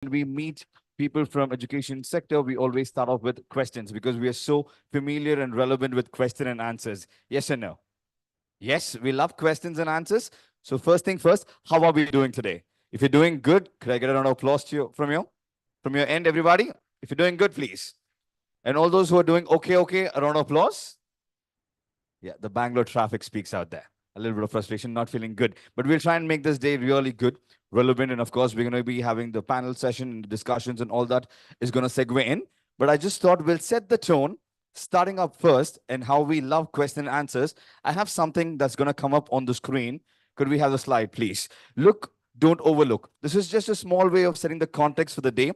we meet people from education sector, we always start off with questions because we are so familiar and relevant with question and answers. Yes or no? Yes, we love questions and answers. So first thing first, how are we doing today? If you're doing good, could I get a round of applause from your end, everybody? If you're doing good, please. And all those who are doing okay, a round of applause. Yeah, the Bangalore traffic speaks out there. A little bit of frustration, not feeling good. But we'll try and make this day really good, relevant. And of course, we're going to be having the panel session, discussions, and all that is going to segue in. But I just thought we'll set the tone, starting up first, and how we love question and answers. I have something that's going to come up on the screen. Could we have the slide, please? Look, don't overlook. This is just a small way of setting the context for the day,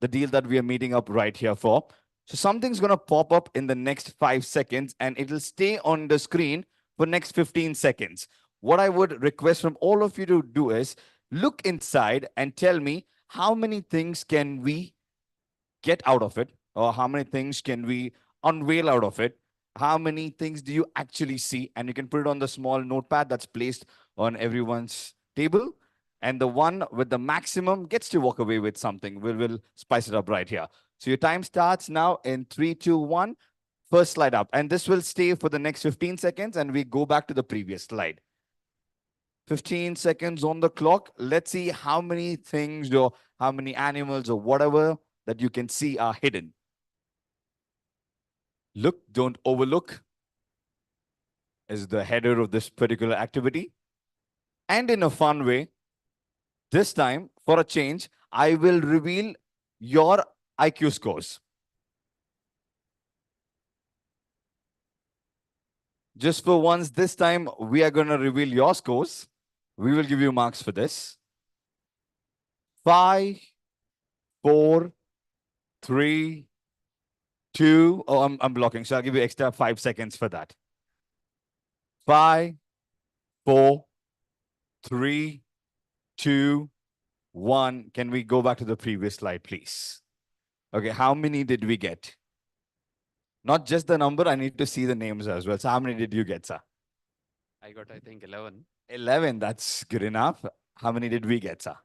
the deal that we are meeting up right here for. So something's going to pop up in the next 5 seconds and it'll stay on the screen for next 15 seconds. What I would request from all of you to do is look inside and tell me how many things can we get out of it, or how many things can we unveil out of it? How many things do you actually see? And you can put it on the small notepad that's placed on everyone's table. And the one with the maximum gets to walk away with something. We'll spice it up right here. So your time starts now in 3, 2, 1. First slide up. And this will stay for the next 15 seconds. And we go back to the previous slide. 15 seconds on the clock. Let's see how many things or how many animals or whatever that you can see are hidden. Look, don't overlook is the header of this particular activity. And in a fun way, this time, for a change, I will reveal your IQ scores. Just for once, this time, we are going to reveal your scores. We will give you marks for this. 5, 4, 3, 2. Oh, I'm blocking, so I'll give you extra 5 seconds for that. 5, 4, 3, 2, 1. Can we go back to the previous slide, please? Okay, how many did we get? Not just the number, I need to see the names as well. So how many did you get, sir? I got, I think, 11. 11, that's good enough. How many did we get, sir?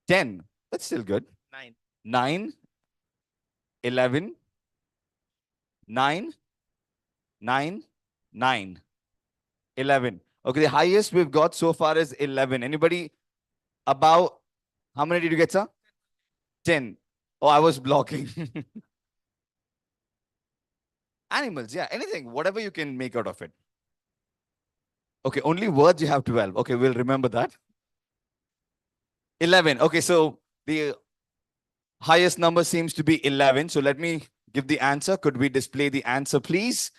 10, that's still good. 9. 9, 11, 9, 9, 9, 11. Okay, the highest we've got so far is 11. Anybody above, how many did you get, sir? 10. Oh, I was blocking. Animals, yeah, anything, whatever you can make out of it. Okay, only words you have 12. Okay, we'll remember that. 11. Okay, so the highest number seems to be 11. So let me give the answer. Could we display the answer, please?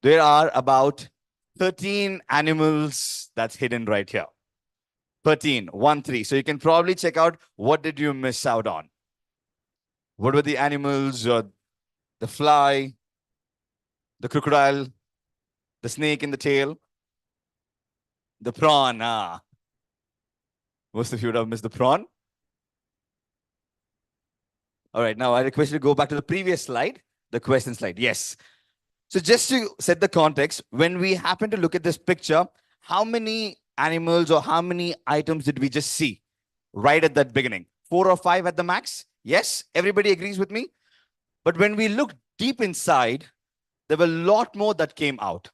There are about 13 animals that's hidden right here. 13, 1, 3. So you can probably check out what did you miss out on. What were the animals? The fly, the crocodile, the snake in the tail, the prawn. Most of you would have missed the prawn. All right, now I request you to go back to the previous slide, the question slide. Yes. So just to set the context, when we happen to look at this picture, how many animals or how many items did we just see right at that beginning? 4 or 5 at the max? Yes, everybody agrees with me. But when we look deep inside, there were a lot more that came out.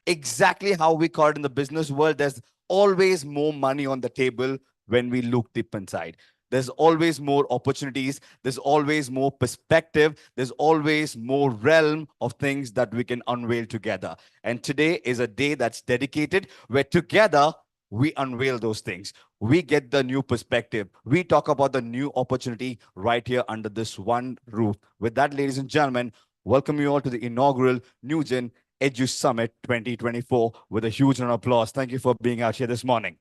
Exactly how we call it in the business world, there's always more money on the table when we look deep inside. There's always more opportunities. There's always more perspective. There's always more realm of things that we can unveil together. And today is a day that's dedicated where together we unveil those things. We get the new perspective. We talk about the new opportunity right here under this one roof. With that, ladies and gentlemen, welcome you all to the inaugural NexGen Edu Summit 2024 with a huge round of applause. Thank you for being out here this morning.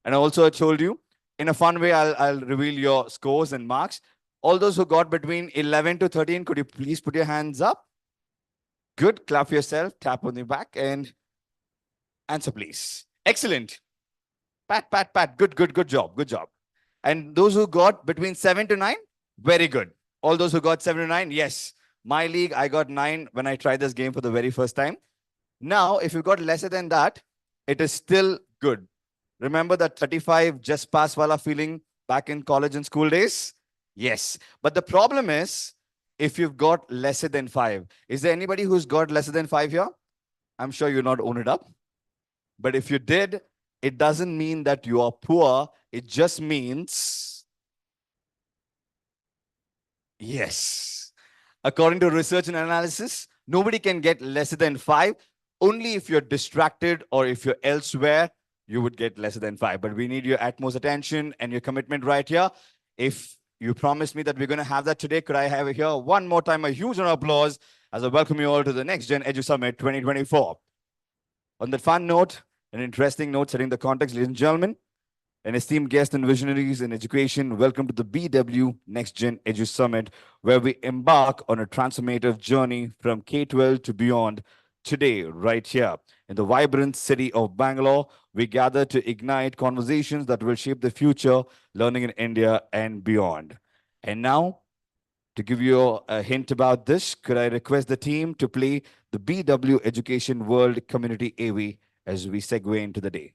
And also I told you, in a fun way, I'll reveal your scores and marks. All those who got between 11 to 13, could you please put your hands up? Good. Clap for yourself. Tap on the back and answer, please. Excellent. Pat, pat, pat. Good, good, good job. Good job. And those who got between 7 to 9, very good. All those who got 7 to 9, yes. My league, I got 9 when I tried this game for the very first time. Now, if you got lesser than that, it is still good. Remember that 35 just pass wala feeling back in college and school days? Yes. But the problem is, if you've got lesser than five, is there anybody who's got lesser than five here? I'm sure you're not own it up. But if you did, it doesn't mean that you are poor. It just means, yes. According to research and analysis, nobody can get lesser than five. Only if you're distracted or if you're elsewhere, you would get lesser than five. But we need your utmost attention and your commitment right here. If you promised me that we're going to have that today, could I have here one more time a huge round of applause as I welcome you all to the NexGen Edu Summit 2024. On that fun note, an interesting note, setting the context, ladies and gentlemen, and esteemed guests and visionaries in education, welcome to the BW NexGen Edu Summit, where we embark on a transformative journey from K-12 to beyond. Today, right here in the vibrant city of Bangalore, we gather to ignite conversations that will shape the future learning in India and beyond. And now, to give you a hint about this, could I request the team to play the BW Education World Community AV as we segue into the day?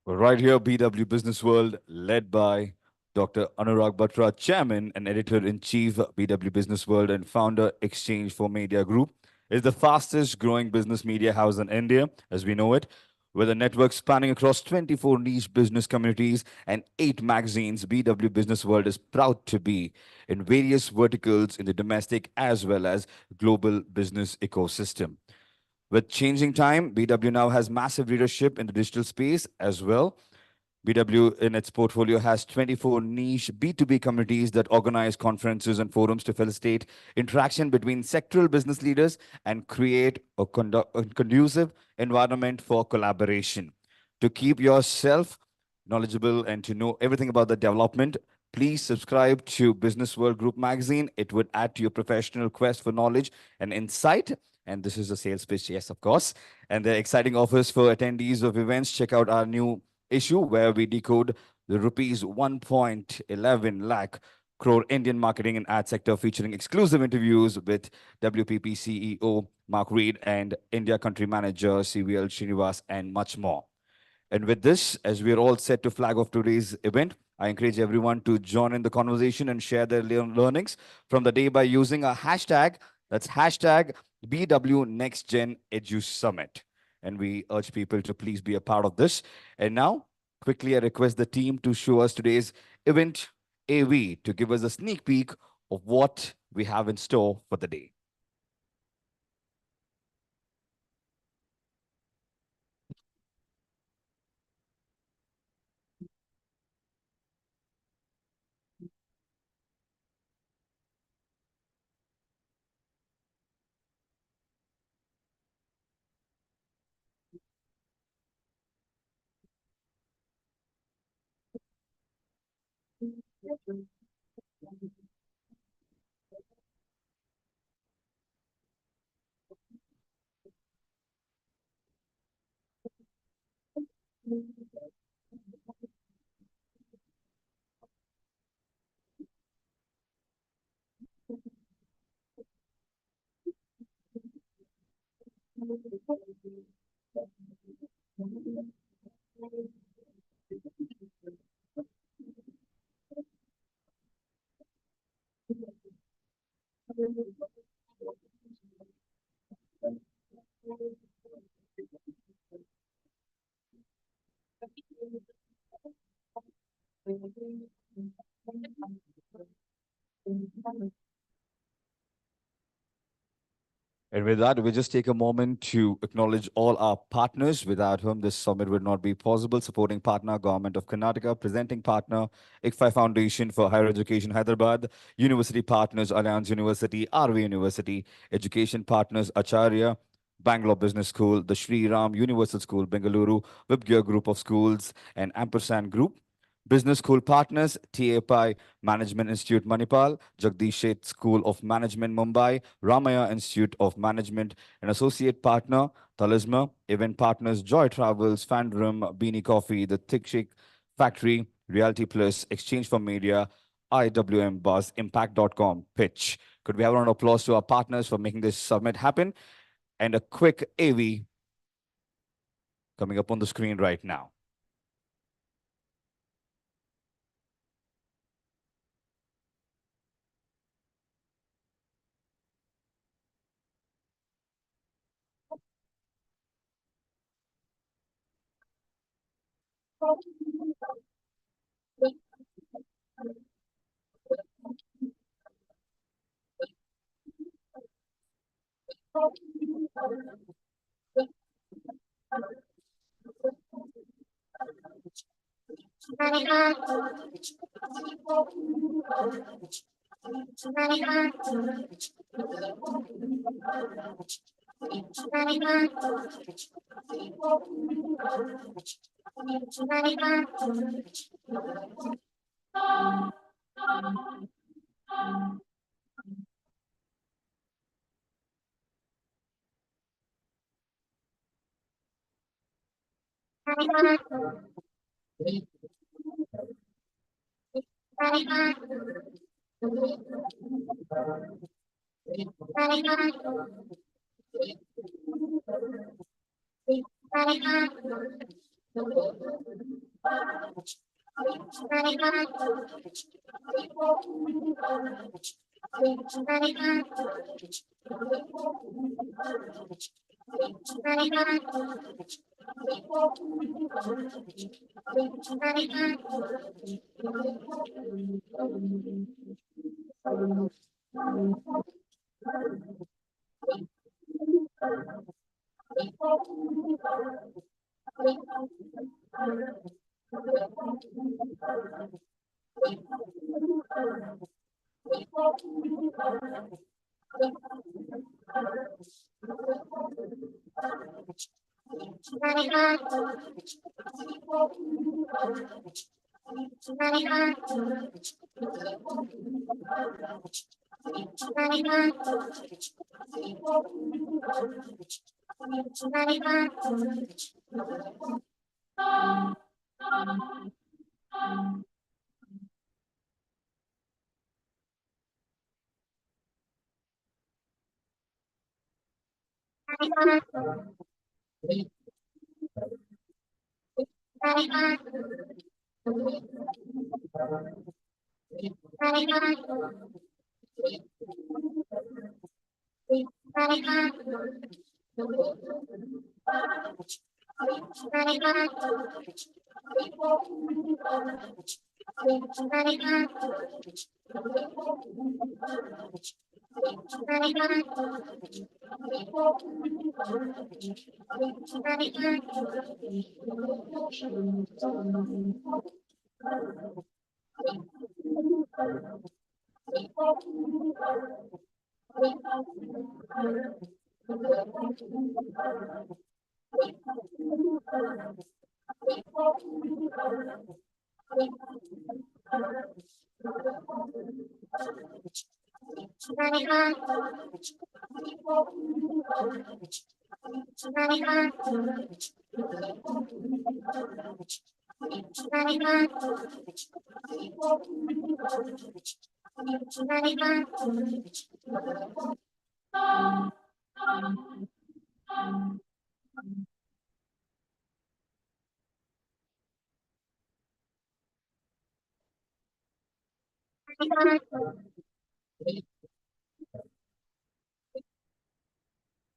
We're right here, BW Business World, led by Dr. Anurag Batra, Chairman and Editor-in-Chief, BW Business World, and founder, Exchange for Media Group, is the fastest growing business media house in India, as we know it, with a network spanning across 24 niche business communities and 8 magazines. BW Business World is proud to be in various verticals in the domestic as well as global business ecosystem. With changing time, BW now has massive leadership in the digital space as well. BW in its portfolio has 24 niche B2B communities that organize conferences and forums to facilitate interaction between sectoral business leaders and create a conducive environment for collaboration. To keep yourself knowledgeable and to know everything about the development, please subscribe to Business World Group magazine. It would add to your professional quest for knowledge and insight. And this is a sales pitch, yes, of course. And the exciting offers for attendees of events. Check out our new issue where we decode the rupees 1.11 lakh crore Indian marketing and ad sector, featuring exclusive interviews with WPP CEO Mark Reed and India country manager CVL Srinivas and much more. And with this, as we're all set to flag off today's event, I encourage everyone to join in the conversation and share their learnings from the day by using a hashtag. That's hashtag BW NexGen Edu Summit. And we urge people to please be a part of this. And now, quickly, I request the team to show us today's event AV to give us a sneak peek of what we have in store for the day. And with that, we just take a moment to acknowledge all our partners without whom this summit would not be possible. Supporting partner, Government of Karnataka. Presenting partner, ICFI Foundation for Higher Education, Hyderabad. University partners, Alliance University, RV University. Education partners, Acharya, Bangalore Business School, the Sri Ram Universal School, Bengaluru, Webgear Group of Schools, and Ampersand Group. Business School partners, TAPI Management Institute, Manipal, Jagdish Sheth School of Management, Mumbai, Ramaya Institute of Management, and associate partner, Talisma, event partners, Joy Travels, Fan Room, Beanie Coffee, The Thick Shake Factory, Reality Plus, Exchange for Media, IWM Buzz, Impact.com, Pitch. Could we have a round of applause to our partners for making this summit happen? And a quick AV coming up on the screen right now.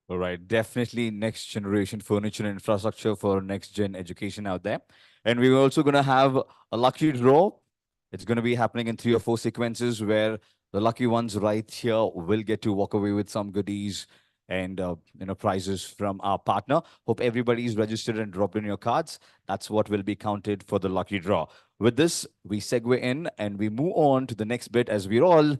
All right, definitely next generation furniture and infrastructure for next gen education out there. And we're also going to have a lucky draw. It's going to be happening in 3 or 4 sequences where the lucky ones right here will get to walk away with some goodies and prizes from our partner. Hope everybody's registered and dropped in your cards. That's what will be counted for the lucky draw. With this, we segue in and we move on to the next bit as we're all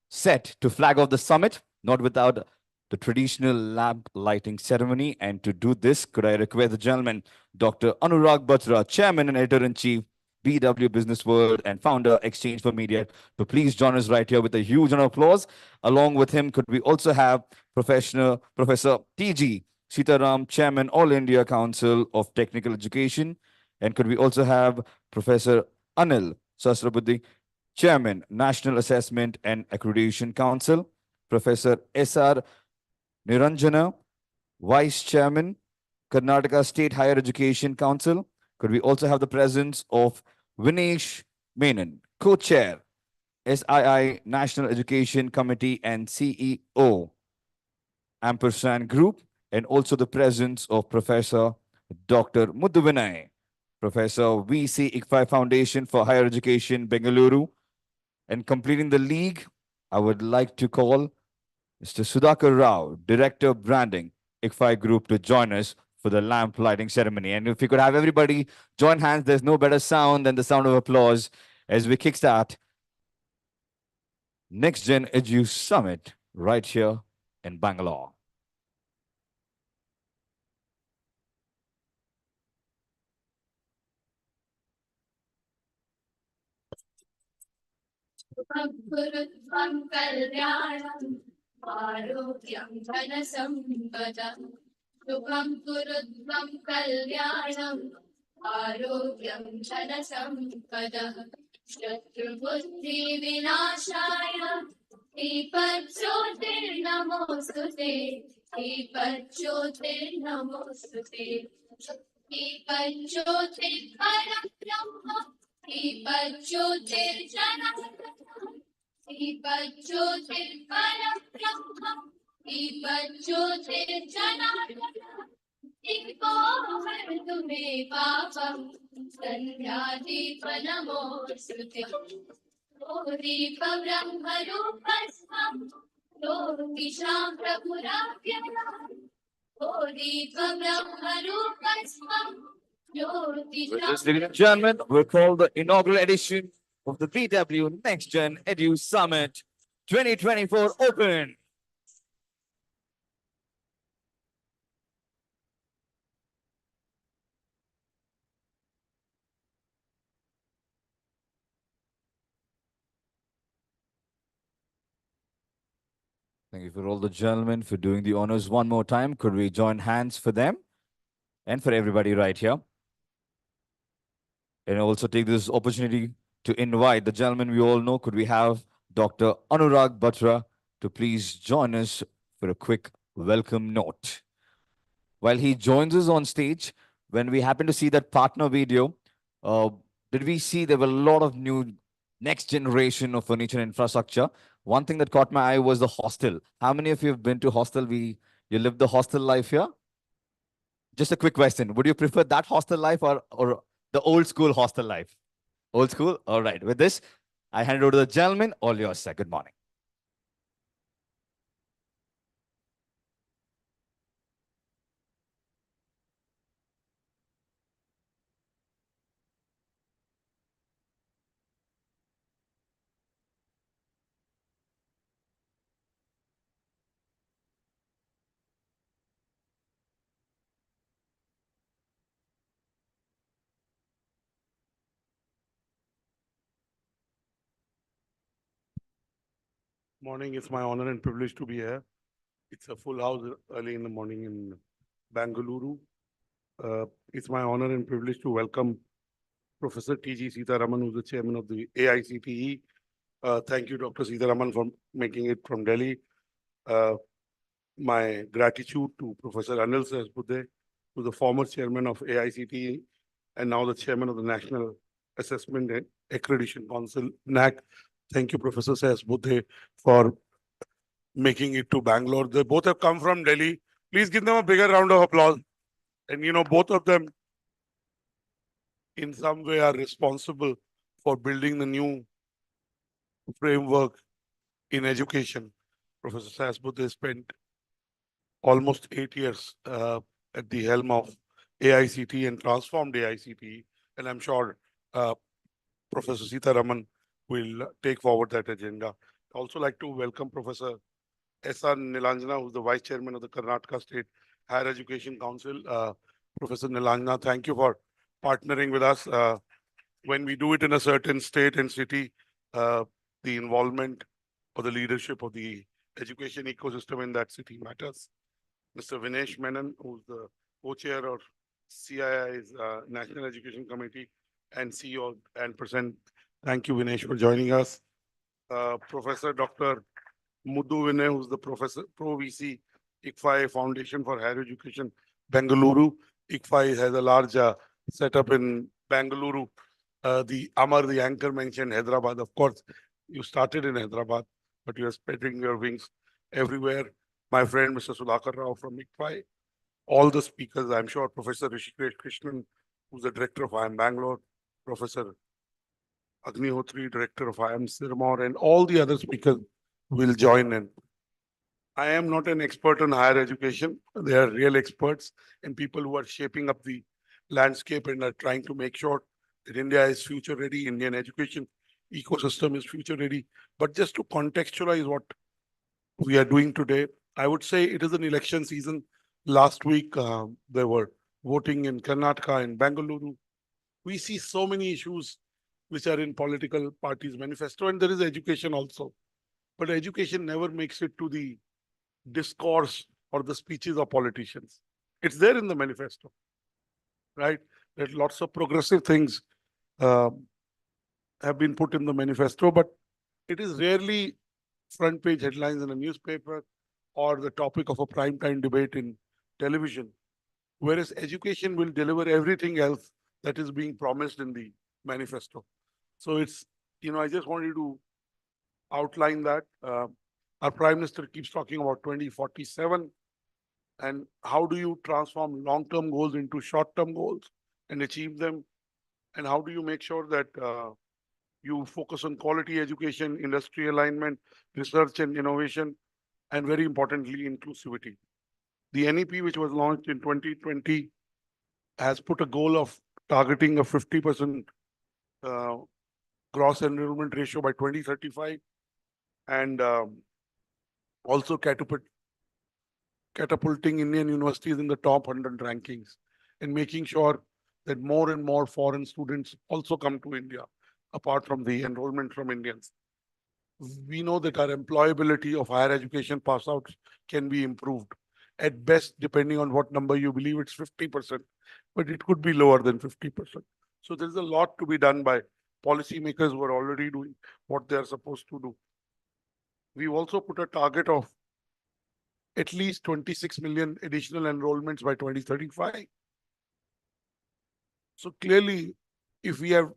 set to flag off the summit, not without the traditional lamp lighting ceremony. And to do this, could I request the gentleman, Dr. Anurag Batra, Chairman and Editor-in-Chief, BW Business World and founder, Exchange for Media, to please join us right here with a huge round of applause. Along with him, could we also have Professor T.G. Sitaram, Chairman, All India Council of Technical Education. And could we also have Professor Anil Sasrabuddhi, Chairman, National Assessment and Accreditation Council, Professor S.R. Niranjana, Vice Chairman, Karnataka State Higher Education Council. Could we also have the presence of Vinesh Menon, Co-Chair, SII National Education Committee and CEO, Ampersand Group, and also the presence of Professor Dr. Muddu, Professor VC ICFI Foundation for Higher Education, Bengaluru. And completing the league, I would like to call Mr. Sudhakar Rao, Director of Branding, ICFI Group, to join us for the lamp lighting ceremony. And if we could have everybody join hands, there's no better sound than the sound of applause as we kickstart NexGen Edu Summit right here in Bangalore. गुरुत्वं कल्याणम् आरोग्यं धनसम्पदम् शुभं गुरुत्वं कल्याणम् आरोग्यं धनसम्पदः शत्रुबुद्धिविनाशाय दीपज्योतिर्नमोऽस्तु ते दीपज्योतिर्नमोऽस्तु ते दीपज्योतिर्परब्रह्म दीपज्योतिर्जनार्दनः दीपज्योतिर्परब्रह्म दीपज्योतिर्जनार्दनः दीपो हरतु मे पापं सन्ध्यादीपनमोऽस्तु ते ओ दीपब्रह्मरूपस्त्वं ज्योतिषां प्रभुराव्ययः ओ दीपब्रह्मरूपस्त्वं With this, ladies and gentlemen, we'll call the inaugural edition of the BW NexGen Edu Summit 2024 open. Thank you for all the gentlemen for doing the honors one more time. Could we join hands for them and for everybody right here? And also take this opportunity to invite the gentleman we all know. Could we have Dr. Anurag Batra to please join us for a quick welcome note? While he joins us on stage, when we happen to see that partner video, uh, did we see there were a lot of new next generation of furniture and infrastructure? One thing that caught my eye was the hostel. How many of you have been to hostel? You lived the hostel life here? Just a quick question. Would you prefer that hostel life or the old school hostel life? Old school? All right. With this, I hand it over to the gentleman. All yours, sir. Good morning. Morning. It's my honor and privilege to be here. It's a full house early in the morning in Bengaluru. It's my honor and privilege to welcome Professor T.G. Sitaraman, who's the chairman of the AICTE. Thank you, Dr. Sitaraman, for making it from Delhi. My gratitude to Professor Anil Sahasbudhe, who's the former chairman of AICTE and now the chairman of the National Assessment and Accreditation Council, NAC. Thank you, Professor Sahasbudhe, for making it to Bangalore. They both have come from Delhi. Please give them a bigger round of applause. And both of them in some way are responsible for building the new framework in education. Professor Sahasbudhe spent almost 8 years at the helm of AICT and transformed AICT. And I'm sure Professor Sitaraman will take forward that agenda. I'd also like to welcome Professor S.R. Nilanjana, who's the Vice Chairman of the Karnataka State Higher Education Council. Professor Nilanjana, thank you for partnering with us. When we do it in a certain state and city, the involvement or the leadership of the education ecosystem in that city matters. Mr. Vinesh Menon, who's the co-chair of CII's National Education Committee and CEO and President. Thank you, Vinesh, for joining us. Professor Dr. Muddu Vinay, who's the professor, Pro VC, ICFI Foundation for Higher Education, Bengaluru. ICFI has a large setup in Bengaluru. The Amar, the anchor, mentioned Hyderabad. Of course, you started in Hyderabad, but you are spreading your wings everywhere. My friend, Mr. Sudhakar Rao from ICFI, all the speakers, I'm sure Professor Rishikesh Krishnan, who's the director of IIM Bangalore, Professor Agnihotri, director of IIM Sirmaur, and all the other speakers will join in. I am not an expert on higher education. They are real experts and people who are shaping up the landscape and are trying to make sure that India is future ready, Indian education ecosystem is future ready. But just to contextualize what we are doing today, I would say it is an election season. Last week, there were voting in Karnataka and Bengaluru. We see so many issues which are in political parties' manifesto, and there is education also. But education never makes it to the discourse or the speeches of politicians. It's there in the manifesto, right? That lots of progressive things have been put in the manifesto, but it is rarely front page headlines in a newspaper or the topic of a prime time debate in television. Whereas education will deliver everything else that is being promised in the manifesto. So it's, I just wanted to outline that. Our Prime Minister keeps talking about 2047 and how do you transform long-term goals into short-term goals and achieve them? And how do you make sure that you focus on quality education, industry alignment, research and innovation, and very importantly, inclusivity. The NEP, which was launched in 2020, has put a goal of targeting a 50% gross enrollment ratio by 2035 and also catapulting Indian universities in the top 100 rankings and making sure that more and more foreign students also come to India, apart from the enrollment from Indians. We know that our employability of higher education pass outs can be improved. At best, depending on what number you believe, it's 50%, but it could be lower than 50%. So there's a lot to be done by policymakers who are already doing what they're supposed to do. We've also put a target of at least 26 million additional enrollments by 2035. So clearly, if we have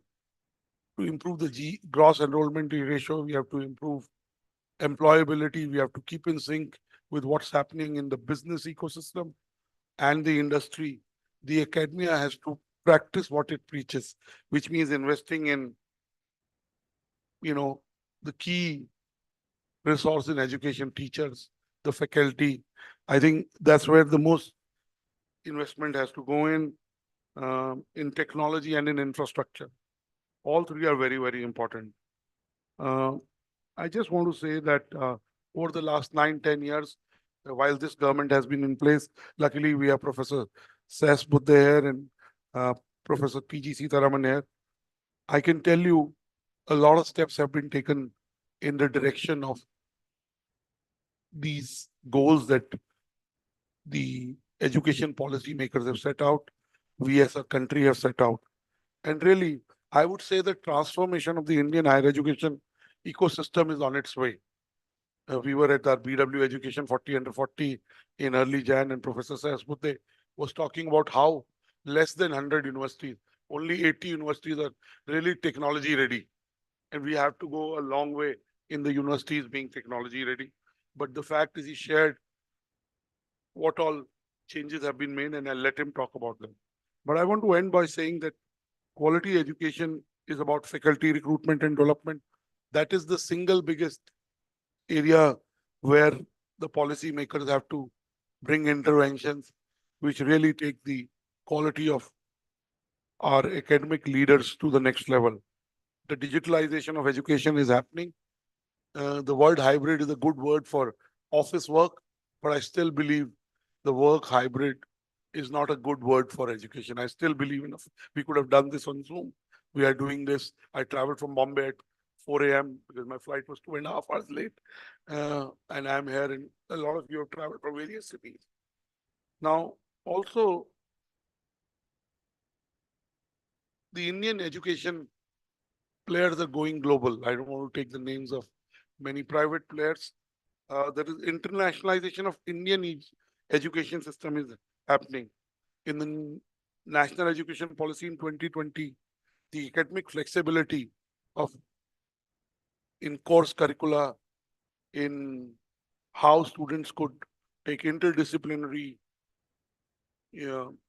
to improve the gross enrollment ratio, we have to improve employability, we have to keep in sync with what's happening in the business ecosystem and the industry. The academia has to practice what it preaches, which means investing in, the key resource in education, teachers, the faculty. I think that's where the most investment has to go in technology and in infrastructure. All three are very, very important. I just want to say that over the last 9-10 years, while this government has been in place, luckily we have Professor Sahasbudhe here and Professor T.G. Sitaraman here. I can tell you a lot of steps have been taken in the direction of these goals that the education policy makers have set out, we as a country have set out. And really, I would say the transformation of the Indian higher education ecosystem is on its way. We were at our BW Education 40 under 40 in early Jan, and Professor Sahasbuddhe was talking about how less than 100 universities, only 80 universities are really technology ready. And we have to go a long way in the universities being technology ready. But the fact is, he shared what all changes have been made, and I'll let him talk about them. But I want to end by saying that quality education is about faculty recruitment and development. That is the single biggest area where the policy makers have to bring interventions which really take the quality of our academic leaders to the next level. The digitalization of education is happening. The word hybrid is a good word for office work, but I still believe the work hybrid is not a good word for education. I still believe we could have done this on Zoom. We are doing this. I traveled from Bombay at 4 a.m. because my flight was 2.5 hours late. And I'm here, and a lot of you have traveled from various cities. Now, also, the Indian education players are going global. I don't want to take the names of many private players. There is internationalization of Indian education system is happening. In the national education policy in 2020, the academic flexibility of in course curricula, in how students could take interdisciplinary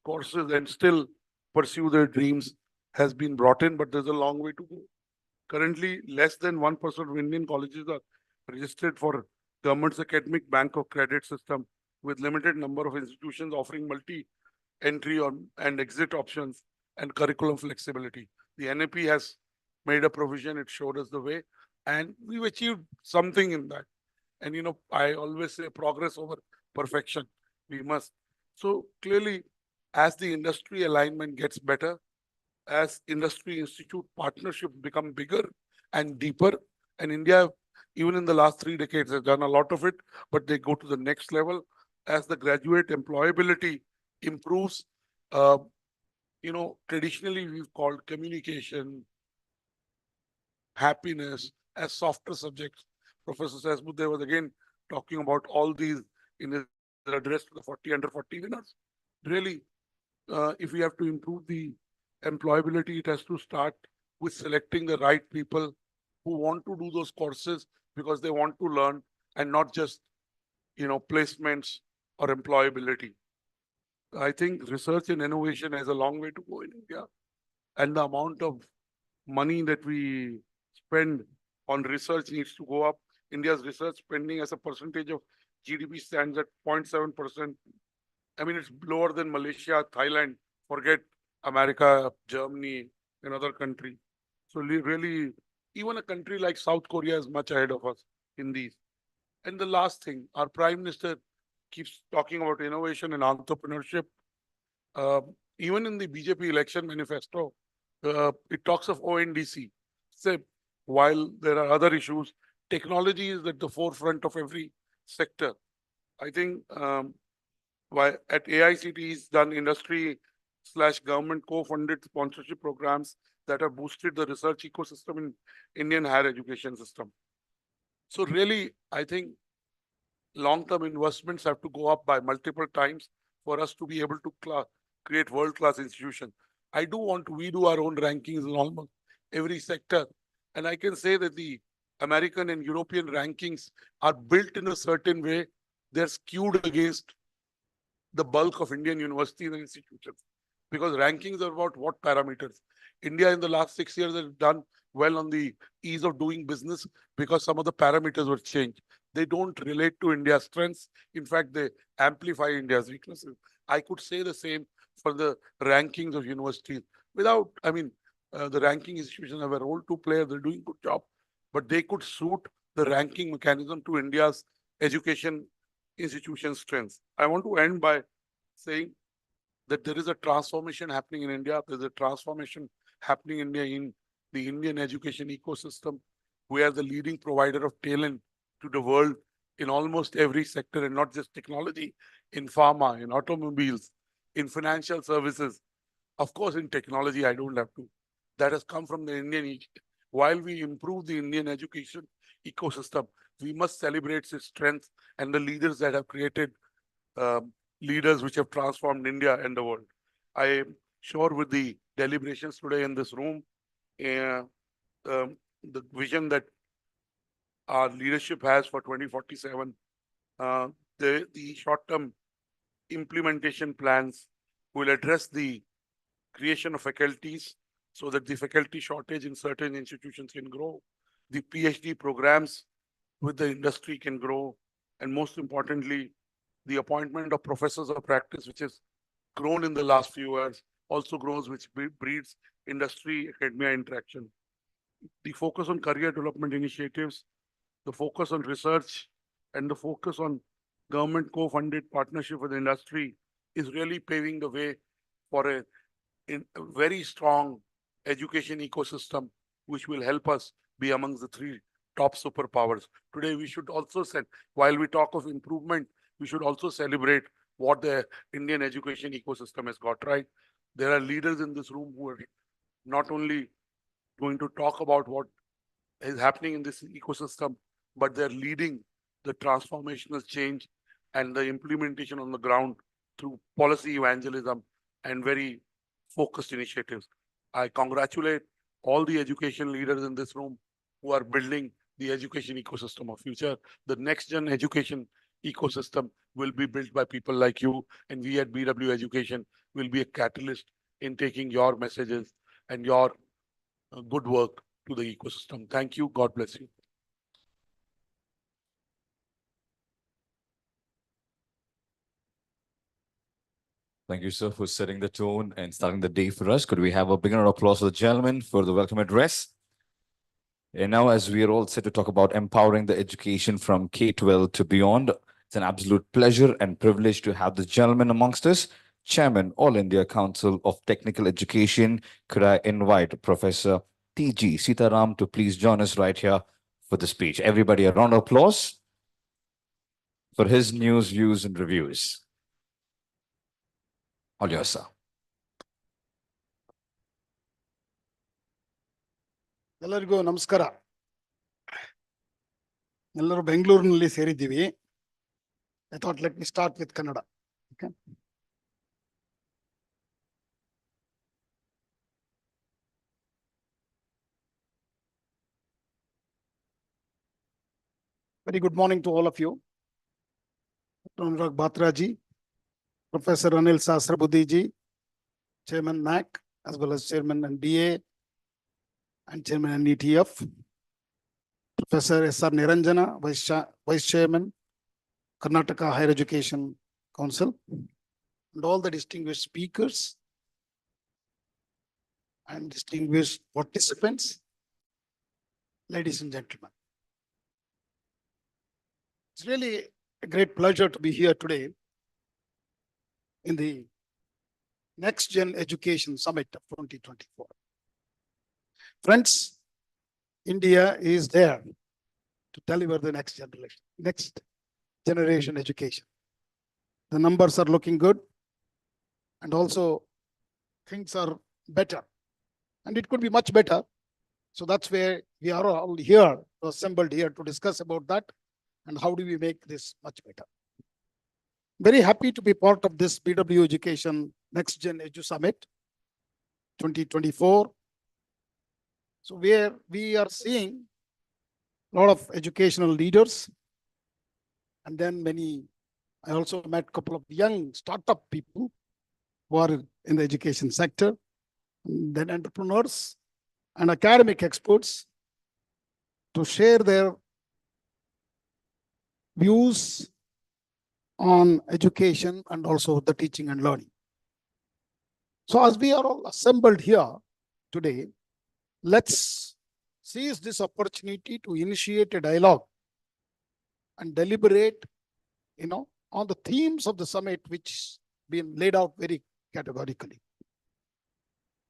courses and still pursue their dreams has been brought in, but there's a long way to go. Currently, less than 1% of Indian colleges are registered for government's academic bank of credit system, with limited number of institutions offering multi-entry and exit options and curriculum flexibility. The NAP has made a provision, it showed us the way, and we've achieved something in that. And I always say progress over perfection. We must. So clearly, as the industry alignment gets better, as industry institute partnerships become bigger and deeper, and India, even in the last 3 decades, has done a lot of it, but they go to the next level as the graduate employability improves. Traditionally we've called communication, happiness as softer subjects. Professor Sahasbuddhe was again talking about all these in his address to the 40 under 40 winners. Really, if we have to improve the employability, it has to start with selecting the right people who want to do those courses because they want to learn, and not just placements or employability. I think research and innovation has a long way to go in India, and the amount of money that we spend on research needs to go up. India's research spending as a percentage of GDP stands at 0.7%. I mean, it's lower than Malaysia, Thailand, forget America, Germany, and other countries. So really, even a country like South Korea is much ahead of us in these. And the last thing, our Prime Minister keeps talking about innovation and entrepreneurship. Uh, Even in the BJP election manifesto, it talks of ONDC. So while there are other issues, technology is at the forefront of every sector. I think why at AICT is done industry/government co-funded sponsorship programs that have boosted the research ecosystem in Indian higher education system. So really, I think long-term investments have to go up by multiple times for us to be able to create world-class institutions. We do our own rankings in almost every sector. And I can say that the American and European rankings are built in a certain way. They're skewed against the bulk of Indian universities and institutions, because rankings are about what parameters. India in the last 6 years has done well on the ease of doing business because some of the parameters were changed. They don't relate to India's strengths. In fact, they amplify India's weaknesses. I could say the same for the rankings of universities. The ranking institutions have a role to play. They're doing a good job, but they could suit the ranking mechanism to India's education institution strengths. I want to end by saying that there is a transformation happening in India. There's a transformation happening in India in the Indian education ecosystem. We are the leading provider of talent to the world. in almost every sector, and not just technology, in pharma, in automobiles, in financial services. Of course, in technology, I don't have to. That has come from the while we improve the Indian education ecosystem, we must celebrate its strengths and the leaders that have created leaders which have transformed India and the world. I am sure with the deliberations today in this room, uh, the vision that our leadership has for 2047, uh, the short-term implementation plans will address the creation of faculties so that the faculty shortage in certain institutions can grow. The PhD programs with the industry can grow. And most importantly, the appointment of professors of practice, which has grown in the last few years, also grows, which breeds industry academia interaction. The focus on career development initiatives, the focus on research, and the focus on government co-funded partnership with industry is really paving the way for a very strong education ecosystem, which will help us be amongst the three top superpowers. Today, we should also say, while we talk of improvement, we should also celebrate what the Indian education ecosystem has got right. There are leaders in this room who are not only going to talk about what is happening in this ecosystem, but they're leading the transformational change and the implementation on the ground through policy evangelism and very focused initiatives. I congratulate all the education leaders in this room who are building the education ecosystem of future. The next gen education ecosystem will be built by people like you, and we at BW Education will be a catalyst in taking your messages and your good work to the ecosystem. Thank you. God bless you. Thank you, sir, for setting the tone and starting the day for us. Could we have a big round of applause for the gentleman for the welcome address? And now, as we are all set to talk about empowering the education from K-12 to beyond, it's an absolute pleasure and privilege to have this gentleman amongst us, Chairman, All India Council of Technical Education. Could I invite Professor T.G. Sitaram to please join us right here for the speech? Everybody, a round of applause for his news, views, and reviews. All yours, sir. ಎಲ್ಲರಿಗೂ ನಮಸ್ಕಾರ. ಎಲ್ಲರೂ ಬೆಂಗಳೂರಿನಲ್ಲಿ ಸೇರಿದ್ದೀವಿ. I thought let me start with Kannada. Okay. Very good morning to all of you. Dr. Anurag Batraji, Professor Anil Sahasrabudhi, Chairman NAC, as well as Chairman NDA and Chairman NETF. Professor S.R. Niranjana, Vice Chairman, Karnataka Higher Education Council, and all the distinguished speakers and distinguished participants, ladies and gentlemen. It's really a great pleasure to be here today in the NexGen Education Summit of 2024. Friends, India is there to deliver the next generation education. The numbers are looking good, and also things are better, and it could be much better. So that's where we are all here, assembled here to discuss about that and how do we make this much better. Very happy to be part of this BW Education NexGen Edu Summit 2024. So where we are seeing a lot of educational leaders, and then I also met a couple of young startup people who are in the education sector, and then entrepreneurs and academic experts to share their views on education and also the teaching and learning. So as we are all assembled here today, let's seize this opportunity to initiate a dialogue and deliberate, on the themes of the summit, which been laid out very categorically.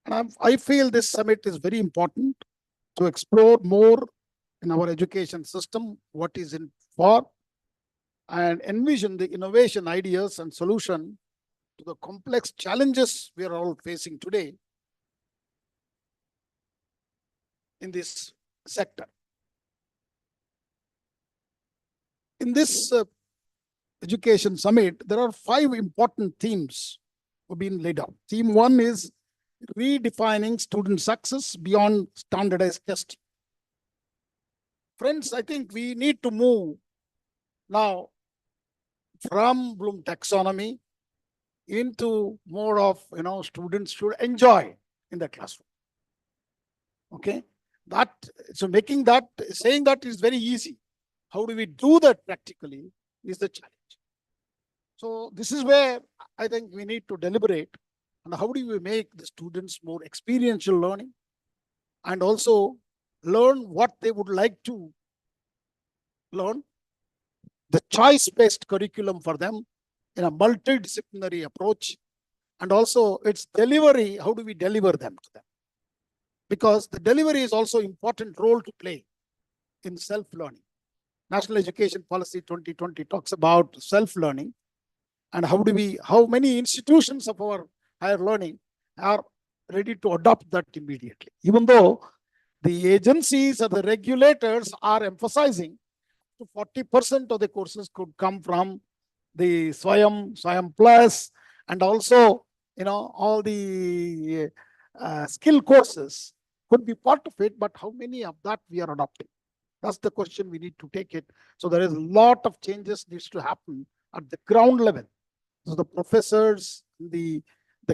And I feel this summit is very important to explore more in our education system, what is in for, and envision the innovation ideas and solution to the complex challenges we are all facing today in this sector. In this Education Summit, there are 5 important themes have been laid out. Theme 1 is redefining student success beyond standardized testing. Friends, I think we need to move now from Bloom taxonomy into more of, students should enjoy in the classroom. Okay, saying that is very easy. How do we do that practically is the challenge. So this is where I think we need to deliberate on how do we make the students more experiential learning and also learn what they would like to learn, the choice-based curriculum for them in a multidisciplinary approach, and also its delivery, how do we deliver them to them? Because the delivery is also important role to play in self-learning. National Education Policy 2020 talks about self-learning and how many institutions of our higher learning are ready to adopt that immediately. Even though the agencies or the regulators are emphasizing 40% of the courses could come from the Swayam Plus, and also, all the skill courses could be part of it, but how many of that we are adopting? That's the question we need to take it. So there is a lot of changes needs to happen at the ground level. So the professors, the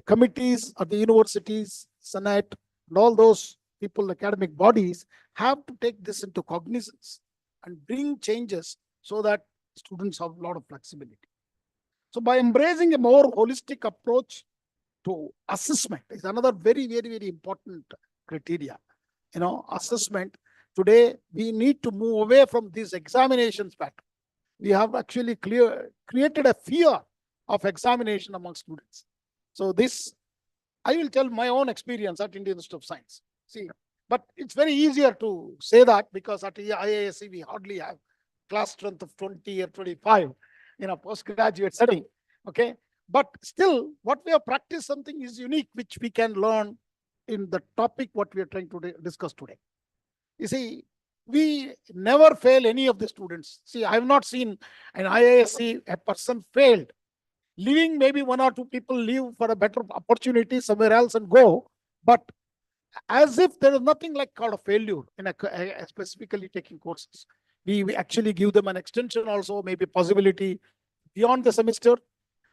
committees at the universities, Senate, and all those people, academic bodies have to take this into cognizance and bring changes so that students have a lot of flexibility. So by embracing a more holistic approach to assessment is another very, very, very important criteria. Assessment. Today, we need to move away from these examinations pattern. We have actually created a fear of examination among students. So this, I will tell my own experience at Indian Institute of Science. See, but it's very easier to say that because at IISc, we hardly have class strength of 20 or 25 in a postgraduate setting. Okay. But still, what we have practiced something is unique, which we can learn in the topic what we are trying to discuss today. You see, we never fail any of the students. See, I have not seen an IISc a person failed. Leaving maybe 1 or 2 people leave for a better opportunity somewhere else and go. But as if there is nothing like called a failure in a specifically taking courses. We actually give them an extension also, maybe possibility beyond the semester.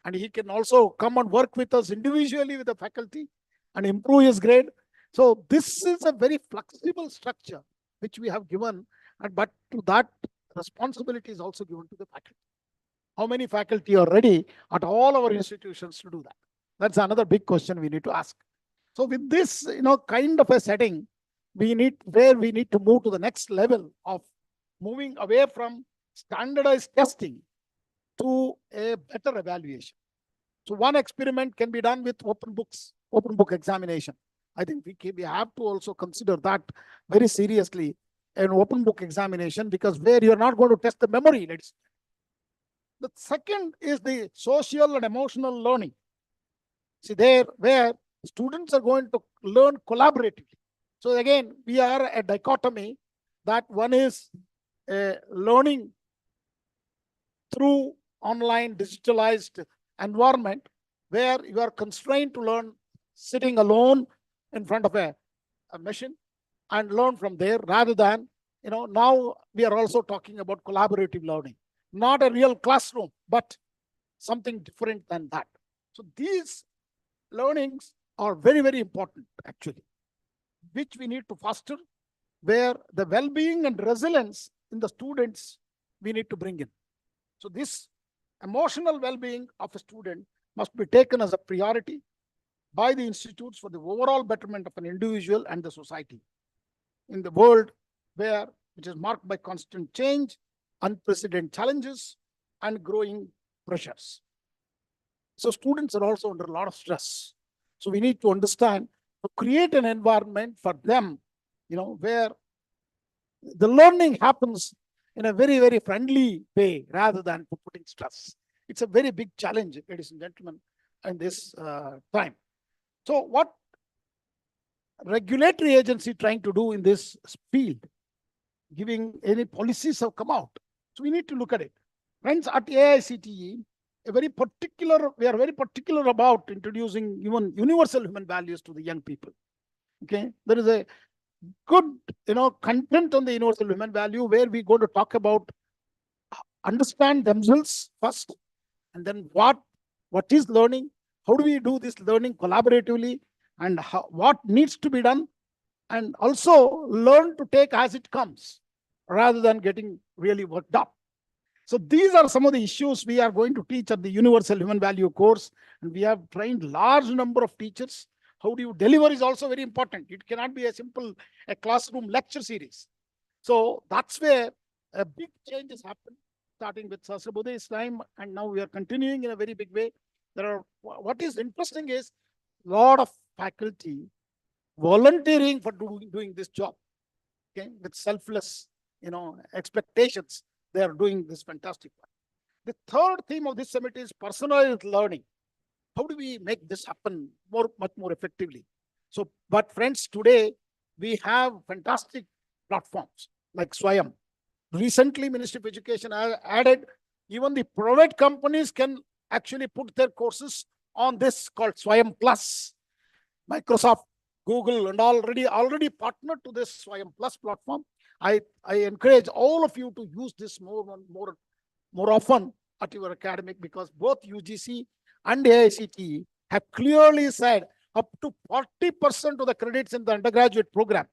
And he can also come and work with us individually with the faculty and improve his grade. So this is a very flexible structure which we have given, but to that responsibility is also given to the faculty. How many faculty are ready at all our institutions to do that? That's another big question we need to ask. So with this, kind of a setting, we need to move to the next level of moving away from standardized testing to a better evaluation. So one experiment can be done with open book examination. I think we have to also consider that very seriously, an open book examination, because where you're not going to test the memory. The second is the social and emotional learning. See, there where students are going to learn collaboratively. So again, we are a dichotomy that one is learning through online digitalized environment where you are constrained to learn sitting alone in front of a machine and learn from there, rather than, now we are also talking about collaborative learning, not a real classroom, but something different than that. So these learnings are very, very important actually, which we need to foster, where the well-being and resilience in the students we need to bring in. So this emotional well-being of a student must be taken as a priority by the institutes for the overall betterment of an individual and the society in the world which is marked by constant change, unprecedented challenges, and growing pressures. So students are also under a lot of stress. So we need to understand, to create an environment for them, where the learning happens in a very, very friendly way rather than putting stress. It's a very big challenge, ladies and gentlemen, in this time. So what regulatory agency trying to do in this field, giving any policies have come out. So we need to look at it. Friends, at AICTE, we are very particular about introducing even universal human values to the young people. Okay, there is a good, content on the universal human value where we're going to talk about understand themselves first, and then what is learning, how do we do this learning collaboratively, and what needs to be done, and also learn to take as it comes rather than getting really worked up. So these are some of the issues we are going to teach at the universal human value course, and we have trained large number of teachers. How do you deliver is also very important. It cannot be a classroom lecture series. So that's where a big change has happened, starting with Sasrabuddha's time, and now we are continuing in a very big way. What is interesting is a lot of faculty volunteering for doing this job, okay, with selfless, expectations. They are doing this fantastic work. The third theme of this summit is personalized learning. How do we make this happen much more effectively? So, but friends, today we have fantastic platforms like Swayam. Recently, Ministry of Education added even the private companies can actually put their courses on this called Swayam Plus. Microsoft, Google, and already partnered to this Swayam Plus platform. I encourage all of you to use this more often at your academic, because both UGC and AICTE have clearly said up to 40% of the credits in the undergraduate program,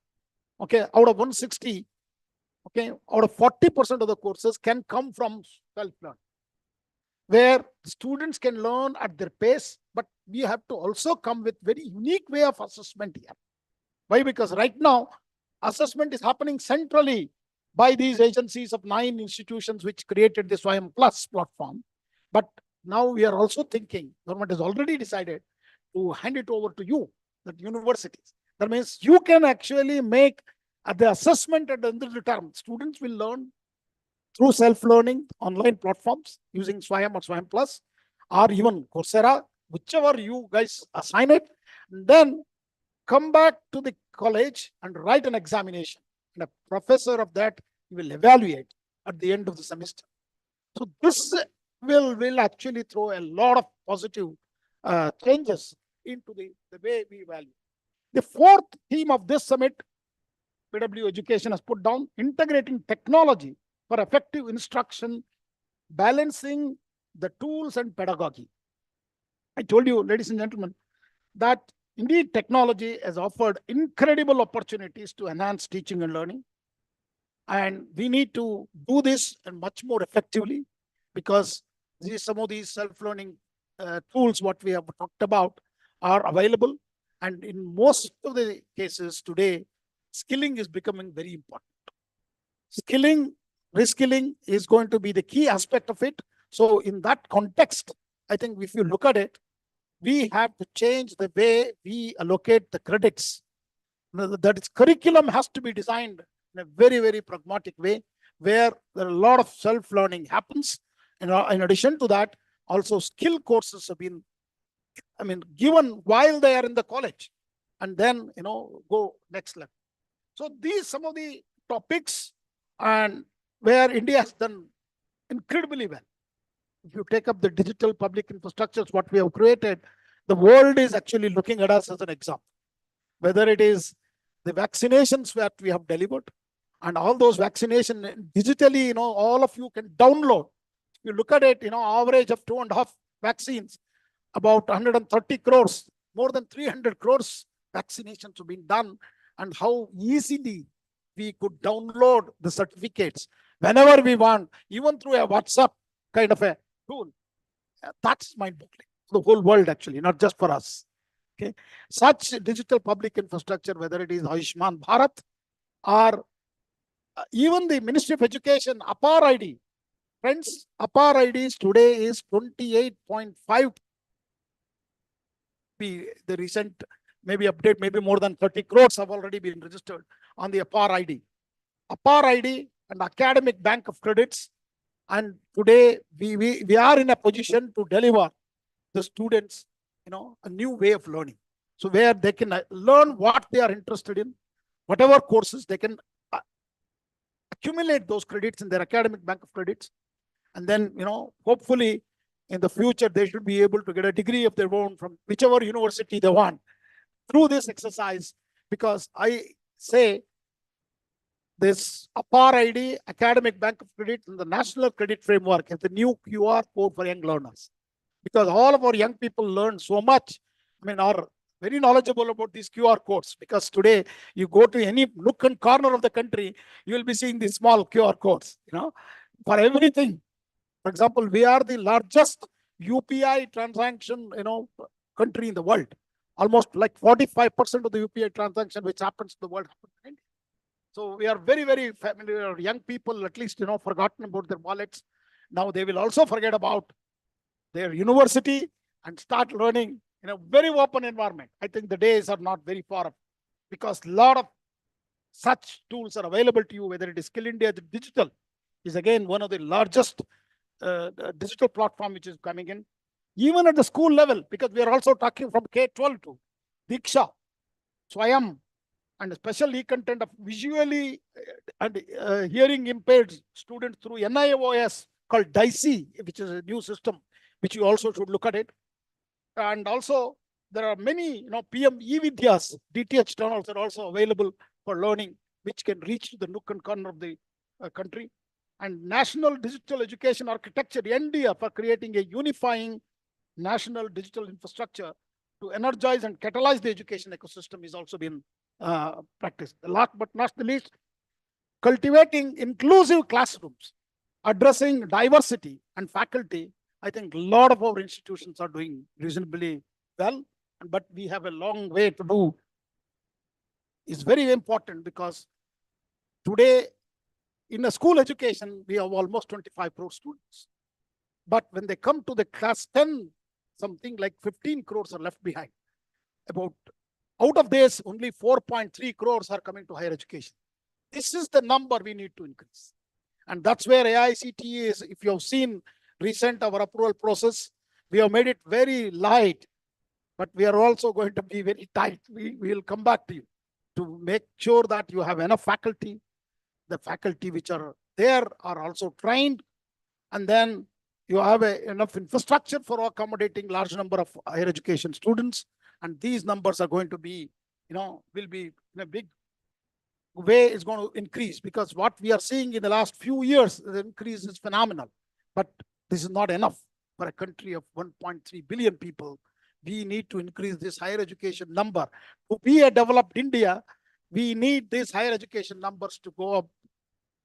okay, out of 160, okay, out of 40% of the courses can come from self-learning, where students can learn at their pace, but we have to also come with very unique way of assessment here. Why? Because right now, assessment is happening centrally by these agencies of 9 institutions which created this Swayam Plus platform. But now we are also thinking, government has already decided to hand it over to you, the universities. That means you can actually make the assessment at the end of the term. Students will learn through self-learning online platforms using Swayam or Swayam Plus, or even Coursera, whichever you guys assign it. And then come back to the college and write an examination. And a professor of that will evaluate at the end of the semester. So this will actually throw a lot of positive changes into the way we value. The fourth theme of this summit, PW Education has put down, integrating technology for effective instruction, balancing the tools and pedagogy. I told you, ladies and gentlemen, that indeed technology has offered incredible opportunities to enhance teaching and learning. And we need to do this and much more effectively, because some of these self-learning tools, what we have talked about, are available. And in most of the cases today, skilling is becoming very important. Skilling, reskilling is going to be the key aspect of it. So in that context, I think if you look at it, we have to change the way we allocate the credits. That its curriculum has to be designed in a very, very pragmatic way, where there are a lot of self-learning happens. And in addition to that, also skill courses have been, given while they are in the college, and then, go next level. So these some of the topics and where India has done incredibly well. If you take up the digital public infrastructures, what we have created, the world is actually looking at us as an example. Whether it is the vaccinations that we have delivered, and all those vaccination digitally, all of you can download. If you look at it, average of 2.5 vaccines, about 130 crores, more than 300 crores vaccinations have been done, and how easily we could download the certificates whenever we want, even through a WhatsApp kind of a tool. That's mind-boggling. The whole world, actually, not just for us. Okay, such digital public infrastructure, whether it is Ayushman Bharat or even the Ministry of Education, APAR ID. Friends, APAR IDs today is 28.5. The recent maybe update, maybe more than 30 crores have already been registered on the APAR ID. APAR ID an academic bank of credits. And today we are in a position to deliver the students, a new way of learning. So where they can learn what they are interested in, whatever courses they can accumulate those credits in their academic bank of credits. And then, hopefully in the future, they should be able to get a degree of their own from whichever university they want through this exercise. Because I say this APAR ID, Academic Bank of Credit, and the National Credit Framework is the new QR code for young learners. Because all of our young people learn so much, are very knowledgeable about these QR codes. Because today, you go to any nook and corner of the country, you will be seeing these small QR codes, for everything. For example, we are the largest UPI transaction, country in the world. Almost like 45% of the UPI transaction which happens in the world happens in India. So we are very, very familiar. Young people, at least, forgotten about their wallets. Now they will also forget about their university and start learning in a very open environment. I think the days are not very far off, because a lot of such tools are available to you, whether it is Skill India Digital is again one of the largest digital platform which is coming in, even at the school level, because we are also talking from K-12 to Diksha, Swayam, and special e-content of visually and hearing impaired students through NIOS called DICE, which is a new system, which you also should look at it. And also there are many, PM e-Vidyas, DTH channels are also available for learning, which can reach to the nook and corner of the country. And National Digital Education Architecture, NDA, for creating a unifying national digital infrastructure to energize and catalyze the education ecosystem is also been practiced. Last but not the least, cultivating inclusive classrooms, addressing diversity and faculty. I think a lot of our institutions are doing reasonably well, but we have a long way to do. It's very important, because today in a school education, we have almost 25 crore students. But when they come to the class 10, something like 15 crores are left behind. Out of this, only 4.3 crores are coming to higher education. This is the number we need to increase. And that's where AICTE is. If you have seen recent our approval process, we have made it very light, but we are also going to be very tight. We will come back to you to make sure that you have enough faculty. The faculty which are there are also trained, and then you have enough infrastructure for accommodating large number of higher education students. And these numbers are going to be, will be in a big way is going to increase, because what we are seeing in the last few years, the increase is phenomenal. But this is not enough for a country of 1.3 billion people. We need to increase this higher education number. To be a developed India, we need these higher education numbers to go up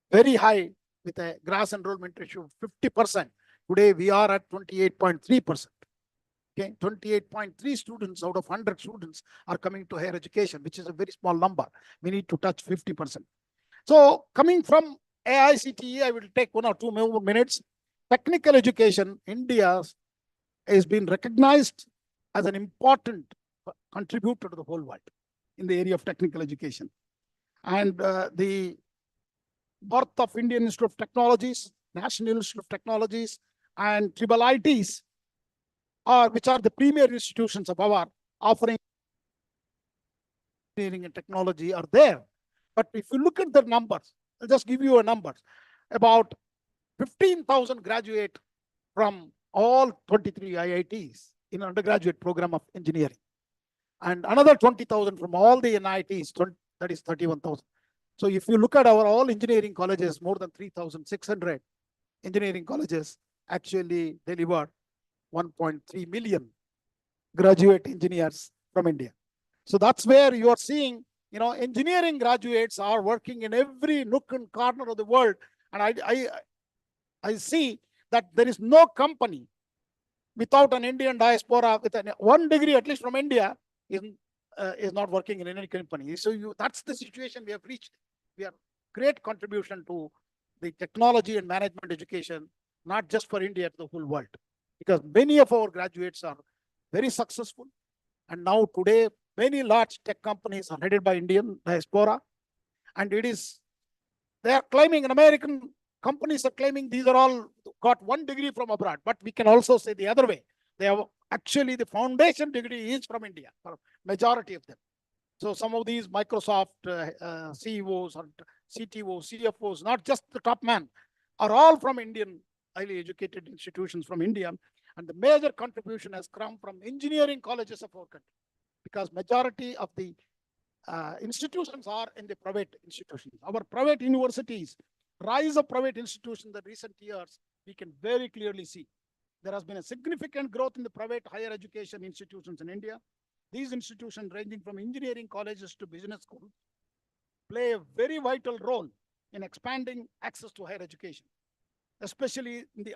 very high with a gross enrollment ratio of 50%. Today, we are at 28.3%. Okay, 28.3 students out of 100 students are coming to higher education, which is a very small number. We need to touch 50%. So coming from AICTE, I will take 1 or 2 more minutes. Technical education, India has been recognized as an important contributor to the whole world in the area of technical education. And the birth of Indian Institute of Technologies, National Institute of Technologies, and IITs, which are the premier institutions of our offering engineering and technology, are there. But if you look at the numbers, I'll just give you a number. About 15,000 graduate from all 23 IITs in undergraduate program of engineering, and another 20,000 from all the NITs, that is 31,000. So if you look at our all engineering colleges, more than 3,600 engineering colleges actually deliver 1.3 million graduate engineers from India. So that's where you are seeing, engineering graduates are working in every nook and corner of the world. And I see that there is no company without an Indian diaspora with one degree, at least from India, is not working in any company. So that's the situation we have reached. We are great contribution to the technology and management education, not just for India, to the whole world. Because many of our graduates are very successful. And now today, many large tech companies are headed by Indian diaspora. And it is They are claiming, and American companies are claiming these are all got 1 degree from abroad, but we can also say the other way. They have actually the foundation degree is from India, for majority of them. So some of these Microsoft CEOs or CTOs, CFOs, not just the top man, are all from Indian, highly educated institutions from India. And the major contribution has come from engineering colleges of our country, because majority of the institutions are in the private institutions. Our private universities, rise of private institutions in the recent years, we can very clearly see. There has been a significant growth in the private higher education institutions in India. These institutions, ranging from engineering colleges to business schools, play a very vital role in expanding access to higher education, especially in the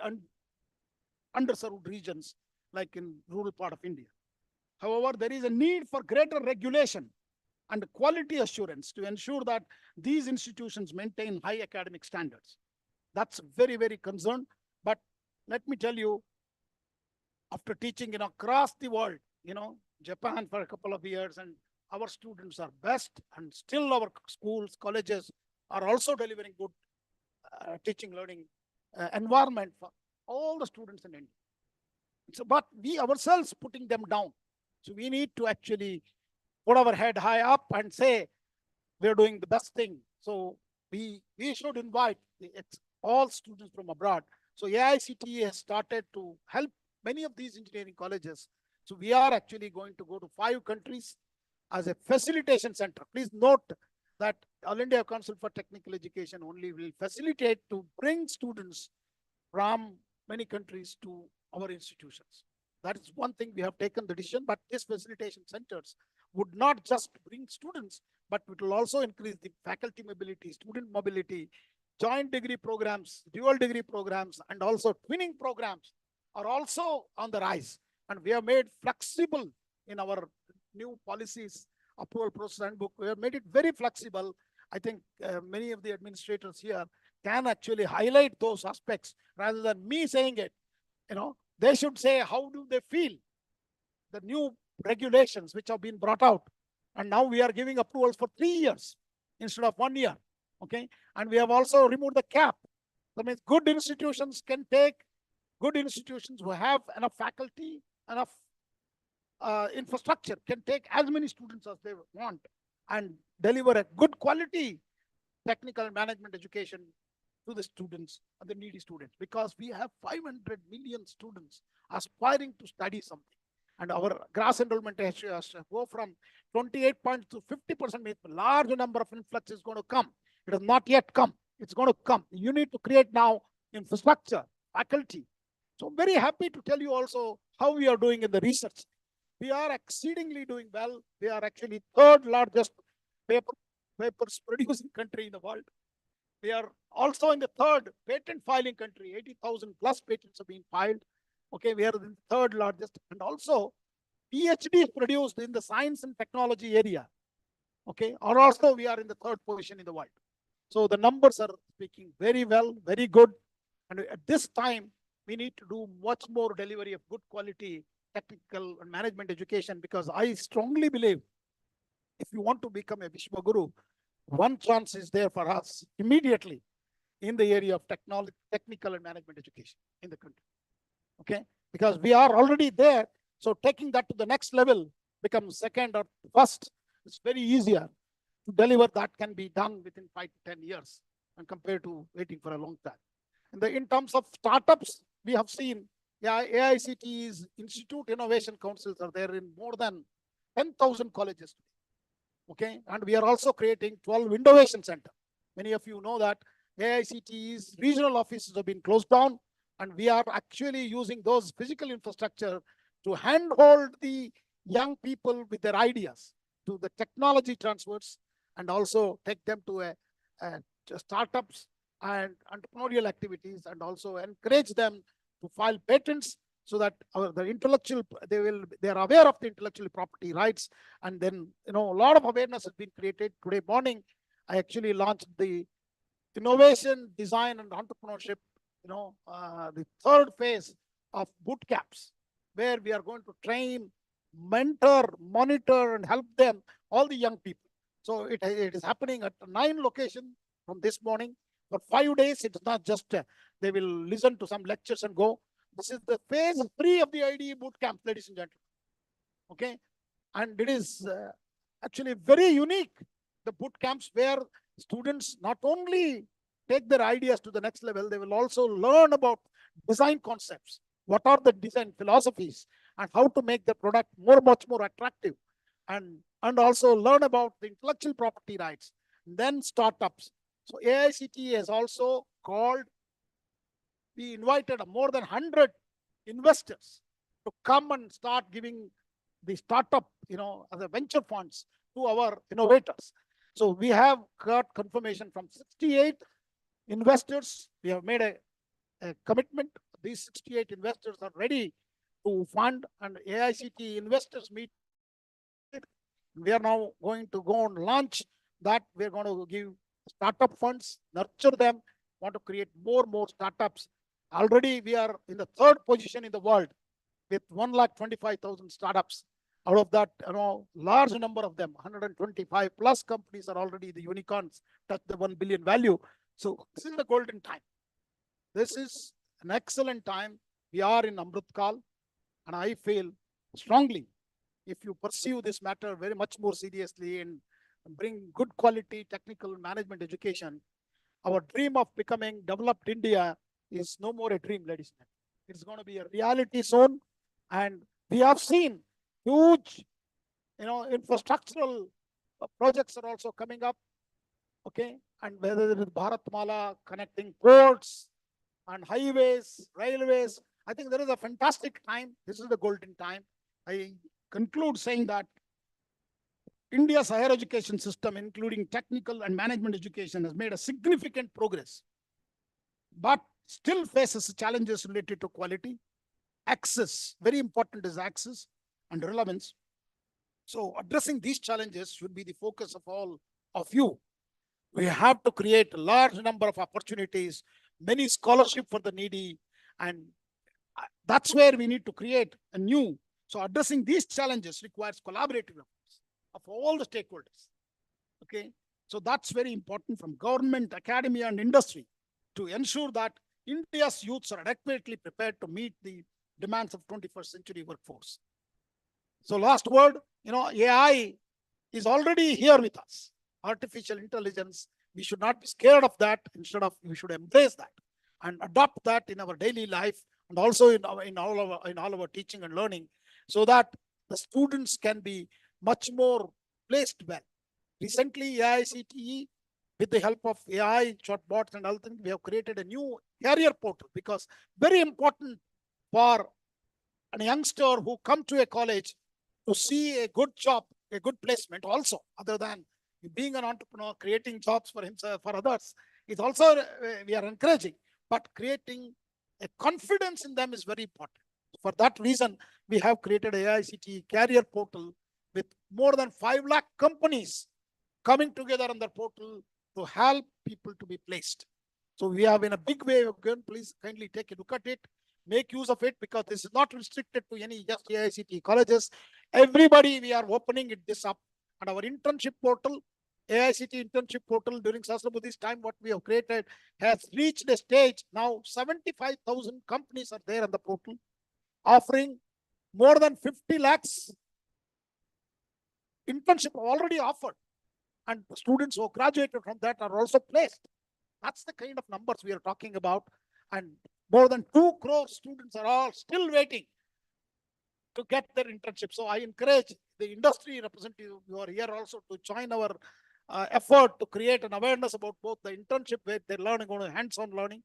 underserved regions like in rural part of India. However, there is a need for greater regulation and quality assurance to ensure that these institutions maintain high academic standards. That's very, very concerned. But let me tell you, after teaching across the world, Japan for a couple of years, and our students are best, and still our schools, colleges are also delivering good teaching, learning environment for all the students in India. So, but we ourselves putting them down. So we need to actually put our head high up and say we're doing the best thing. So we should invite all students from abroad. So AICTE has started to help many of these engineering colleges. So we are actually going to go to 5 countries as a facilitation center. Please note that All India Council for Technical Education only will facilitate to bring students from many countries to our institutions. That is one thing we have taken the decision, but these facilitation centers would not just bring students, but it will also increase the faculty mobility, student mobility, joint degree programs, dual degree programs, and also twinning programs are also on the rise. And we have made flexible in our new policies, approval process handbook. We have made it very flexible. I think many of the administrators here can actually highlight those aspects rather than me saying it. They should say, how do they feel the new regulations which have been brought out? And now we are giving approvals for 3 years instead of 1 year. Okay. And we have also removed the cap. That means good institutions who have enough faculty, enough infrastructure can take as many students as they want and deliver a good quality technical and management education to the students and the needy students, because we have 500 million students aspiring to study something. And our gross enrollment has to go from 28 points to 50%. Large number of influx is going to come. It has not yet come. It's going to come. You need to create now infrastructure, faculty. So I'm very happy to tell you also how we are doing in the research. We are exceedingly doing well. We are actually 3rd largest papers producing country in the world. We are also in the 3rd patent filing country. 80,000 plus patents have been filed. Okay, we are the 3rd largest, and also PhDs produced in the science and technology area. Okay, or also we are in the 3rd position in the world. So the numbers are speaking very well, very good. And at this time, we need to do much more delivery of good quality technical and management education, because I strongly believe if you want to become a Vishwa Guru, one chance is there for us immediately in the area of technical and management education in the country. Okay, because we are already there. So taking that to the next level becomes 2nd or 1st. It's very easier to deliver. That can be done within 5 to 10 years and compared to waiting for a long time. And in terms of startups, we have seen AICTE's Institute Innovation Councils are there in more than 10,000 colleges. Okay, and we are also creating 12 innovation centers. Many of you know that AICTE's regional offices have been closed down, and we are actually using those physical infrastructure to handhold the young people with their ideas to the technology transfers, and also take them to startups and entrepreneurial activities, and also encourage them to file patents so that they are aware of the intellectual property rights. And then, a lot of awareness has been created. Today morning, I actually launched the innovation, design, and entrepreneurship, the 3rd phase of boot camps, where we are going to train, mentor, monitor, and help them, all the young people. So it is happening at 9 locations from this morning. For 5 days, it's not just they will listen to some lectures and go. This is the phase 3 of the IDE boot camp, ladies and gentlemen. Okay, and it is actually very unique. The boot camps where students not only take their ideas to the next level, they will also learn about design concepts. What are the design philosophies and how to make the product much more attractive, and also learn about the intellectual property rights, then startups. So AICTE has also called, we invited more than 100 investors to come and start giving the startup, as a venture funds to our innovators. So we have got confirmation from 68 investors. We have made a commitment. These 68 investors are ready to fund, and AICTE investors meet. We are now going to go and launch that. We're going to give startup funds, nurture them, want to create more startups. Already we are in the 3rd position in the world with 1,25,000 startups. Out of that, large number of them, 125 plus companies are already the unicorns, touch the 1 billion value. So this is the golden time. This is an excellent time. We are in Amrit Kal, and I feel strongly, if you pursue this matter very much more seriously and bring good quality technical management education, our dream of becoming developed India is no more a dream, ladies and gentlemen. It's going to be a reality soon, and we have seen huge, infrastructural projects are also coming up. Okay, and whether it is Bharatmala connecting ports and highways, railways, I think there is a fantastic time. This is the golden time. I conclude saying that India's higher education system, including technical and management education, has made a significant progress, but still faces challenges related to quality, access. Very important is access and relevance. So addressing these challenges should be the focus of all of you. We have to create a large number of opportunities, many scholarship for the needy, and that's where we need to create a new. So addressing these challenges requires collaborative efforts of all the stakeholders. Okay, so that's very important, from government, academia, and industry, to ensure that India's youths are adequately prepared to meet the demands of 21st century workforce. So last word, AI is already here with us. Artificial intelligence, we should not be scared of that. Instead of, we should embrace that and adopt that in our daily life, and also in all our teaching and learning, so that the students can be much more placed well. Recently, AICTE, with the help of AI, chatbots and other things, we have created a new career portal, because very important for a youngster who come to a college to see a good job, a good placement also, other than being an entrepreneur, creating jobs for himself, for others, is also, we are encouraging, but creating a confidence in them is very important. For that reason, we have created AICTE career portal with more than 5 lakh companies coming together on the portal to help people to be placed. So we have in a big way, again, please kindly take a look at it, make use of it, because this is not restricted to any just AICTE colleges. Everybody, we are opening this up. And our internship portal, AICTE internship portal, during Sasrabuddhi's time, what we have created has reached a stage. Now 75,000 companies are there on the portal, offering more than 50 lakhs internship already offered. And students who graduated from that are also placed. That's the kind of numbers we are talking about. And more than 2 crore students are all still waiting to get their internship. So I encourage the industry representative who are here also to join our effort to create an awareness about both the internship, where they're learning on hands-on learning.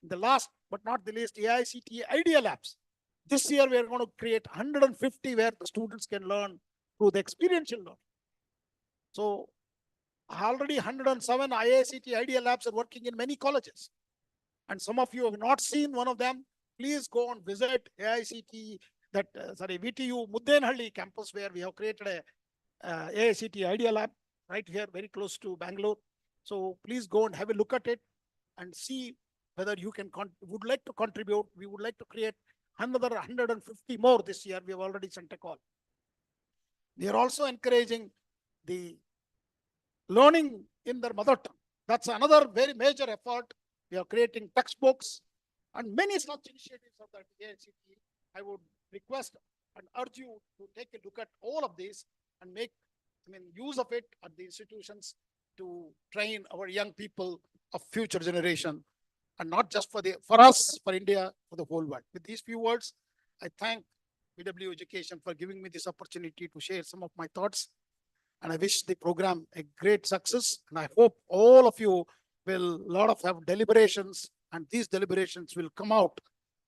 The last but not the least, AICTE Idea Labs. This year we are going to create 150 where the students can learn through the experiential learning. So already 107 IICT Idea Labs are working in many colleges. And some of you have not seen one of them. Please go and visit AICT, VTU Muddenhalli campus, where we have created a AICT Idea Lab right here, very close to Bengaluru. So please go and have a look at it and see whether you would like to contribute. We would like to create another 150 more this year. We have already sent a call. We are also encouraging the learning in their mother tongue. That's another very major effort. We are creating textbooks and many such initiatives of that AICTE. I would request and urge you to take a look at all of these and make, use of it at the institutions to train our young people of future generation, and not just for us, for India, for the whole world. With these few words, I thank BW Education for giving me this opportunity to share some of my thoughts. And I wish the program a great success. And I hope all of you will have deliberations, and these deliberations will come out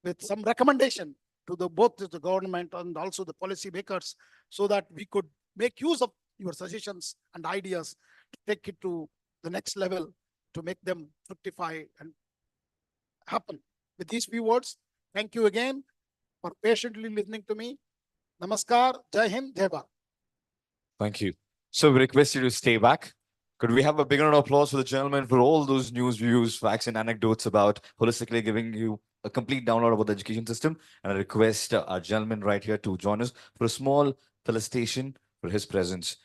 with some recommendation to both the government and also the policy makers, so that we could make use of your suggestions and ideas to take it to the next level, to make them fructify and happen. With these few words, thank you again for patiently listening to me. Namaskar, Jai Hind, Jai Bharat. Thank you. So we request you to stay back. Could we have a big round of applause for the gentleman for all those news, views, facts, and anecdotes about holistically giving you a complete download about the education system? And I request our gentleman right here to join us for a small felicitation for his presence.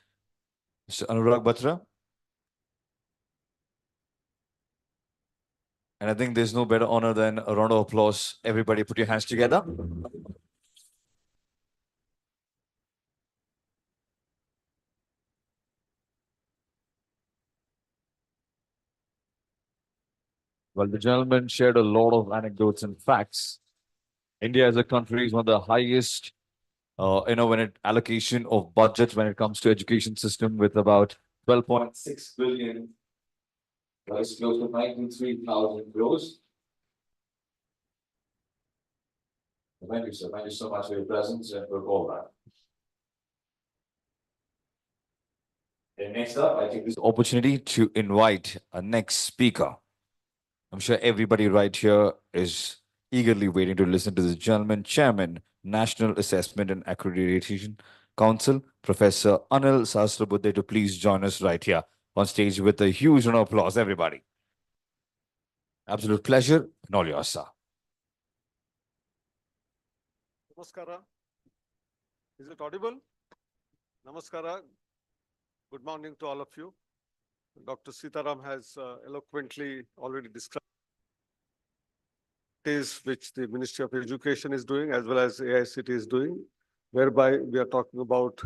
Mr. Anurag Batra. And I think there's no better honor than a round of applause. Everybody put your hands together. Well, the gentleman shared a lot of anecdotes and facts. India as a country is one of the highest, when it allocation of budget when it comes to education system, with about 12.6 billion, close to 93,000 crores. Thank you, sir. Thank you so much for your presence and for all that. And next up, I take this opportunity to invite our next speaker. I'm sure everybody right here is eagerly waiting to listen to this gentleman, Chairman, National Assessment and Accreditation Council, Professor Anil Sahasrabudhe, to please join us right here on stage with a huge round of applause, everybody. Absolute pleasure, and all yours, sir. Namaskara. Is it audible? Namaskara. Good morning to all of you. Dr. Sitaram has eloquently already described which the Ministry of Education is doing, as well as AICT is doing, whereby we are talking about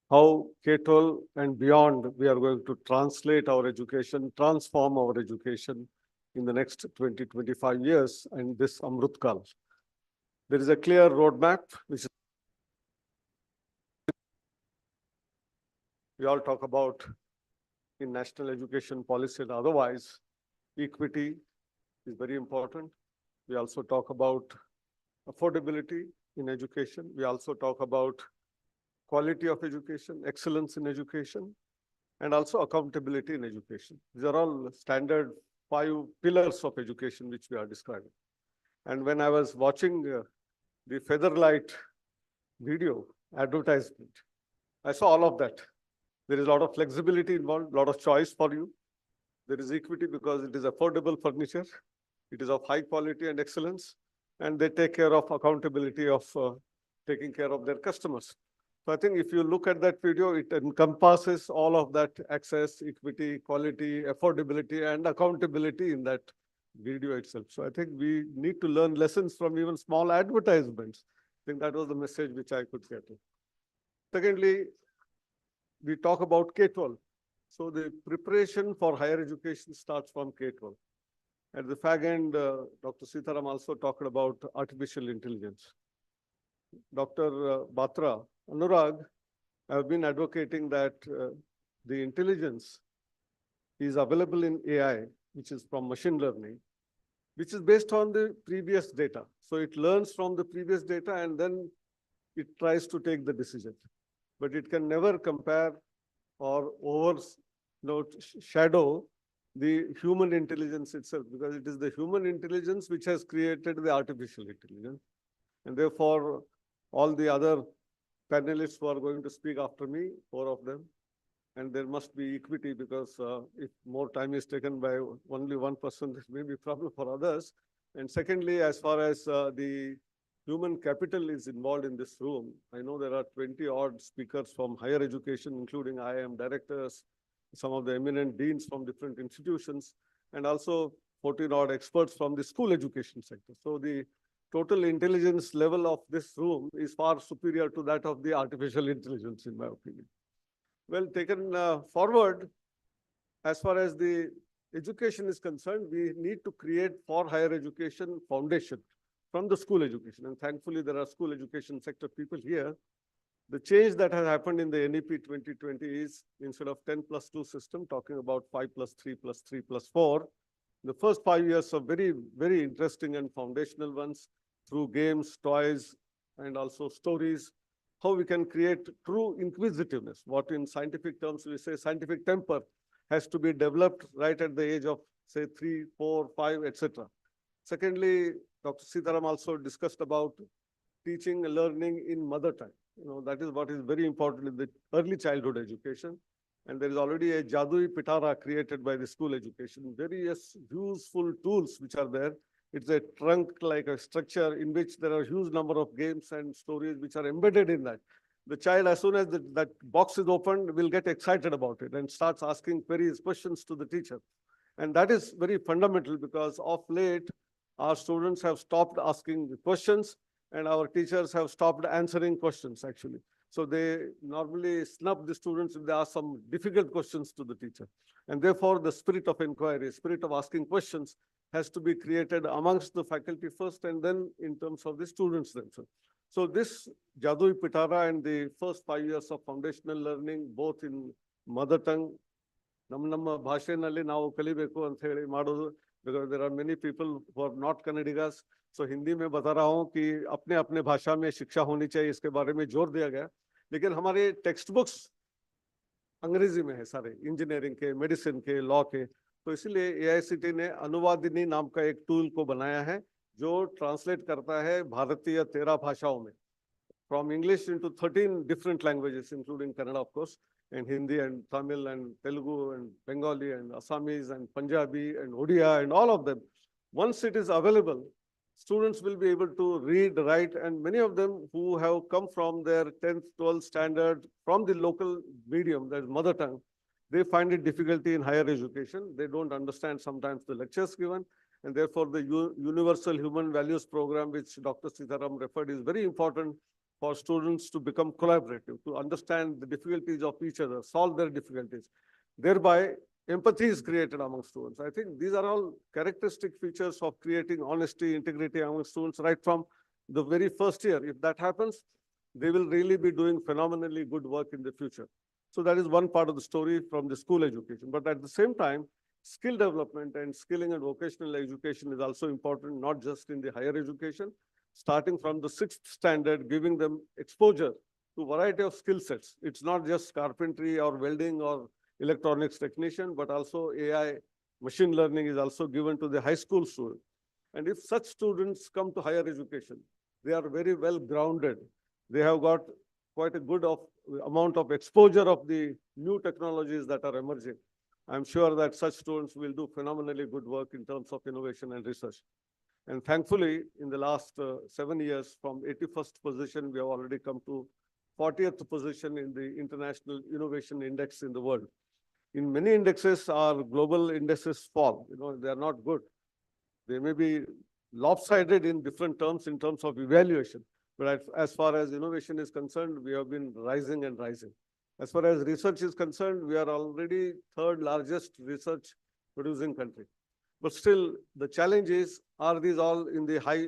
how K-12 and beyond we are going to translate our education, transform our education in the next 20-25 years and this Amrut Kal. There is a clear roadmap, which we all talk about in national education policy and otherwise. Equity is very important. We also talk about affordability in education. We also talk about quality of education, excellence in education, and also accountability in education. These are all standard 5 pillars of education which we are describing. And when I was watching the Featherlight video advertisement, I saw all of that. There is a lot of flexibility involved, a lot of choice for you. There is equity because it is affordable furniture. It is of high quality and excellence, and they take care of accountability of taking care of their customers. So I think if you look at that video, it encompasses all of that: access, equity, quality, affordability, and accountability in that video itself. So I think we need to learn lessons from even small advertisements. I think that was the message which I could get. Secondly, we talk about K-12. So the preparation for higher education starts from K-12. At the fag end, Dr. Sitaram also talked about artificial intelligence. Dr. Batra, Anurag, have been advocating that the intelligence is available in AI, which is from machine learning, which is based on the previous data. So it learns from the previous data and then it tries to take the decision. But it can never compare or shadow the human intelligence itself, because it is the human intelligence which has created the artificial intelligence. And therefore, all the other panelists who are going to speak after me, 4 of them, and there must be equity, because if more time is taken by only one person, this may be a problem for others. And secondly, as far as the human capital is involved in this room, I know there are 20 odd speakers from higher education, including IIM directors, some of the eminent deans from different institutions, and also 14 odd experts from the school education sector. So the total intelligence level of this room is far superior to that of the artificial intelligence, in my opinion. Well, taken forward, as far as the education is concerned, we need to create for higher education foundation from the school education. And thankfully, there are school education sector people here. The change that has happened in the NEP 2020 is instead of 10+2 system, talking about 5+3+3+4. The first 5 years are very, very interesting and foundational ones through games, toys, and also stories. How we can create true inquisitiveness, what in scientific terms we say scientific temper, has to be developed right at the age of, say, 3, 4, 5, etc. Secondly, Dr. Sitaram also discussed about teaching and learning in mother tongue. That is what is very important in the early childhood education. And there is already a Jadui Pitara created by the school education. Various useful tools which are there. It's a trunk like a structure in which there are a huge number of games and stories which are embedded in that. The child, as soon as that box is opened, will get excited about it and starts asking queries, questions to the teacher. And that is very fundamental because of late, our students have stopped asking questions and our teachers have stopped answering questions, actually. So they normally snub the students if they ask some difficult questions to the teacher. And therefore, the spirit of inquiry, spirit of asking questions has to be created amongst the faculty first and then in terms of the students themselves. So this Jadui Pitara and the first 5 years of foundational learning, both in mother tongue, ನಮ್ಮ ಭಾಷೆನಲ್ಲಿ ನಾವು ಕಲಿಬೇಕು ಅಂತ ಹೇಳಿ ಮಾಡೋದು, because there are many people who are not Kannadigas. So Hindi में बता रहा हूँ कि अपने अपने भाषा में शिक्षा होनी चाहिए, इसके बारे में जोर दिया गया. लेकिन हमारे टेक्स्ट बुक्स अंग्रेजी में है सारे, इंजीनियरिंग के, मेडिसिन के, लॉ के. तो इसीलिए AICT ने अनुवादिनी नाम का एक टूल को बनाया है जो ट्रांसलेट करता है भारतीय 13 भाषाओं में, from English into 13 different languages, including Kannada, of course, and Hindi and Tamil and Telugu and Bengali and Assamese and Punjabi and Odia and all of them. Once it is available, students will be able to read, write, and many of them who have come from their 10th, 12th standard from the local medium, that is mother tongue, they find it difficulty in higher education. They don't understand sometimes the lectures given. And therefore, the Universal Human Values Program, which Dr. Sitaram referred, is very important for students to become collaborative, to understand the difficulties of each other, solve their difficulties. Thereby, empathy is created among students. I think these are all characteristic features of creating honesty, integrity among students right from the very first year. If that happens, they will really be doing phenomenally good work in the future. So that is one part of the story from the school education. But at the same time, skill development and skilling and vocational education is also important, not just in the higher education, starting from the 6th standard, giving them exposure to a variety of skill sets. It's not just carpentry or welding or electronics technician, but also AI, machine learning is also given to the high school student. And if such students come to higher education, they are very well grounded. They have got quite a good amount of exposure of the new technologies that are emerging. I'm sure that such students will do phenomenally good work in terms of innovation and research. And thankfully, in the last 7 years, from 81st position, we have already come to 40th position in the International Innovation Index in the world. In many indexes, our global indices fall. They are not good. They may be lopsided in different terms in terms of evaluation. But as far as innovation is concerned, we have been rising and rising. As far as research is concerned, we are already 3rd largest research producing country. But still, the challenge is, are these all in the high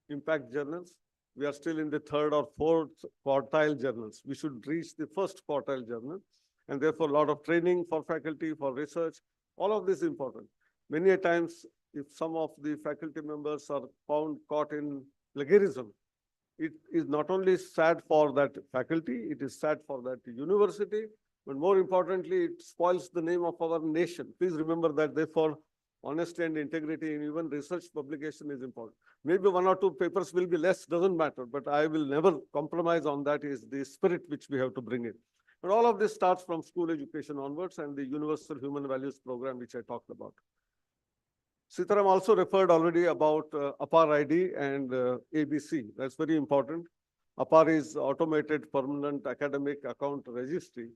impact journals? We are still in the 3rd or 4th quartile journals. We should reach the 1st quartile journal. And therefore, a lot of training for faculty, for research, all of this is important. Many a times, if some of the faculty members are found caught in plagiarism, it is not only sad for that faculty, it is sad for that university, but more importantly, it spoils the name of our nation. Please remember that, therefore, honesty and integrity in even research publication is important. Maybe 1 or 2 papers will be less, doesn't matter, but I will never compromise on that, is the spirit which we have to bring in. And all of this starts from school education onwards and the Universal Human Values Program, which I talked about. Sitaram also referred already about APAR ID and ABC. That's very important. APAR is Automated Permanent Academic Account Registry.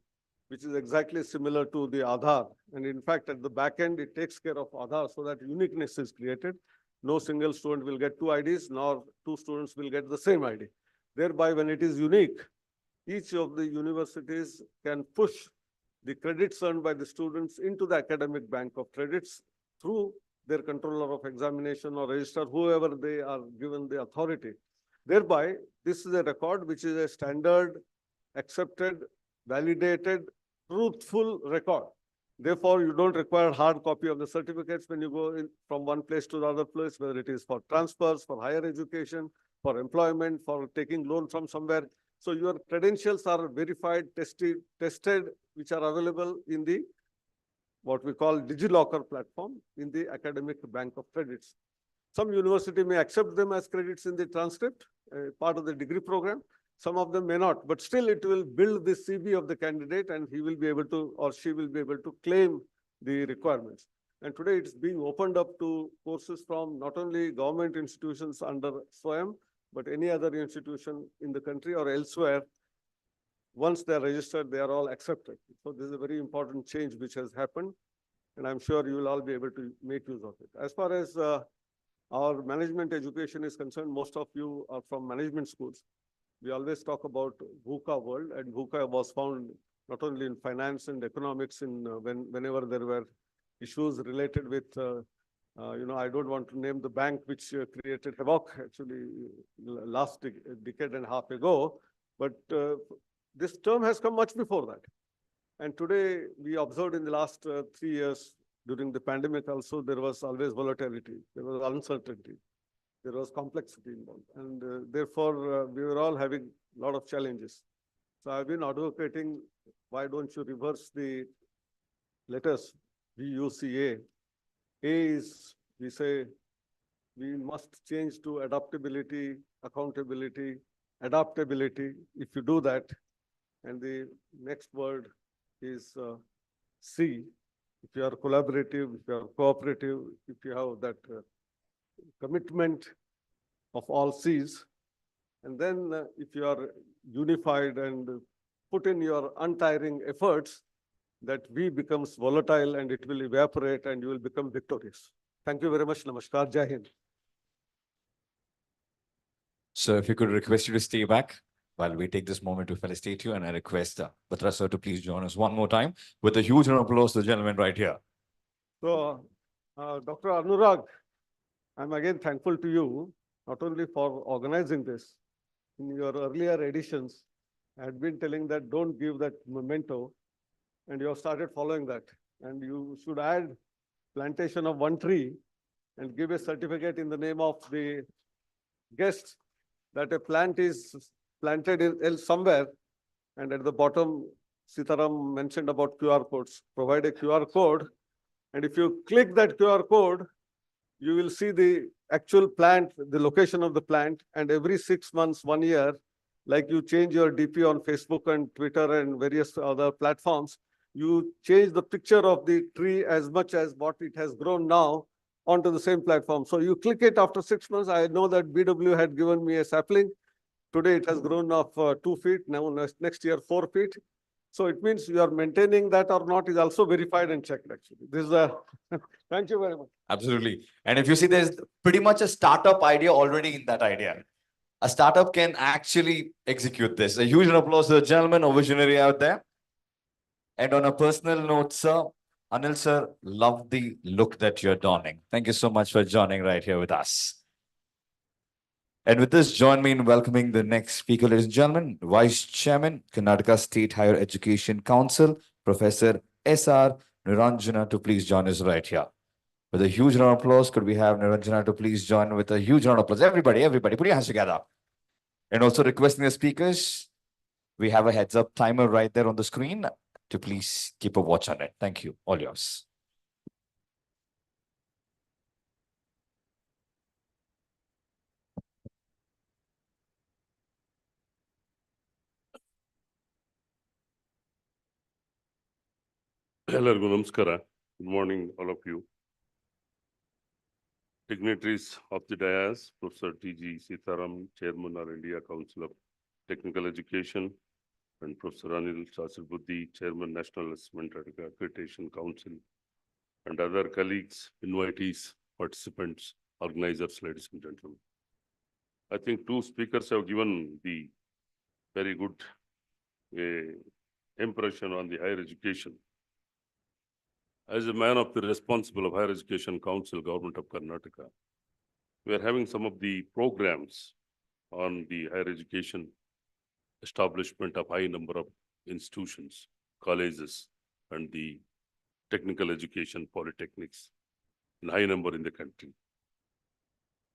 which is exactly similar to the Aadhaar. And in fact, at the back end, it takes care of Aadhaar so that uniqueness is created. No single student will get two IDs, nor two students will get the same ID. Thereby, when it is unique, each of the universities can push the credits earned by the students into the academic bank of credits through their controller of examination or registrar, whoever they are given the authority. Thereby, this is a record which is a standard, accepted, validated, truthful record. Therefore, you don't require hard copy of the certificates when you go in from one place to the other place, whether it is for transfers, for higher education, for employment, for taking loan from somewhere. So your credentials are verified, tested, which are available in the what we call DigiLocker platform in the academic bank of credits. Some university may accept them as credits in the transcript, part of the degree program. Some of them may not, but still it will build the CV of the candidate and he will be able to, or she will be able to claim the requirements. And today it's being opened up to courses from not only government institutions under SWAYAM, but any other institution in the country or elsewhere. Once they're registered, they are all accepted. So this is a very important change which has happened. And I'm sure you will all be able to make use of it. As far as our management education is concerned, most of you are from management schools. We always talk about VUCA world, and VUCA was found not only in finance and economics whenever there were issues related with, I don't want to name the bank which created havoc actually last decade and a half ago, but this term has come much before that. And today we observed in the last 3 years during the pandemic also, there was always volatility, there was uncertainty, there was complexity involved. And therefore, we were all having a lot of challenges. So I've been advocating, why don't you reverse the letters, VUCA. A is, we say, we must change to adaptability, accountability, adaptability. If you do that, and the next word is C. If you are collaborative, if you are cooperative, if you have that commitment of all C's, and then if you are unified and put in your untiring efforts, that V becomes volatile and it will evaporate and you will become victorious. Thank you very much. Namaskar. Jai Hind. So if you could request you to stay back while we take this moment to felicitate you, and I request Batra sir to please join us one more time with a huge round of applause to the gentleman right here. So, Dr. Anurag, I'm again thankful to you, not only for organizing this. In your earlier editions, I had been telling that don't give that memento, and you have started following that. And you should add plantation of one tree and give a certificate in the name of the guest that a plant is planted in somewhere. And at the bottom, Sitaram mentioned about QR codes. Provide a QR code. And if you click that QR code, you will see the actual plant, the location of the plant. And every 6 months, 1 year, like you change your DP on Facebook and Twitter and various other platforms, you change the picture of the tree as much as what it has grown now onto the same platform. So you click it after 6 months. I know that BW had given me a sapling. Today it has grown of 2 feet. Now next year 4 feet. So it means you are maintaining that or not is also verified and checked actually. This is a thank you very much. Absolutely. And if you see, there's pretty much a startup idea already in that idea. A startup can actually execute this. A huge applause to the gentleman or visionary out there. And on a personal note, sir, Anil sir, love the look that you're donning. Thank you so much for joining right here with us. And with this, join me in welcoming the next speaker, ladies and gentlemen, Vice Chairman, Karnataka State Higher Education Council, Professor S.R. Niranjana, to please join us right here. With a huge round of applause, could we have Niranjana to please join with a huge round of applause? Everybody, put your hands together. And also requesting the speakers, we have a heads up timer right there on the screen to please keep a watch on it. Thank you. All yours. ಎಲ್ಲರಿಗೂ ನಮಸ್ಕಾರ. Good morning, all of you. Dignitaries of the dais, Professor T.G. Sitaram, Chairman of India Council of Technical Education, and Professor Anil Buddhi, Chairman, National Assessment and Accreditation Council, and other colleagues, invitees, participants, organizers, ladies and gentlemen. I think two speakers have given the very good impression on the higher education. As a man of the responsible of Higher Education Council, Government of Karnataka, we are having some of the programs on the higher education establishment of high number of institutions, colleges, and the technical education, polytechnics, in high number in the country.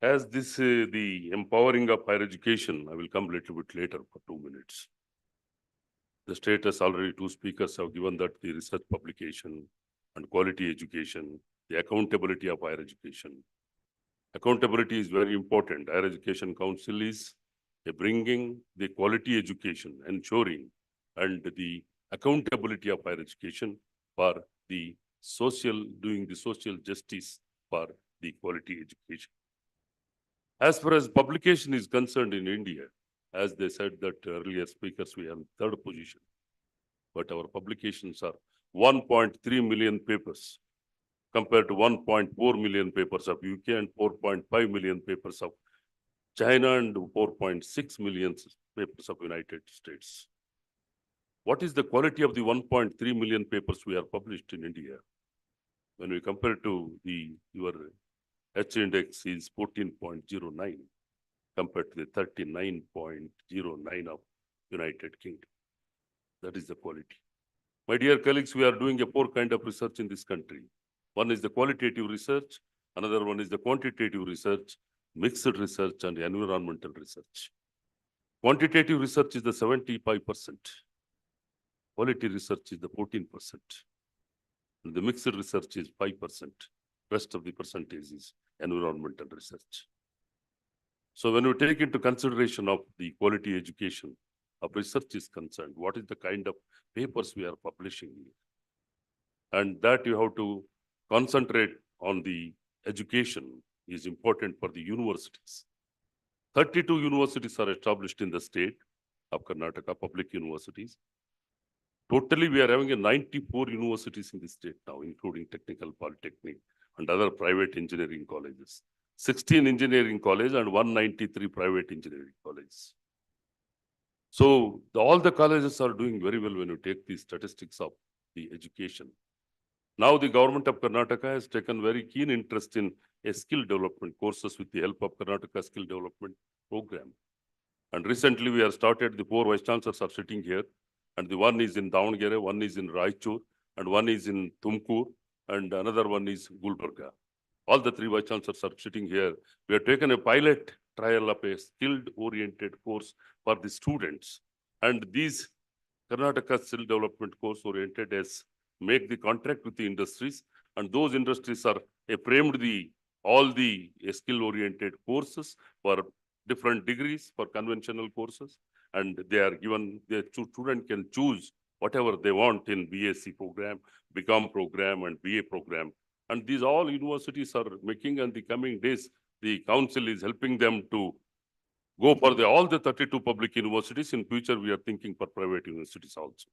As this, the empowering of higher education, I will come a little bit later for 2 minutes. The state has already, two speakers have given that the research publication and quality education, the accountability of higher education. Accountability is very important. Higher Education Council is bringing the quality education, ensuring, and the accountability of higher education for the social, doing the social justice for the quality education. As far as publication is concerned in India, as they said that earlier speakers, we have third position, but our publications are 1.3 million papers compared to 1.4 million papers of UK and 4.5 million papers of China and 4.6 million papers of United States. What is the quality of the 1.3 million papers we are published in India? When we compare to your H index is 14.09 compared to the 39.09 of United Kingdom. That is the quality. My dear colleagues, we are doing a four kind of research in this country. One is the qualitative research, another one is the quantitative research, mixed research, and environmental research. Quantitative research is the 75%. Quality research is the 14%. And the mixed research is 5%. Rest of the percentage is environmental research. So when we take into consideration of the quality education of research is concerned, what is the kind of papers we are publishing? And that you have to concentrate on the education is important for the universities. 32 universities are established in the state of Karnataka, public universities. Totally, we are having 94 universities in the state now, including technical, polytechnic, and other private engineering colleges. 16 engineering colleges and 193 private engineering colleges. So all the colleges are doing very well when you take the statistics of the education. Now the government of Karnataka has taken very keen interest in a skill development courses with the help of Karnataka Skill Development Program. And recently we have started, the 4 vice chancellors are sitting here, and the one is in Davangere, one is in Raichur, and one is in Tumkur, and another one is Gulbarga. All the 3 vice chancellors are sitting here. We have taken a pilot trial of a skilled-oriented course for the students. And these Karnataka Skill Development course-oriented as make the contract with the industries, and those industries are framed all the skill-oriented courses for different degrees for conventional courses, and they are given, the student can choose whatever they want in BSc program, BCom program, and BA program. And these all universities are making, and the coming days, the council is helping them to go for all the 32 public universities. In future, we are thinking for private universities also.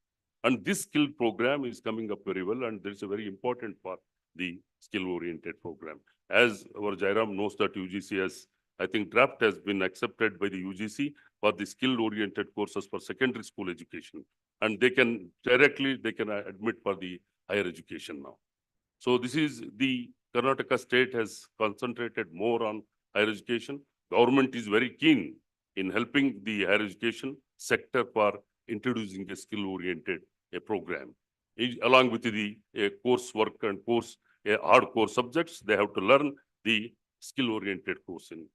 And this skill program is coming up very well, and there is a very important part, the skill-oriented program. As our Jairam knows that UGC has, I think draft has been accepted by the UGC for the skill-oriented courses for secondary school education. And they can directly, they can admit for the higher education now. So this is the Karnataka state has concentrated more on higher education. Government is very keen in helping the higher education sector for introducing a skill-oriented program. Along with the coursework and hardcore subjects, they have to learn the skill-oriented course in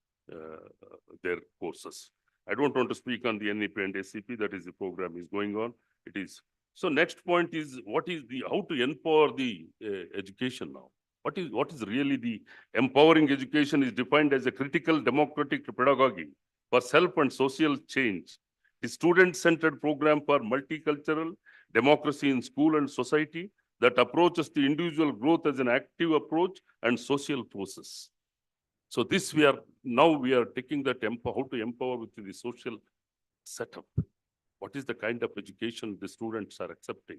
their courses. I don't want to speak on the NEP and SCP, that is the program is going on. It is. So next point is what is the, how to empower the education now? What is really the empowering education is defined as a critical democratic pedagogy for self and social change. The student-centered program for multicultural democracy in school and society that approaches the individual growth as an active approach and social process. So this we are taking that how to empower with the social setup. What is the kind of education the students are accepting?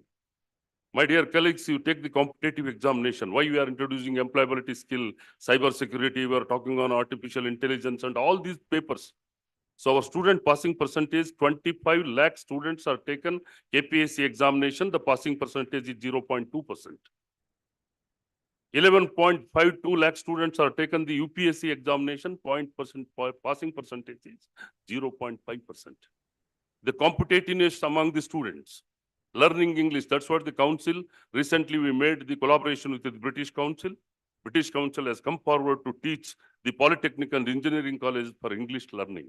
My dear colleagues, you take the competitive examination. Why we are introducing employability skill, cyber security, we are talking on artificial intelligence and all these papers. So our student passing percentage, 25 lakh students are taken KPSC examination. The passing percentage is 0.2%. 11.52 lakh students are taken the UPSC examination, passing percentage is 0.5%. The competitiveness among the students, learning English, that's what the council, recently we made the collaboration with the British Council. British Council has come forward to teach the Polytechnic and Engineering College for English learning.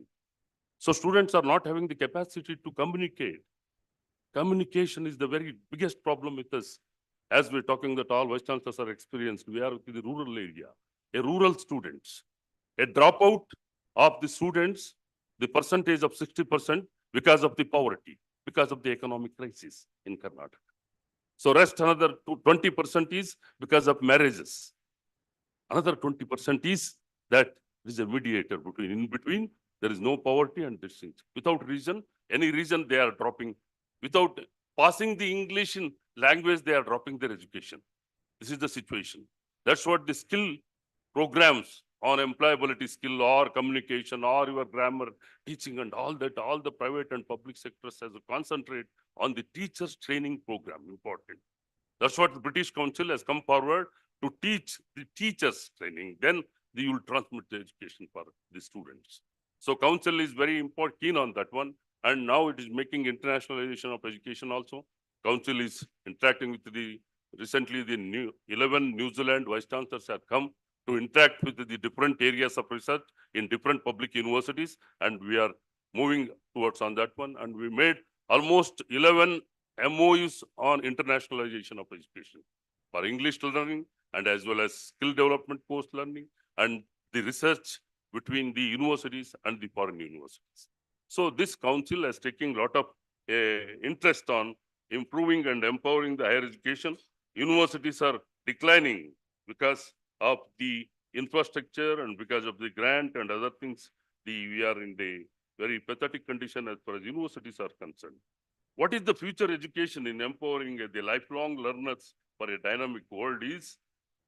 So students are not having the capacity to communicate. Communication is the very biggest problem with us. As we're talking that all vice chancellors are experienced, we are in the rural area, a rural students, a dropout of the students, the percentage of 60% because of the poverty, because of the economic crisis in Karnataka. So rest another 20% is because of marriages. Another 20% is that there is a mediator between, in between, there is no poverty and this thing. Without reason, any reason they are dropping. Without passing the English in language, they are dropping their education. This is the situation. That's what the skill programs on employability skill or communication or your grammar teaching and all that, all the private and public sectors has to concentrate on the teachers training program, important. That's what the British Council has come forward to teach the teachers training. Then you will transmit the education for the students. So council is very important, keen on that one. And now it is making internationalization of education also. Council is interacting with the, recently the 11 New Zealand vice chancellors have come to interact with the different areas of research in different public universities. And we are moving towards on that one. And we made almost 11 MOUs on internationalization of education for English learning and as well as skill development course learning and the research between the universities and the foreign universities. So this council has taken a lot of interest on improving and empowering the higher education. Universities are declining because of the infrastructure and because of the grant and other things. We are in the very pathetic condition as far as universities are concerned. What is the future education in empowering the lifelong learners for a dynamic world is,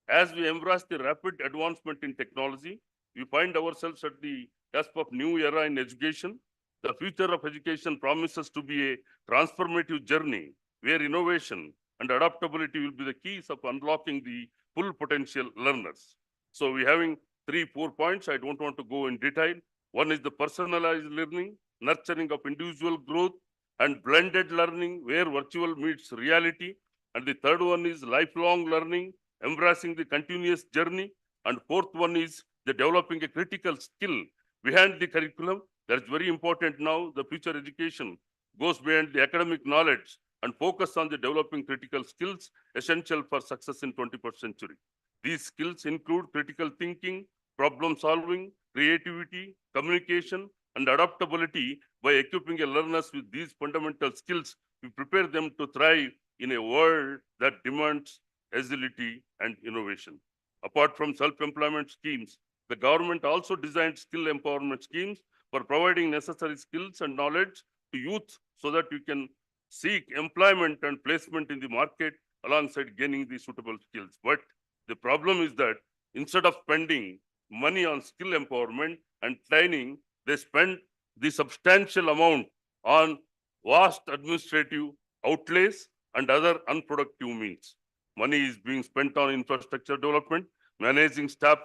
as we embrace the rapid advancement in technology, we find ourselves at the cusp of new era in education. The future of education promises to be a transformative journey where innovation and adaptability will be the keys of unlocking the full potential learners. So we're having 3-4 points. I don't want to go in detail. One is the personalized learning, nurturing of individual growth, and blended learning where virtual meets reality. And the third one is lifelong learning, embracing the continuous journey. And fourth one is the developing a critical skill behind the curriculum. That's very important now. The future education goes beyond the academic knowledge and focus on the developing critical skills essential for success in 21st century. These skills include critical thinking, problem solving, creativity, communication, and adaptability. By equipping learners with these fundamental skills, we prepare them to thrive in a world that demands agility and innovation. Apart from self-employment schemes, the government also designed skill empowerment schemes for providing necessary skills and knowledge to youth so that you can seek employment and placement in the market alongside gaining the suitable skills. But the problem is that instead of spending money on skill empowerment and training, they spend the substantial amount on vast administrative outlays and other unproductive means. Money is being spent on infrastructure development, managing staff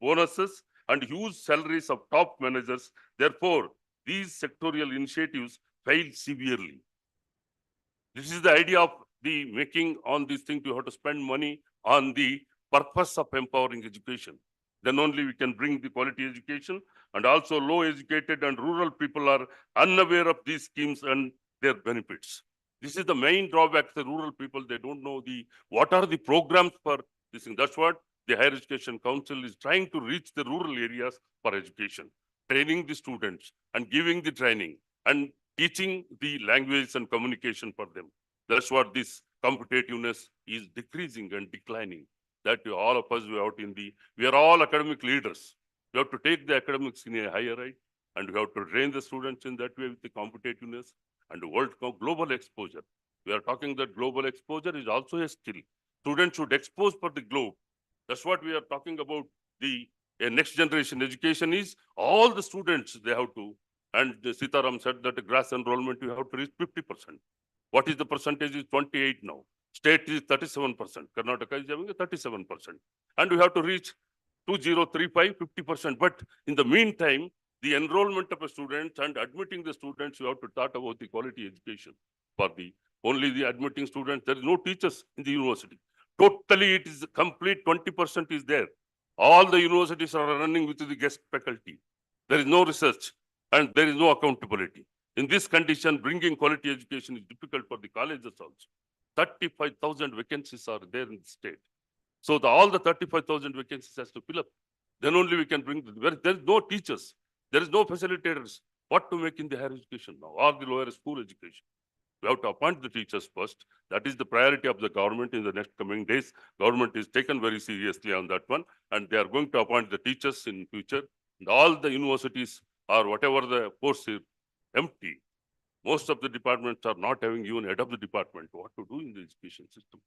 bonuses, and huge salaries of top managers. Therefore, these sectorial initiatives fail severely. This is the idea of the making on this thing. You have to spend money on the purpose of empowering education. Then only we can bring the quality education. And also low educated and rural people are unaware of these schemes and their benefits. This is the main drawback. The rural people, they don't know what are the programs for this thing. That's what the Higher Education Council is trying to reach the rural areas for education, training the students and giving the training and teaching the language and communication for them. That's what this competitiveness is decreasing and declining. That all of us, we are all academic leaders. We have to take the academics in a higher right, and we have to train the students in that way with the competitiveness. and global exposure. We are talking that global exposure is also a skill. Students should expose for the globe. That's what we are talking about. The next generation education is all the students they have to. And Sitaram said that the gross enrollment you have to reach 50%. What is the percentage? Is 28 now. State is 37%. Karnataka is having a 37%. And we have to reach 2035, 50%. But in the meantime, the enrollment of a student and admitting the students, you have to talk about the quality education for the only the admitting students. There is no teachers in the university. Totally, it is complete 20% is there. All the universities are running with the guest faculty. There is no research and there is no accountability. In this condition, bringing quality education is difficult for the colleges also. 35,000 vacancies are there in the state. So all the 35,000 vacancies has to fill up. Then only we can bring, there is no teachers. There is no facilitators. What to make in the higher education now or the lower school education? We have to appoint the teachers first. That is the priority of the government in the next coming days. Government is taken very seriously on that one. And they are going to appoint the teachers in future. And all the universities or whatever the posts is empty. Most of the departments are not having even head of the department. What to do in the education system?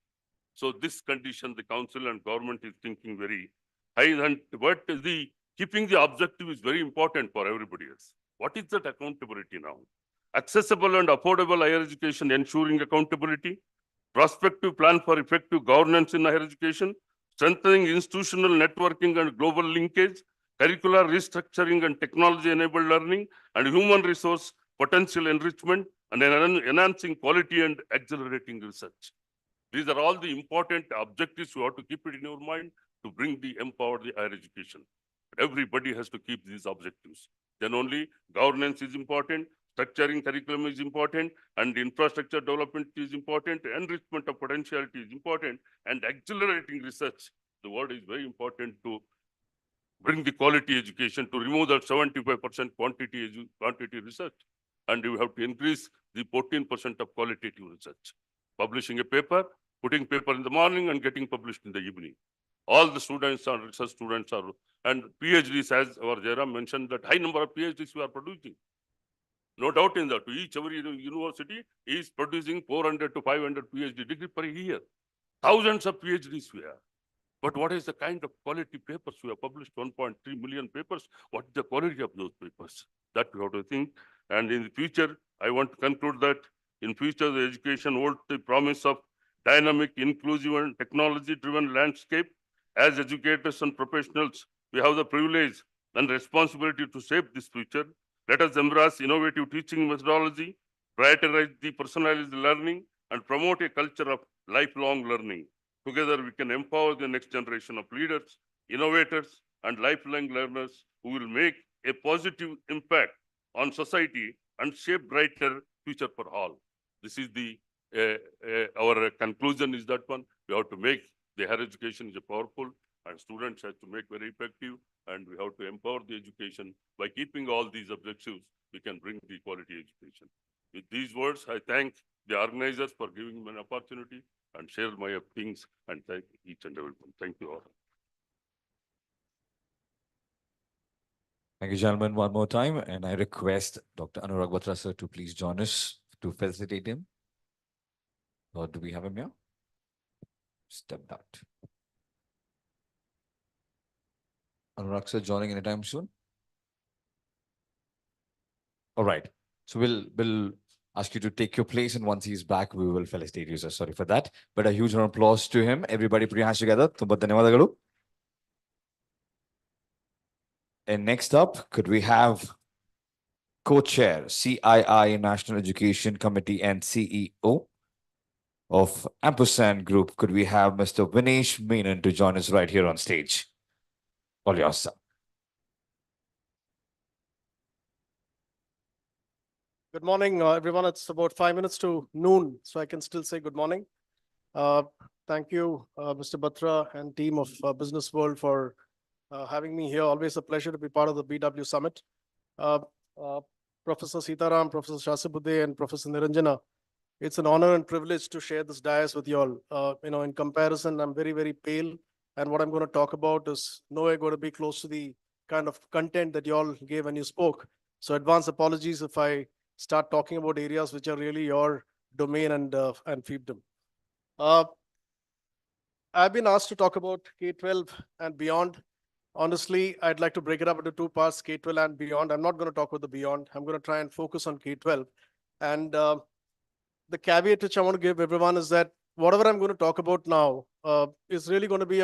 So this condition, the council and government is thinking very high. And what is the keeping the objective is very important for everybody else. What is that accountability now? Accessible and affordable higher education, ensuring accountability, prospective plan for effective governance in higher education, strengthening institutional networking and global linkage, curricular restructuring and technology-enabled learning, and human resource potential enrichment, and enhancing quality and accelerating research. These are all the important objectives you have to keep it in your mind to bring the empower the higher education. Everybody has to keep these objectives. Then only governance is important, structuring curriculum is important, and infrastructure development is important, enrichment of potentiality is important, and accelerating research. The word is very important to bring the quality education, to remove that 75% quantity research. And you have to increase the 14% of qualitative research. Publishing a paper, putting paper in the morning and getting published in the evening. All the students are research students are, and PhDs, as our Jairam mentioned, that high number of PhDs we are producing. No doubt in that. Every university is producing 400 to 500 PhD degree per year. Thousands of PhDs we have. But what is the kind of quality papers? We have published 1.3 million papers. What is the quality of those papers? That we have to think. And in the future, I want to conclude that in future, the education holds the promise of dynamic, inclusive, and technology-driven landscape. As educators and professionals, we have the privilege and responsibility to shape this future. Let us embrace innovative teaching methodology, prioritize the personalized learning, and promote a culture of lifelong learning. Together, we can empower the next generation of leaders, innovators, and lifelong learners who will make a positive impact on society and shape brighter future for all. This is the our conclusion is that one. We have to make the higher education is a powerful, and students have to make very effective, and we have to empower the education. By keeping all these objectives, we can bring the quality education. With these words, I thank the organizers for giving me an opportunity and share my things, and thank each and everyone. Thank you all. Thank you, gentlemen, one more time. And I request Dr. Anurag Batra, sir, to please join us to facilitate him. Or do we have him here? Stepped out. Anurag, sir, joining anytime soon? All right. So we'll ask you to take your place, and once he's back, we will felicitate you, sir. Sorry for that. But a huge round of applause to him. Everybody put your hands together. Tumba ಧನ್ಯವಾದಗಳು. And next up, could we have co-chair, CII National Education Committee and CEO of Ampersand Group? Could we have Mr. Vinesh Menon to join us right here on stage? All yours, sir. Good morning, everyone. It's about 5 minutes to noon, so I can still say good morning. Thank you, Mr. Batra and team of Business World for having me here. Always a pleasure to be part of the BW Summit. Professor Sitaram, Professor Shasibuddhe, and Professor Niranjana, it's an honor and privilege to share this dais with you all. In comparison, I'm very, very pale, and what I'm going to talk about is nowhere going to be close to the kind of content that you all gave when you spoke. So advance apologies if I start talking about areas which are really your domain and fiefdom. Uh, I've been asked to talk about K-12 and beyond. Honestly, I'd like to break it up into two parts, K-12 and beyond. I'm not going to talk about the beyond. I'm going to try and focus on K-12. And the caveat which I want to give everyone is that whatever I'm going to talk about now is really going to be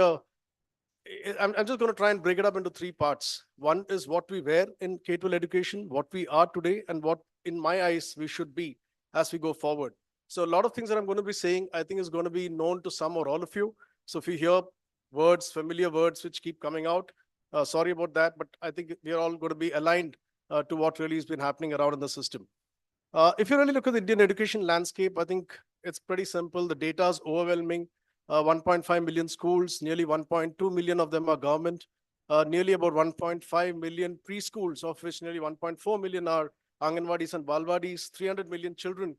I'm just going to try and break it up into three parts. One is what we were in K-12 education, what we are today, and what, in my eyes, we should be as we go forward. So a lot of things that I'm going to be saying, I think is going to be known to some or all of you. So if you hear words, familiar words, which keep coming out, sorry about that, but I think we are all going to be aligned to what really has been happening around in the system. If you really look at the Indian education landscape, I think it's pretty simple. The data is overwhelming. 1.5 million schools, nearly 1.2 million of them are government, nearly about 1.5 million preschools, of which nearly 1.4 million are Anganwadis and Balwadis, 300 million children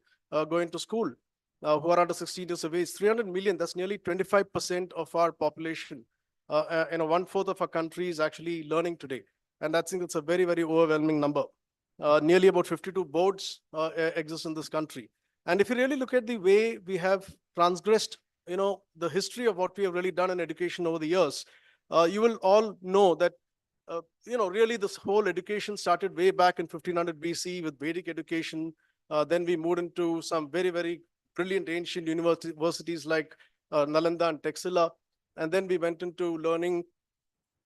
going to school who are under 16 years of age. 300 million, that's nearly 25% of our population. 1/4 of our country is actually learning today. And I think that's a very, very overwhelming number. Nearly about 52 boards exist in this country. And if you really look at the way we have transgressed, the history of what we have really done in education over the years, you will all know that, really this whole education started way back in 1500 BC with Vedic education. Then we moved into some very, very brilliant ancient universities like Nalanda and Taxila. And then we went into learning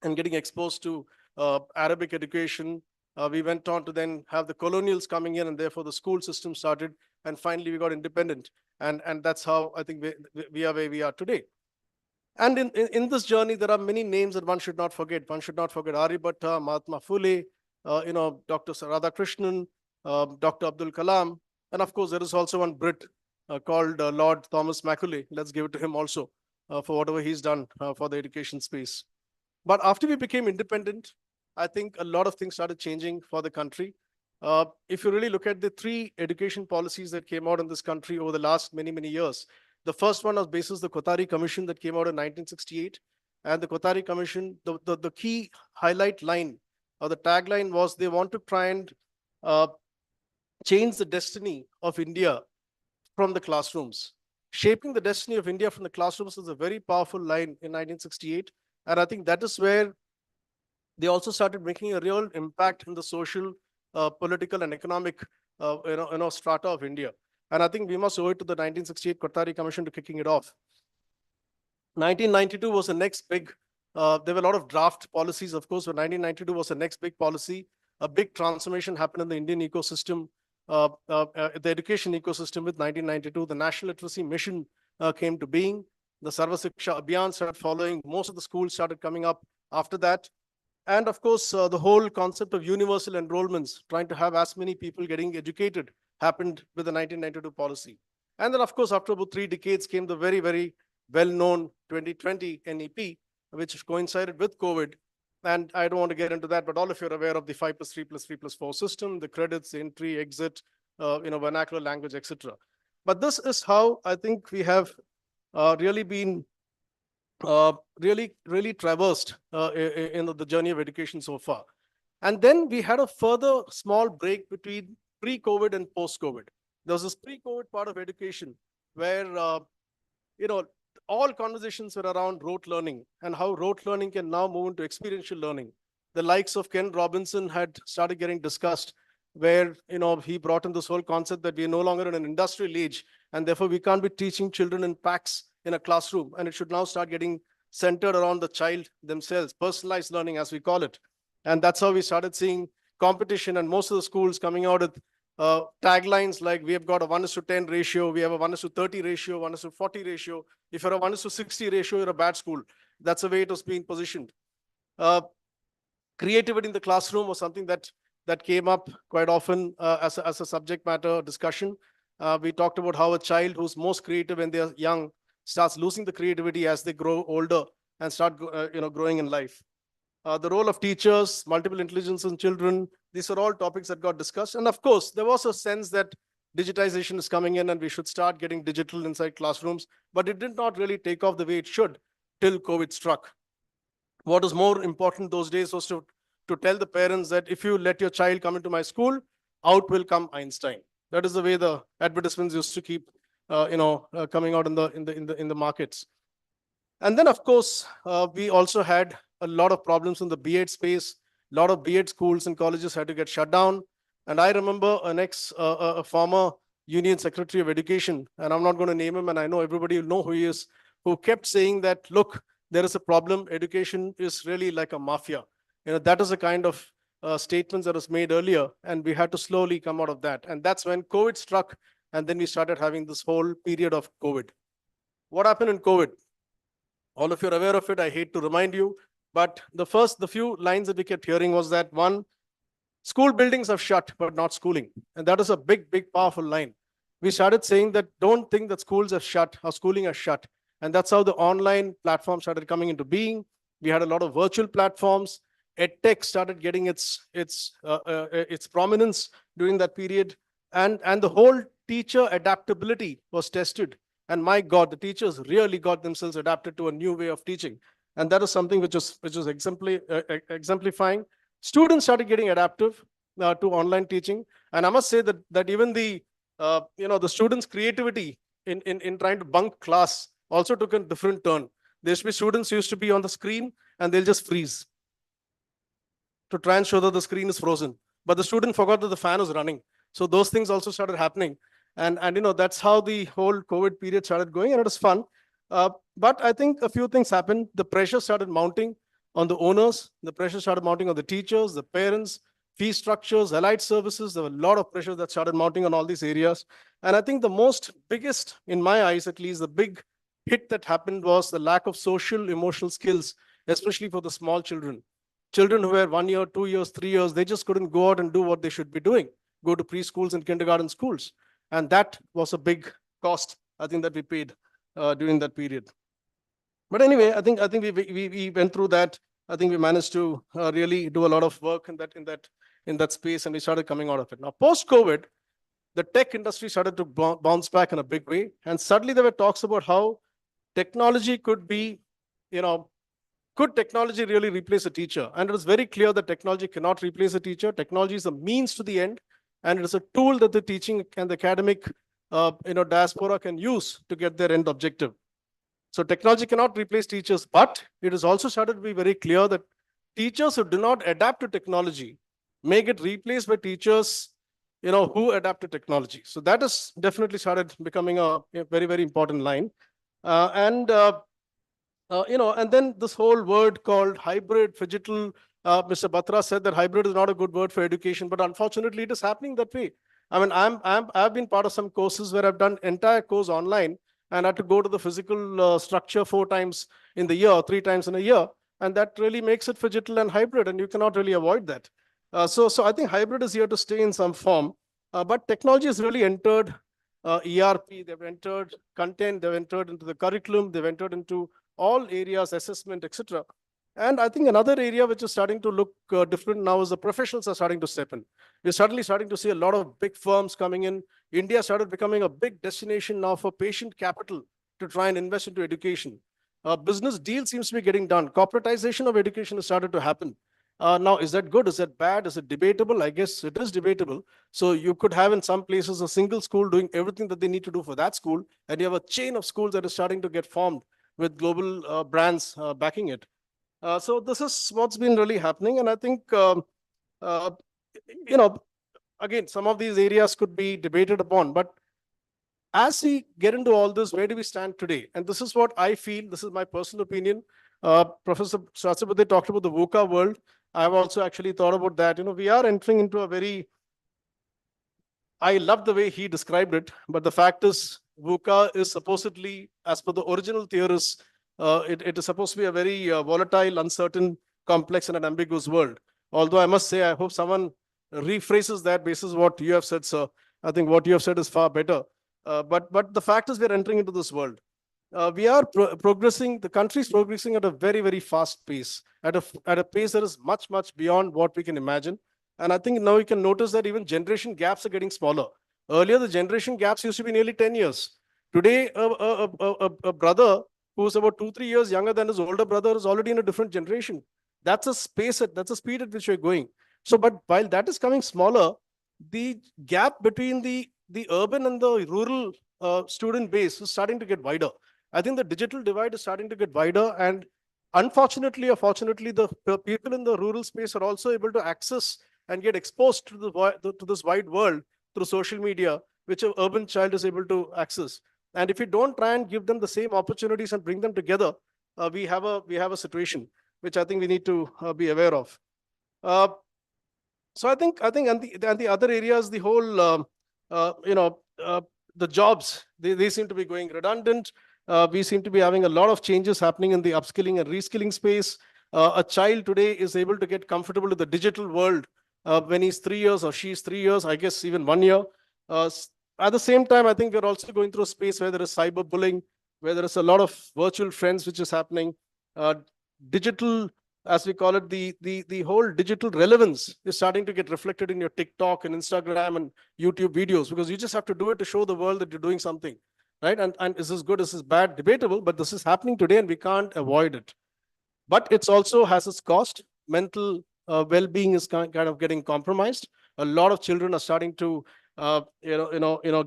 and getting exposed to Arabic education. We went on to then have the colonials coming in, and therefore the school system started. And finally, we got independent. And that's how I think we are where we are today. And in this journey, there are many names that one should not forget. One should not forget Aryabhatta, Mahatma Phule, Dr. Radhakrishnan, Dr. Abdul Kalam. And of course, there is also one Brit called Lord Thomas Macaulay. Let's give it to him also for whatever he's done for the education space. But after we became independent, I think a lot of things started changing for the country. If you really look at the three education policies that came out in this country over the last many, many years, the first one was basis the Kothari Commission that came out in 1968. And the Kothari Commission, the key highlight line or the tagline was they want to try and change the destiny of India from the classrooms. Shaping the destiny of India from the classrooms is a very powerful line in 1968. And I think that is where they also started making a real impact in the social, political, and economic, strata of India. And I think we must owe it to the 1968 Kothari Commission to kicking it off. 1992 was the next big, there were a lot of draft policies, of course, but 1992 was the next big policy. A big transformation happened in the Indian ecosystem, the education ecosystem with 1992. The National Literacy Mission came to being. The Sarva Shiksha Abhiyan started following. Most of the schools started coming up after that. And of course, the whole concept of universal enrollments, trying to have as many people getting educated, happened with the 1992 policy. And then, of course, after about 3 decades came the very, very well-known 2020 NEP, which coincided with COVID. And I don't want to get into that, but all of you are aware of the 5+3+3+4 system, the credits, entry, exit, vernacular language, etc. But this is how I think we have really been really traversed in the journey of education so far. And then we had a further small break between pre-COVID and post-COVID. There was this pre-COVID part of education where, all conversations were around rote learning and how rote learning can now move into experiential learning. The likes of Ken Robinson had started getting discussed where, he brought in this whole concept that we are no longer in an industrial age and therefore we can't be teaching children in packs in a classroom, and it should now start getting centered around the child themselves, personalized learning as we call it. And that's how we started seeing competition, and most of the schools coming out with taglines like we have got a 1:10 ratio, we have a 1:30 ratio, 1:40 ratio. If you're a 1:60 ratio, you're a bad school. That's the way it was being positioned. Creativity in the classroom was something that came up quite often as a subject matter discussion. We talked about how a child who's most creative when they're young starts losing the creativity as they grow older and start growing in life. The role of teachers, multiple intelligence in children, these are all topics that got discussed. And of course, there was a sense that digitization is coming in and we should start getting digital inside classrooms, but it did not really take off the way it should till COVID struck. What was more important those days was to tell the parents that if you let your child come into my school, out will come Einstein. That is the way the advertisements used to keep, coming out in the markets. And then, of course, we also had a lot of problems in the B.Ed space. A lot of B.Ed schools and colleges had to get shut down. And I remember a former Union Secretary of Education, and I'm not going to name him, and I know everybody will know who he is, who kept saying that, look, there is a problem. Education is really like a mafia. That is a kind of statements that was made earlier, and we had to slowly come out of that. And that's when COVID struck, and then we started having this whole period of COVID. What happened in COVID? All of you are aware of it. I hate to remind you, but the few lines that we kept hearing was that, one, school buildings have shut, but not schooling. And that is a big, big, powerful line. We started saying that don't think that schools have shut or schooling has shut. And that's how the online platform started coming into being. We had a lot of virtual platforms. EdTech started getting its prominence during that period. And the whole teacher adaptability was tested. And my God, the teachers really got themselves adapted to a new way of teaching. And that is something which was exemplifying. Students started getting adaptive to online teaching. And I must say that even the students' creativity in trying to bunk class also took a different turn. There used to be students who used to be on the screen and they'll just freeze to try and show that the screen is frozen. But the student forgot that the fan was running. So those things also started happening. And that's how the whole COVID period started going, and it was fun. But I think a few things happened. The pressure started mounting on the owners. The pressure started mounting on the teachers, the parents, fee structures, allied services. There were a lot of pressure that started mounting on all these areas. And I think the biggest, in my eyes at least, the big hit that happened was the lack of social, emotional skills, especially for the small children. Children who were 1 year, 2 years, 3 years, they just couldn't go out and do what they should be doing, go to preschools and kindergarten schools. And that was a big cost, I think, that we paid during that period. But anyway, I think we went through that. I think we managed to really do a lot of work in that space, and we started coming out of it. Now, post-COVID, the tech industry started to bounce back in a big way. And suddenly there were talks about how technology could be, could technology really replace a teacher? And it was very clear that technology cannot replace a teacher. Technology is a means to the end, and it is a tool that the teaching and the academic diaspora can use to get their end objective. So technology cannot replace teachers, but it has also started to be very clear that teachers who do not adapt to technology may get replaced by teachers who adapt to technology. So that has definitely started becoming a very, very important line. And then this whole word called hybrid, phygital, Mr. Batra said that hybrid is not a good word for education, but unfortunately it is happening that way. I mean, I've been part of some courses where I've done entire course online and I had to go to the physical structure 4 times in the year, 3 times in a year. And that really makes it phygital and hybrid, and you cannot really avoid that. So I think hybrid is here to stay in some form, but technology has really entered ERP, they've entered content, they've entered into the curriculum, they've entered into all areas, assessment, etc. And I think another area which is starting to look different now is the professionals are starting to step in. We're suddenly starting to see a lot of big firms coming in. India started becoming a big destination now for patient capital to try and invest into education. Business deal seems to be getting done. Corporatization of education has started to happen. Now, is that good? Is that bad? Is it debatable? I guess it is debatable. So you could have in some places a single school doing everything that they need to do for that school, and you have a chain of schools that is starting to get formed with global brands backing it. So this is what's been really happening. And I think, again, some of these areas could be debated upon. But as we get into all this, where do we stand today? And this is what I feel. This is my personal opinion. Professor Sasabudhe talked about the VUCA world. I've also actually thought about that. We are entering into a very, I love the way he described it, but the fact is VUCA is supposedly, as per the original theorists, it is supposed to be a very volatile, uncertain, complex, and an ambiguous world. Although I must say, I hope someone rephrases that basis what you have said, sir. I think what you have said is far better. But the fact is we're entering into this world. We are progressing, the country is progressing at a very, very fast pace, at a pace that is much, much beyond what we can imagine. And I think now you can notice that even generation gaps are getting smaller. Earlier, the generation gaps used to be nearly 10 years. Today, a brother who's about 2-3 years younger than his older brother is already in a different generation. That's a speed at which we're going. So, but while that is coming smaller, the gap between the urban and the rural student base is starting to get wider. I think the digital divide is starting to get wider, and unfortunately or fortunately, the people in the rural space are also able to access and get exposed to to this wide world through social media, which an urban child is able to access. And if we don't try and give them the same opportunities and bring them together, we have a situation which I think we need to be aware of. Uh, so I think and the other areas, the whole the jobs, they seem to be going redundant. We seem to be having a lot of changes happening in the upskilling and reskilling space. A child today is able to get comfortable with the digital world when he's 3 years or she's 3 years, I guess even 1 year. At the same time, I think we're also going through a space where there is cyberbullying, where there is a lot of virtual friends which is happening. Digital, as we call it, the whole digital relevance is starting to get reflected in your TikTok and Instagram and YouTube videos, because you just have to do it to show the world that you're doing something, right? And is this good, is this bad? Debatable, but this is happening today and we can't avoid it. But it's also has its cost. Mental well-being is kind of getting compromised. A lot of children are starting to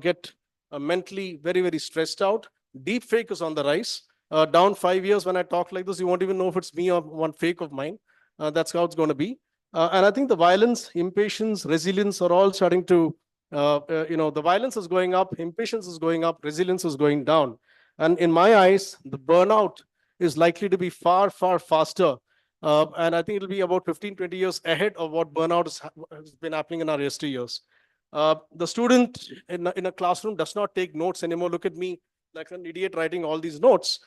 get mentally very, very stressed out. Deep fake is on the rise. Down 5 years, when I talk like this, you won't even know if it's me or one fake of mine. That's how it's going to be. And I think the violence, impatience, resilience are all starting to, the violence is going up, impatience is going up, resilience is going down. And in my eyes, the burnout is likely to be far, far faster. And I think it'll be about 15, 20 years ahead of what burnout has been happening in our yesteryears. The student in a classroom does not take notes anymore. Look at me, like an idiot writing all these notes.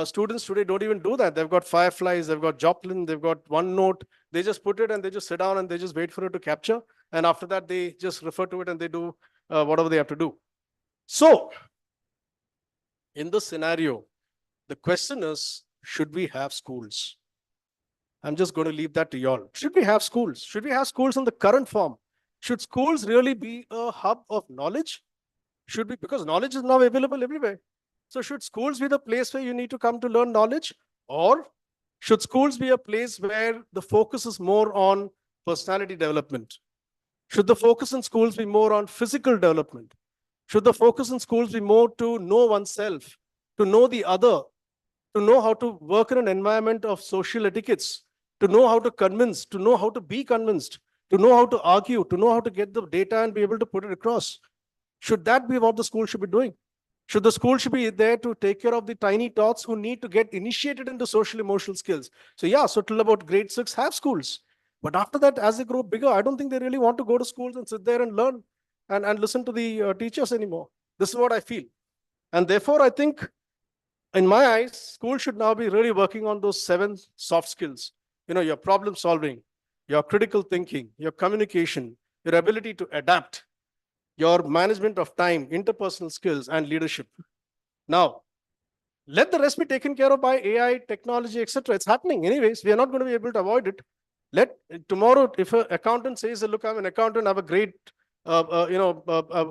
Students today don't even do that. They've got Fireflies, they've got Joplin, they've got OneNote. They just put it and they just sit down and they just wait for it to capture. And after that, they just refer to it and they do whatever they have to do. So, in this scenario, the question is, should we have schools? I'm just going to leave that to y'all. Should we have schools? Should we have schools in the current form? Should schools really be a hub of knowledge? Should be, because knowledge is now available everywhere. So should schools be the place where you need to come to learn knowledge? Or should schools be a place where the focus is more on personality development? Should the focus in schools be more on physical development? Should the focus in schools be more to know oneself, to know the other, to know how to work in an environment of social etiquettes, to know how to convince, to know how to be convinced, to know how to argue, to know how to get the data and be able to put it across? Should that be what the school should be doing? Should the school should be there to take care of the tiny tots who need to get initiated into social emotional skills? So yeah, so till about grade 6, have schools. But after that, as they grow bigger, I don't think they really want to go to schools and sit there and learn and listen to the teachers anymore. This is what I feel. And therefore, I think, in my eyes, school should now be really working on those 7 soft skills. Your problem solving, your critical thinking, your communication, your ability to adapt, your management of time, interpersonal skills, and leadership. Now, let the rest be taken care of by AI, technology, etc. It's happening anyways. We are not going to be able to avoid it. Tomorrow, if an accountant says, look, I'm an accountant, I have a great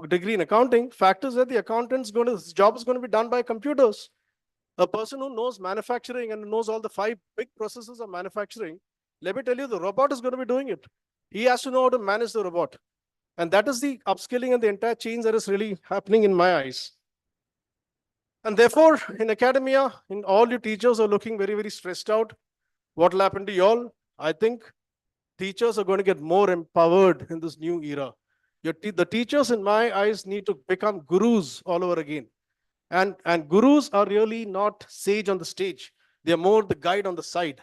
degree in accounting, fact is that the accountant's his job is going to be done by computers. A person who knows manufacturing and knows all the 5 big processes of manufacturing, let me tell you, the robot is going to be doing it. He has to know how to manage the robot. And that is the upskilling and the entire change that is really happening in my eyes. And therefore, in academia, all your teachers are looking very, very stressed out. What will happen to y'all? I think teachers are going to get more empowered in this new era. The teachers, in my eyes, need to become gurus all over again. And gurus are really not sage on the stage. They're more the guide on the side.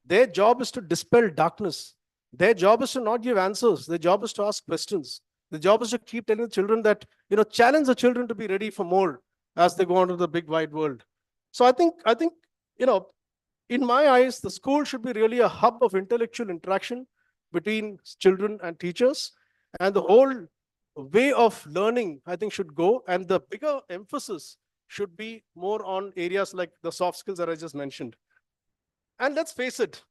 Their job is to dispel darkness. Their job is to not give answers. Their job is to ask questions. The job is to keep telling the children that, challenge the children to be ready for more as they go on to the big wide world. So I think, in my eyes, the school should be really a hub of intellectual interaction between children and teachers. And the whole way of learning, I think, should go. And the bigger emphasis should be more on areas like the soft skills that I just mentioned. And let's face it,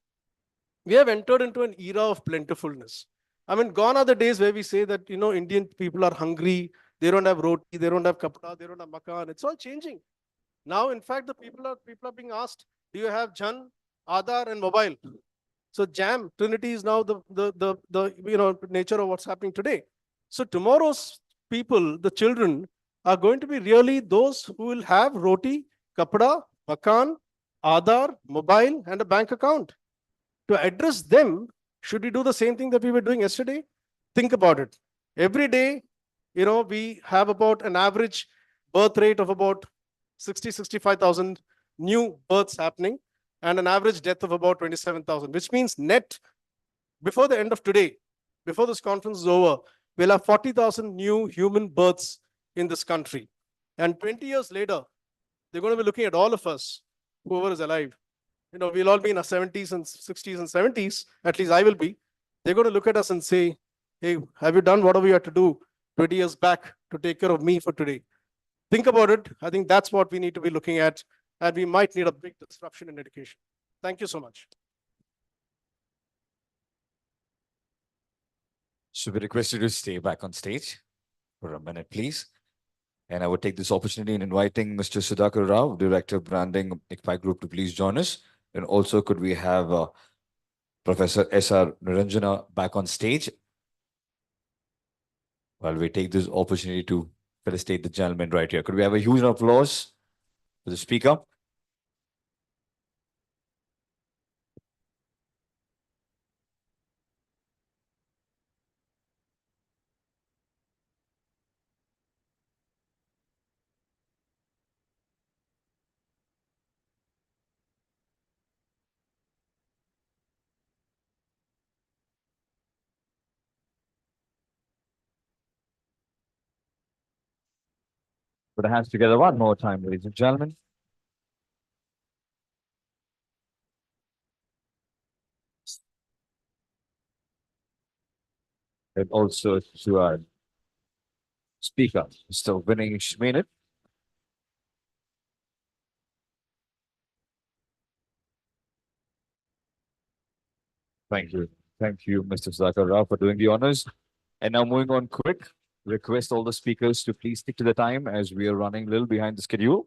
we have entered into an era of plentifulness. I mean, gone are the days where we say that, Indian people are hungry, they don't have roti, they don't have kapda, they don't have makan. It's all changing. Now, in fact, the people are being asked, do you have Jan, Aadhaar, and mobile? So JAM, Trinity is now the nature of what's happening today. So tomorrow's people, the children, are going to be really those who will have roti, kapda, makan, Aadhaar, mobile, and a bank account. To address them, should we do the same thing that we were doing yesterday? Think about it. Every day, we have about an average birth rate of about 65,000 new births happening and an average death of about 27,000, which means net, before the end of today, before this conference is over, we'll have 40,000 new human births in this country. And 20 years later, they're going to be looking at all of us, whoever is alive. We'll all be in our 70s and 60s and 70s, at least I will be. They're going to look at us and say, hey, have you done whatever you had to do 20 years back to take care of me for today? Think about it. I think that's what we need to be looking at, and we might need a big disruption in education. Thank you so much. Should be requested to stay back on stage for a minute, please. And I would take this opportunity in inviting Mr. Sudhakar Rao, Director of Branding, ICFI Group, to please join us. And also, could we have Professor S.R. Niranjana back on stage while we take this opportunity to felicitate the gentleman right here. Could we have a huge applause for the speaker? Put our hands together one more time, ladies and gentlemen. And also to our speaker, Mr. Vinay Shmeenit. Thank you. Thank you, Mr. Sudhakar Rao, for doing the honors. And now moving on quick, request all the speakers to please stick to the time as we are running a little behind the schedule.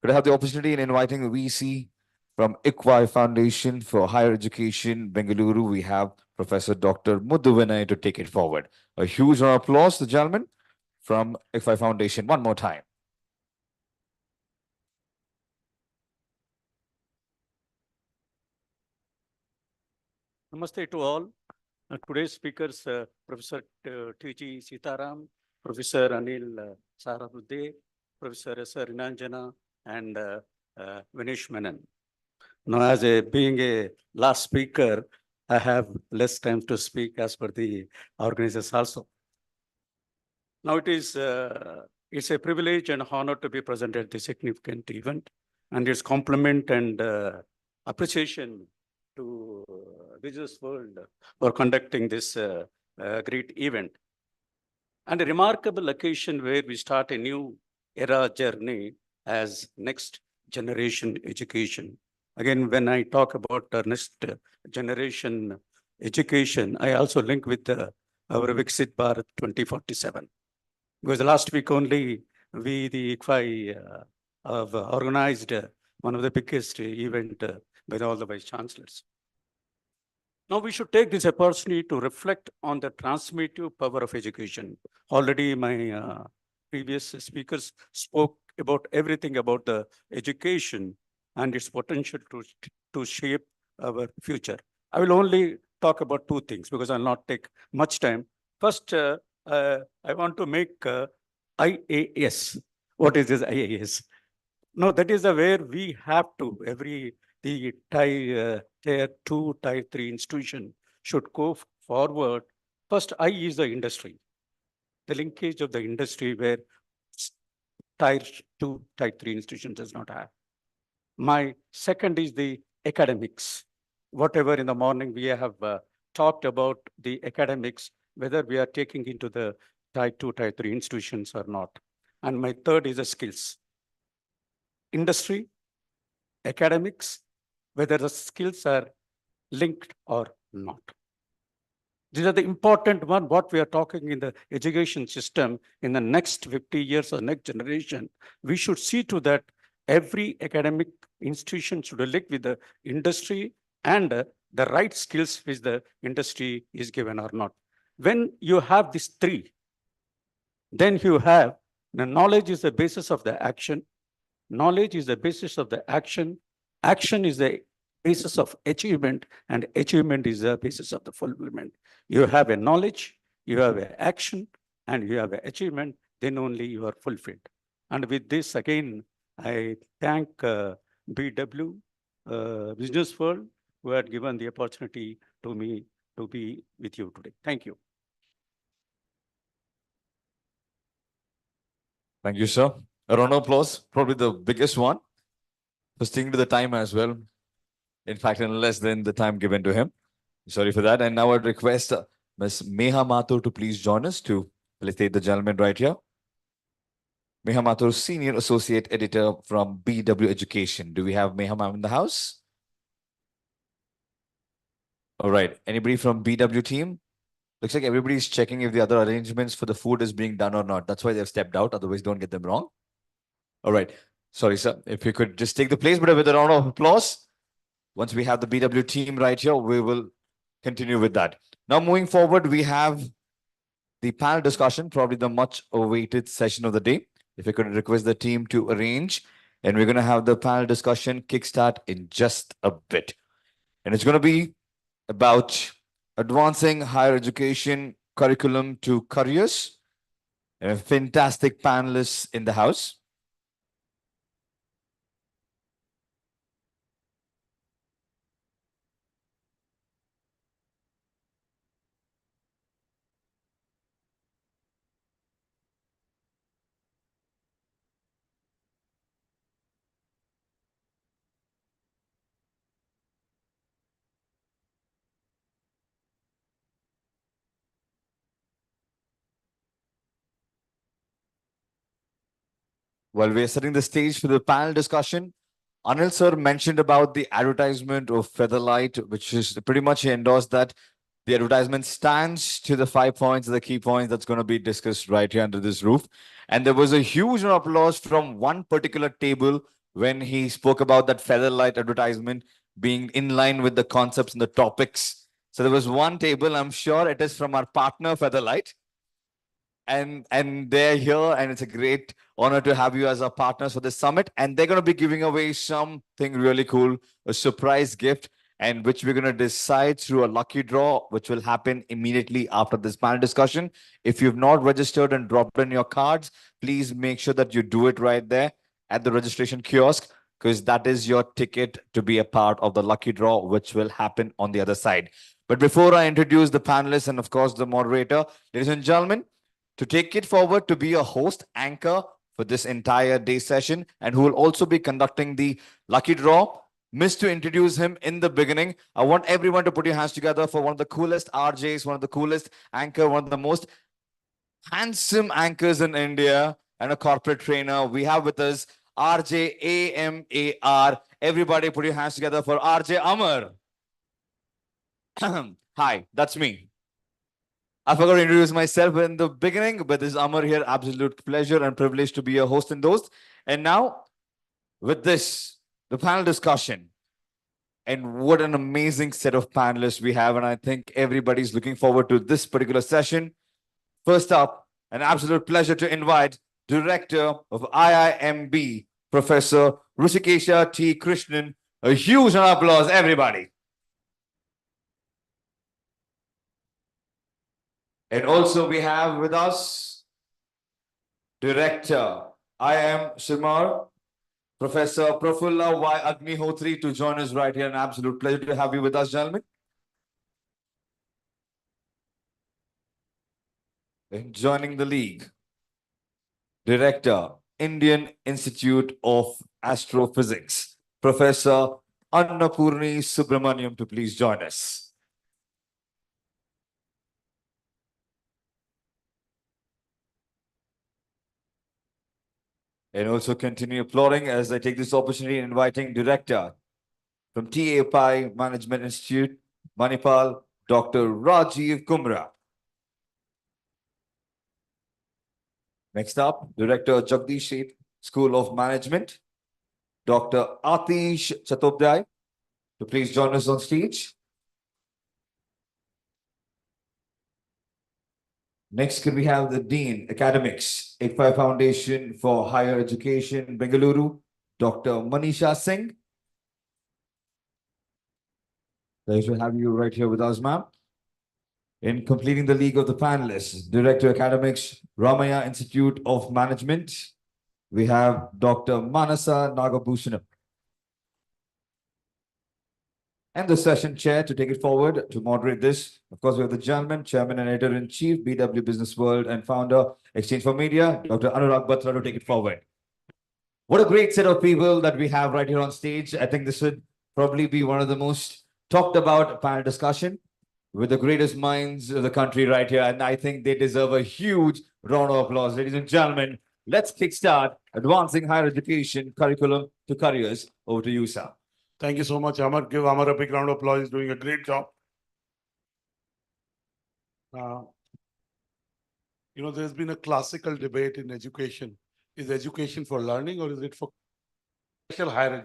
Could I have the opportunity in inviting a VC from ICFI Foundation for Higher Education, Bengaluru? We have Professor Dr. Muddu Vinay to take it forward. A huge round of applause to the gentleman from ICFI Foundation. One more time. Namaste to all. Today's speakers, Professor T.G. Sitaram, Professor Anil Sarabudde, Professor S.R. Niranjana, and Vinesh Menon. Now, being a last speaker, I have less time to speak as per the organizers also. Now, it's a privilege and honor to be present at this significant event, and its compliment and appreciation to business world for conducting this great event. And a remarkable occasion where we start a new era journey as next generation education. Again, when I talk about next generation education, I also link with our Viksit Bharat 2047. Because last week only, we, the ICFI, have organized one of the biggest event by all the vice chancellors. Now we should take this opportunity to reflect on the transformative power of education. Already my previous speakers spoke about everything about the education and its potential to shape our future. I will only talk about two things because I'll not take much time. First, I want to make IAS. What is this IAS? No, that is where we have to, the tier 2, tier 3 institution should go forward. First, I is the industry, the linkage of the industry where tier 2, tier 3 institution does not have. My second is the academics. Whatever in the morning we have talked about the academics, whether we are taking into the tier 2, tier 3 institutions or not. And my third is the skills. Industry, academics, whether the skills are linked or not. These are the important one, what we are talking in the education system in the next 50 years or next generation. We should see to that every academic institution should link with the industry and the right skills which the industry is given or not. When you have these three, then you have the knowledge is the basis of the action. Knowledge is the basis of the action. Action is the basis of achievement, and achievement is the basis of the fulfillment. You have a knowledge, you have an action, and you have an achievement, then only you are fulfilled. And with this, again, I thank BW, Business World, who had given the opportunity to me to be with you today. Thank you. Thank you, sir. A round of applause, probably the biggest one, for sticking to the time as well. In fact, in less than the time given to him. Sorry for that. And now I'd request Ms. Meha Mathur to please join us to felicitate the gentleman right here. Meha Mathur, Senior Associate Editor from BW Education. Do we have Meha ma'am in the house? All right. Anybody from BW team? Looks like everybody's checking if the other arrangements for the food is being done or not. That's why they've stepped out. Otherwise, don't get them wrong. All right. Sorry, sir. If you could just take the place, but with a round of applause. Once we have the BW team right here, we will continue with that. Now, moving forward, we have the panel discussion, probably the much awaited session of the day. If I could request the team to arrange, and we're going to have the panel discussion kickstart in just a bit. And it's going to be about advancing higher education curriculum to careers. And fantastic panelists in the house. While we are setting the stage for the panel discussion, Anil sir mentioned about the advertisement of Featherlight, which is pretty much he endorsed that the advertisement stands to the 5 points, the key points that's going to be discussed right here under this roof. And there was a huge applause from one particular table when he spoke about that Featherlight advertisement being in line with the concepts and the topics. So there was one table, I'm sure it is from our partner Featherlight. And they're here, and it's a great honor to have you as our partners for this summit. And they're going to be giving away something really cool, a surprise gift, and which we're going to decide through a lucky draw, which will happen immediately after this panel discussion. If you've not registered and dropped in your cards, please make sure that you do it right there at the registration kiosk, because that is your ticket to be a part of the lucky draw, which will happen on the other side. But before I introduce the panelists and, of course, the moderator, ladies and gentlemen, to take it forward to be a host anchor for this entire day session, and who will also be conducting the lucky draw. Missed to introduce him in the beginning. I want everyone to put your hands together for one of the coolest RJs, one of the coolest anchor, one of the most handsome anchors in India, and a corporate trainer. We have with us RJ AMAR. Everybody put your hands together for RJ Amar. Hi, that's me. I forgot to introduce myself in the beginning, but this is Amar here. Absolute pleasure and privilege to be a host and host. And now, with this, the panel discussion. And what an amazing set of panelists we have. And I think everybody's looking forward to this particular session. First up, an absolute pleasure to invite Director of IIMB, Professor Rushikesha T. Krishnan. A huge round of applause, everybody. And also we have with us Director IIM Shimar, Professor Prafulla Y. Agnihotri, to join us right here. An absolute pleasure to have you with us, gentlemen. And joining the league, Director, Indian Institute of Astrophysics, Professor Annapurni Subramaniam, to please join us. And also continue applauding as I take this opportunity inviting Director from TAPI Management Institute, Manipal, Dr. Rajiv Kumra. Next up, Director Jagdish Sheth, School of Management, Dr. Atish Chattopadhyay, to please join us on stage. Next, could we have the Dean, Academics, ICFI Foundation for Higher Education, Bengaluru, Dr. Manisha Singh. Pleasure to have you right here with us, ma'am. In completing the league of the panelists, Director Academics, Ramaya Institute of Management, we have Dr. Manasa Nagabhushanam. And the session chair to take it forward to moderate this. Of course, we have the gentleman, Chairman and Editor-in-Chief, BW Business World, and Founder, Exchange for Media, Dr. Anurag Batra, to take it forward. What a great set of people that we have right here on stage. I think this would probably be one of the most talked about panel discussion with the greatest minds of the country right here. And I think they deserve a huge round of applause. Ladies and gentlemen, let's kickstart Advancing Higher Education Curriculum to Careers. Over to you, sir. Thank you so much, Amar. Give Amar a big round of applause. He's doing a great job. There's been a classical debate in education. Is education for learning or is it for special higher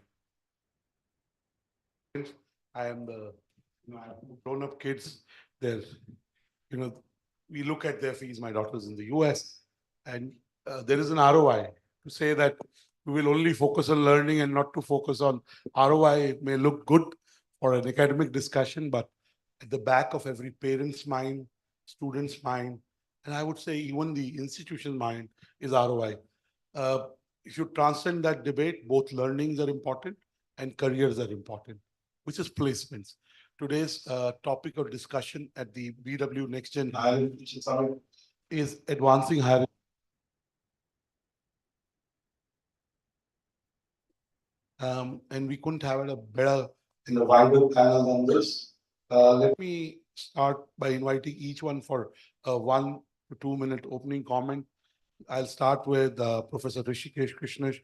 education? I am the grown-up kids. They're, we look at their fees. My daughter's in the US, and there is an ROI to say that we will only focus on learning and not to focus on ROI. It may look good for an academic discussion, but at the back of every parent's mind, student's mind, and I would say even the institution's mind is ROI. If you transcend that debate, both learnings are important and careers are important, which is placements. Today's topic of discussion at the BW NexGen Edu Summit is advancing higher. And we couldn't have it a better in a wider panel than this. Let me start by inviting each one for a 1 to 2 minute opening comment. I'll start with Professor Rishikesh Krishnan,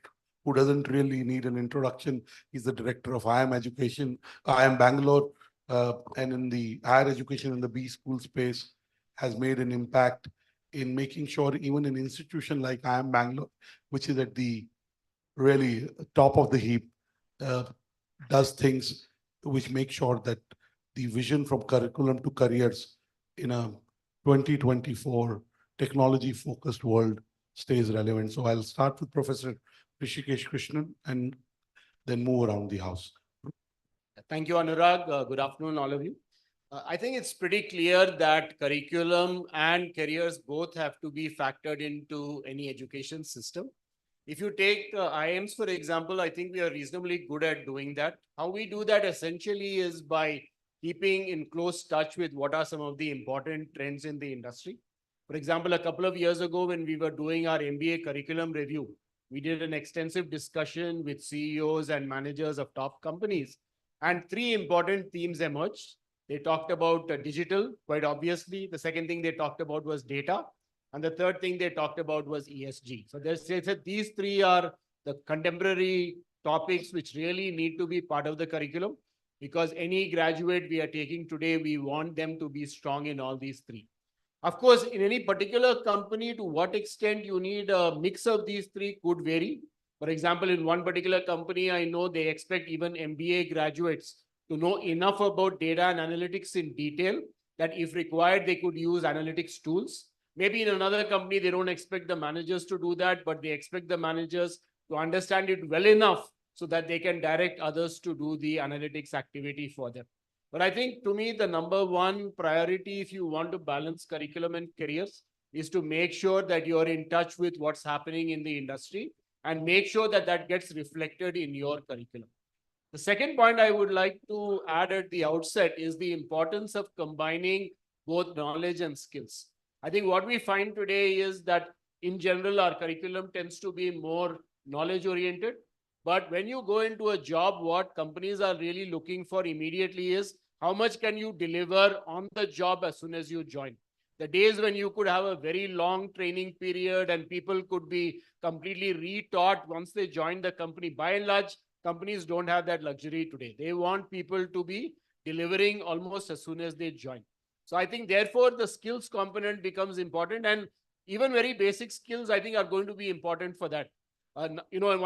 who doesn't really need an introduction. He's the director of IIM Education, IIM Bangalore, and in the higher education in the B school space has made an impact in making sure even an institution like IIM Bangalore, which is at the really top of the heap, does things which make sure that the vision from curriculum to careers in a 2024 technology-focused world stays relevant. So I'll start with Professor Rishikesh Krishnan and then move around the house. Thank you, Anurag. Good afternoon, all of you. I think it's pretty clear that curriculum and careers both have to be factored into any education system. If you take IIMs, for example, I think we are reasonably good at doing that. How we do that essentially is by keeping in close touch with what are some of the important trends in the industry. For example, a couple of years ago, when we were doing our MBA curriculum review, we did an extensive discussion with CEOs and managers of top companies, and 3 important themes emerged. They talked about digital, quite obviously. The second thing they talked about was data. And the third thing they talked about was ESG. So they said these 3 are the contemporary topics which really need to be part of the curriculum, because any graduate we are taking today, we want them to be strong in all these 3. Of course, in any particular company, to what extent you need a mix of these 3 could vary. For example, in one particular company, I know they expect even MBA graduates to know enough about data and analytics in detail that if required, they could use analytics tools. Maybe in another company, they don't expect the managers to do that, but they expect the managers to understand it well enough so that they can direct others to do the analytics activity for them. But I think, to me, the number one priority, if you want to balance curriculum and careers, is to make sure that you're in touch with what's happening in the industry and make sure that that gets reflected in your curriculum. The second point I would like to add at the outset is the importance of combining both knowledge and skills. I think what we find today is that in general, our curriculum tends to be more knowledge oriented. But when you go into a job, what companies are really looking for immediately is how much can you deliver on the job as soon as you join. The days when you could have a very long training period and people could be completely retaught once they join the company, by and large, companies don't have that luxury today. They want people to be delivering almost as soon as they join. So I think, therefore, the skills component becomes important, and even very basic skills, I think, are going to be important for that. One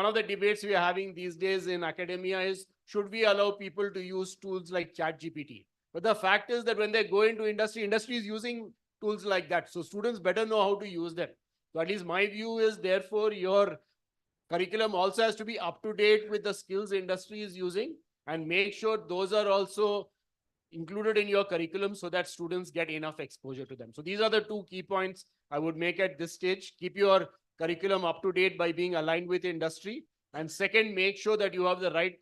of the debates we are having these days in academia is, should we allow people to use tools like ChatGPT? But the fact is that when they go into industry is using tools like that. So students better know how to use them. So at least my view is, therefore, your curriculum also has to be up to date with the skills industry is using, and make sure those are also included in your curriculum so that students get enough exposure to them. So these are the two key points I would make at this stage. Keep your curriculum up to date by being aligned with industry. And second, make sure that you have the right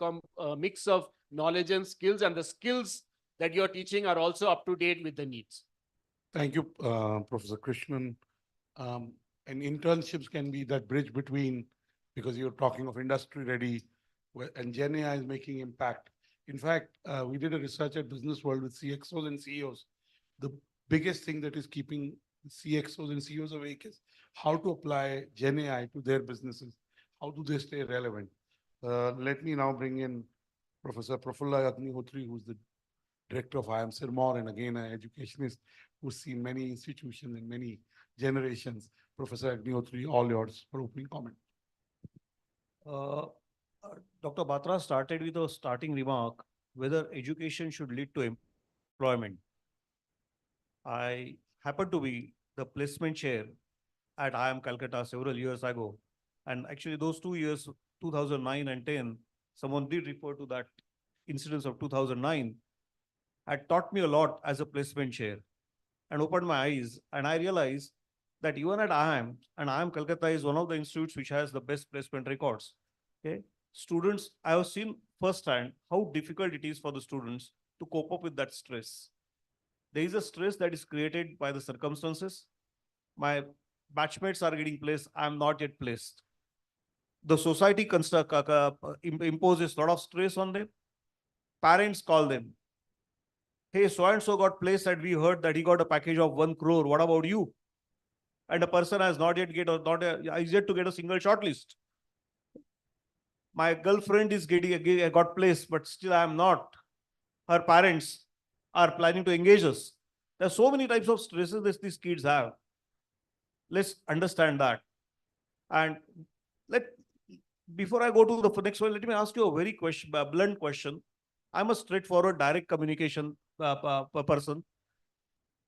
mix of knowledge and skills, and the skills that you're teaching are also up to date with the needs. Thank you, Professor Krishnan. And internships can be that bridge between, because you're talking of industry ready, and Gen AI is making impact. In fact, we did a research at Business World with CXOs and CEOs. The biggest thing that is keeping CXOs and CEOs awake is how to apply Gen AI to their businesses. How do they stay relevant? Let me now bring in Professor Prafulla Agnihotri, who's the director of IIM Sirmaur, and again, an educationist who's seen many institutions and many generations. Professor Agnihotri, all yours for opening comment. Dr. Batra started with a starting remark whether education should lead to employment. I happened to be the placement chair at IIM Calcutta several years ago. And actually those 2 years, 2009 and 10, someone did refer to that incidents of 2009, had taught me a lot as a placement chair and opened my eyes. And I realized that even at IIM, and IIM Calcutta is one of the institutes which has the best placement records. Okay, students, I have seen firsthand how difficult it is for the students to cope up with that stress. There is a stress that is created by the circumstances. My batchmates are getting placed, I am not yet placed. The society imposes a lot of stress on them. Parents call them. Hey, so-and-so got placed and we heard that he got a package of 1 crore. What about you? And a person has not yet is yet to get a single shortlist. My girlfriend is got placed, but still I am not. Her parents are planning to engage us. There are so many types of stresses that these kids have. Let's understand that. And before I go to the next one, let me ask you a very blunt question. I'm a straightforward, direct communication person.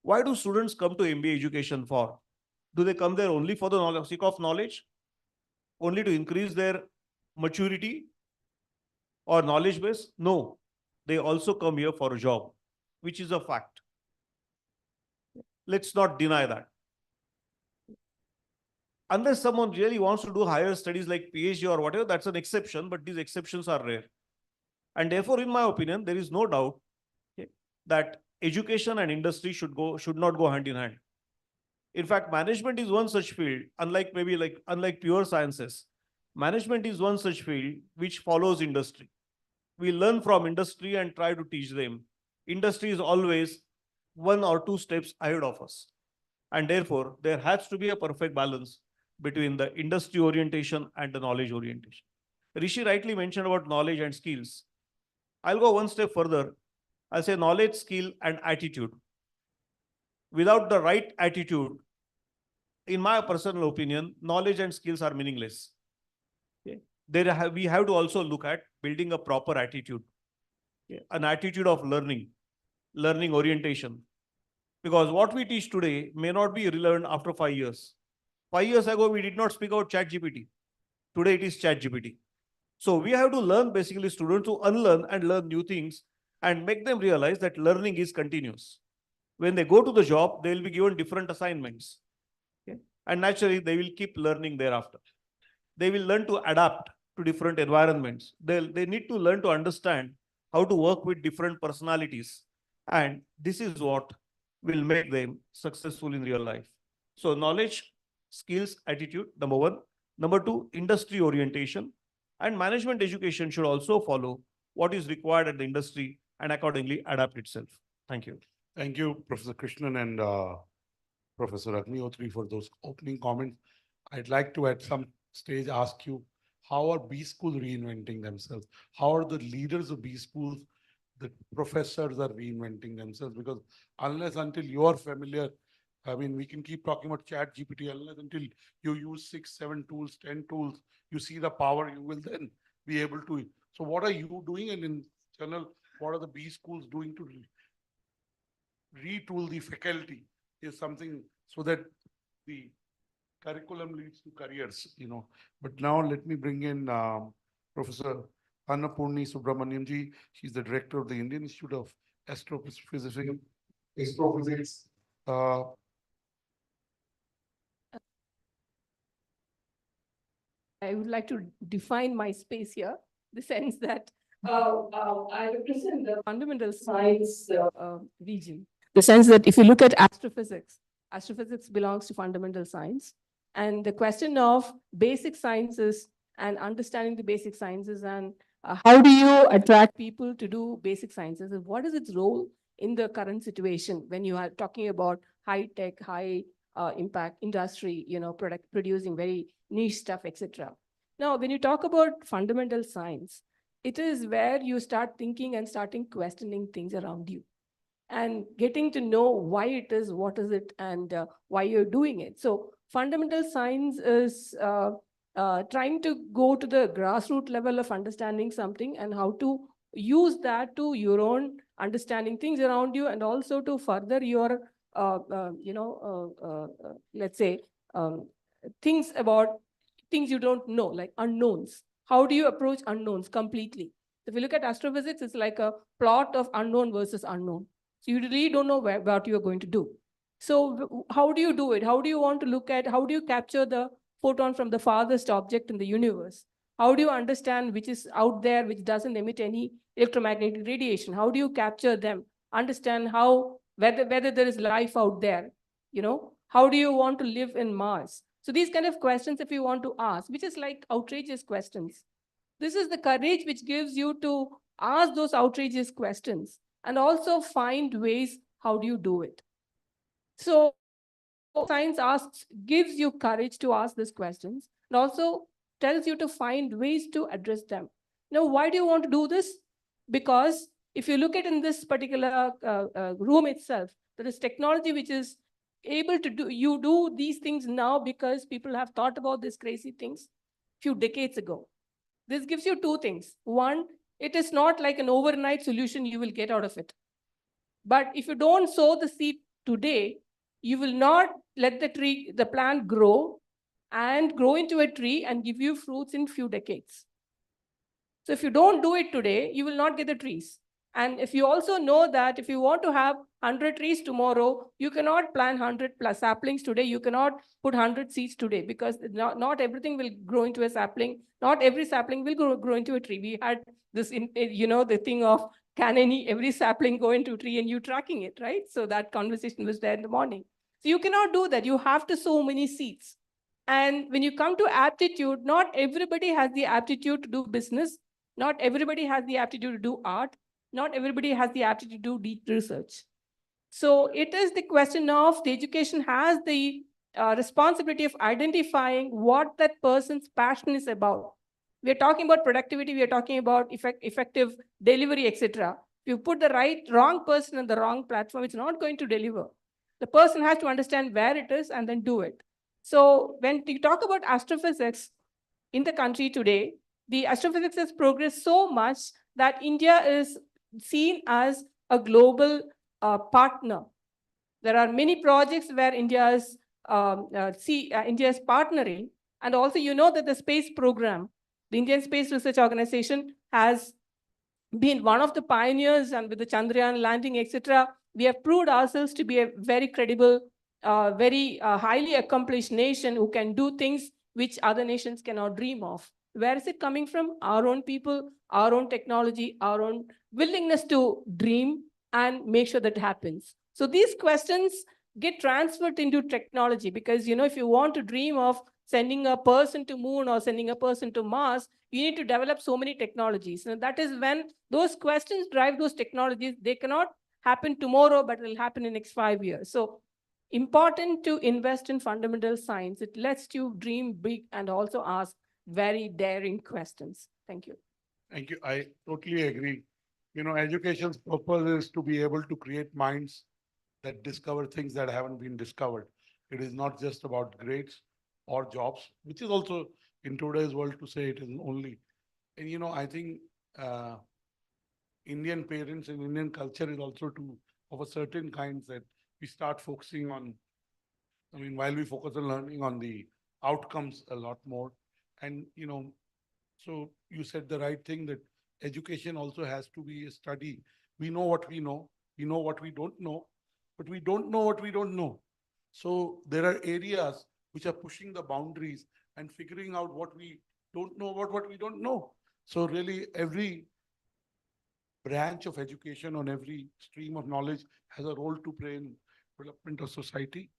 Why do students come to MBA education for? Do they come there only for the sake of knowledge? Only to increase their maturity or knowledge base? No, they also come here for a job, which is a fact. Let's not deny that. Unless someone really wants to do higher studies like PhD or whatever, that's an exception, but these exceptions are rare. And therefore, in my opinion, there is no doubt that education and industry should not go hand in hand. In fact, management is one such field, unlike pure sciences. Management is one such field which follows industry. We learn from industry and try to teach them. Industry is always 1 or 2 steps ahead of us. And therefore, there has to be a perfect balance between the industry orientation and the knowledge orientation. Rishi rightly mentioned about knowledge and skills. I'll go one step further. I'll say knowledge, skill, and attitude. Without the right attitude, in my personal opinion, knowledge and skills are meaningless. Okay? We have to also look at building a proper attitude, an attitude of learning orientation. Because what we teach today may not be relevant after 5 years. 5 years ago, we did not speak about ChatGPT. Today, it is ChatGPT. So we have to learn basically students to unlearn and learn new things and make them realize that learning is continuous. When they go to the job, they will be given different assignments. Okay? And naturally, they will keep learning thereafter. They will learn to adapt to different environments. They need to learn to understand how to work with different personalities. And this is what will make them successful in real life. So knowledge, skills, attitude, number 1. Number 2, industry orientation. And management education should also follow what is required at the industry and accordingly adapt itself. Thank you. Thank you, Professor Krishnan and Professor Agnihotri for those opening comments. I'd like to at some stage ask you, how are B schools reinventing themselves? How are the leaders of B schools, the professors are reinventing themselves? Because unless until you are familiar, I mean, we can keep talking about ChatGPT, unless until you use 6, 7 tools, 10 tools, you see the power, you will then be able to. So what are you doing? And in general, what are the B schools doing to retool the faculty is something so that the curriculum leads to careers, But now let me bring in Professor Annapurni Subramanianji. She's the director of the Indian Institute of Astrophysics. I would like to define my space here, the sense that I represent the fundamental science region. The sense that if you look at astrophysics, astrophysics belongs to fundamental science. And the question of basic sciences and understanding the basic sciences and how do you attract people to do basic sciences and what is its role in the current situation when you are talking about high tech, high impact industry, producing very niche stuff, etc. Now, when you talk about fundamental science, it is where you start thinking and starting questioning things around you and getting to know why it is, what is it, and why you're doing it. So fundamental science is trying to go to the grassroots level of understanding something and how to use that to your own understanding things around you and also to further your, let's say, things about things you don't know, like unknowns. How do you approach unknowns completely? If you look at astrophysics, it's like a plot of unknown versus unknown. So you really don't know what you're going to do. So how do you do it? How do you want to look at, how do you capture the photon from the farthest object in the universe? How do you understand which is out there, which doesn't emit any electromagnetic radiation? How do you capture them? Understand how, whether there is life out there, How do you want to live in Mars? So these kind of questions, if you want to ask, which is like outrageous questions, this is the courage which gives you to ask those outrageous questions and also find ways how do you do it. So science gives you courage to ask these questions and also tells you to find ways to address them. Now, why do you want to do this? Because if you look at in this particular room itself, there is technology which is able to do these things now because people have thought about these crazy things a few decades ago. This gives you two things. One, it is not like an overnight solution you will get out of it. But if you don't sow the seed today, you will not let the plant grow and grow into a tree and give you fruits in few decades. So if you don't do it today, you will not get the trees. And if you also know that if you want to have 100 trees tomorrow, you cannot plant 100 plus saplings today. You cannot put 100 seeds today because not everything will grow into a sapling. Not every sapling will grow into a tree. We had this, the thing of can every sapling go into a tree and you tracking it, right? So that conversation was there in the morning. So you cannot do that. You have to sow many seeds. And when you come to aptitude, not everybody has the aptitude to do business. Not everybody has the aptitude to do art. Not everybody has the aptitude to do deep research. So it is the question of the education has the responsibility of identifying what that person's passion is about. We are talking about productivity. We are talking about effective delivery, etc. If you put the wrong person on the wrong platform, it's not going to deliver. The person has to understand where it is and then do it. So when you talk about astrophysics in the country today, the astrophysics has progressed so much that India is seen as a global partner. There are many projects where India is partnering. And also, that the space program, the Indian Space Research Organization, has been one of the pioneers, and with the Chandrayaan landing, etc., we have proved ourselves to be a very credible, very highly accomplished nation who can do things which other nations cannot dream of. Where is it coming from? Our own people, our own technology, our own willingness to dream and make sure that happens. So these questions get transferred into technology because, if you want to dream of sending a person to moon or sending a person to Mars, you need to develop so many technologies. And that is when those questions drive those technologies. They cannot happen tomorrow, but it will happen in the next 5 years. So important to invest in fundamental science. It lets you dream big and also ask very daring questions. Thank you. Thank you. I totally agree. Education's purpose is to be able to create minds that discover things that haven't been discovered. It is not just about grades or jobs, which is also in today's world to say it is only. And, I think Indian parents and Indian culture is also of a certain kind that we start focusing on, I mean, while we focus on learning on the outcomes a lot more. And, so you said the right thing that education also has to be a study. We know what we know what we don't know, but we don't know what we don't know. So there are areas which are pushing the boundaries and figuring out what we don't know about what we don't know. So really every branch of education on every stream of knowledge has a role to play in development of society.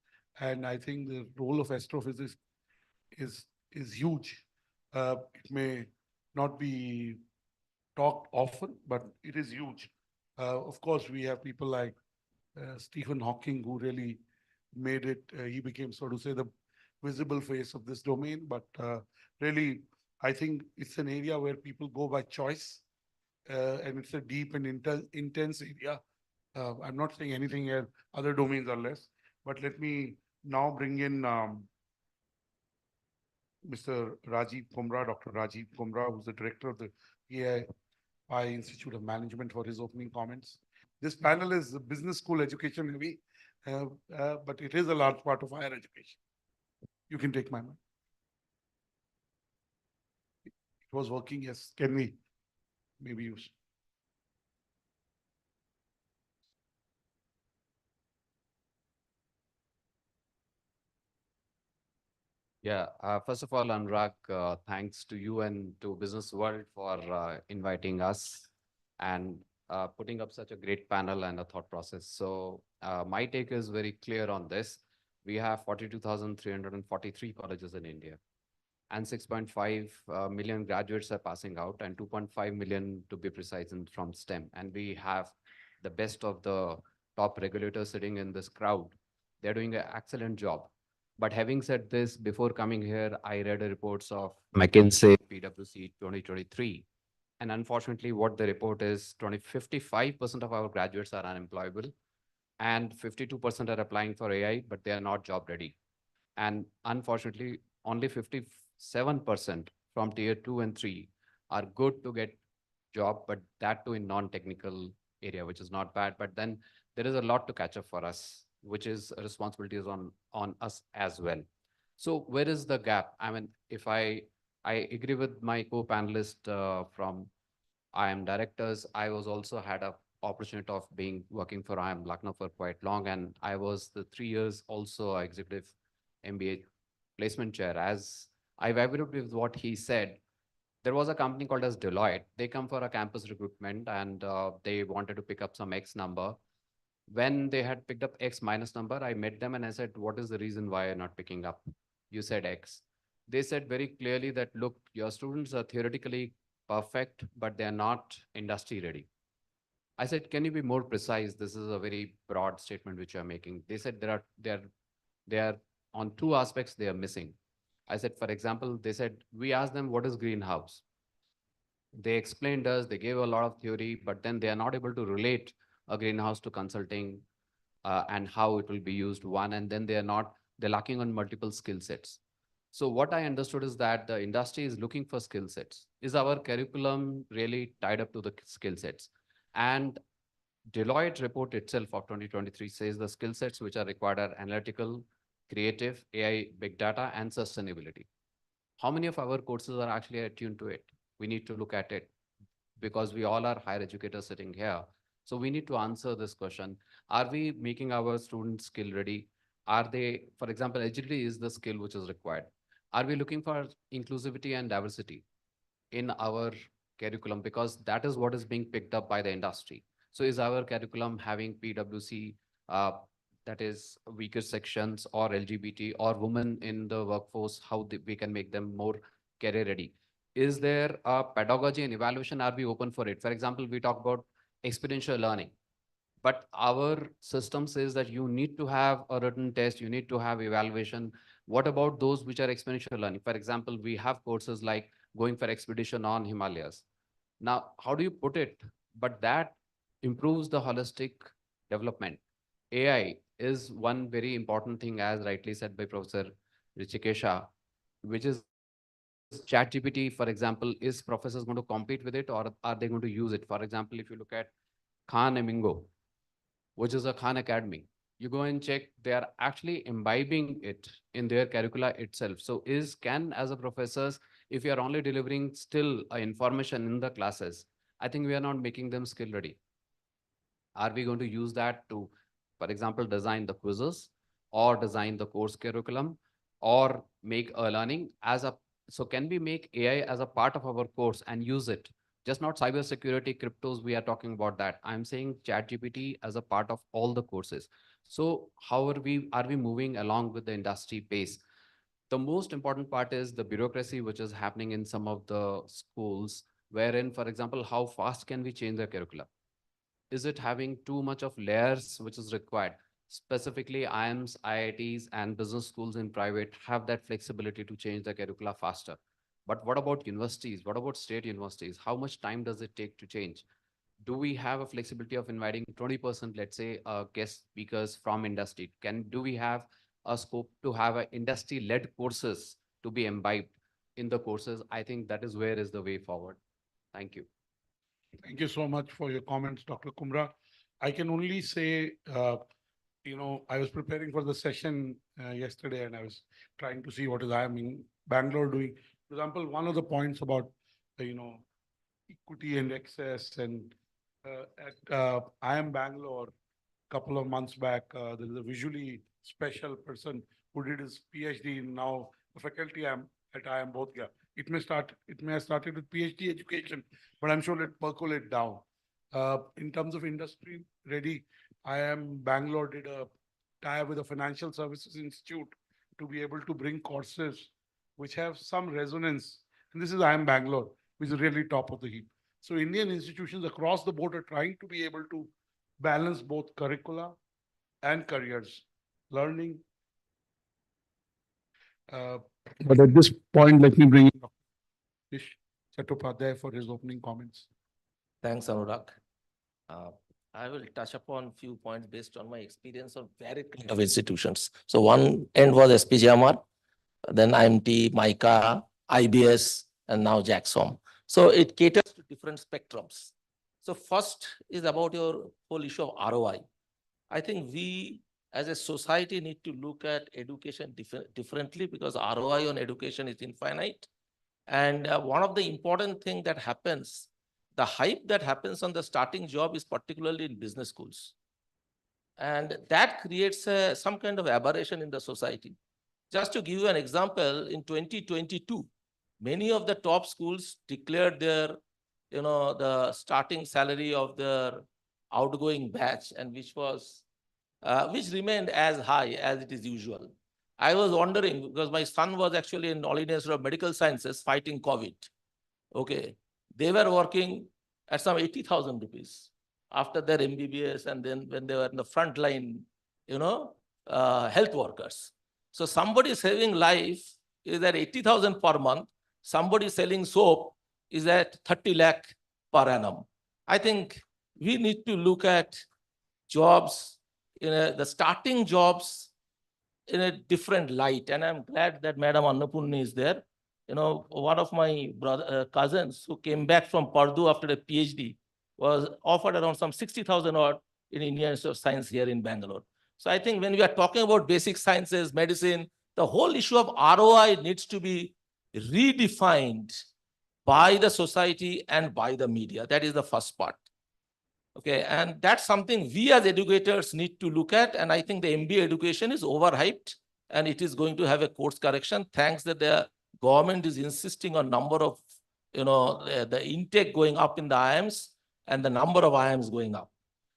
And I think the role of astrophysics is huge. It may not be talked often, but it is huge. Of course, we have people like Stephen Hawking, who really made it. He became, so to say, the visible face of this domain. But really, I think it's an area where people go by choice, and it's a deep and intense area. I'm not saying anything here, other domains are less, but let me now bring in Mr. Rajiv Kumra, Dr. Rajiv Kumra, who's the director of the AI Institute of Management, for his opening comments. This panel is business school education heavy, but it is a large part of higher education. You can take my mic. It was working, yes. Can we maybe use? Yeah, first of all, Anurag, thanks to you and to Business World for inviting us and putting up such a great panel and a thought process. So my take is very clear on this. We have 42,343 colleges in India, and 6.5 million graduates are passing out, and 2.5 million to be precise from STEM. And we have the best of the top regulators sitting in this crowd. They're doing an excellent job. But having said this, before coming here, I read the reports of McKinsey, PwC 2023. And unfortunately, what the report is, 55% of our graduates are unemployable, and 52% are applying for AI, but they are not job ready. And unfortunately, only 57% from tier 2 and 3 are good to get job, but that too in non-technical area, which is not bad. But then there is a lot to catch up for us, which is responsibilities on us as well. So where is the gap? I mean, if I agree with my co-panelist from IIM directors, I was also had a opportunity of working for IIM Lucknow for quite long, and I was the 3 years also executive MBA placement chair. As I agreed with what he said, there was a company called as Deloitte. They come for a campus recruitment, and they wanted to pick up some X number. When they had picked up X minus number, I met them and I said, what is the reason why you're not picking up? You said X. They said very clearly that, look, your students are theoretically perfect, but they're not industry ready. I said, can you be more precise? This is a very broad statement which you're making. They said they are on two aspects they are missing. I said, for example, they said, we asked them, what is greenhouse? They explained us, they gave a lot of theory, but then they are not able to relate a greenhouse to consulting and how it will be used, one, and then they're lacking on multiple skill sets. So what I understood is that the industry is looking for skill sets. Is our curriculum really tied up to the skill sets? And Deloitte report itself of 2023 says the skill sets which are required are analytical, creative, AI, big data, and sustainability. How many of our courses are actually attuned to it? We need to look at it because we all are higher educators sitting here. So we need to answer this question. Are we making our students skill ready? Are they, for example, agility is the skill which is required. Are we looking for inclusivity and diversity in our curriculum? Because that is what is being picked up by the industry. So is our curriculum having PwC, that is weaker sections, or LGBT or women in the workforce, how we can make them more career ready? Is there a pedagogy and evaluation? Are we open for it? For example, we talk about experiential learning, but our system says that you need to have a written test, you need to have evaluation. What about those which are experiential learning? For example, we have courses like going for expedition on Himalayas. Now, how do you put it? But that improves the holistic development. AI is one very important thing, as rightly said by Professor Richikesha, which is ChatGPT, for example. Is professors going to compete with it, or are they going to use it? For example, if you look at Khan Emingo, which is a Khan Academy, you go and check, they are actually imbibing it in their curricula itself. So can as a professors, if you are only delivering still information in the classes, I think we are not making them skill ready. Are we going to use that to, for example, design the quizzes or design the course curriculum or make a learning as a, so can we make AI as a part of our course and use it? Just not cybersecurity, cryptos, we are talking about that. I'm saying ChatGPT as a part of all the courses. So how are we moving along with the industry pace? The most important part is the bureaucracy which is happening in some of the schools, wherein, for example, how fast can we change the curriculum? Is it having too much of layers which is required? Specifically, IIMs, IITs, and business schools in private have that flexibility to change the curricula faster. But what about universities? What about state universities? How much time does it take to change? Do we have a flexibility of inviting 20%, let's say, guest speakers from industry? Do we have a scope to have a industry-led courses to be imbibed in the courses? I think that is where is the way forward. Thank you. Thank you so much for your comments, Dr. Kumra. I can only say, I was preparing for the session yesterday and I was trying to see what is IIM in Bangalore doing. For example, one of the points about, equity and access and at IIM Bangalore, a couple of months back, there is a visually special person who did his PhD in now the faculty at IIM Bodhgaya. It may have started with PhD education, but I'm sure it percolate down. In terms of industry ready, IIM Bangalore did a tie-up with a financial services institute to be able to bring courses which have some resonance. And this is IIM Bangalore, which is really top of the heap. So Indian institutions across the board are trying to be able to balance both curricula and careers, learning. But at this point, let me bring in Dr. Ish Chattopadhyay for his opening comments. Thanks, Anurag. I will touch upon few points based on my experience of varied kind of institutions. So one end was SPJMR, then IMT, MICA, IBS, and now JAXOM. So it caters to different spectrums. So first is about your whole issue of ROI. I think we as a society need to look at education differently because ROI on education is infinite. And one of the important things that happens, the hype that happens on the starting job is particularly in business schools. And that creates some kind of aberration in the society. Just to give you an example, in 2022, many of the top schools declared their, the starting salary of their outgoing batch, and which remained as high as it is usual. I was wondering because my son was actually in All India Institute of Medical Sciences fighting COVID. Okay, they were working at some 80,000 rupees after their MBBS, and then when they were in the front line, health workers. So somebody saving life is at 80,000 per month. Somebody selling soap is at 30 lakh per annum. I think we need to look at jobs, the starting jobs in a different light. And I'm glad that Madam Annapurni is there. One of my cousins who came back from Purdue after a PhD was offered around some 60,000 odd in Indian Institute of Science here in Bangalore. So I think when we are talking about basic sciences, medicine, the whole issue of ROI needs to be redefined by the society and by the media. That is the first part. Okay, and that's something we as educators need to look at. And I think the MBA education is overhyped and it is going to have a course correction. Thanks that the government is insisting on number of, the intake going up in the IIMs and the number of IIMs going up.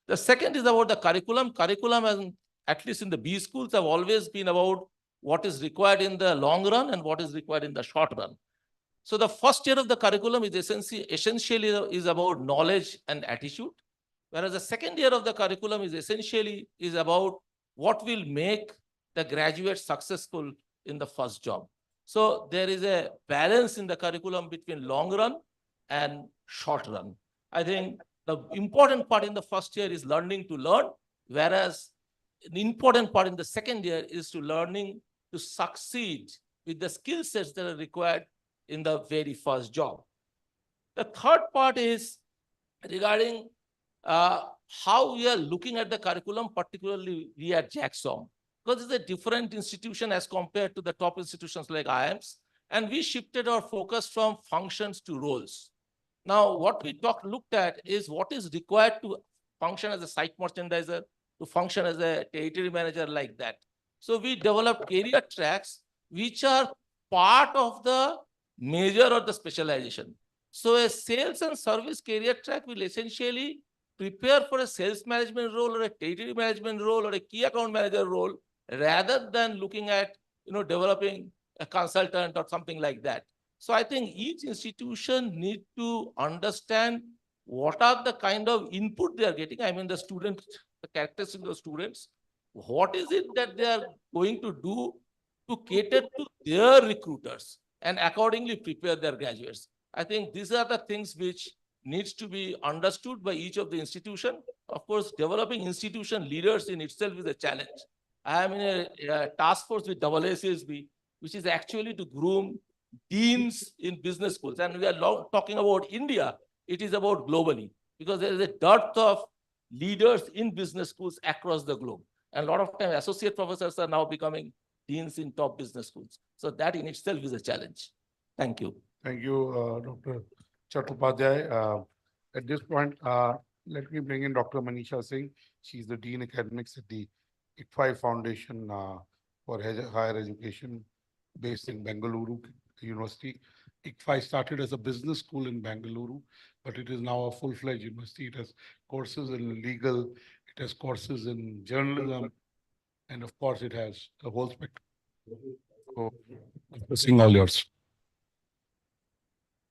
The second is about the curriculum. Curriculum, at least in the B schools, have always been about what is required in the long run and what is required in the short run. So the first year of the curriculum is essentially is about knowledge and attitude, whereas the second year of the curriculum is essentially about what will make the graduate successful in the first job. So there is a balance in the curriculum between long run and short run. I think the important part in the first year is learning to learn, whereas the important part in the second year is to learning to succeed with the skill sets that are required in the very first job. The third part is regarding how we are looking at the curriculum, particularly we at JAXOM, because it's a different institution as compared to the top institutions like IIMs. And we shifted our focus from functions to roles. Now, what we looked at is what is required to function as a site merchandiser, to function as a territory manager like that. So we developed career tracks, which are part of the major or the specialization. So a sales and service career track will essentially prepare for a sales management role or a territory management role or a key account manager role, rather than looking at, developing a consultant or something like that. So I think each institution need to understand what are the kind of input they are getting. I mean, the students, the characteristics of the students, what is it that they are going to do to cater to their recruiters and accordingly prepare their graduates. I think these are the things which needs to be understood by each of the institution. Of course, developing institution leaders in itself is a challenge. I am in a task force with AASSB, which is actually to groom deans in business schools. And we are talking about India, it is about globally, because there is a dearth of leaders in business schools across the globe. And a lot of times associate professors are now becoming deans in top business schools. So that in itself is a challenge. Thank you. Thank you, Dr. Chattopadhyay. At this point, let me bring in Dr. Manisha Singh. She's the Dean Academics at the ICFI Foundation for Higher Education based in Bengaluru University. ICFI started as a business school in Bengaluru, but it is now a full-fledged university. It has courses in legal, it has courses in journalism, and of course, it has the whole spectrum. So, Dr. Singh, all yours.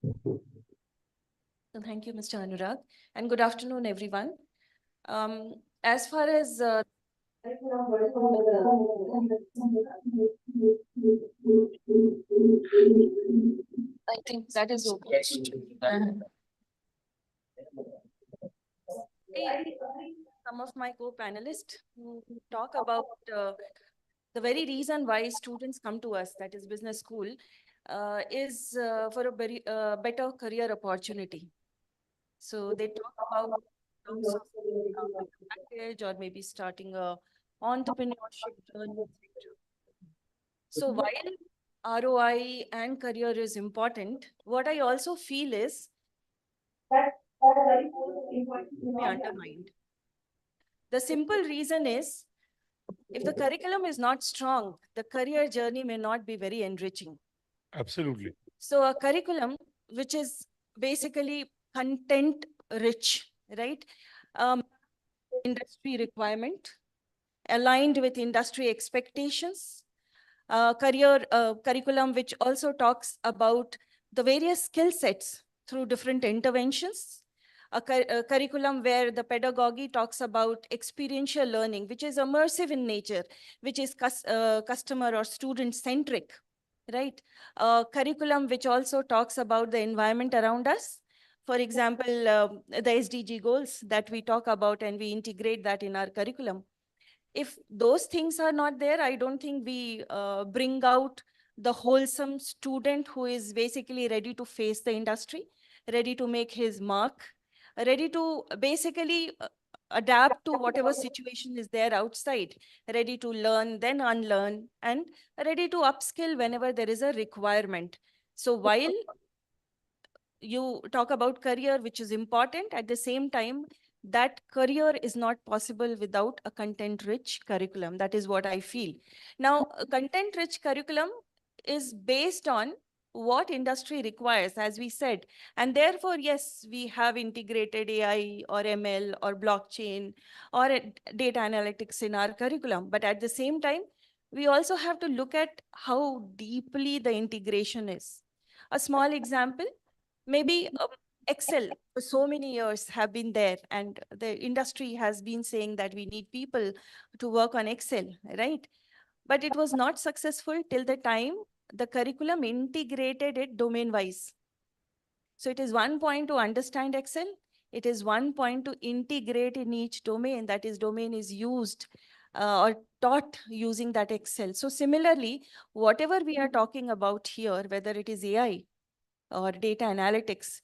So thank you, Mr. Anurag, and good afternoon, everyone. As far as I think that is okay. Some of my co-panelists who talk about the very reason why students come to us, that is business school, is for a very better career opportunity. So they talk about terms of package or maybe starting a entrepreneurship journey. So while ROI and career is important, what I also feel is that be undermined. The simple reason is, if the curriculum is not strong, the career journey may not be very enriching. Absolutely. So a curriculum which is basically content rich, right? Industry requirement, aligned with industry expectations, curriculum which also talks about the various skill sets through different interventions, a curriculum where the pedagogy talks about experiential learning, which is immersive in nature, which is customer or student centric, right? Curriculum which also talks about the environment around us. For example, the SDG goals that we talk about and we integrate that in our curriculum. If those things are not there, I don't think we bring out the wholesome student who is basically ready to face the industry, ready to make his mark, ready to basically adapt to whatever situation is there outside, ready to learn, then unlearn, and ready to upskill whenever there is a requirement. So while you talk about career, which is important, at the same time, that career is not possible without a content-rich curriculum. That is what I feel. Now, a content-rich curriculum is based on what industry requires, as we said. And therefore, yes, we have integrated AI or ML or blockchain or data analytics in our curriculum. But at the same time, we also have to look at how deeply the integration is. A small example, maybe Excel for so many years have been there, and the industry has been saying that we need people to work on Excel, right? But it was not successful till the time the curriculum integrated it domain-wise. So it is one point to understand Excel. It is one point to integrate in each domain, that is domain is used or taught using that Excel. So similarly, whatever we are talking about here, whether it is AI or data analytics,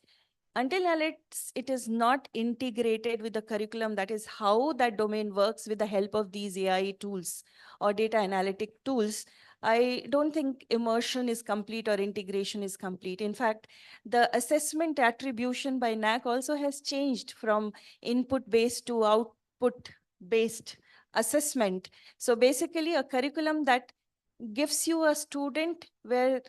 it is not integrated with the curriculum, that is how that domain works with the help of these AI tools or data analytic tools, I don't think immersion is complete or integration is complete. In fact, the assessment attribution by NAC also has changed from input-based to output-based assessment. So basically a curriculum that gives you a student where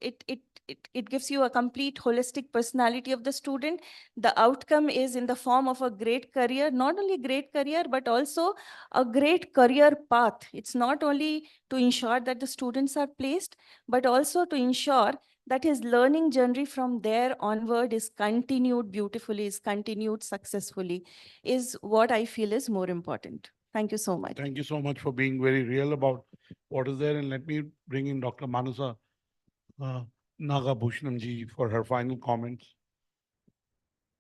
it gives you a complete holistic personality of the student. The outcome is in the form of a great career, not only great career, but also a great career path. It's not only to ensure that the students are placed, but also to ensure that his learning journey from there onward is continued beautifully, is continued successfully, is what I feel is more important. Thank you so much. Thank you so much for being very real about what is there. And let me bring in Dr. Manusa Nagabhushanam ji for her final comments.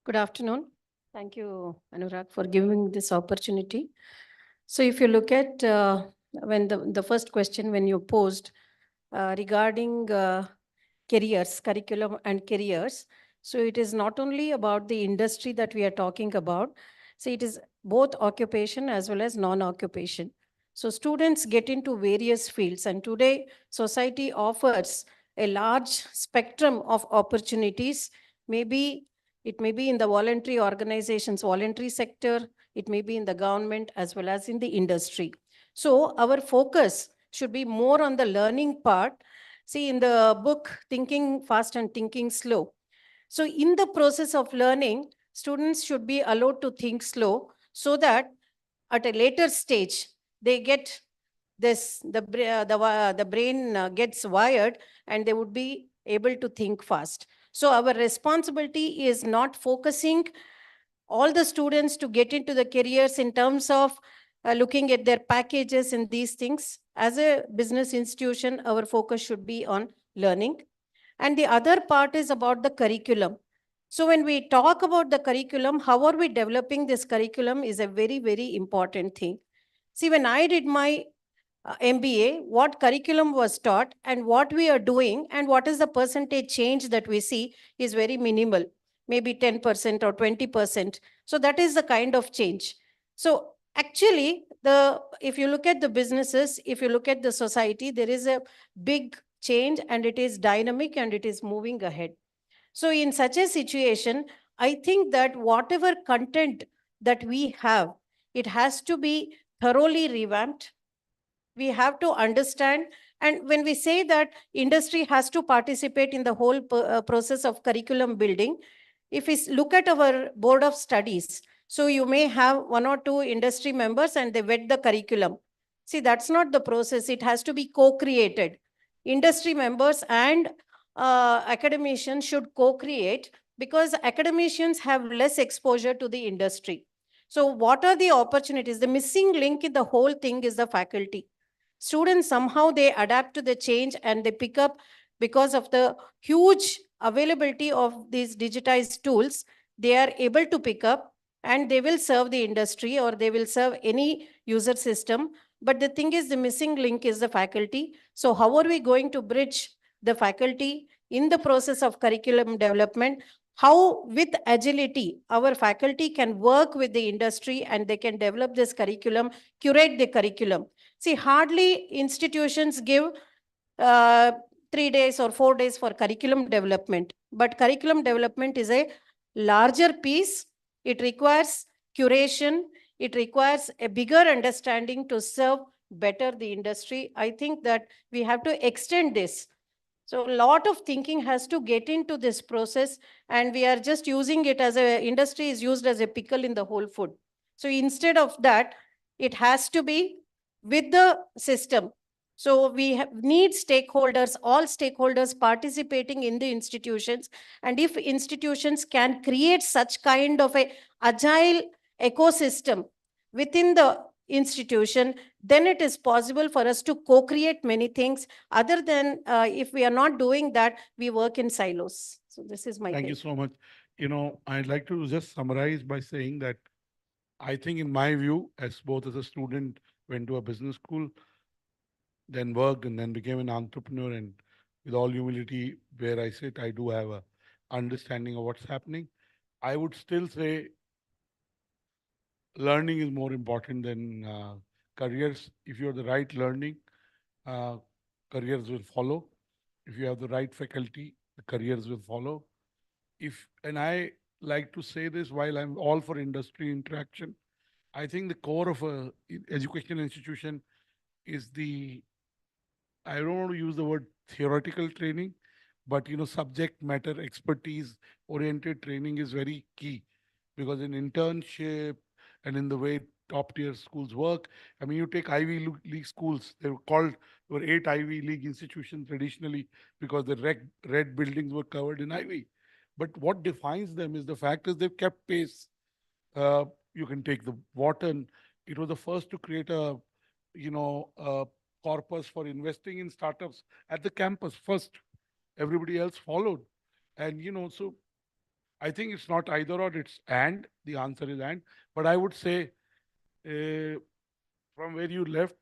Good afternoon. Thank you, Anurag, for giving this opportunity. So if you look at when the first question when you posed regarding careers, curriculum and careers, so it is not only about the industry that we are talking about. So it is both occupation as well as non-occupation. So students get into various fields, and today society offers a large spectrum of opportunities. Maybe it may be in the voluntary organizations, voluntary sector, it may be in the government as well as in the industry. So our focus should be more on the learning part. See, in the book, Thinking Fast and Thinking Slow. So in the process of learning, students should be allowed to think slow so that at a later stage, they get this, the brain gets wired and they would be able to think fast. So our responsibility is not focusing all the students to get into the careers in terms of looking at their packages and these things. As a business institution, our focus should be on learning. And the other part is about the curriculum. So when we talk about the curriculum, how are we developing this curriculum is a very, very important thing. See, when I did my MBA, what curriculum was taught and what we are doing and what is the percentage change that we see is very minimal, maybe 10% or 20%. So that is the kind of change. So actually, if you look at the businesses, if you look at the society, there is a big change and it is dynamic and it is moving ahead. So in such a situation, I think that whatever content that we have, it has to be thoroughly revamped. We have to understand, and when we say that industry has to participate in the whole process of curriculum building, if we look at our board of studies, so you may have one or two industry members and they vet the curriculum. See, that's not the process. It has to be co-created. Industry members and academicians should co-create, because academicians have less exposure to the industry. So what are the opportunities? The missing link in the whole thing is the faculty. Students somehow they adapt to the change and they pick up because of the huge availability of these digitized tools. They are able to pick up and they will serve the industry or they will serve any user system. But the thing is, the missing link is the faculty. So how are we going to bridge the faculty in the process of curriculum development? How with agility, our faculty can work with the industry and they can develop this curriculum, curate the curriculum. See, hardly institutions give 3 days or 4 days for curriculum development, but curriculum development is a larger piece. It requires curation. It requires a bigger understanding to serve better the industry. I think that we have to extend this. So a lot of thinking has to get into this process, and we are just using it as a industry is used as a pickle in the whole food. So instead of that, it has to be with the system. So we need stakeholders, all stakeholders participating in the institutions. And if institutions can create such kind of a agile ecosystem within the institution, then it is possible for us to co-create many things. Other than if we are not doing that, we work in silos. So this is my Thank you so much. You know, I'd like to just summarize by saying that I think in my view, as both as a student, went to a business school, then worked and then became an entrepreneur, and with all humility, where I sit, I do have a understanding of what's happening. I would still say learning is more important than careers. If you have the right learning, careers will follow. If you have the right faculty, the careers will follow. And I like to say this while I'm all for industry interaction, I think the core of a educational institution is I don't want to use the word theoretical training, but subject matter expertise oriented training is very key, because in internship and in the way top tier schools work, I mean, you take Ivy League schools, there were 8 Ivy League institutions traditionally because the red buildings were covered in Ivy. But what defines them is the fact is they've kept pace. You can take the Wharton. It was the first to create a corpus for investing in startups at the campus first. Everybody else followed. And, so I think it's not either or, it's and. The answer is and. But I would say from where you left,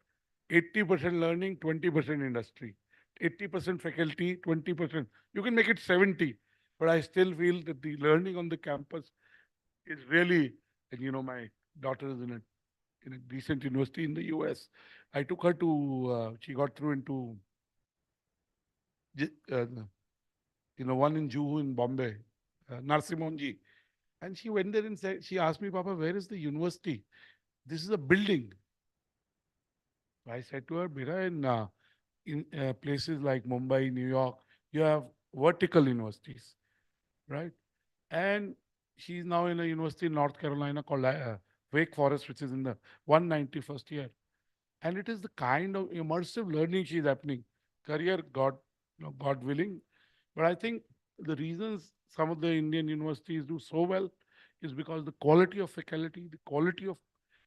80% learning, 20% industry. 80% faculty, 20%. You can make it 70. But I still feel that the learning on the campus is really, and my daughter is in a decent university in the US. I took her to, she got through into, one in Juhu in Bombay, Narsimonji. And she went there and said, she asked me, Papa, where is the university? This is a building. I said to her, Bira, in places like Mumbai, New York, you have vertical universities, right? And she's now in a university in North Carolina called Wake Forest, which is in the 191st year. And it is the kind of immersive learning she's happening. Career, God willing. But I think the reasons some of the Indian universities do so well is because the quality of faculty, the quality of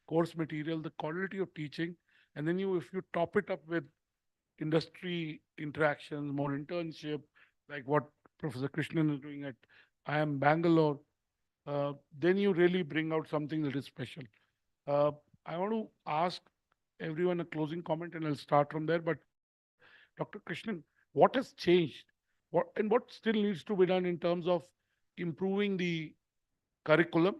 course material, the quality of teaching, and then if you top it up with industry interactions, more internship, like what Professor Krishnan is doing at IIM Bangalore, then you really bring out something that is special. I want to ask everyone a closing comment, and I'll start from there. But Dr. Krishnan, what has changed? What still needs to be done in terms of improving the curriculum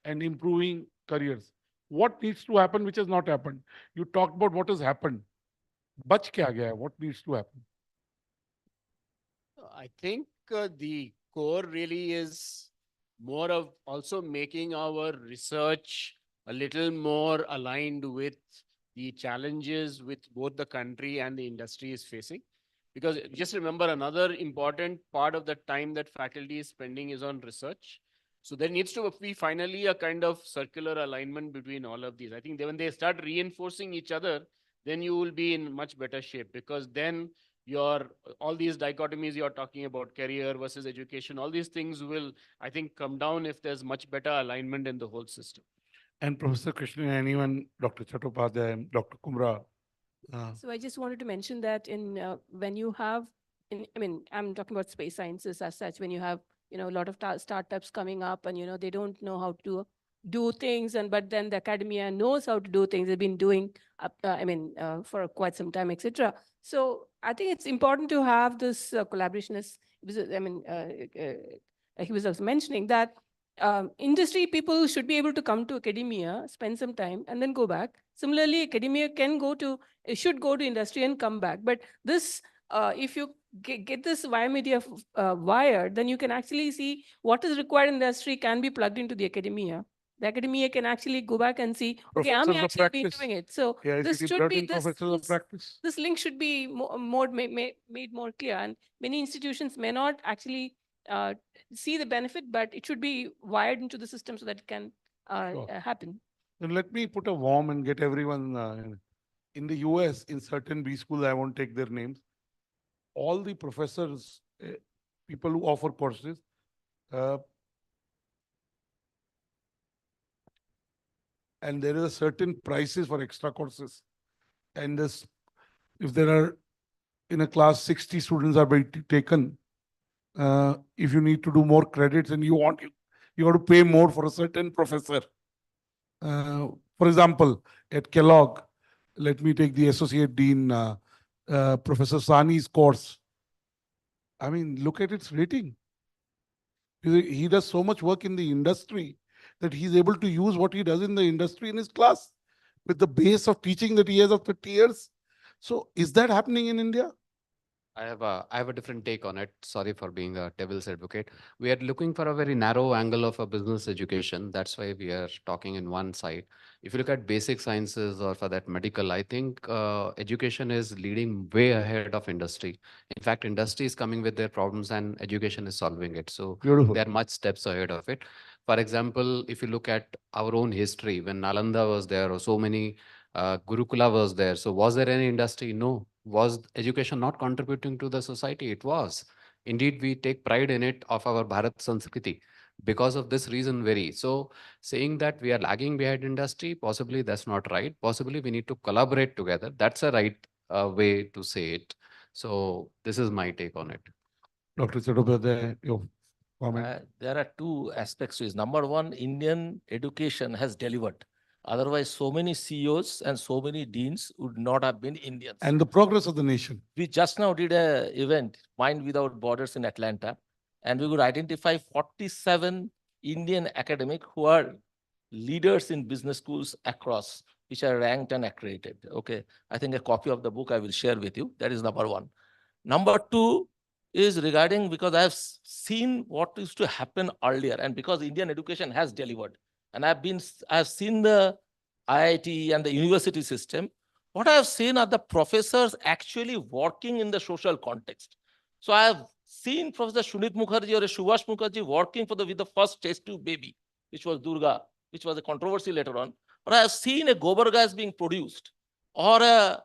and improving careers? What needs to happen which has not happened? You talked about what has happened. Bach kya gaya? What needs to happen? I think the core really is more of also making our research a little more aligned with the challenges with both the country and the industry is facing. Because just remember, another important part of the time that faculty is spending is on research. So there needs to be finally a kind of circular alignment between all of these. I think when they start reinforcing each other, then you will be in much better shape, because then all these dichotomies you're talking about, career versus education, all these things will, I think, come down if there's much better alignment in the whole system. And Professor Krishnan, anyone, Dr. Chattopadhyay, Dr. Kumra. So I just wanted to mention that when you have, I'm talking about space sciences as such, when you have, a lot of startups coming up and, they don't know how to do things, but then the academia knows how to do things. They've been doing, for quite some time, etc. So I think it's important to have this collaboration. He was also mentioning that industry people should be able to come to academia, spend some time, and then go back. Similarly, academia should go to industry and come back. But this, if you get this media wired, then you can actually see what is required in industry can be plugged into the academia. The academia can actually go back and see, okay, I'm actually been doing it. So this should be this link should be made more clear. And many institutions may not actually see the benefit, but it should be wired into the system so that it can happen. Then let me put a warm and get everyone in the US, in certain B schools, I won't take their names. All the professors, people who offer courses, and there is a certain prices for extra courses. And if there are in a class 60 students are being taken, if you need to do more credits and you have to pay more for a certain professor. For example, at Kellogg, let me take the Associate Dean, Professor Sani's course. I mean, look at its rating. He does so much work in the industry that he's able to use what he does in the industry in his class with the base of teaching that he has of 50 years. So is that happening in India? I have a different take on it. Sorry for being a devil's advocate. We are looking for a very narrow angle of a business education. That's why we are talking in one side. If you look at basic sciences or for that medical, I think education is leading way ahead of industry. In fact, industry is coming with their problems and education is solving it. So Beautiful. they are much steps ahead of it. For example, if you look at our own history, when Nalanda was there, or so many Gurukula was there. So was there any industry? No. Was education not contributing to the society? It was. Indeed, we take pride in it of our Bharat Sanskriti. Because of this reason, very. So saying that we are lagging behind industry, possibly that's not right. Possibly we need to collaborate together. That's a right way to say it. So this is my take on it. Dr. Chattopadhyay, your comment. There are two aspects to it. Number one, Indian education has delivered. Otherwise, so many CEOs and so many deans would not have been Indians. And the progress of the nation. We just now did an event, Mind Without Borders in Atlanta, and we would identify 47 Indian academics who are leaders in business schools across, which are ranked and accredited. Okay, I think a copy of the book I will share with you. That is number one. Number two is regarding, because I have seen what used to happen earlier, and because Indian education has delivered, and I have seen the IIT and the university system. What I have seen are the professors actually working in the social context. So I have seen Professor Sunit Mukherjee or Subhash Mukherjee working with the first test tube baby, which was Durga, which was a controversy later on. But I have seen a gobar gas being produced, or a,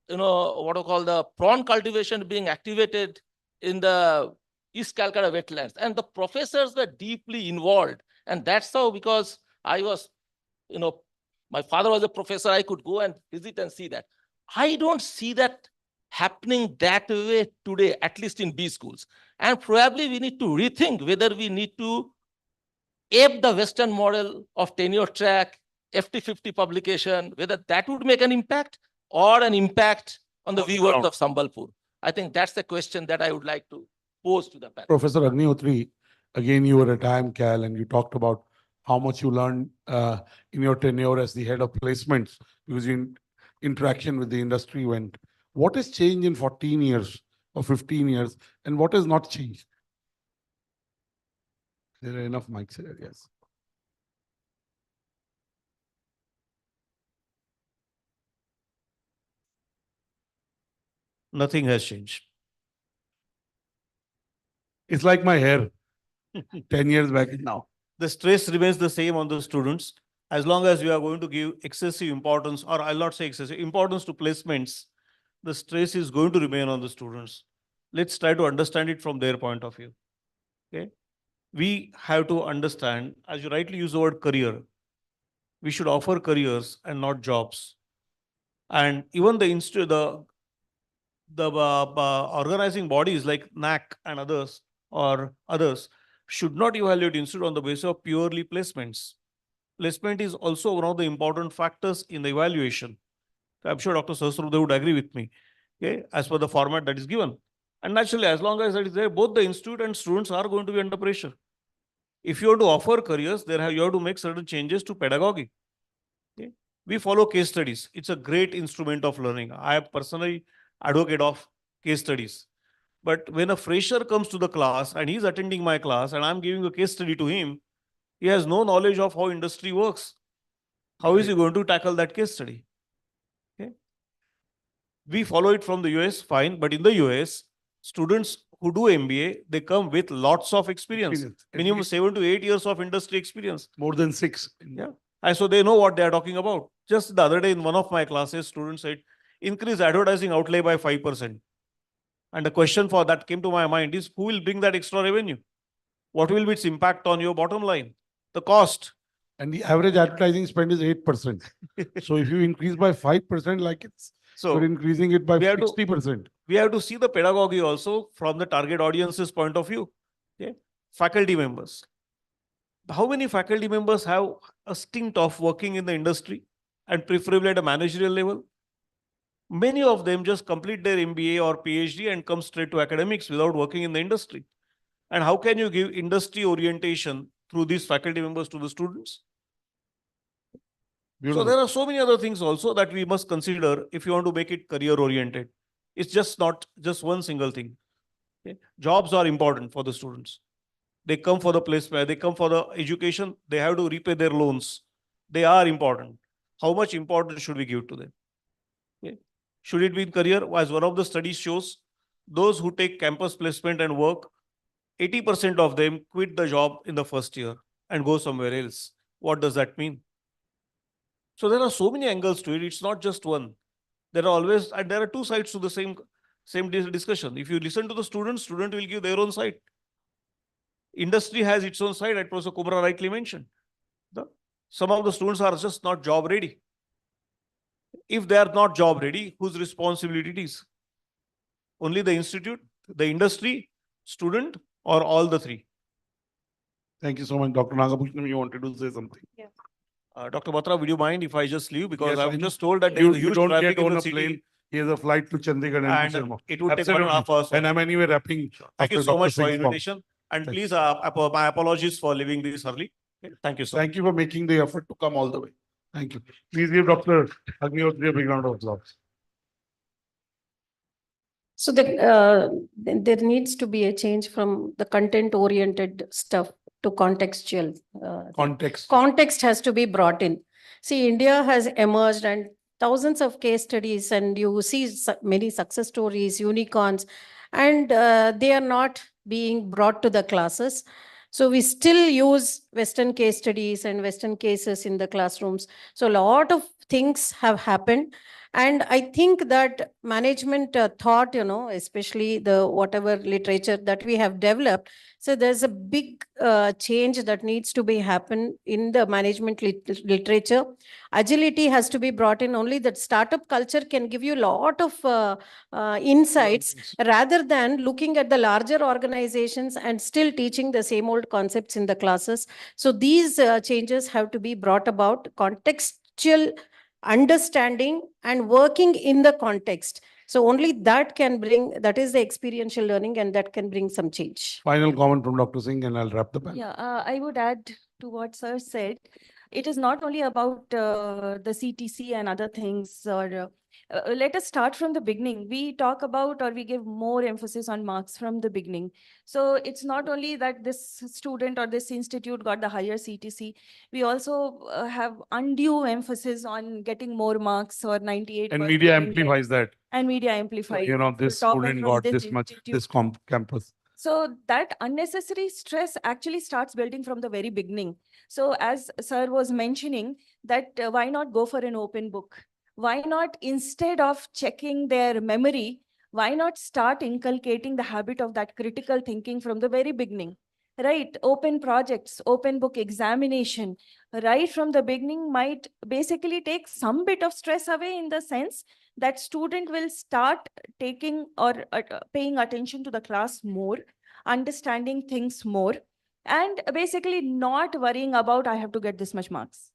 what I call the prawn cultivation being activated in the East Calcutta wetlands. And the professors were deeply involved. And that's how, because I was, my father was a professor, I could go and visit and see that. I don't see that happening that way today, at least in B schools. And probably we need to rethink whether we need to ape the Western model of tenure track, FT50 publication, whether that would make an impact or an impact on the viewers of Sambalpur. I think that's the question that I would like to pose to the panel. Professor Agnihotri, again, you were at IIMCAL and you talked about how much you learned in your tenure as the head of placements, because your interaction with the industry went. What has changed in 14 years or 15 years, and what has not changed? There are enough mics here, yes. Nothing has changed. It's like my hair 10 years back now. The stress remains the same on the students. As long as we are going to give excessive importance, or I'll not say excessive, importance to placements, the stress is going to remain on the students. Let's try to understand it from their point of view. Okay. We have to understand, as you rightly use the word career, we should offer careers and not jobs. And even the organizing bodies like NAC and others should not evaluate institute on the basis of purely placements. Placement is also one of the important factors in the evaluation. I'm sure Dr. Sahasrabudhe would agree with me, okay, as per the format that is given. And naturally, as long as that is there, both the institute and students are going to be under pressure. If you want to offer careers, you have to make certain changes to pedagogy. Okay? We follow case studies. It's a great instrument of learning. I am personally advocate of case studies. But when a fresher comes to the class and he's attending my class and I'm giving a case study to him, he has no knowledge of how industry works. How is he going to tackle that case study? Okay. We follow it from the US, fine. But in the US, students who do MBA, they come with lots of experience. Minimum 7 to 8 years of industry experience. More than 6. Yeah. And so they know what they are talking about. Just the other day in one of my classes, students said, increase advertising outlay by 5%. And the question for that came to my mind is, who will bring that extra revenue? What will be its impact on your bottom line? The cost. And the average advertising spend is 8%. So if you increase by 5%, like we're increasing it by 60%. We have to see the pedagogy also from the target audience's point of view. Okay. Faculty members. How many faculty members have a stint of working in the industry and preferably at a managerial level? Many of them just complete their MBA or PhD and come straight to academics without working in the industry. And how can you give industry orientation through these faculty members to the students? So Beautiful. there are so many other things also that we must consider if you want to make it career oriented. It's just not just one single thing. Okay? Jobs are important for the students. They come for the placement, they come for the education, they have to repay their loans. They are important. How much importance should we give to them? Okay? Should it be in career? As one of the studies shows, those who take campus placement and work, 80% of them quit the job in the first year and go somewhere else. What does that mean? So there are so many angles to it. It's not just one. There are always, and there are two sides to the same discussion. If you listen to the student will give their own side. Industry has its own side, as Professor Kumra rightly mentioned. Some of the students are just not job ready. If they are not job ready, whose responsibility it is? Only the institute, the industry, student, or all the three? Thank you so much, Dr. Nagabhushanam. You wanted to say something? Yeah. Dr. Batra, would you mind if I just leave? Because Yes, I I'm know. just told that there is You huge don't traffic get in on the a city. plane. He has a flight to Chandigarh and And it would take 1.5 hours. And I'm anyway wrapping. Thank you after so Dr. much for Singh's your talk. invitation. And Thank please, my apologies for leaving this early. Okay, thank you so much. Thank you for making the effort to come all the way. Thank you. Please give Dr. Agnihotri a big round of applause. So there needs to be a change from the content-oriented stuff to contextual. Context. Context has to be brought in. See, India has emerged and thousands of case studies, and you see many success stories, unicorns, and they are not being brought to the classes. So we still use Western case studies and Western cases in the classrooms. So a lot of things have happened. And I think that management thought, especially the whatever literature that we have developed. So there's a big change that needs to be happen in the management literature. Agility has to be brought in. Only that startup culture can give you a lot of insights rather than looking at the larger organizations and still teaching the same old concepts in the classes. So these changes have to be brought about. Contextual understanding and working in the context. So only that can bring, that is the experiential learning, and that can bring some change. Final comment from Dr. Singh and I'll wrap the panel. Yeah, I would add to what Sir said. It is not only about the CTC and other things, or let us start from the beginning. We talk about, or we give more emphasis on marks from the beginning. So it's not only that this student or this institute got the higher CTC, we also have undue emphasis on getting more marks or 98%. And media amplifies that. And media amplifies. This student got this much, this campus. So that unnecessary stress actually starts building from the very beginning. So as Sir was mentioning, that why not go for an open book? Why not, instead of checking their memory, why not start inculcating the habit of that critical thinking from the very beginning? Right? Open projects, open book examination, right from the beginning might basically take some bit of stress away, in the sense that student will start taking or paying attention to the class more, understanding things more, and basically not worrying about I have to get this much marks.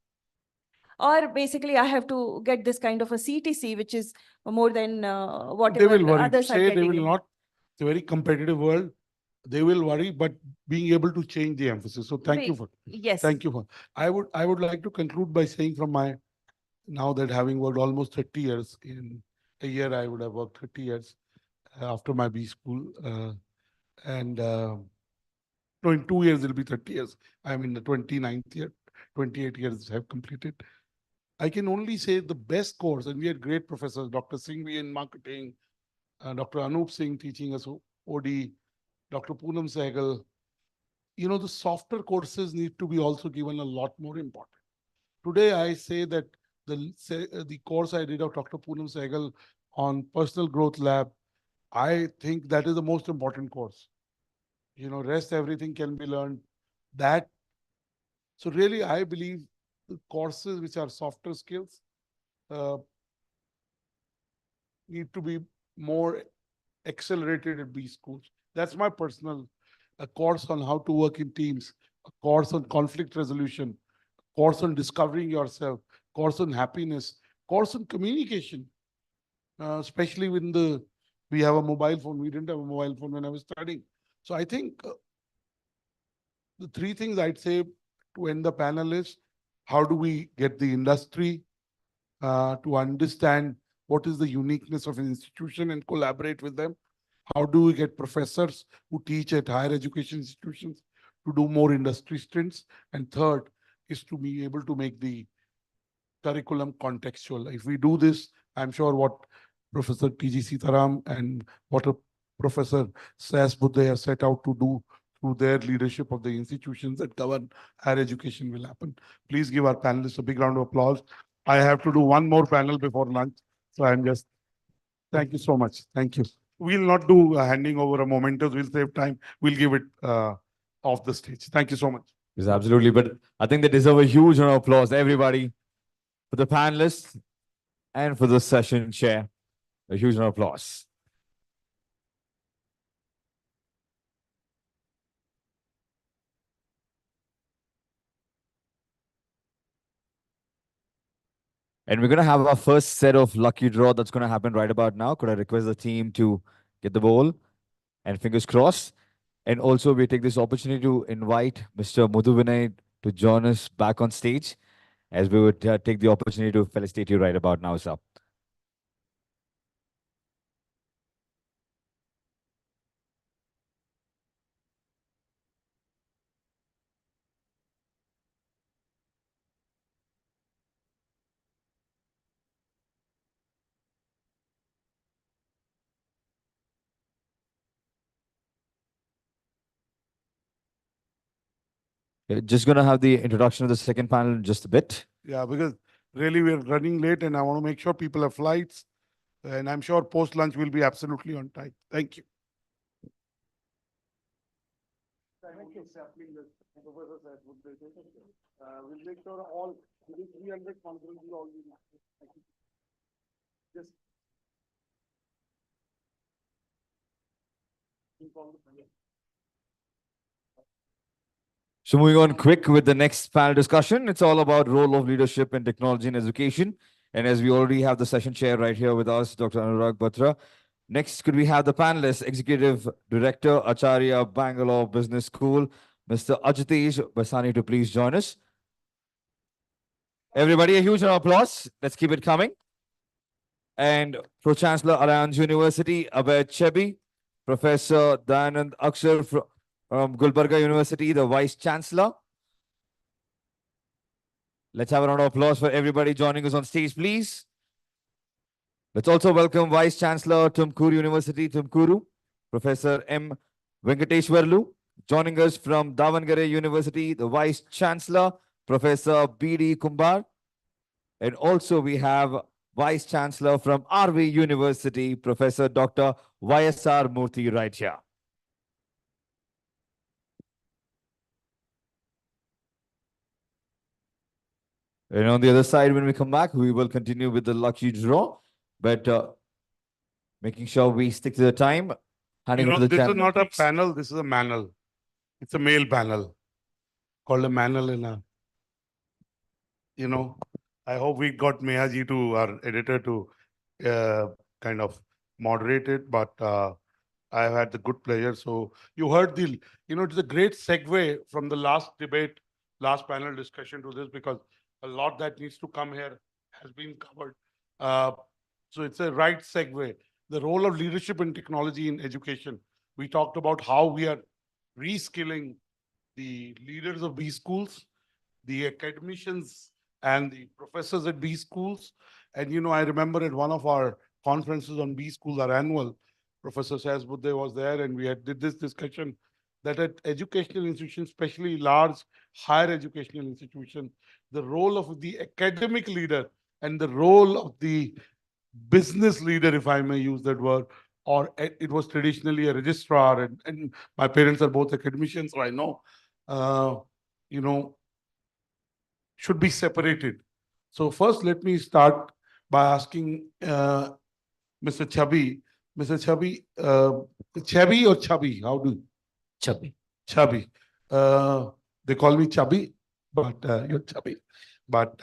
Or basically I have to get this kind of a CTC, which is more than whatever They will worry. others are Say they getting. will not. It's a very competitive world. They will worry, but being able to change the emphasis. So thank you for. Yes. Thank you for. I would like to conclude by saying, from my, now that having worked almost 30 years, in a year I would have worked 30 years after my B school, no, in 2 years it'll be 30 years. I'm in the 29th year, 28 years have completed. I can only say the best course, and we had great professors, Dr. Singhvi in marketing, Dr. Anup Singh teaching us OD, Dr. Poonam Sehgal. The softer courses need to be also given a lot more important. Today, I say that the course I did of Dr. Poonam Sehgal on Personal Growth Lab, I think that is the most important course. Rest everything can be learned. So really, I believe the courses which are softer skills need to be more accelerated at B schools. That's my personal, a course on how to work in teams, a course on conflict resolution, a course on discovering yourself, course on happiness, course on communication, especially when we have a mobile phone. We didn't have a mobile phone when I was studying. So I think the three things I'd say to end the panel is, how do we get the industry to understand what is the uniqueness of an institution and collaborate with them? How do we get professors who teach at higher education institutions to do more industry stints? And third is to be able to make the curriculum contextual. If we do this, I'm sure what Professor T.G. Sitaram and what Professor Sayas Buddhe have set out to do through their leadership of the institutions that govern higher education will happen. Please give our panelists a big round of applause. I have to do one more panel before lunch. So I'm just, thank you so much. Thank you. We'll not do handing over a mementos. We'll save time. We'll give it off the stage. Thank you so much. Yes, absolutely. But I think they deserve a huge round of applause, everybody, for the panelists and for the session chair. A huge round of applause. And we're going to have our first set of lucky draw that's going to happen right about now. Could I request the team to get the ball? And fingers crossed. And also, we take this opportunity to invite Mr. Mudhu Vinay to join us back on stage, as we would take the opportunity to felicitate you right about now, sir. Just going to have the introduction of the second panel in just a bit. Yeah, because really we're running late and I want to make sure people have flights. And I'm sure post-lunch will be absolutely on time. Thank you. Thank you. We'll make sure all 300 conferences will all be. Just So moving on quick with the next panel discussion. It's all about role of leadership in technology and education. And as we already have the session chair right here with us, Dr. Anurag Batra. Next, could we have the panelists, Executive Director, Acharya, Bangalore Business School, Mr. Ajitesh Basani, to please join us. Everybody, a huge round of applause. Let's keep it coming. And Pro-Chancellor, Alliance University, Abhay Chebi, Professor Dayanand Akshar from Gulbarga University, the Vice Chancellor. Let's have a round of applause for everybody joining us on stage, please. Let's also welcome Vice Chancellor, Tumkuru University, Tumkuru, Professor M. Venkateshwarlu. Joining us from Davangere University, the Vice Chancellor, Professor B.D. Kumbar. And also we have Vice Chancellor from RV University, Professor Dr. YSR Murthy right here. And on the other side, when we come back, we will continue with the lucky draw, but making sure we stick to the time. Handing over the this is champion. not a panel, this is a manel. It's a male panel called a manel in a, I hope we got Mehaji to our editor to kind of moderate it, but I've had the good pleasure. So you heard it's a great segue from the last debate, last panel discussion to this, because a lot that needs to come here has been covered. So it's a right segue. The role of leadership in technology in education. We talked about how we are reskilling the leaders of B schools, the academicians and the professors at B schools. And, I remember at one of our conferences on B schools, our annual, Professor Sayas Buddhe was there, and we did this discussion that at educational institutions, especially large higher educational institutions, the role of the academic leader and the role of the business leader, if I may use that word, or it was traditionally a registrar, and my parents are both academicians, so I know, should be separated. So first, let me start by asking Mr. Chabi. Mr. Chabi, Chabi or Chabi? How do you? Chubby. Chubby. They call me Chubby, but you're Chubby. But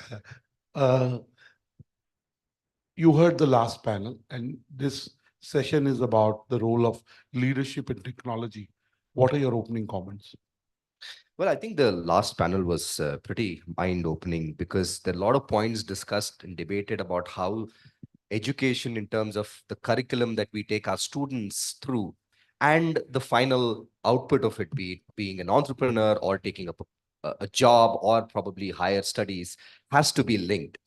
you heard the last panel, and this session is about the role of leadership in technology. What are your opening comments? Well, I think the last panel was pretty mind-opening because there are a lot of points discussed and debated about how education in terms of the curriculum that we take our students through and the final output of it, be it being an entrepreneur or taking up a job or probably higher studies, has to be linked.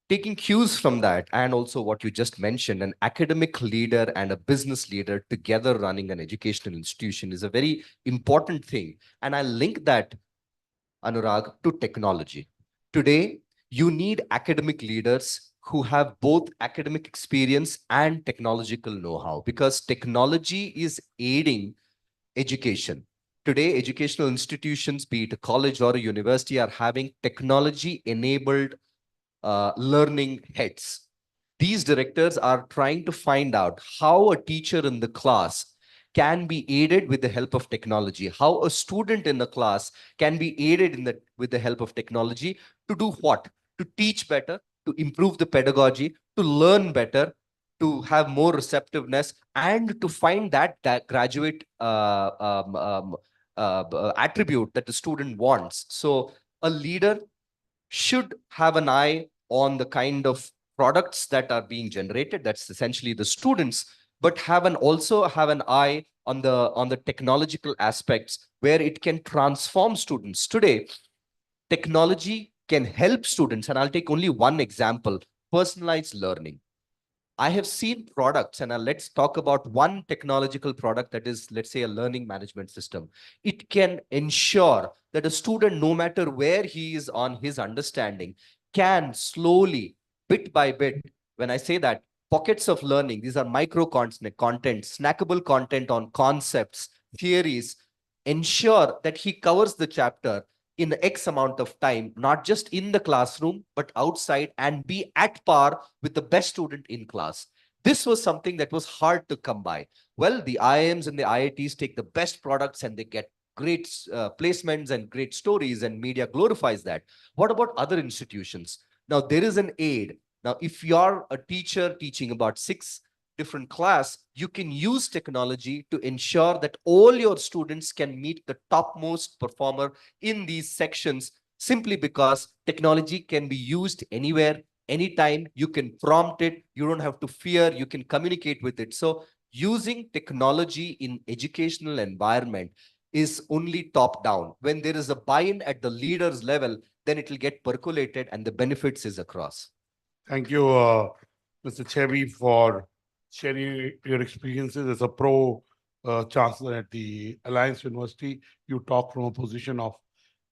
Taking cues from that and also what you just mentioned, an academic leader and a business leader together running an educational institution is a very important thing. And I link that, Anurag, to technology. Today, you need academic leaders who have both academic experience and technological know-how because technology is aiding education. Today, educational institutions, be it a college or a university, are having technology-enabled learning heads. These directors are trying to find out how a teacher in the class can be aided with the help of technology, how a student in the class can be aided with the help of technology to do what? To teach better, to improve the pedagogy, to learn better, to have more receptiveness, and to find that graduate attribute that the student wants. So a leader should have an eye on the kind of products that are being generated. That's essentially the students, but also have an eye on the technological aspects where it can transform students. Today, technology can help students, and I'll take only one example: personalized learning. I have seen products, and let's talk about one technological product that is, let's say, a learning management system. It can ensure that a student, no matter where he is on his understanding, can slowly, bit by bit, when I say that, pockets of learning, these are micro content, snackable content on concepts, theories, ensure that he covers the chapter in X amount of time, not just in the classroom, but outside, and be at par with the best student in class. This was something that was hard to come by. Well, the IIMs and the IITs take the best products and they get great placements and great stories, and media glorifies that. What about other institutions? Now, there is an aid. Now, if you're a teacher teaching about 6 different class, you can use technology to ensure that all your students can meet the topmost performer in these sections, simply because technology can be used anywhere, anytime. You can prompt it. You don't have to fear. You can communicate with it. So using technology in educational environment is only top down. When there is a buy-in at the leaders level, then it will get percolated and the benefits is across. Thank you, Mr. Chevy, for sharing your experiences as a pro chancellor at the Alliance University. You talk from a position of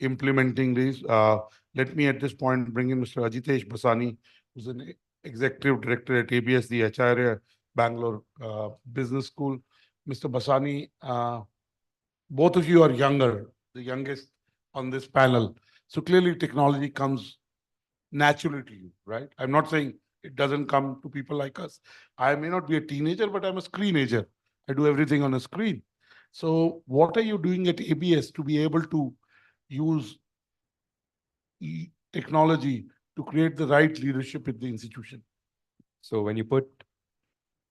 implementing these. Let me at this point bring in Mr. Ajitesh Basani, who's an executive director at ABS, the Acharya Bangalore Business School. Mr. Basani, both of you are younger, the youngest on this panel. So clearly technology comes naturally to you, right? I'm not saying it doesn't come to people like us. I may not be a teenager, but I'm a screenager. I do everything on a screen. So what are you doing at ABS to be able to use technology to create the right leadership in the institution? So when you put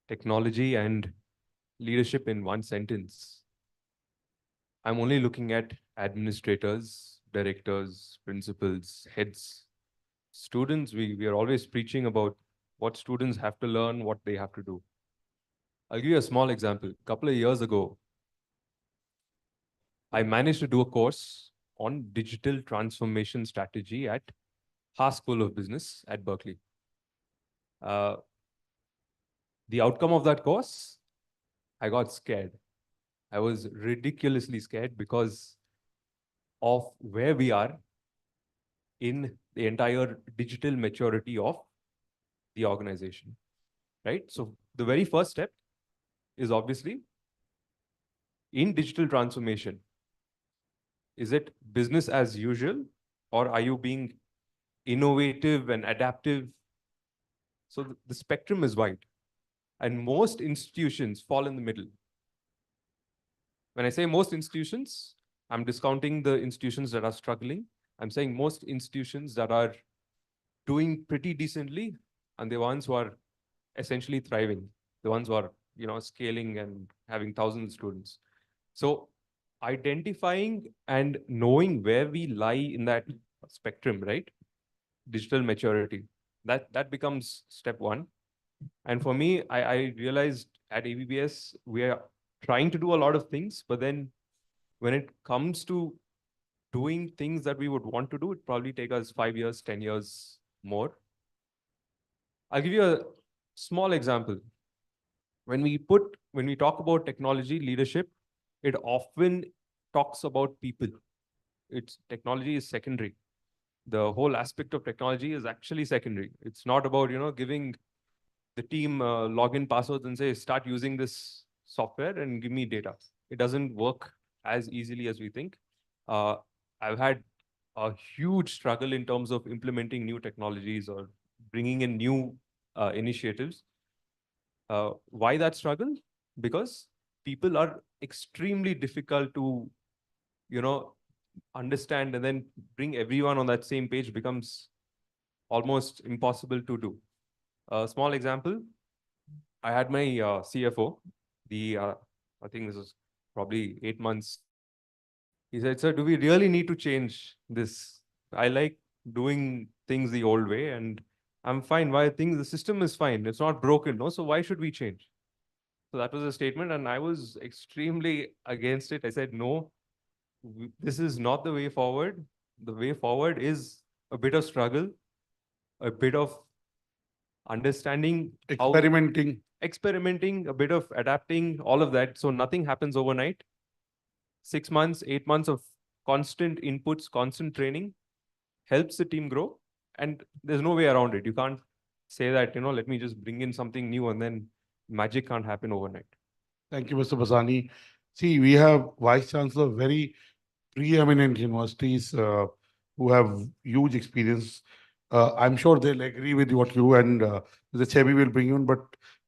technology and leadership in one sentence, I'm only looking at administrators, directors, principals, heads. Students, we are always preaching about what students have to learn, what they have to do. I'll give you a small example. A couple of years ago, I managed to do a course on digital transformation strategy at Haas School of Business at Berkeley. The outcome of that course, I got scared. I was ridiculously scared because of where we are in the entire digital maturity of the organization, right? So the very first step is obviously in digital transformation. Is it business as usual, or are you being innovative and adaptive? So the spectrum is wide, and most institutions fall in the middle. When I say most institutions, I'm discounting the institutions that are struggling. I'm saying most institutions that are doing pretty decently, and the ones who are essentially thriving, the ones who are, scaling and having thousands of students. So identifying and knowing where we lie in that spectrum, right? Digital maturity. That becomes step one. And for me, I realized at ABBS, we are trying to do a lot of things, but then when it comes to doing things that we would want to do, it probably take us 5 years, 10 years more. I'll give you a small example. When we talk about technology leadership, it often talks about people. Technology is secondary. The whole aspect of technology is actually secondary. It's not about, giving the team login passwords and say, start using this software and give me data. It doesn't work as easily as we think. I've had a huge struggle in terms of implementing new technologies or bringing in new initiatives. Why that struggle? Because people are extremely difficult to, understand, and then bring everyone on that same page becomes almost impossible to do. A small example, I had my CFO, I think this was probably 8 months. He said, sir, do we really need to change this? I like doing things the old way and I'm fine. The system is fine. It's not broken. No, so why should we change? So that was a statement and I was extremely against it. I said, no, this is not the way forward. The way forward is a bit of struggle, a bit of understanding, experimenting, a bit of adapting, all of that. So nothing happens overnight. 6 months, 8 months of constant inputs, constant training helps the team grow. And there's no way around it. You can't say that, let me just bring in something new and then magic can't happen overnight. Thank you, Mr. Basani. See, we have Vice Chancellor of very preeminent universities who have huge experience. I'm sure they'll agree with what you and the Chebi will bring in. But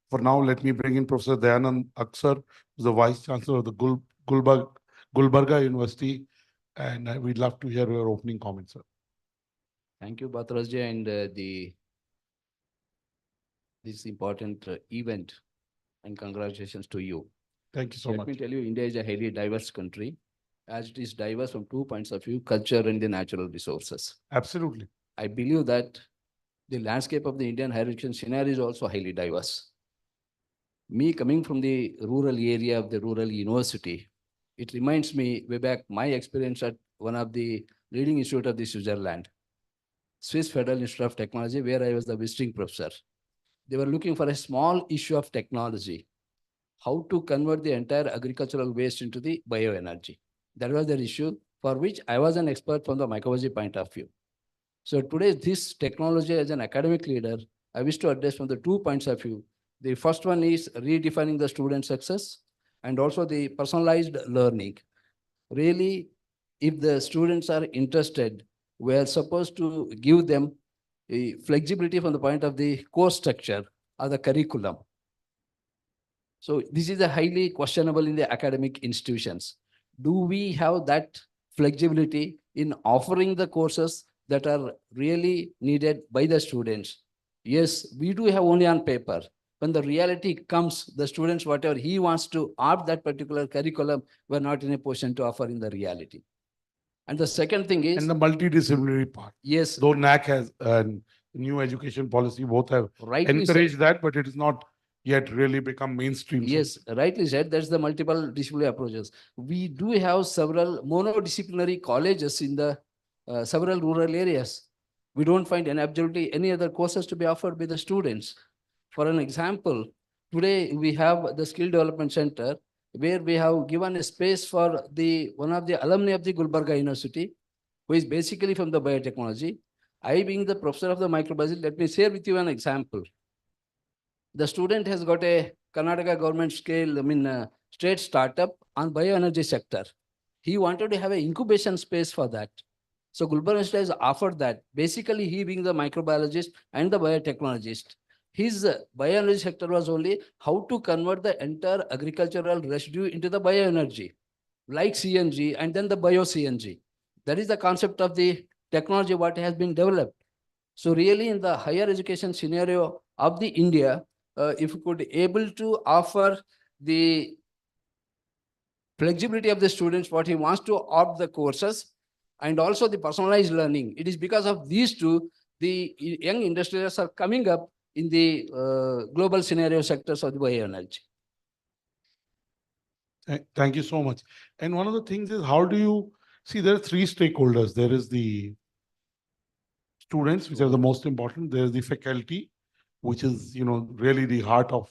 for now, let me bring in Professor Dayanand Aksar, who's the Vice Chancellor of the Gulbarga University. And we'd love to hear your opening comments, sir. Thank you, Batrasji, and this important event, and congratulations to you. Thank you so much. much. Let me tell you, India is a highly diverse country, as it is diverse from 2 points of view, culture and the natural resources. Absolutely. I believe that the landscape of the Indian higher education scenario is also highly diverse. Me coming from the rural area of the rural university, it reminds me way back my experience at one of the leading institute of the Switzerland, Swiss Federal Institute of Technology, where I was the visiting professor. They were looking for a small issue of technology, how to convert the entire agricultural waste into the bioenergy. That was their issue, for which I was an expert from the microbiology point of view. So today, this technology as an academic leader, I wish to address from the 2 points of view. The first one is redefining the student success and also the personalized learning. Really, if the students are interested, we are supposed to give them a flexibility from the point of the course structure or the curriculum. So this is a highly questionable in the academic institutions. Do we have that flexibility in offering the courses that are really needed by the students? Yes, we do have only on paper. When the reality comes, the students, whatever he wants to opt that particular curriculum, we're not in a position to offer in the reality. And the second thing is... And the multidisciplinary part. Yes. Though NAC has new education policy, both have encouraged that, but it is not yet really become mainstream. Yes, rightly said, that's the multiple disciplinary approaches. We do have several monodisciplinary colleges in the several rural areas. We don't find absolutely any other courses to be offered by the students. For an example, today we have the Skill Development Center where we have given a space for one of the alumni of the Gulbarga University, who is basically from the biotechnology. I being the professor of the microbiology, let me share with you an example. The student has got a Karnataka government scale, state startup on bioenergy sector. He wanted to have an incubation space for that. So Gulbarga University has offered that. Basically, he being the microbiologist and the biotechnologist, his bioenergy sector was only how to convert the entire agricultural residue into the bioenergy, like CNG and then the bio-CNG. That is the concept of the technology what has been developed. So really in the higher education scenario of the India, if we could able to offer the flexibility of the students, what he wants to opt the courses, and also the personalized learning. It is because of these two, the young industrialists are coming up in the global scenario sectors of the bioenergy. Thank you so much. And one of the things is, how do you see, there are three stakeholders. There is the students, which are the most important. There's the faculty, which is, really the heart of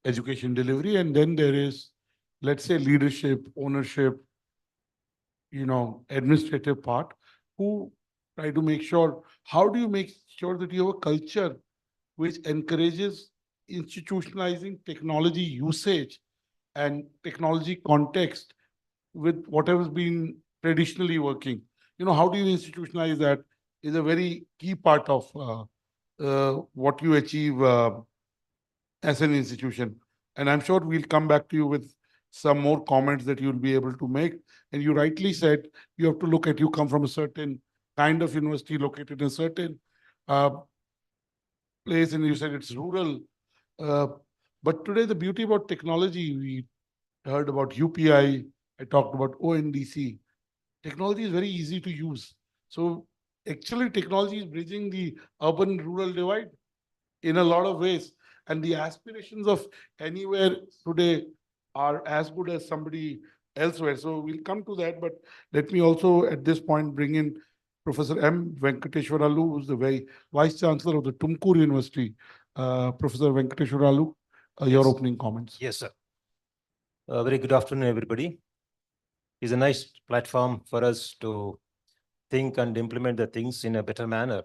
education delivery. And then there is, let's say, leadership, ownership, administrative part, who try to make sure, how do you make sure that you have a culture which encourages institutionalizing technology usage and technology context with whatever's been traditionally working? How do you institutionalize that is a very key part of what you achieve as an institution. And I'm sure we'll come back to you with some more comments that you'll be able to make. And you rightly said, you have to look at, you come from a certain kind of university located in a certain place, and you said it's rural. But today, the beauty about technology, we heard about UPI, I talked about ONDC. Technology is very easy to use. So actually, technology is bridging the urban-rural divide in a lot of ways. And the aspirations of anywhere today are as good as somebody elsewhere. So we'll come to that. But let me also, at this point, bring in Professor M. Venkateshwaralu, who's the Vice Chancellor of the Tumkur University. Professor Venkateshwaralu, your opening comments. Yes, sir. Very good afternoon, everybody. It's a nice platform for us to think and implement the things in a better manner.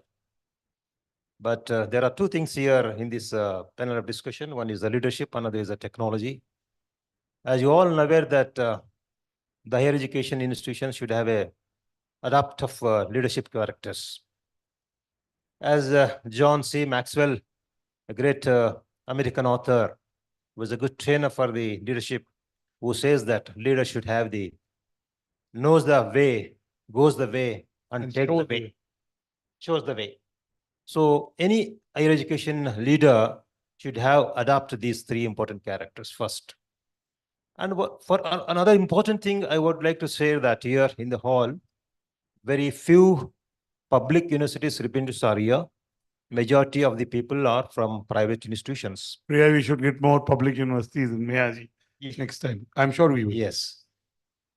But there are two things here in this panel of discussion. One is the leadership, another is the technology. As you all are aware that the higher education institutions should have a adaptive leadership characters. As John C. Maxwell, a great American author, was a good trainer for the leadership, who says that leaders should have the knows the way, goes the way, and takes the way, shows the way. So any higher education leader should have adopted these three important characters first. And for another important thing, I would like to say that here in the hall, very few public universities representatives are here. Majority of the people are from private institutions. Priya, we should get more public universities in Mehaji next time. I'm sure we will. Yes.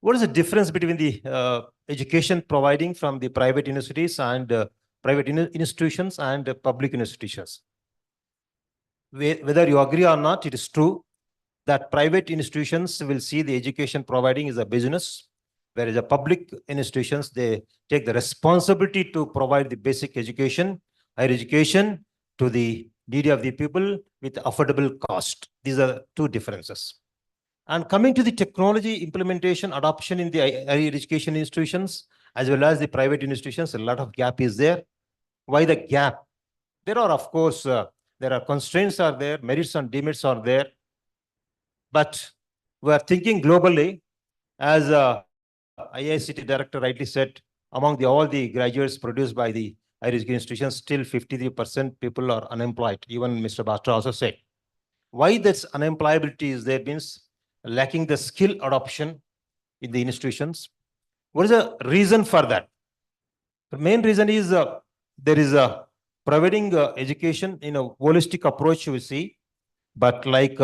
What is the difference between the education providing from the private universities and private institutions and public institutions? Whether you agree or not, it is true that private institutions will see the education providing as a business, whereas the public institutions, they take the responsibility to provide the basic education, higher education to the needy of the people with affordable cost. These are two differences. And coming to the technology implementation, adoption in the higher education institutions, as well as the private institutions, a lot of gap is there. Why the gap? There are, of course, there are constraints are there, merits and demerits are there. But we are thinking globally, as IICT director rightly said, among all the graduates produced by the higher education institutions, still 53% people are unemployed. Even Mr. Batra also said. Why this unemployability is there means lacking the skill adoption in the institutions. What is the reason for that? The main reason is there is a providing education in a holistic approach we see, but like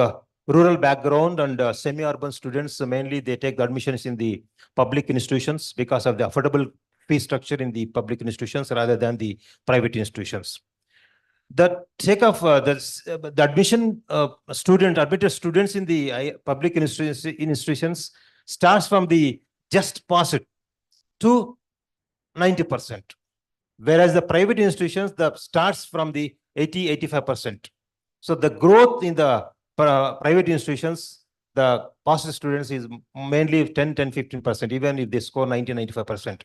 rural background and semi-urban students, mainly they take the admissions in the public institutions because of the affordable fee structure in the public institutions rather than the private institutions. The take of the admission admitted students in the public institutions starts from the just pass it to 90%, whereas the private institutions starts from the 80-85%. So the growth in the private institutions, the passed students is mainly 10-15%, even if they score 90-95%.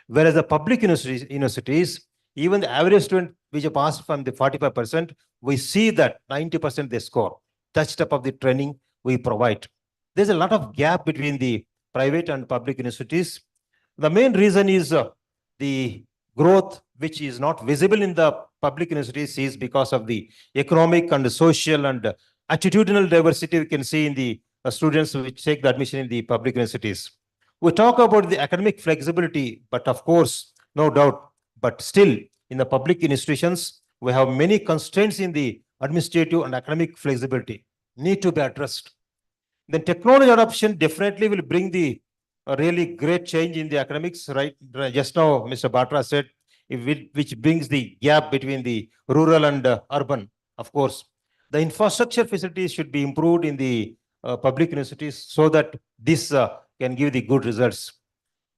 Whereas the public universities, even the average student which passed from the 45%, we see that 90% they score. Touched up of the training we provide. There's a lot of gap between the private and public universities. The main reason is the growth which is not visible in the public universities is because of the economic and social and attitudinal diversity we can see in the students which take the admission in the public universities. We talk about the academic flexibility, but of course, no doubt, but still in the public institutions, we have many constraints in the administrative and academic flexibility need to be addressed. Then technology adoption definitely will bring the really great change in the academics, right? Just now, Mr. Batra said, which brings the gap between the rural and urban, of course. The infrastructure facilities should be improved in the public universities so that this can give the good results.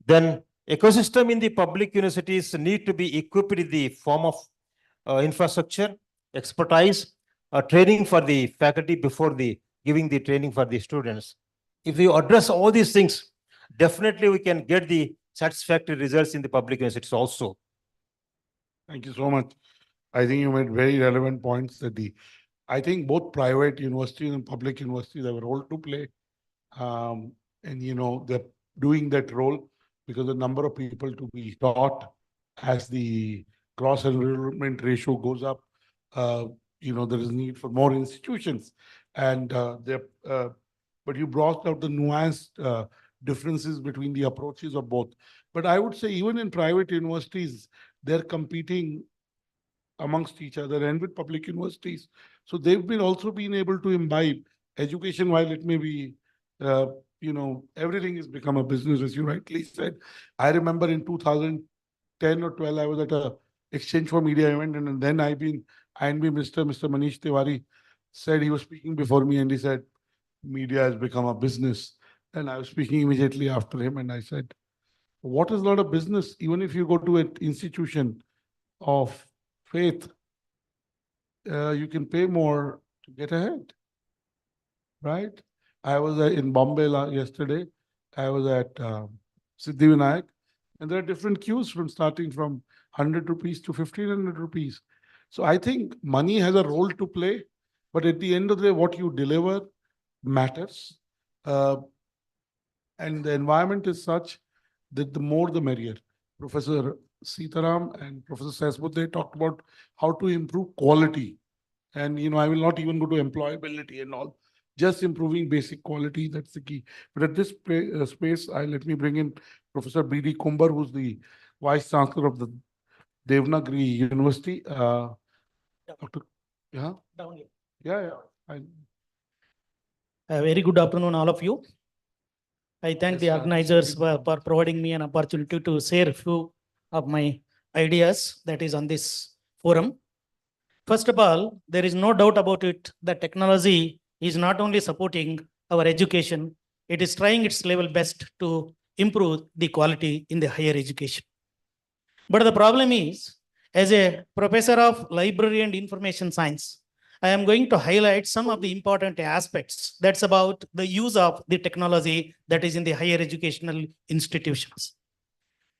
Then ecosystem in the public universities need to be equipped in the form of infrastructure, expertise, training for the faculty before the giving the training for the students. If we address all these things, definitely we can get the satisfactory results in the public universities also. Thank you so much. I think you made very relevant points that I think both private universities and public universities have a role to play. And they're doing that role because the number of people to be taught as the cross enrollment ratio goes up, there is need for more institutions. And but you brought out the nuanced differences between the approaches of both. But I would say even in private universities, they're competing amongst each other and with public universities. So they've also been able to imbibe education while it may be, everything has become a business, as you rightly said. I remember in 2010 or 12, I was at a Exchange for Media event, and then Mr. Manish Tiwari said, he was speaking before me, and he said, media has become a business. And I was speaking immediately after him, and I said, what is not a business? Even if you go to an institution of faith, you can pay more to get ahead, right? I was in Bombay yesterday. I was at Siddhivinayak, and there are different queues starting from 100 rupees to 1,500 rupees. So I think money has a role to play, but at the end of the day, what you deliver matters. And the environment is such that the more the merrier. Professor Sitaram and Professor Sesbud, they talked about how to improve quality. And, I will not even go to employability and all, just improving basic quality, that's the key. But at this space, let me bring in Professor B.D. Kumbar, who's the Vice Chancellor of the Devnagari University. Dr. Yeah? Down here. Yeah. Very good afternoon, all of you. I thank the organizers for providing me an opportunity to share a few of my ideas that is on this forum. First of all, there is no doubt about it that technology is not only supporting our education, it is trying its level best to improve the quality in the higher education. But the problem is, as a professor of library and information science, I am going to highlight some of the important aspects that's about the use of the technology that is in the higher educational institutions.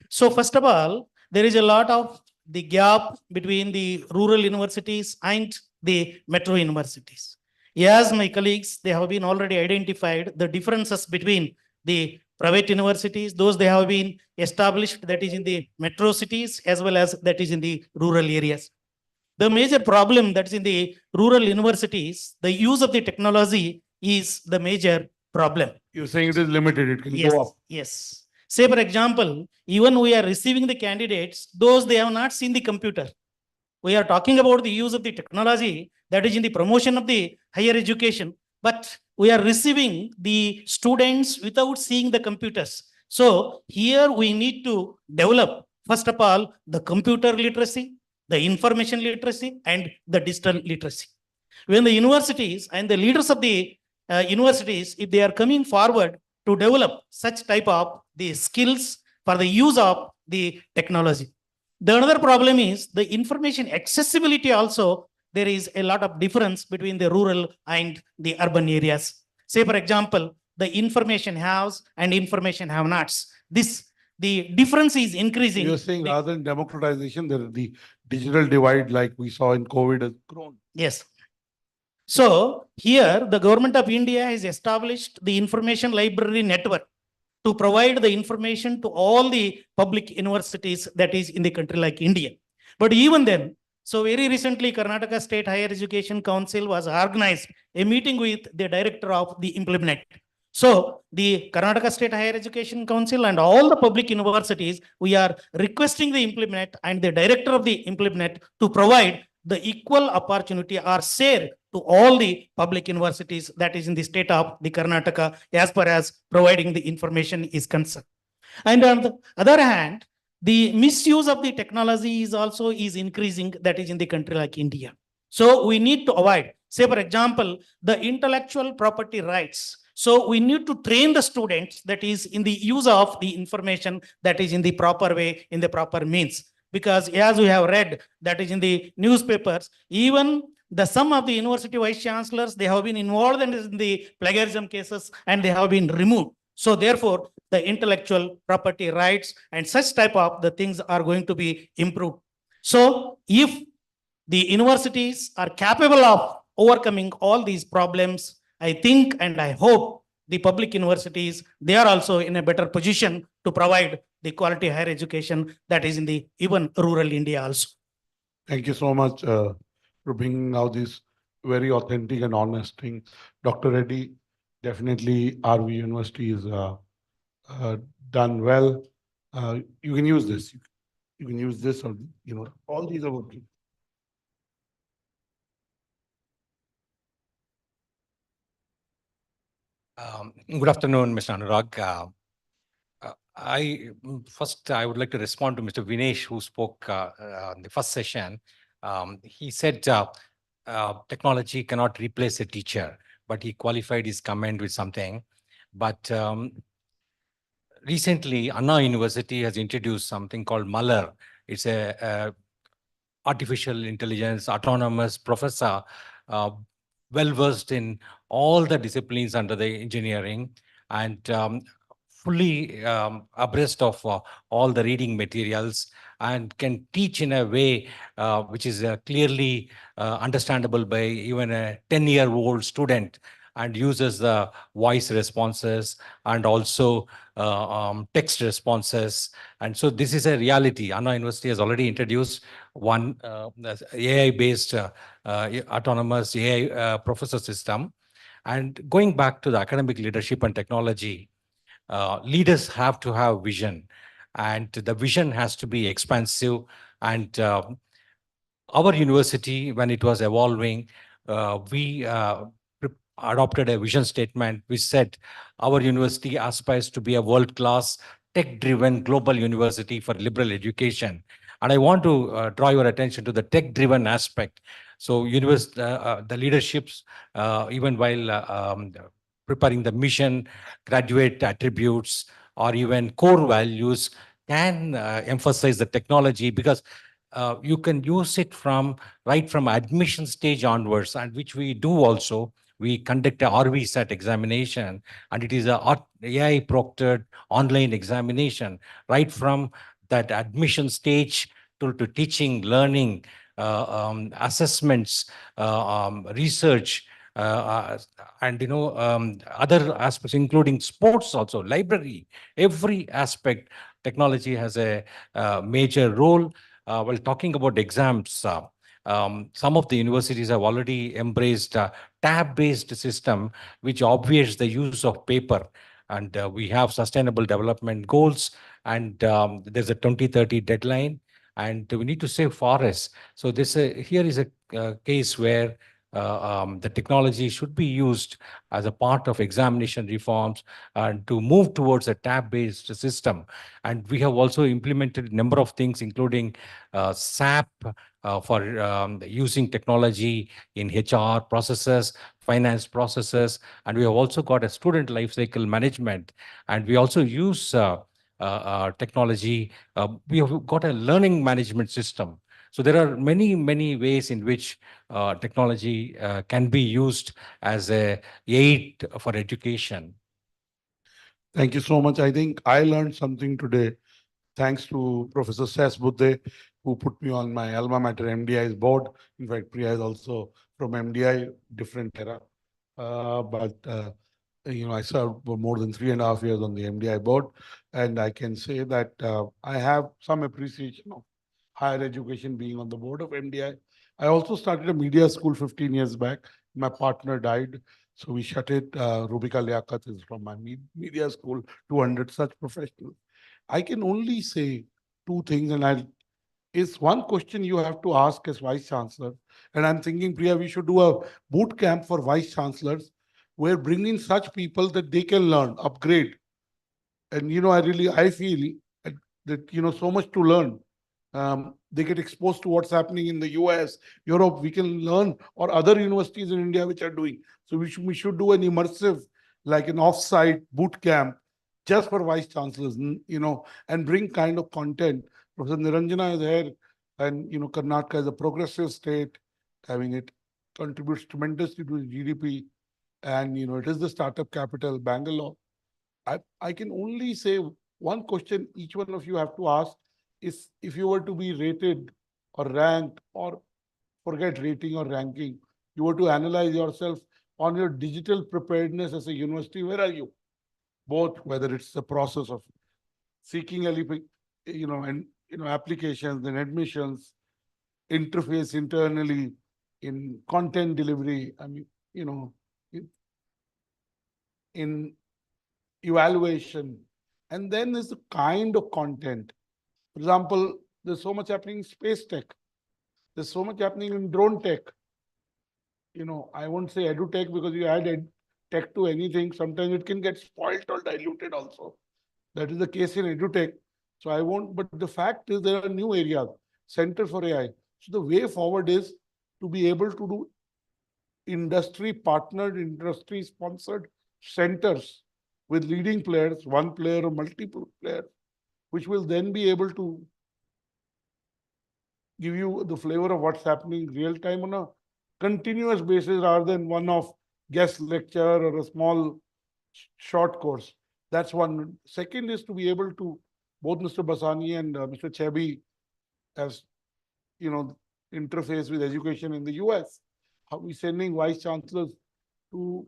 So first of all, there is a lot of the gap between the rural universities and the metro universities. As my colleagues, they have been already identified the differences between the private universities, those they have been established that is in the metro cities as well as that is in the rural areas. The major problem that's in the rural universities, the use of the technology is the major problem. You're saying it is limited, it can go up. Yes. Say, for example, even we are receiving the candidates, those they have not seen the computer. We are talking about the use of the technology that is in the promotion of the higher education, but we are receiving the students without seeing the computers. So here we need to develop, first of all, the computer literacy, the information literacy, and the digital literacy. When the universities and the leaders of the universities, if they are coming forward to develop such type of the skills for the use of the technology. The another problem is the information accessibility also. There is a lot of difference between the rural and the urban areas. Say, for example, the information haves and information have nots. The difference is increasing. You're saying rather than democratization, the digital divide like we saw in COVID has grown. Yes. So here the government of India has established the information library network to provide the information to all the public universities that is in the country like India. But even then, So very recently, Karnataka State Higher Education Council was organized a meeting with the director of the Implement. So the Karnataka State Higher Education Council and all the public universities, we are requesting the Implement and the director of the Implement to provide the equal opportunity or share to all the public universities that is in the state of the Karnataka as far as providing the information is concerned. And on the other hand, the misuse of the technology is also increasing, that is in the country like India. So we need to avoid, say for example, the intellectual property rights. So we need to train the students that is in the use of the information that is in the proper way, in the proper means. Because as we have read that is in the newspapers, even some of the university vice chancellors, they have been involved in the plagiarism cases and they have been removed. So therefore, the intellectual property rights and such type of the things are going to be improved. So if the universities are capable of overcoming all these problems, I think and I hope the public universities, they are also in a better position to provide the quality higher education that is in the even rural India also. Thank you so much for bringing out this very authentic and honest thing. Dr. Reddy, definitely RV University is done well. You can use this. You can use this, or all these are working. Good afternoon, Mr. Anurag. I would like to respond to Mr. Vinesh, who spoke in the first session. He said technology cannot replace a teacher, but he qualified his comment with something. But recently, Anna University has introduced something called Muller. It's a artificial intelligence autonomous professor, well-versed in all the disciplines under the engineering and fully abreast of all the reading materials and can teach in a way which is clearly understandable by even a 10-year-old student, and uses the voice responses and also text responses. And so this is a reality. Anna University has already introduced one AI-based autonomous AI professor system. And going back to the academic leadership and technology, leaders have to have vision, and the vision has to be expansive. And our university, when it was evolving, we adopted a vision statement which said our university aspires to be a world-class, tech-driven global university for liberal education. And I want to draw your attention to the tech-driven aspect. So the leaderships, even while preparing the mission, graduate attributes, or even core values, can emphasize the technology, because you can use it right from admission stage onwards, and which we do also. We conduct a RVSAT examination, and it is a AI proctored online examination, right from that admission stage to teaching, learning, assessments, research, and other aspects, including sports also, library. Every aspect, technology has a major role. While talking about exams, some of the universities have already embraced a tab-based system, which obviates the use of paper. And we have sustainable development goals, and there's a 2030 deadline, and we need to save forests. So here is a case where the technology should be used as a part of examination reforms and to move towards a tab-based system. And we have also implemented a number of things, including SAP for using technology in HR processes, finance processes, and we have also got a student lifecycle management, and we also use technology. We have got a learning management system. So there are many, many ways in which technology can be used as a aid for education. Thank you so much. I think I learned something today, thanks to Professor Sas Budde, who put me on my alma mater MDI's board. In fact, Priya is also from MDI, different era. I served for more than 3.5 years on the MDI board, and I can say that I have some appreciation of higher education, being on the board of MDI. I also started a media school 15 years back. My partner died, so we shut it. Rubika Liaquat is from my media school, 200 such professionals. I can only say two things, and is one question you have to ask as Vice Chancellor. And I'm thinking, Priya, we should do a boot camp for Vice Chancellors where bring in such people that they can learn, upgrade. And, I feel that, so much to learn. They get exposed to what's happening in the US, Europe, we can learn, or other universities in India which are doing. So we should do an immersive, like an off-site boot camp just for Vice Chancellors, and bring kind of content. Professor Niranjana is here, and, Karnataka is a progressive state, having it contributes tremendously to GDP. And, it is the startup capital, Bangalore. I can only say one question each one of you have to ask is, if you were to be rated or ranked, or forget rating or ranking, you were to analyze yourself on your digital preparedness as a university, where are you? Both, whether it's the process of seeking applications and admissions, interface internally in content delivery, in evaluation, and then there's the kind of content. For example, there's so much happening in space tech. There's so much happening in drone tech. I won't say edu tech, because you add tech to anything, sometimes it can get spoiled or diluted also. That is the case in edu tech. So I won't, but the fact is there are new areas, Center for AI. So the way forward is to be able to do industry partnered, industry sponsored centers with leading players, one player or multiple players, which will then be able to give you the flavor of what's happening real time on a continuous basis, rather than one-off guest lecture or a small short course. That's one. Second is to be able to, both Mr. Basani and Mr. Chebi, as interface with education in the US. How we sending vice chancellors to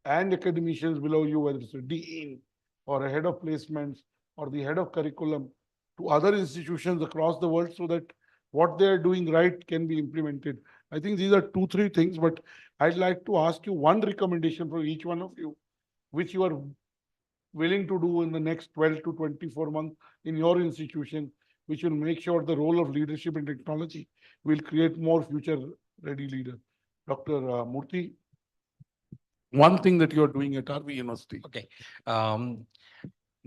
and academicians below you, whether it's a dean or a head of placements or the head of curriculum, to other institutions across the world, so that what they're doing right can be implemented. I think these are 2-3 things, but I'd like to ask you one recommendation for each one of you, which you are willing to do in the next 12 to 24 months in your institution, which will make sure the role of leadership in technology will create more future-ready leaders. Dr. Murthy, one thing that you're doing at RV University. Okay.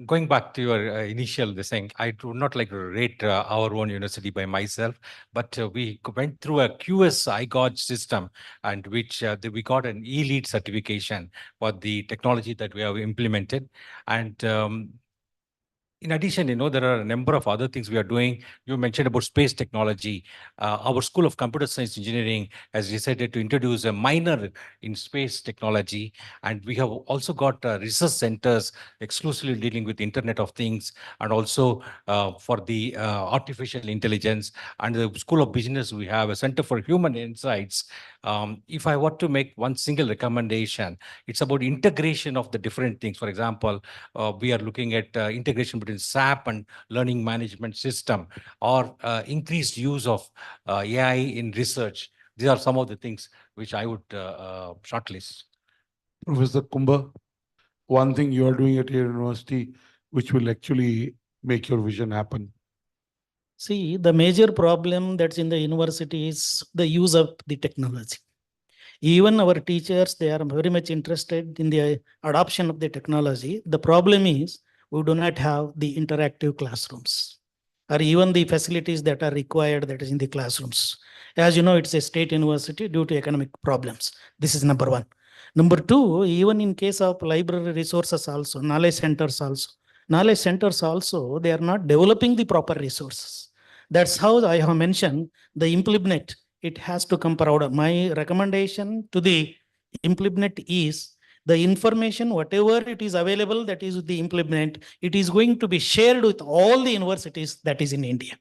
Going back to your initial thing, I do not like to rate our own university by myself, but we went through a QS IGOG system, and which we got an E-Lead certification for the technology that we have implemented. And in addition, there are a number of other things we are doing. You mentioned about space technology. Our School of Computer Science Engineering has decided to introduce a minor in space technology. And we have also got research centers exclusively dealing with Internet of Things, and also for the artificial intelligence. And the School of Business, we have a Center for Human Insights. If I were to make one single recommendation, it's about integration of the different things. For example, we are looking at integration between SAP and learning management system, or increased use of AI in research. These are some of the things which I would shortlist. Professor Kumba, one thing you are doing at your university, which will actually make your vision happen. See, the major problem that's in the university is the use of the technology. Even our teachers, they are very much interested in the adoption of the technology. The problem is we do not have the interactive classrooms, or even the facilities that are required that is in the classrooms. As you know, it's a state university due to economic problems. This is number one. Number two, even in case of library resources also, knowledge centers also, they are not developing the proper resources. That's how I have mentioned the implement. It has to come out. My recommendation to the implement is the information, whatever it is available, that is the implement, it is going to be shared with all the universities that is in India.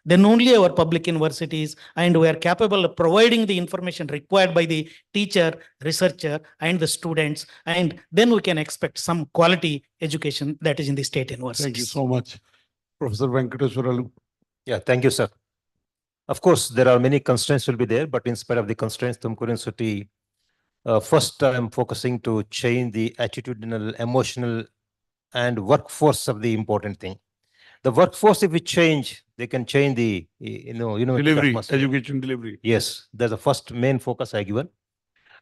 Then only our public universities, and we are capable of providing the information required by the teacher, researcher, and the students. And then we can expect some quality education that is in the state universities. Thank you so much. Professor Venkateswaralu. Yeah, thank you, sir. Of course, there are many constraints will be there, but in spite of the constraints, Tumkur University, first I'm focusing to change the attitudinal, emotional, and workforce of the important thing. The workforce, if we change, they can change the, Delivery, atmosphere. education delivery. Yes, that's the first main focus I given.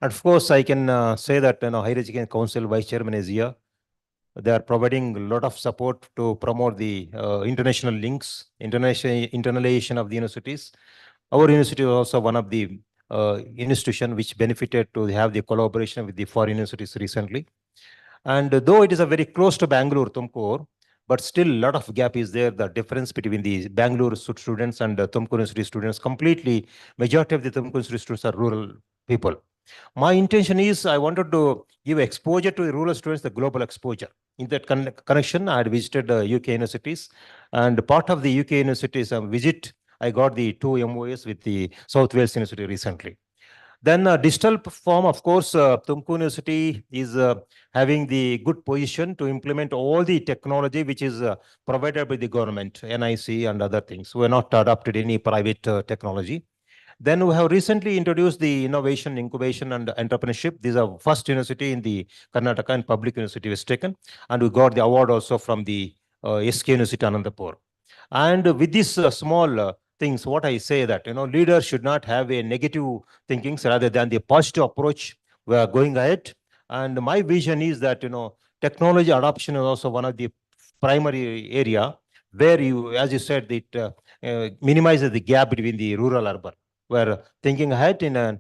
And of course, I can say that, Higher Education Council Vice Chairman is here. They are providing a lot of support to promote the international links, internalization of the universities. Our university is also one of the institution which benefited to have the collaboration with the foreign universities recently. And though it is a very close to Bangalore, Tumkur, but still a lot of gap is there. The difference between the Bangalore students and Tumkur University students, completely, majority of the Tumkur University students are rural people. My intention is I wanted to give exposure to the rural students, the global exposure. In that connection, I had visited UK universities, and part of the UK universities visit, I got the 2 MOAs with the South Wales University recently. Then digital form, of course, Tumkur University is having the good position to implement all the technology which is provided by the government, NIC and other things. We are not adopted any private technology. Then we have recently introduced the innovation, incubation, and entrepreneurship. These are first university in the Karnataka and public university was taken. And we got the award also from the SK University Anandapur. And with these small things, what I say that, leaders should not have a negative thinking rather than the positive approach. We are going ahead. And my vision is that, technology adoption is also one of the primary area where you, as you said, it minimizes the gap between the rural urban. We're thinking ahead in a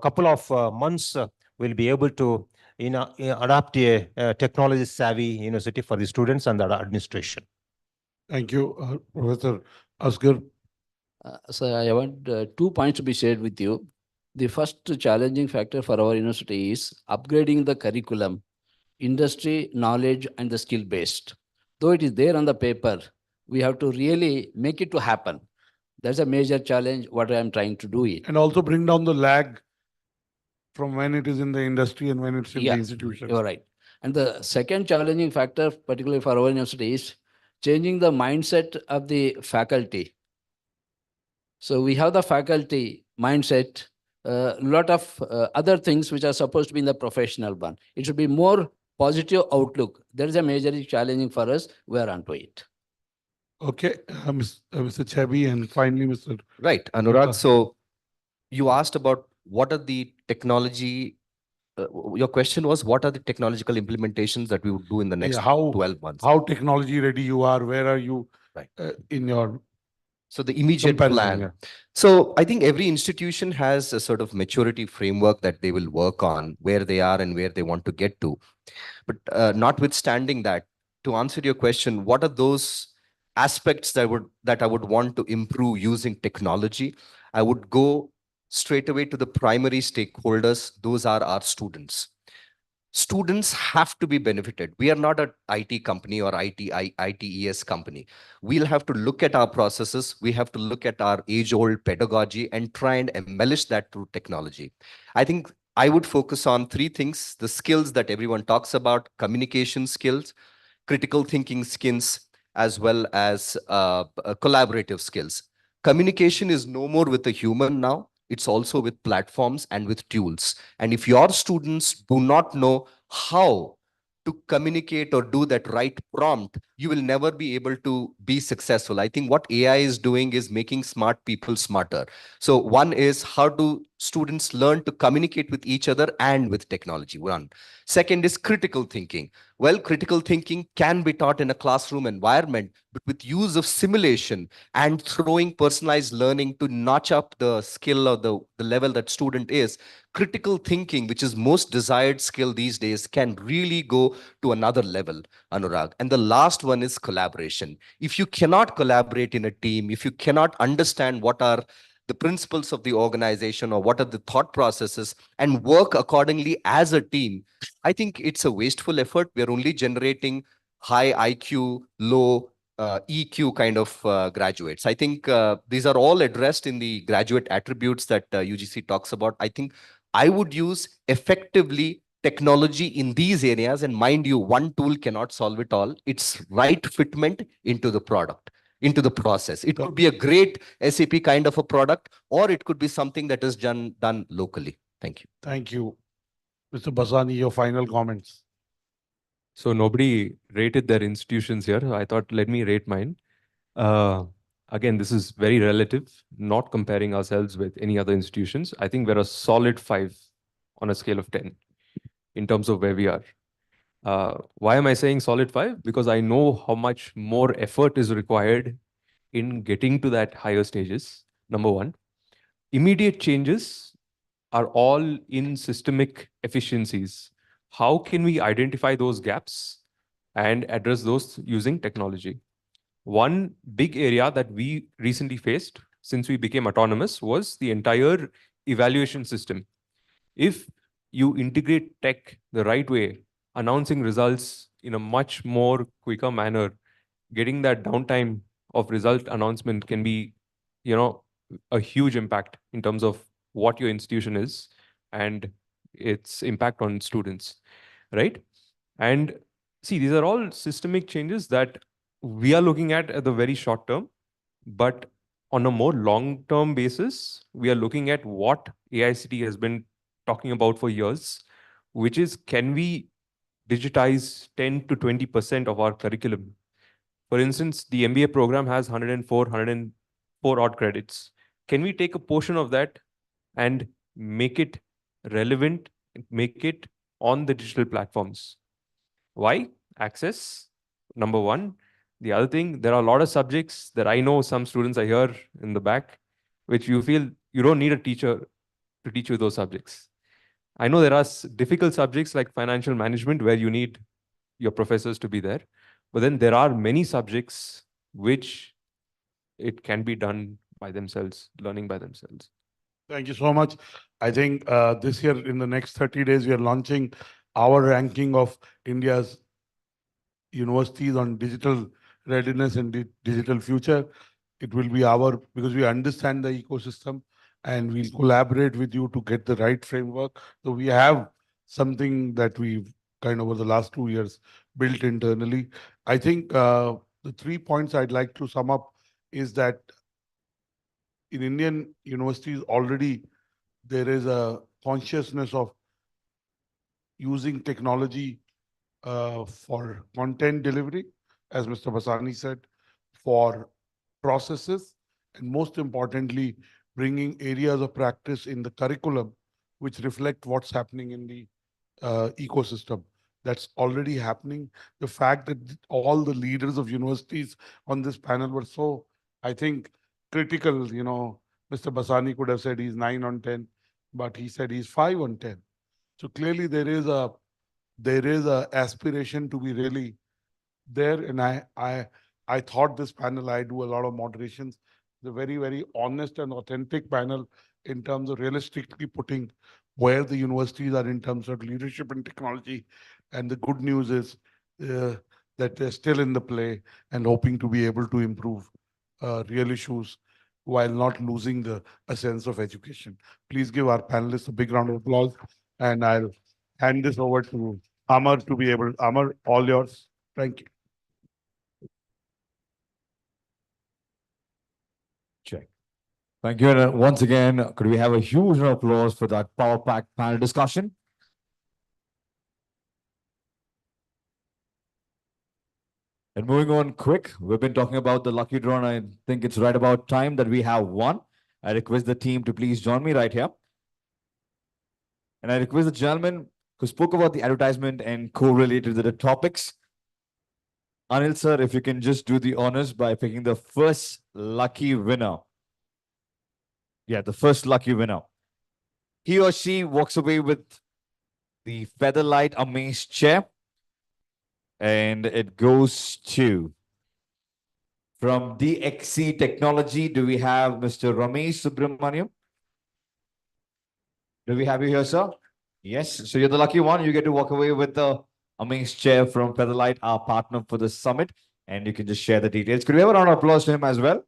couple of months, we'll be able to adopt a technology savvy university for the students and the administration. Thank you, Professor Asgar. So I want 2 points to be shared with you. The first challenging factor for our university is upgrading the curriculum, industry, knowledge, and the skill based. Though it is there on the paper, we have to really make it to happen. That's a major challenge, what I am trying to do it. And also bring down the lag from when it is in the industry and when it's in the institution. You're right. And the second challenging factor, particularly for our university, is changing the mindset of the faculty. So we have the faculty mindset, a lot of other things which are supposed to be in the professional one. It should be more positive outlook. That is a major challenging for us. We are onto it. Okay, Mr. Chabi, and finally, Mr. Right, Anurag. So you asked about what are the technology, your question was, what are the technological implementations that we would do in the next 12 months? How technology ready you are, where are you in your So the immediate comparison, plan. So I think every institution has a sort of maturity framework that they will work on, where they are and where they want to get to. But notwithstanding that, to answer your question, what are those aspects that I would want to improve using technology? I would go straight away to the primary stakeholders. Those are our students. Students have to be benefited. We are not an IT company or ITES company. We'll have to look at our processes. We have to look at our age-old pedagogy and try and embellish that through technology. I think I would focus on 3 things: the skills that everyone talks about, communication skills, critical thinking skills, as well as collaborative skills. Communication is no more with a human now. It's also with platforms and with tools. And if your students do not know how to communicate or do that right prompt, you will never be able to be successful. I think what AI is doing is making smart people smarter. So one is, how do students learn to communicate with each other and with technology? One. Second is critical thinking. Well, critical thinking can be taught in a classroom environment, but with use of simulation and throwing personalized learning to notch up the skill or the level that student is, critical thinking, which is most desired skill these days, can really go to another level, Anurag. And the last one is collaboration. If you cannot collaborate in a team, if you cannot understand what are the principles of the organization or what are the thought processes and work accordingly as a team, I think it's a wasteful effort. We're only generating high IQ, low EQ kind of graduates. I think these are all addressed in the graduate attributes that UGC talks about. I think I would use effectively technology in these areas. And mind you, one tool cannot solve it all. It's right fitment into the product. into the process. It could be a great SAP kind of a product, or it could be something that is done locally. Thank you. Thank you. Mr. Basani, your final comments. So nobody rated their institutions here. I thought, let me rate mine. Again, this is very relative, not comparing ourselves with any other institutions. I think we're a solid 5 on a scale of 10 in terms of where we are. Why am I saying solid 5? Because I know how much more effort is required in getting to that higher stages, number one. Immediate changes are all in systemic efficiencies. How can we identify those gaps and address those using technology? One big area that we recently faced since we became autonomous was the entire evaluation system. If you integrate tech the right way, announcing results in a much more quicker manner, getting that downtime of result announcement can be, a huge impact in terms of what your institution is and its impact on students, right? And see, these are all systemic changes that we are looking at the very short term, but on a more long-term basis, we are looking at what AICT has been talking about for years, which is, can we digitize 10 to 20% of our curriculum? For instance, the MBA program has 104 odd credits. Can we take a portion of that and make it relevant, make it on the digital platforms? Why? Access, number one. The other thing, there are a lot of subjects that I know some students are here in the back, which you feel you don't need a teacher to teach you those subjects. I know there are difficult subjects like financial management where you need your professors to be there. But then there are many subjects which it can be done by themselves, learning by themselves. Thank you so much. I think this year, in the next 30 days, we are launching our ranking of India's universities on digital readiness and digital future. It will be because we understand the ecosystem and we'll collaborate with you to get the right framework. So we have something that we've kind of over the last 2 years built internally. I think the 3 points I'd like to sum up is that in Indian universities already there is a consciousness of using technology for content delivery, as Mr. Basani said, for processes, and most importantly, bringing areas of practice in the curriculum which reflect what's happening in the ecosystem. That's already happening. The fact that all the leaders of universities on this panel were so, I think, critical. Mr. Basani could have said he's 9 on 10, but he said he's 5 on 10. So clearly there is a aspiration to be really there. And I thought this panel, I do a lot of moderations, the very, very honest and authentic panel in terms of realistically putting where the universities are in terms of leadership and technology. And the good news is that they're still in the play and hoping to be able to improve real issues while not losing a sense of education. Please give our panelists a big round of applause. And I'll hand this over to Amar to be able. Amar, all yours. Thank you. Check. Thank you. And once again, could we have a huge round of applause for that power-packed panel discussion? And moving on quick, we've been talking about the lucky draw, and I think it's right about time that we have one. I request the team to please join me right here. And I request the gentleman who spoke about the advertisement and correlated to the topics. Anil sir, if you can just do the honors by picking the first lucky winner. Yeah, the first lucky winner. He or she walks away with the Featherlight Amaze chair. And it goes to, from DXC Technology, do we have Mr. Ramesh Subramaniam? Do we have you here, sir? Yes. So you're the lucky one. You get to walk away with the Amaze chair from Featherlight, our partner for the summit. And you can just share the details. Could we have a round of applause to him as well?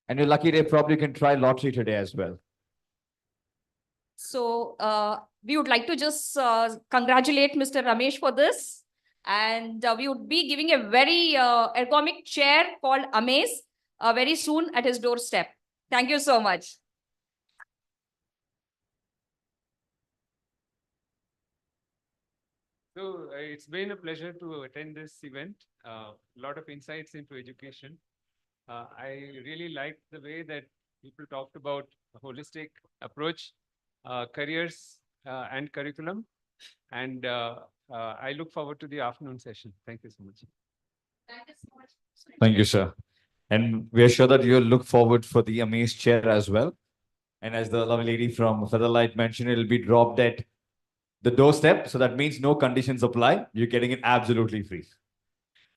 And your lucky day, probably you can try lottery today as well. So we would like to just congratulate Mr. Ramesh for this. And we would be giving a very ergonomic chair called Amaze very soon at his doorstep. Thank you so much. So it's been a pleasure to attend this event. A lot of insights into education. I really liked the way that people talked about a holistic approach, careers and curriculum. And I look forward to the afternoon session. Thank you so much. Thank you so much. Thank you, sir. And we are sure that you'll look forward for the Amaze chair as well. And as the lovely lady from Featherlight mentioned, it'll be dropped at the doorstep. So that means no conditions apply. You're getting it absolutely free.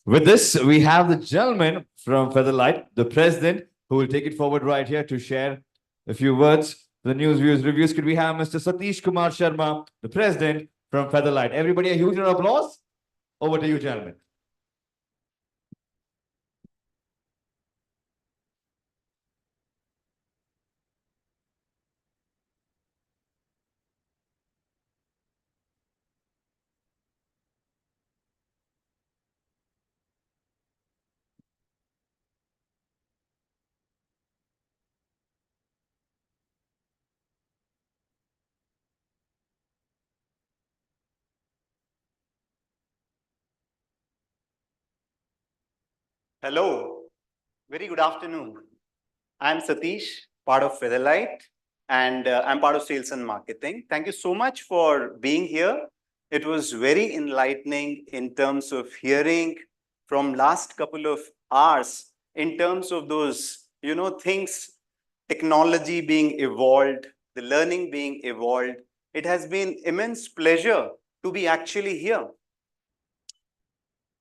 With this, we have the gentleman from Featherlight, the president, who will take it forward right here to share a few words. The news, views, reviews. Could we have Mr. Satish Kumar Sharma, the president from Featherlight? Everybody, a huge round of applause. Over to you, gentlemen. Hello, very good afternoon. I'm Satish, part of Featherlight, and I'm part of sales and marketing. Thank you so much for being here. It was very enlightening in terms of hearing from last couple of hours in terms of those, things, technology being evolved, the learning being evolved. It has been immense pleasure to be actually here.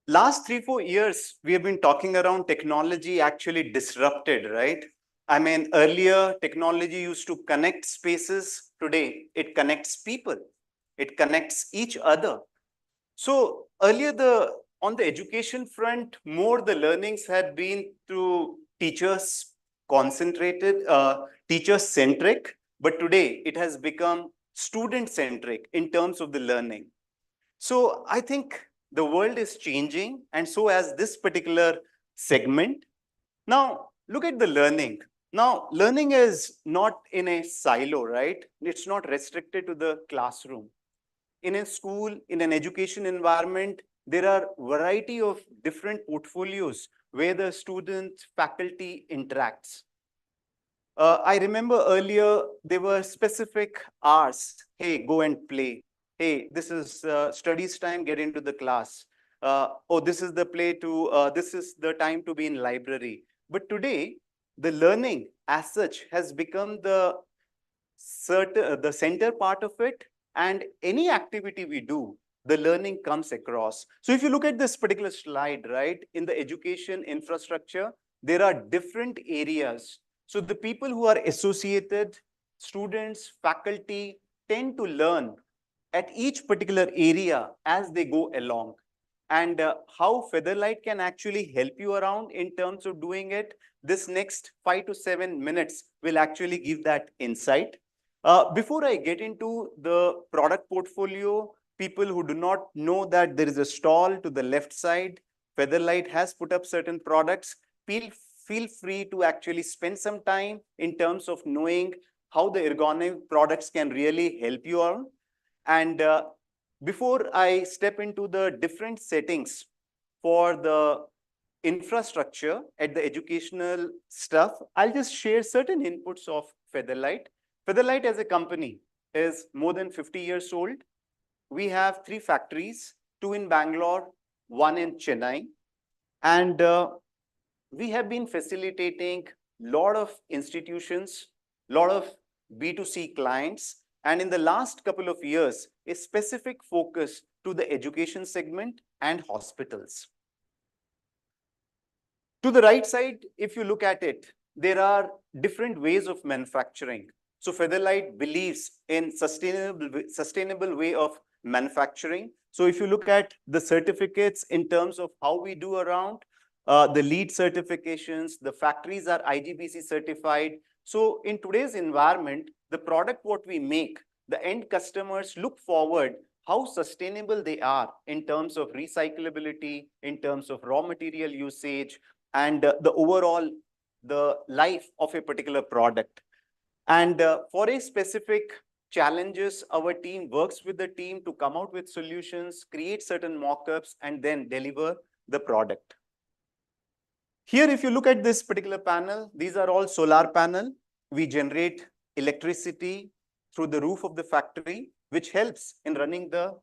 Last 3-4 years, we have been talking around technology actually disrupted, right? I mean, earlier technology used to connect spaces. Today, it connects people. It connects each other. So earlier, on the education front, more the learnings had been through teachers concentrated, teacher-centric, but today it has become student-centric in terms of the learning. So I think the world is changing, and so as this particular segment. Now, look at the learning. Now, learning is not in a silo, right? It's not restricted to the classroom. In a school, in an education environment, there are a variety of different portfolios where the student faculty interacts. I remember earlier, there were specific hours. Hey, go and play. Hey, this is studies time, get into the class. Oh, this is the play to, this is the time to be in library. But today, the learning as such has become the center part of it. And any activity we do, the learning comes across. So if you look at this particular slide, right, in the education infrastructure, there are different areas. So the people who are associated, students, faculty, tend to learn at each particular area as they go along. And how Featherlight can actually help you around in terms of doing it, this next 5 to 7 minutes will actually give that insight. Before I get into the product portfolio, people who do not know that there is a stall to the left side, Featherlight has put up certain products. Feel free to actually spend some time in terms of knowing how the ergonomic products can really help you out. And before I step into the different settings for the infrastructure at the educational stuff, I'll just share certain inputs of Featherlight. Featherlight as a company is more than 50 years old. We have 3 factories, 2 in Bangalore, 1 in Chennai. And we have been facilitating a lot of institutions, a lot of B2C clients. And in the last couple of years, a specific focus to the education segment and hospitals. To the right side, if you look at it, there are different ways of manufacturing. So Featherlight believes in sustainable way of manufacturing. So if you look at the certificates in terms of how we do around the LEED certifications, the factories are IGBC certified. So in today's environment, the product what we make, the end customers look forward how sustainable they are in terms of recyclability, in terms of raw material usage, and the overall, the life of a particular product. And for a specific challenges, our team works with the team to come out with solutions, create certain mock-ups, and then deliver the product. Here, if you look at this particular panel, these are all solar panel. We generate electricity through the roof of the factory, which helps in running the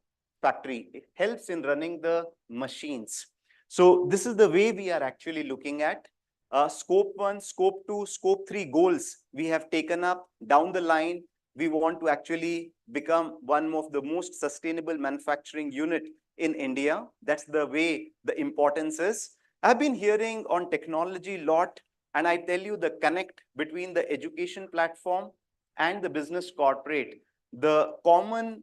factory. It helps in running the machines. So this is the way we are actually looking at scope 1, scope 2, scope 3 goals we have taken up down the line. We want to actually become one of the most sustainable manufacturing unit in India. That's the way the importance is. I've been hearing on technology a lot, and I tell you the connect between the education platform and the business corporate. The common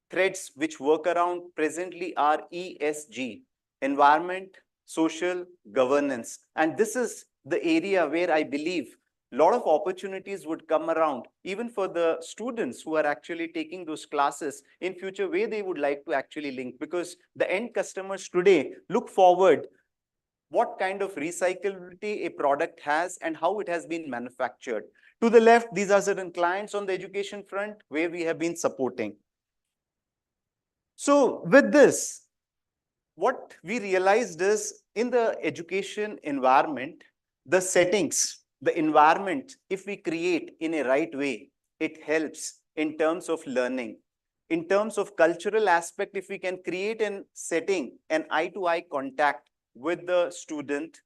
threads which work around presently are ESG, environment, social, governance. And this is the area where I believe a lot of opportunities would come around, even for the students who are actually taking those classes in future, where they would like to actually link, because the end customers today look forward what kind of recyclability a product has and how it has been manufactured. To the left, these are certain clients on the education front where we have been supporting. So with this, what we realized is in the education environment, the settings, the environment, if we create in a right way, it helps in terms of learning. In terms of cultural aspect, if we can create a setting, an eye-to-eye contact with the student,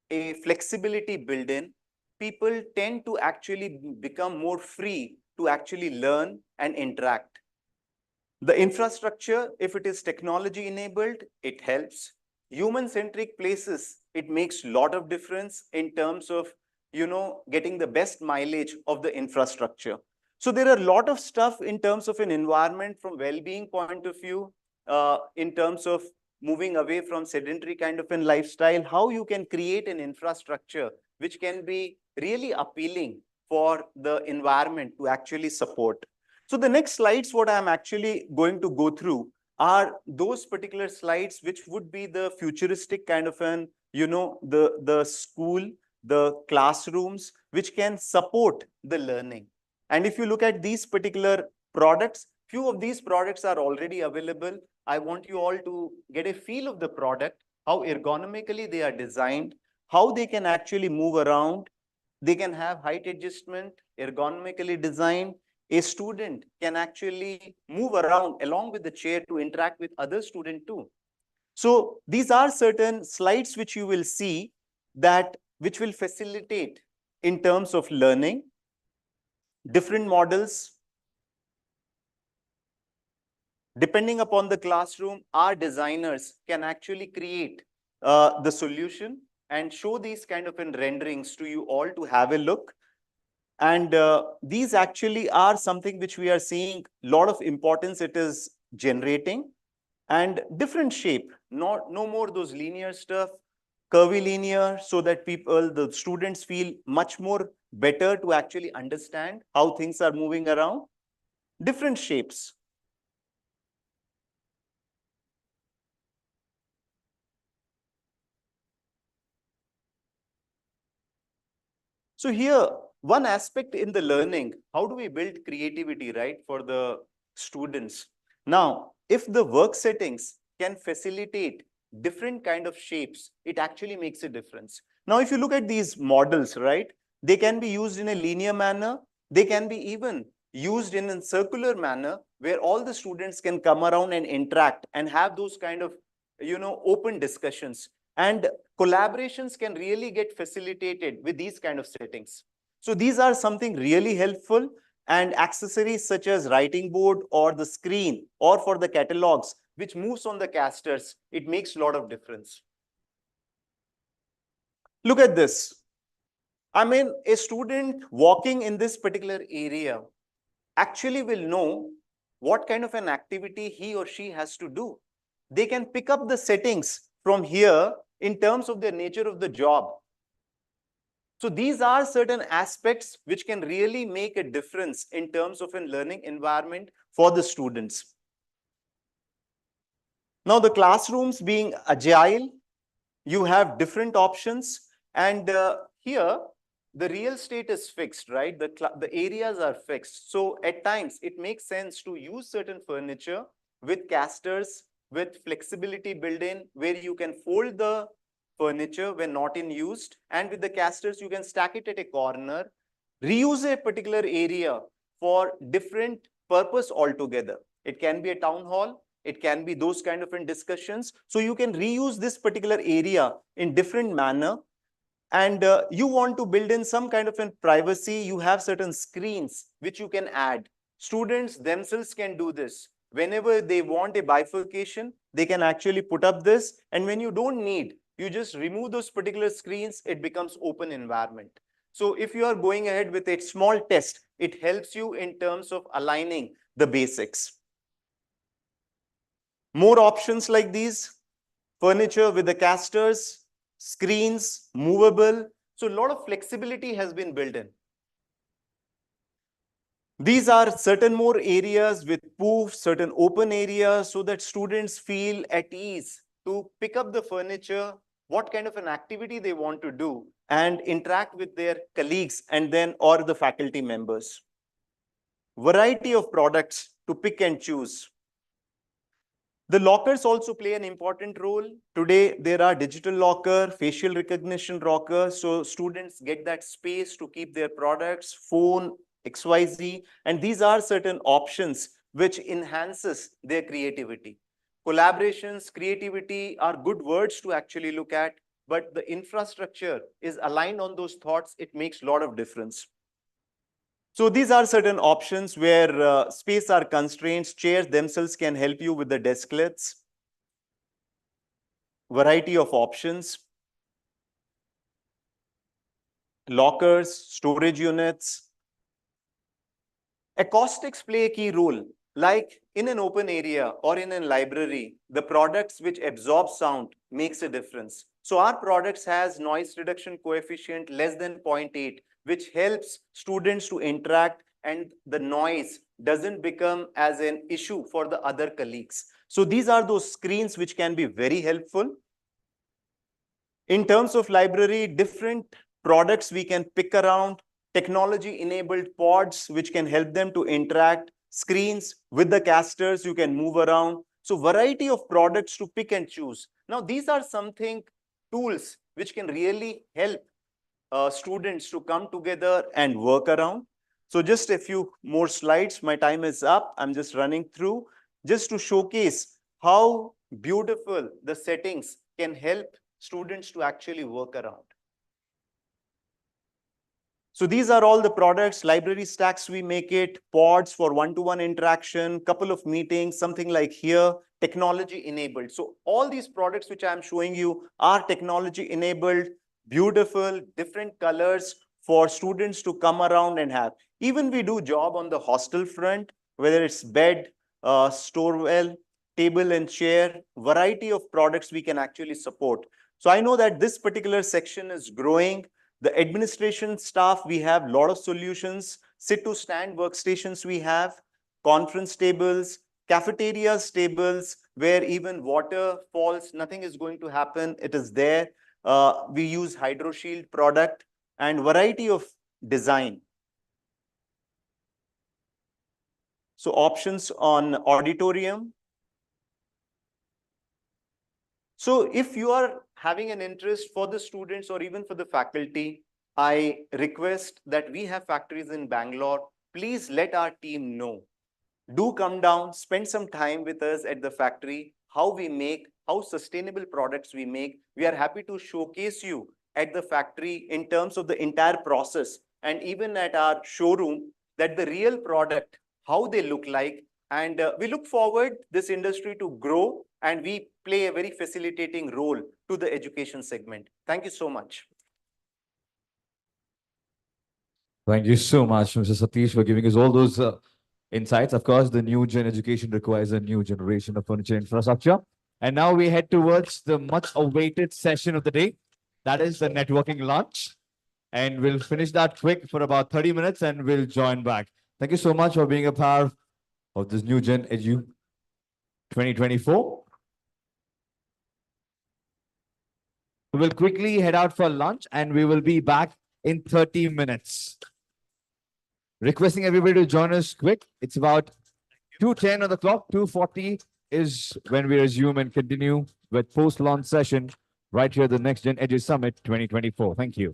a flexibility built in, people tend to actually become more free to actually learn and interact. The infrastructure, if it is technology enabled, it helps. Human-centric places, it makes a lot of difference in terms of, getting the best mileage of the infrastructure. So there are a lot of stuff in terms of an environment from well-being point of view, in terms of moving away from sedentary kind of a lifestyle, how you can create an infrastructure which can be really appealing for the environment to actually support. So the next slides, what I'm actually going to go through are those particular slides which would be the futuristic kind of an, the school, the classrooms, which can support the learning. And if you look at these particular products, few of these products are already available. I want you all to get a feel of the product, how ergonomically they are designed, how they can actually move around. They can have height adjustment, ergonomically designed. A student can actually move around along with the chair to interact with other students too. So these are certain slides which you will see that which will facilitate in terms of learning, different models. Depending upon the classroom, our designers can actually create the solution and show these kind of renderings to you all to have a look. And these actually are something which we are seeing a lot of importance it is generating, and different shape, no more those linear stuff, curvilinear, so that the students feel much more better to actually understand how things are moving around. Different shapes. So here, one aspect in the learning, how do we build creativity, right, for the students? Now, if the work settings can facilitate different kind of shapes, it actually makes a difference. Now, if you look at these models, right, they can be used in a linear manner. They can be even used in a circular manner where all the students can come around and interact and have those kind of, open discussions. And collaborations can really get facilitated with these kind of settings. So these are something really helpful, and accessories such as writing board or the screen or for the catalogs, which moves on the casters, it makes a lot of difference. Look at this. I mean, a student walking in this particular area actually will know what kind of an activity he or she has to do. They can pick up the settings from here in terms of the nature of the job. So these are certain aspects which can really make a difference in terms of a learning environment for the students. Now, the classrooms being agile, you have different options. And here, the real estate is fixed, right? The areas are fixed. So at times, it makes sense to use certain furniture with casters, with flexibility built in, where you can fold the furniture when not in used. And with the casters, you can stack it at a corner, reuse a particular area for different purpose altogether. It can be a town hall, it can be those kind of discussions. So you can reuse this particular area in different manner. And you want to build in some kind of privacy, you have certain screens which you can add. Students themselves can do this. Whenever they want a bifurcation, they can actually put up this. And when you don't need, you just remove those particular screens, it becomes open environment. So if you are going ahead with a small test, it helps you in terms of aligning the basics. More options like these, furniture with the casters, screens, movable. So a lot of flexibility has been built in. These are certain more areas with poofs, certain open areas, so that students feel at ease to pick up the furniture, what kind of an activity they want to do, and interact with their colleagues and then or the faculty members. Variety of products to pick and choose. The lockers also play an important role. Today, there are digital locker, facial recognition locker. So students get that space to keep their products, phone, XYZ. And these are certain options which enhances their creativity. Collaborations, creativity are good words to actually look at, but the infrastructure is aligned on those thoughts. It makes a lot of difference. So these are certain options where space are constraints. Chairs themselves can help you with the desklets. Variety of options. Lockers, storage units. Acoustics play a key role. Like in an open area or in a library, the products which absorb sound makes a difference. So our products has noise reduction coefficient less than 0.8, which helps students to interact and the noise doesn't become as an issue for the other colleagues. So these are those screens which can be very helpful. In terms of library, different products we can pick around, technology-enabled pods which can help them to interact, screens with the casters you can move around. So variety of products to pick and choose. Now these are something, tools which can really help students to come together and work around. So just a few more slides. My time is up. I'm just running through just to showcase how beautiful the settings can help students to actually work around. So these are all the products, library stacks we make it, pods for one-to-one interaction, couple of meetings, something like here, technology enabled. So all these products which I'm showing you are technology enabled, beautiful, different colors for students to come around and have. Even we do job on the hostel front, whether it's bed, storewell, table and chair, variety of products we can actually support. So I know that this particular section is growing. The administration staff, we have a lot of solutions. Sit to stand workstations we have, conference tables, cafeterias tables, where even water falls, nothing is going to happen. It is there. We use Hydro Shield product and variety of design. So options on auditorium. So if you are having an interest for the students or even for the faculty, I request that we have factories in Bangalore. Please let our team know. Do come down, spend some time with us at the factory, how we make, how sustainable products we make. We are happy to showcase you at the factory in terms of the entire process and even at our showroom that the real product, how they look like. And we look forward this industry to grow and we play a very facilitating role to the education segment. Thank you so much. Thank you so much, Mr. Satish, for giving us all those insights. Of course, the new gen education requires a new generation of furniture infrastructure. And now we head towards the much awaited session of the day. That is the networking lunch. And we'll finish that quick for about 30 minutes and we'll join back. Thank you so much for being a part of this new gen edu 2024. We'll quickly head out for lunch and we will be back in 30 minutes. Requesting everybody to join us quick. It's about 2:10 on the clock. 2:40 is when we resume and continue with post-launch session right here at the NexGen Edu Summit 2024. Thank you.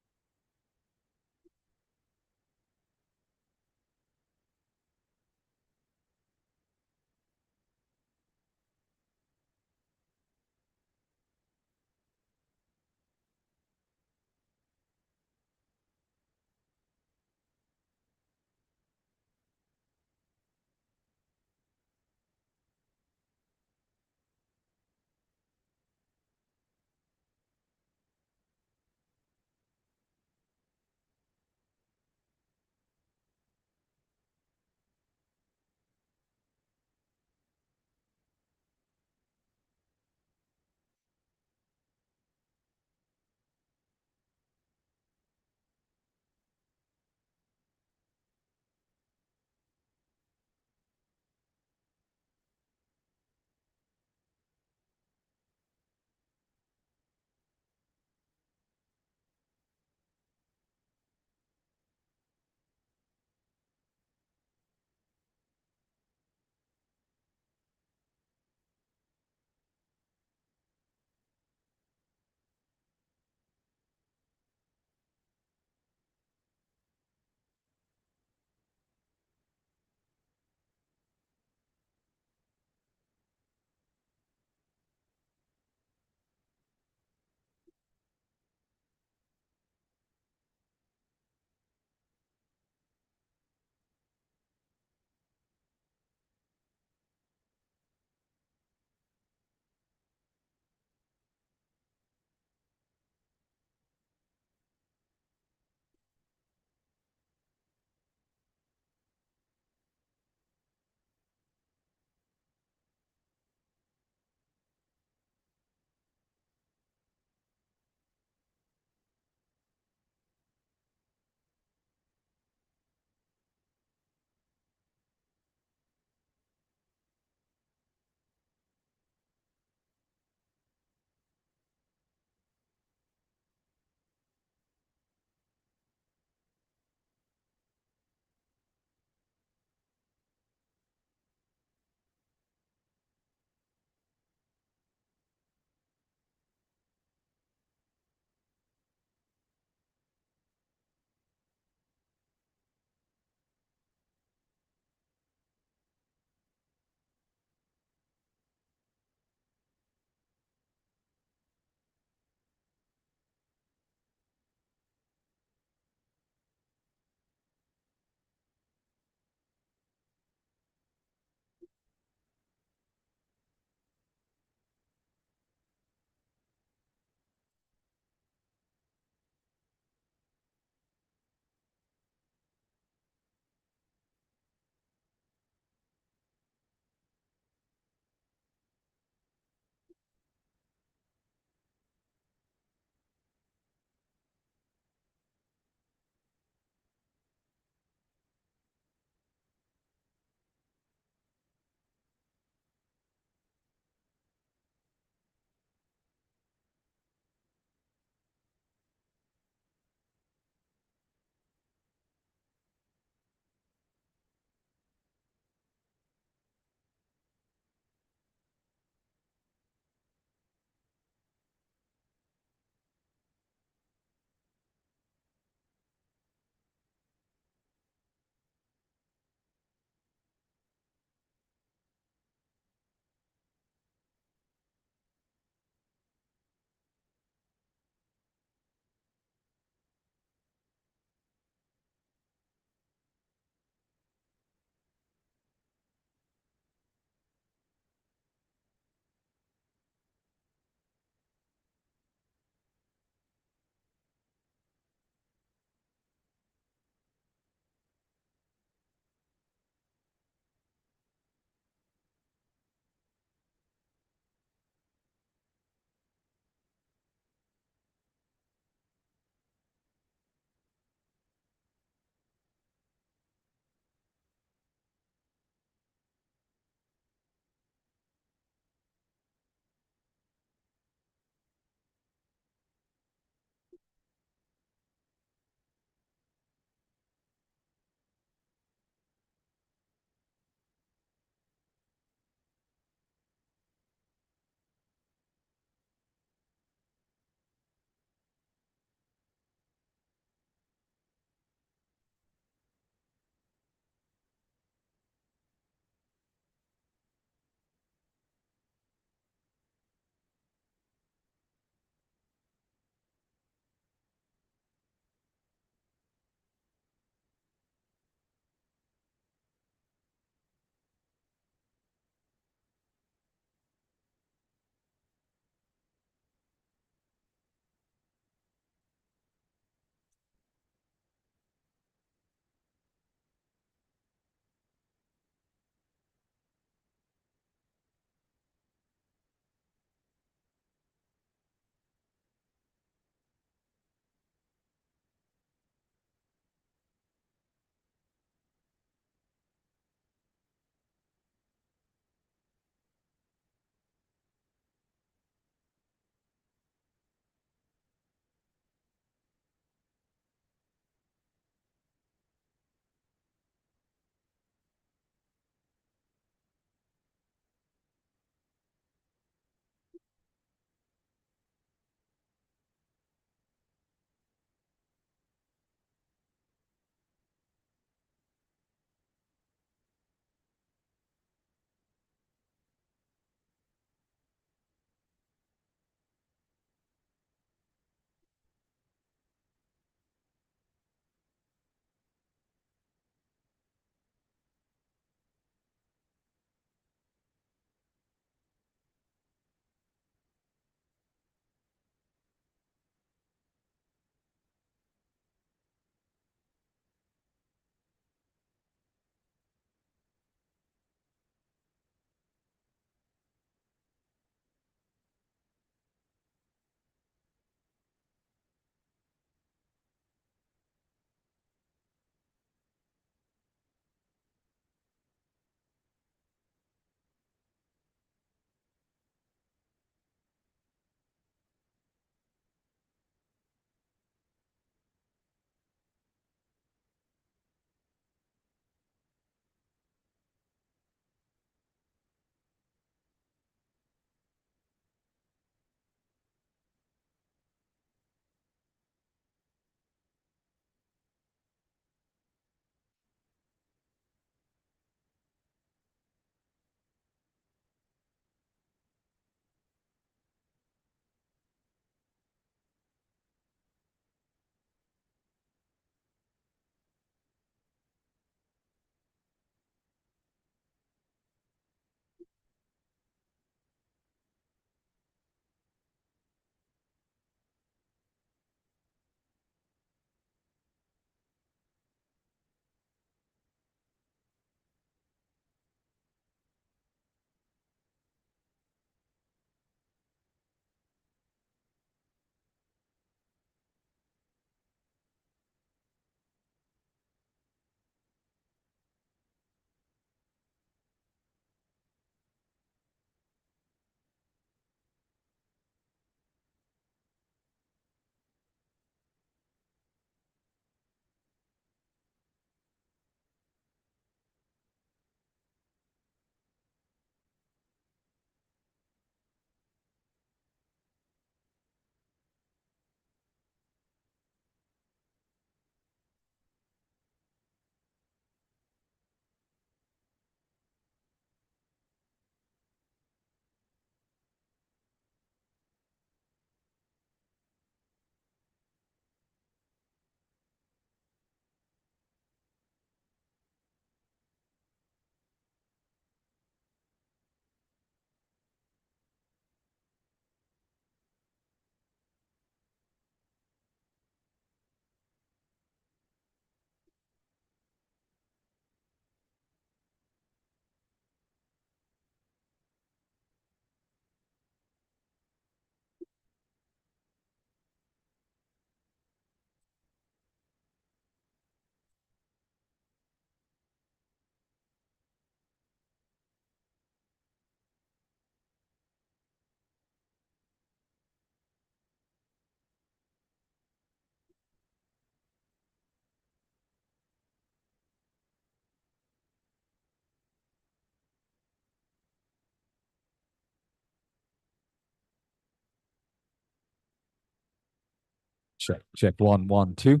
Check, check. 1, 1, 2.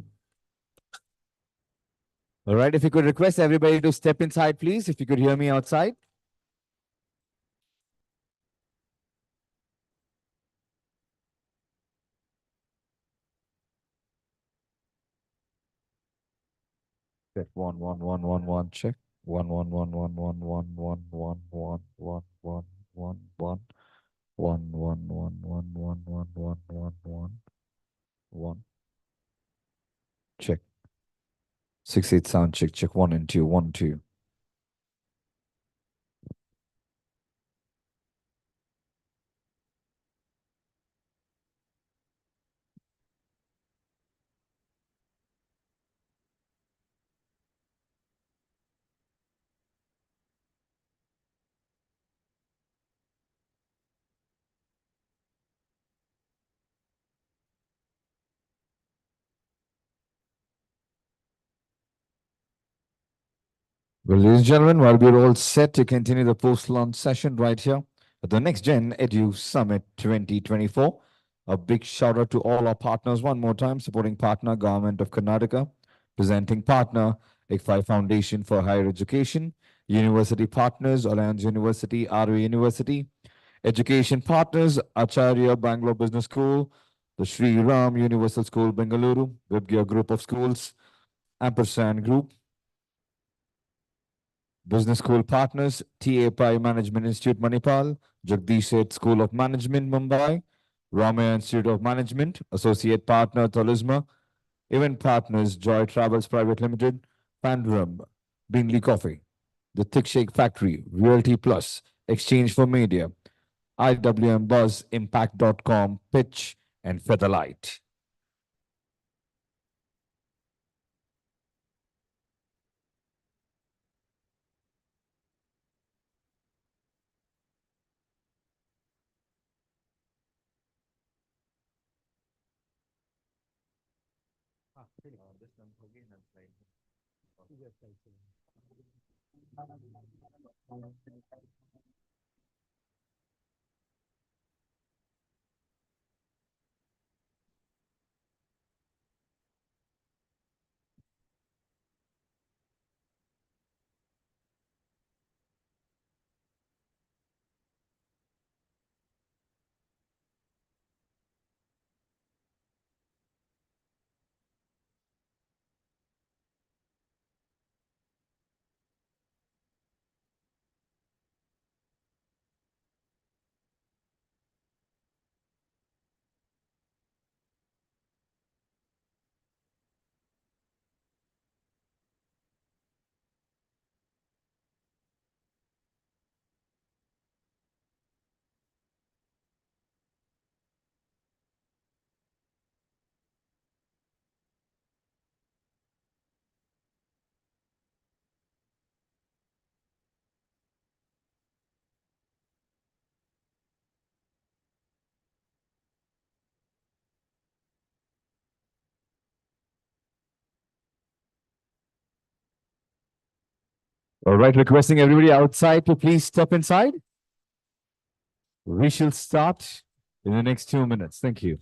All right, if you could request everybody to step inside, please, if you could hear me outside. Check 1, 1, 1, 1, 1. Check 1, 1, 1, 1, 1, 1, 1, 1, 1, 1, 1, 1, 1, 1, 1, 1, 1, 1, 1, 1, 1, 1, 1. Check 6, 8 sound check. Check 1 and 2, 1, 2. Well, ladies and gentlemen, while we're all set to continue the post-launch session right here at the NexGen Edu Summit 2024, a big shout out to all our partners one more time, supporting partner Government of Karnataka, presenting partner ICFI Foundation for Higher Education, university partners Alliance University, RV University, education partners Acharya Bangalore Business School, the Sri Ram Universal School Bengaluru, Vibgya Group of Schools, Ampersand Group, Business School Partners, TAPI Management Institute Manipal, Jagdish Seth School of Management Mumbai, Ramaya Institute of Management, Associate Partner Talisma, Event Partners Joy Travels Private Limited, Pandram, Bingley Coffee, The Thick Shake Factory, Realty Plus, Exchange for Media, IWM Buzz, Impact.com, Pitch, and Featherlight. All right, requesting everybody outside to please step inside. We shall start in the next 2 minutes. Thank you.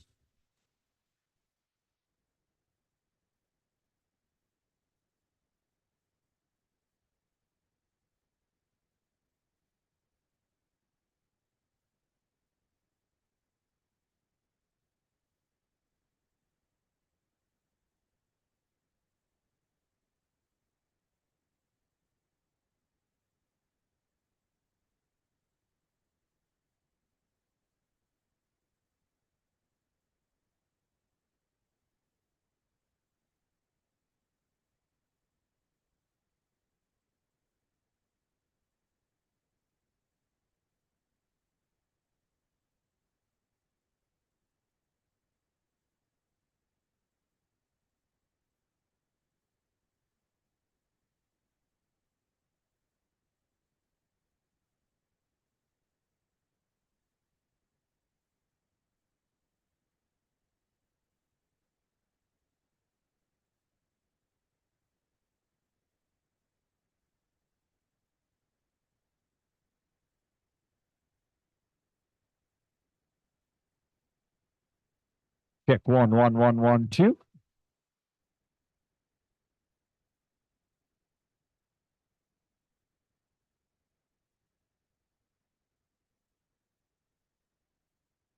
Check 1, 1, 1, 1, 2.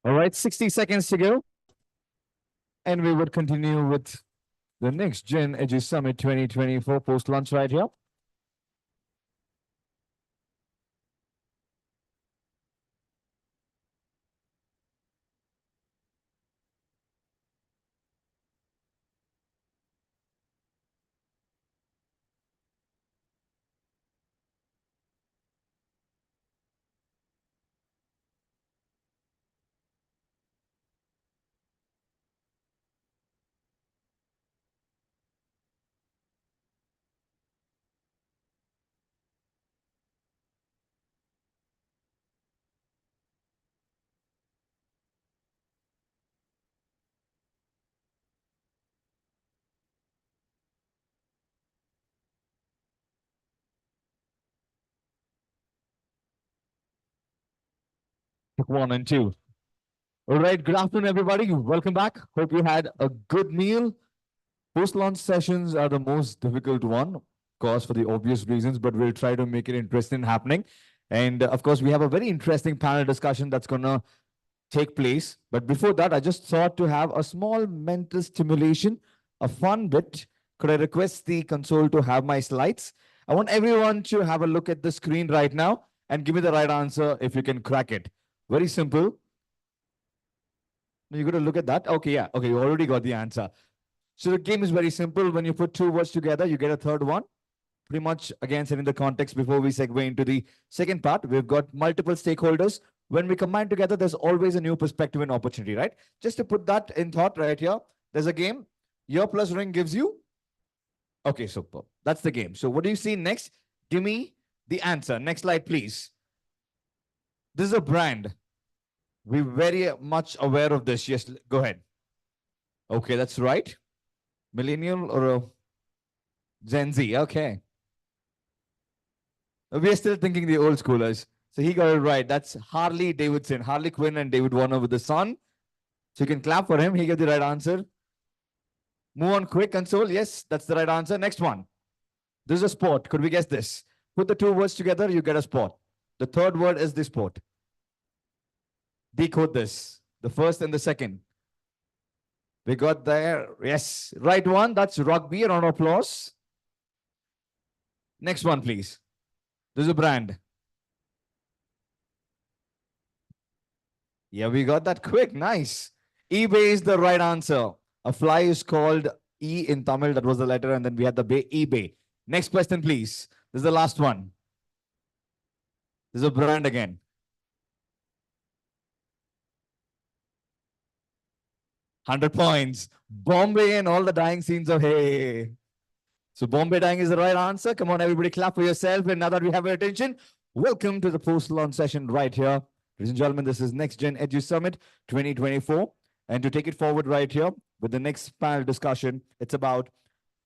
All right, 60 seconds to go. And we would continue with the Next Gen Edu Summit 2024 post-lunch right here. Check 1 and 2. All right, good afternoon, everybody. Welcome back. Hope you had a good meal. Post-launch sessions are the most difficult one, of course, for the obvious reasons, but we'll try to make it interesting and happening. And of course, we have a very interesting panel discussion that's going to take place. But before that, I just thought to have a small mental stimulation, a fun bit. Could I request the console to have my slides? I want everyone to have a look at the screen right now and give me the right answer if you can crack it. Very simple. You're going to look at that? Okay, yeah. Okay, you already got the answer. So the game is very simple. When you put two words together, you get a third one. Pretty much, again, setting the context before we segue into the second part. We've got multiple stakeholders. When we combine together, there's always a new perspective and opportunity, right? Just to put that in thought right here, there's a game. Year plus ring gives you? Okay, super. That's the game. So what do you see next? Give me the answer. Next slide, please. This is a brand. We're very much aware of this. Yes, go ahead. Okay, that's right. Millennial or a Gen Z? Okay. We are still thinking the old schoolers. So he got it right. That's Harley Davidson. Harley Quinn and David Warner with the sun. So you can clap for him. He gave the right answer. Move on quick, console. Yes, that's the right answer. Next one. This is a sport. Could we guess this? Put the two words together, you get a sport. The third word is the sport. Decode this. The first and the second. We got there. Yes. Right one. That's rugby. A round of applause. Next one, please. This is a brand. Yeah, we got that quick. Nice. eBay is the right answer. A fly is called E in Tamil. That was the letter. And then we had the bay, eBay. Next question, please. This is the last one. This is a brand again. £100. Bombay and all the dying scenes of hey. So Bombay dying is the right answer. Come on, everybody, clap for yourself. And now that we have your attention, welcome to the post-launch session right here. Ladies and gentlemen, this is Next Gen Edu Summit 2024. And to take it forward right here with the next panel discussion, it's about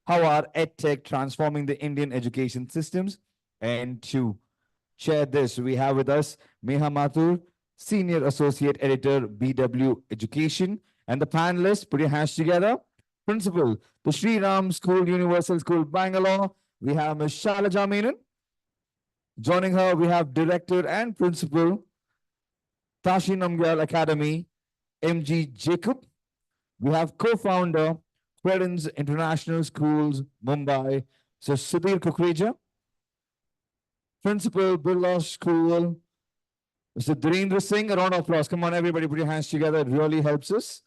how are EdTech transforming the Indian education systems. And to share this, we have with us Meha Mathur, Senior Associate Editor, BW Education. And the panelists, put your hands together. Principal, the Sri Ram School, Universal School, Bangalore. We have Ms. Shalaja Menon. Joining her, we have Director and Principal, Tashi Namgyal Academy, MG Jacob. We have co-founder, Credence International Schools, Mumbai, so Sudhir Kukreja. Principal, Birla School, Mr. Dhirendra Singh. A round of applause. Come on, everybody, put your hands together. It really helps us.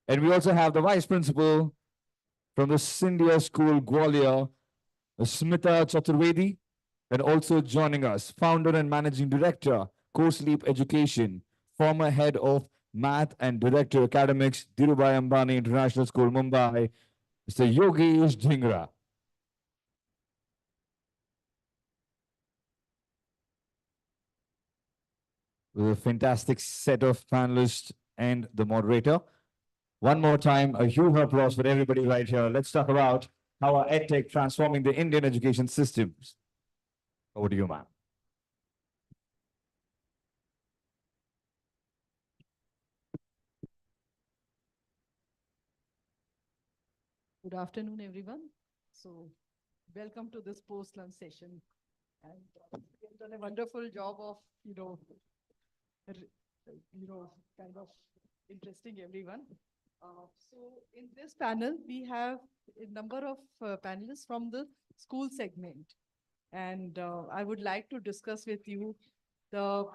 And we also have the Vice Principal from the Scindia School, Gwalior, Smita Chaturvedi, and also joining us, Founder and Managing Director, CoSleep Education, former Head of Math and Director Academics, Dhirubhai Ambani International School, Mumbai, Mr. Yogesh Dhingra. With a fantastic set of panelists and the moderator. One more time, a huge applause for everybody right here. Let's talk about how are EdTech transforming the Indian education systems. Over to you, ma'am. Good afternoon, everyone. So welcome to this post-lunch session. And you've done a wonderful job of, kind of interesting everyone. So in this panel, we have a number of panelists from the school segment. And I would like to discuss with you the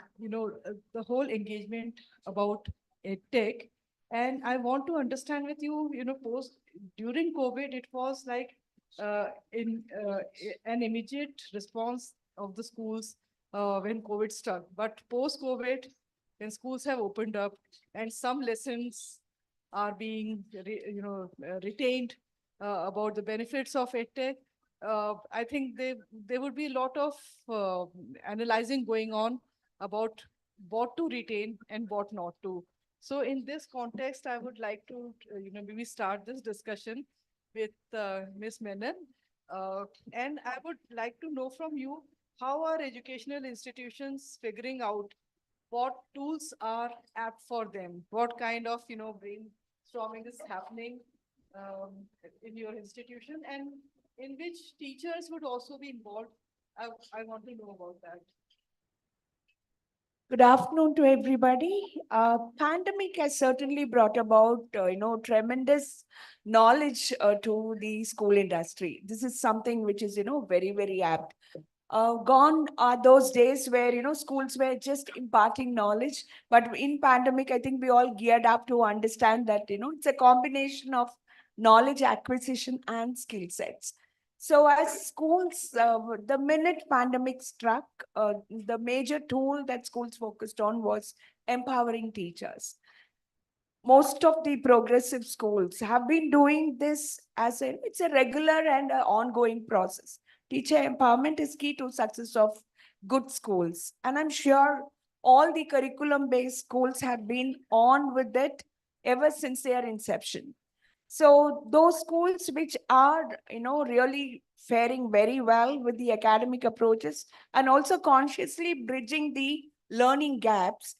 whole engagement about EdTech. And I want to understand with you, during COVID, it was like an immediate response of the schools when COVID struck. But post-COVID, when schools have opened up and some lessons are being, retained about the benefits of EdTech, I think there would be a lot of analyzing going on about what to retain and what not to. So in this context, I would like to, maybe start this discussion with Ms. Menon. And I would like to know from you, how are educational institutions figuring out what tools are apt for them? What kind of, brainstorming is happening in your institution, and in which teachers would also be involved? I want to know about that. Good afternoon to everybody. Pandemic has certainly brought about, tremendous knowledge to the school industry. This is something which is, very, very apt. Gone are those days where, schools were just imparting knowledge. But in pandemic, I think we all geared up to understand that, it's a combination of knowledge acquisition and skill sets. So as schools, the minute pandemic struck, the major tool that schools focused on was empowering teachers. Most of the progressive schools have been doing this it's a regular and ongoing process. Teacher empowerment is key to success of good schools. And I'm sure all the curriculum-based schools have been on with it ever since their inception. So those schools which are, really faring very well with the academic approaches and also consciously bridging the learning gaps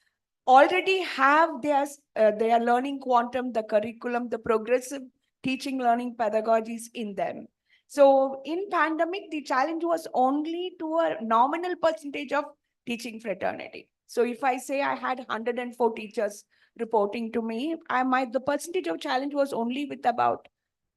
already have their learning quantum, the curriculum, the progressive teaching learning pedagogies in them. So in pandemic, the challenge was only to a nominal percentage of teaching fraternity. So if I say I had 104 teachers reporting to me, the percentage of challenge was only with about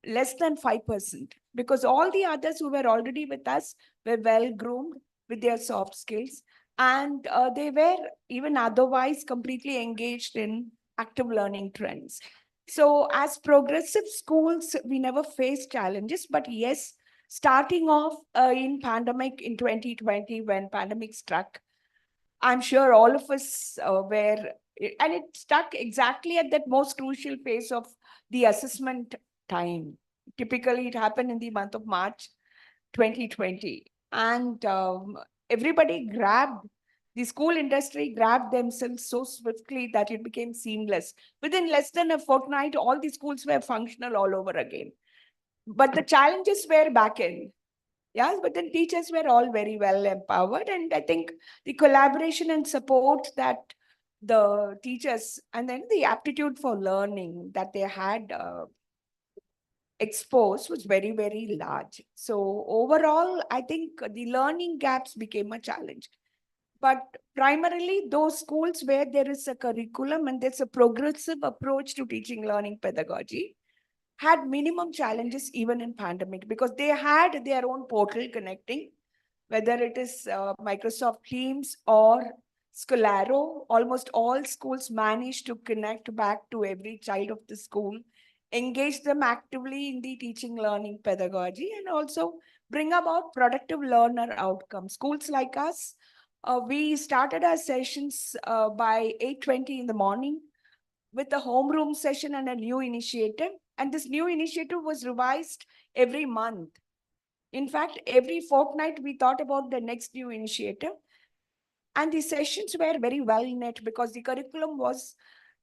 less than 5%, because all the others who were already with us were well groomed with their soft skills, and they were even otherwise completely engaged in active learning trends. So as progressive schools, we never faced challenges, but yes, starting off in pandemic in 2020, when pandemic struck, I'm sure all of us were, and it stuck exactly at that most crucial phase of the assessment time. Typically, it happened in the month of March 2020. And the school industry grabbed themselves so swiftly that it became seamless. Within less than a fortnight, all the schools were functional all over again. But the challenges were back in. Yes, but then teachers were all very well empowered. And I think the collaboration and support that the teachers, and then the aptitude for learning that they had exposed was very, very large. So overall, I think the learning gaps became a challenge. But primarily those schools where there is a curriculum and there's a progressive approach to teaching learning pedagogy had minimum challenges even in pandemic, because they had their own portal connecting, whether it is Microsoft Teams or Scholaro. Almost all schools managed to connect back to every child of the school, engage them actively in the teaching learning pedagogy, and also bring about productive learner outcomes. Schools like us, we started our sessions by 8:20 in the morning with a homeroom session and a new initiative. And this new initiative was revised every month. In fact, every fortnight, we thought about the next new initiative. And the sessions were very well knit because the curriculum was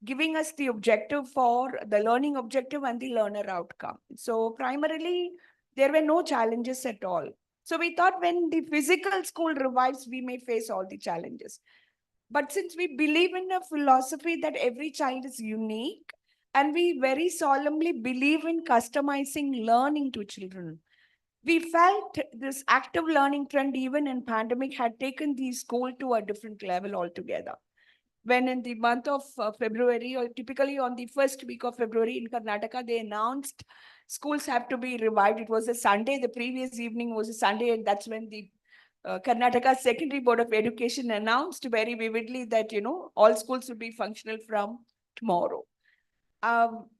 giving us the objective for the learning objective and the learner outcome. So primarily, there were no challenges at all. So we thought when the physical school revives, we may face all the challenges. But since we believe in a philosophy that every child is unique And we very solemnly believe in customizing learning to children. We felt this active learning trend, even in pandemic, had taken the school to a different level altogether. When in the month of February, or typically on the first week of February in Karnataka, they announced schools have to be revived. It was a Sunday, the previous evening was a Sunday, and that's when the Karnataka Secondary Board of Education announced very vividly that, all schools will be functional from tomorrow.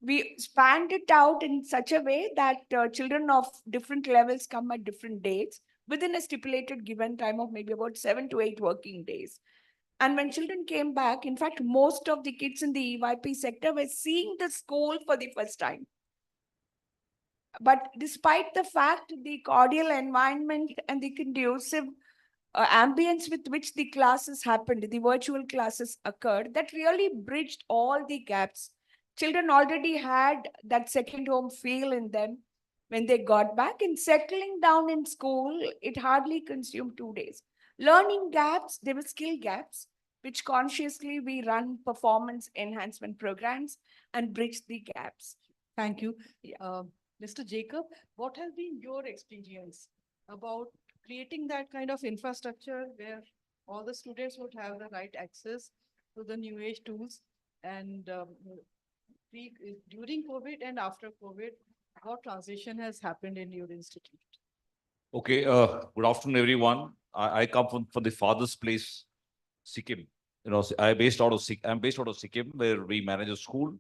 We spanned it out in such a way that children of different levels come at different dates within a stipulated given time of maybe about 7 to 8 working days. And when children came back, in fact, most of the kids in the EYP sector were seeing the school for the first time. But despite the fact, the cordial environment and the conducive ambience with which the classes happened, the virtual classes occurred, that really bridged all the gaps. Children already had that second home feel in them when they got back. In settling down in school, it hardly consumed 2 days. Learning gaps, there were skill gaps, which consciously we run performance enhancement programs and bridge the gaps. Thank you. Mr. Jacob, what has been your experience about creating that kind of infrastructure where all the students would have the right access to the new age tools, and during COVID and after COVID, what transition has happened in your institute? Okay, good afternoon, everyone. I come from the farthest place, Sikkim. I'm based out of Sikkim, where we manage a school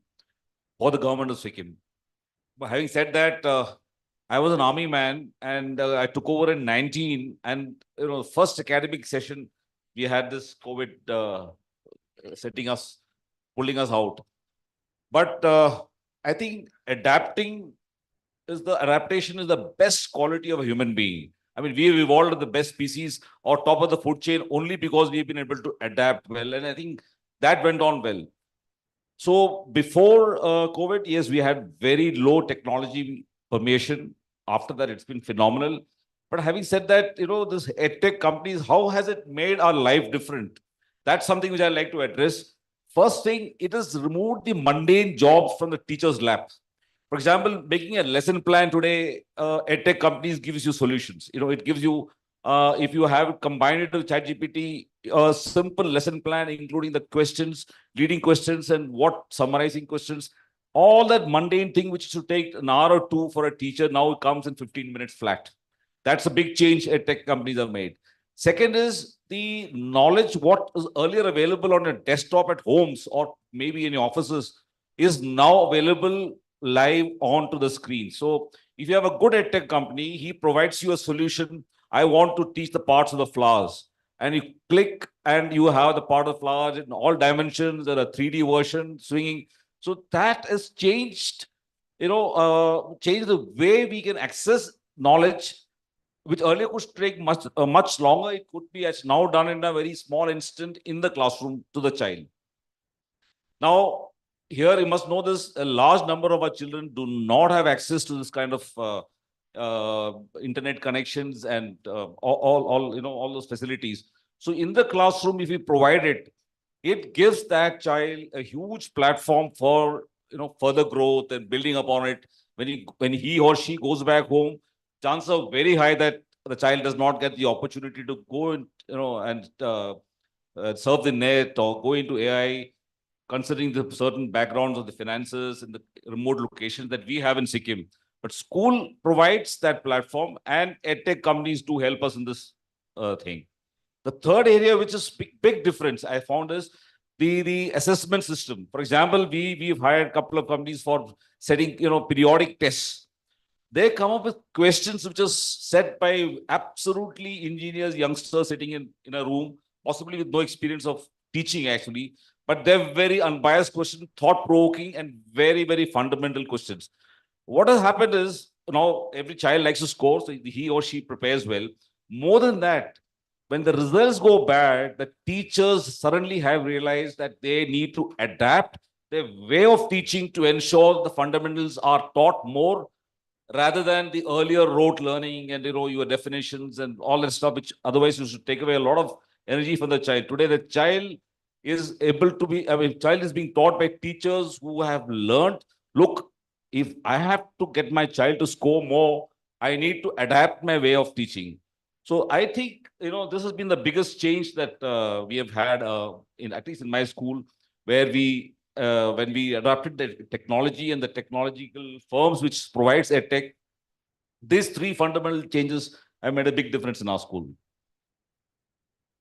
for the government of Sikkim. But having said that, I was an army man, and I took over in 19. And first academic session, we had this COVID pulling us out. But I think adaptation is the best quality of a human being. I mean, we've evolved the best species or top of the food chain only because we've been able to adapt well. And I think that went on well. So before COVID, yes, we had very low technology permeation. After that, it's been phenomenal. But having said that, this edtech companies, how has it made our life different? That's something which I like to address. First thing, it has removed the mundane jobs from the teacher's lap. For example, making a lesson plan today, edtech companies gives you solutions. It gives you, if you have combined it with ChatGPT, a simple lesson plan, including the questions, leading questions, and what summarizing questions. All that mundane thing which should take an hour or two for a teacher now comes in 15 minutes flat. That's a big change edtech companies have made. Second is the knowledge what is earlier available on a desktop at homes or maybe in your offices is now available live onto the screen. So if you have a good edtech company, he provides you a solution. I want to teach the parts of the flowers. And you click and you have the part of the flowers in all dimensions, there are 3D version swinging. So that has changed, changed the way we can access knowledge, which earlier could take much longer. It could be as now done in a very small instant in the classroom to the child. Now, here you must know this, a large number of our children do not have access to this kind of internet connections and all those facilities. So in the classroom, if we provide it, it gives that child a huge platform for further growth and building upon it. When he or she goes back home, chances are very high that the child does not get the opportunity to go and surf the net or go into AI, considering the certain backgrounds of the finances and the remote locations that we have in Sikkim. But school provides that platform, and edtech companies do help us in this thing. The third area, which is big difference, I found is the assessment system. For example, we've hired a couple of companies for setting periodic tests. They come up with questions which are set by absolutely ingenious youngsters sitting in a room, possibly with no experience of teaching actually, but they're very unbiased questions, thought-provoking, and very, very fundamental questions. What has happened is, now every child likes to score, so he or she prepares well. More than that, when the results go bad, the teachers suddenly have realized that they need to adapt their way of teaching to ensure the fundamentals are taught more rather than the earlier rote learning and your definitions and all that stuff, which otherwise you should take away a lot of energy from the child. Today, the child is able to be, I mean, child is being taught by teachers who have learned, look, if I have to get my child to score more, I need to adapt my way of teaching. So I think, this has been the biggest change that we have had, at least in my school, where when we adopted the technology and the technological firms which provides EdTech, these three fundamental changes have made a big difference in our school.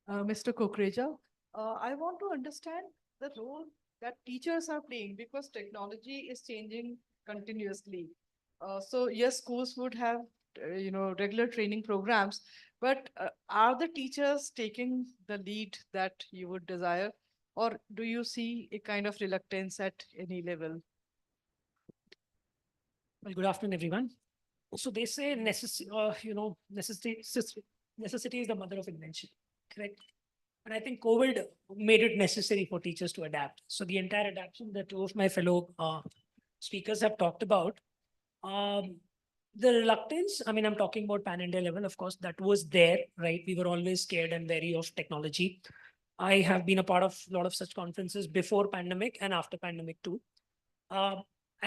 Mr. Kukreja, I want to understand the role that teachers are playing because technology is changing continuously. So yes, schools would have, regular training programs, but are the teachers taking the lead that you would desire? Or do you see a kind of reluctance at any level? Well, good afternoon, everyone. So they say necessity is the mother of invention, correct? And I think COVID made it necessary for teachers to adapt. So the entire adaptation that two of my fellow speakers have talked about, the reluctance, I mean, I'm talking about pan-India level, of course, that was there, right? We were always scared and wary of technology. I have been a part of a lot of such conferences before pandemic and after pandemic too. And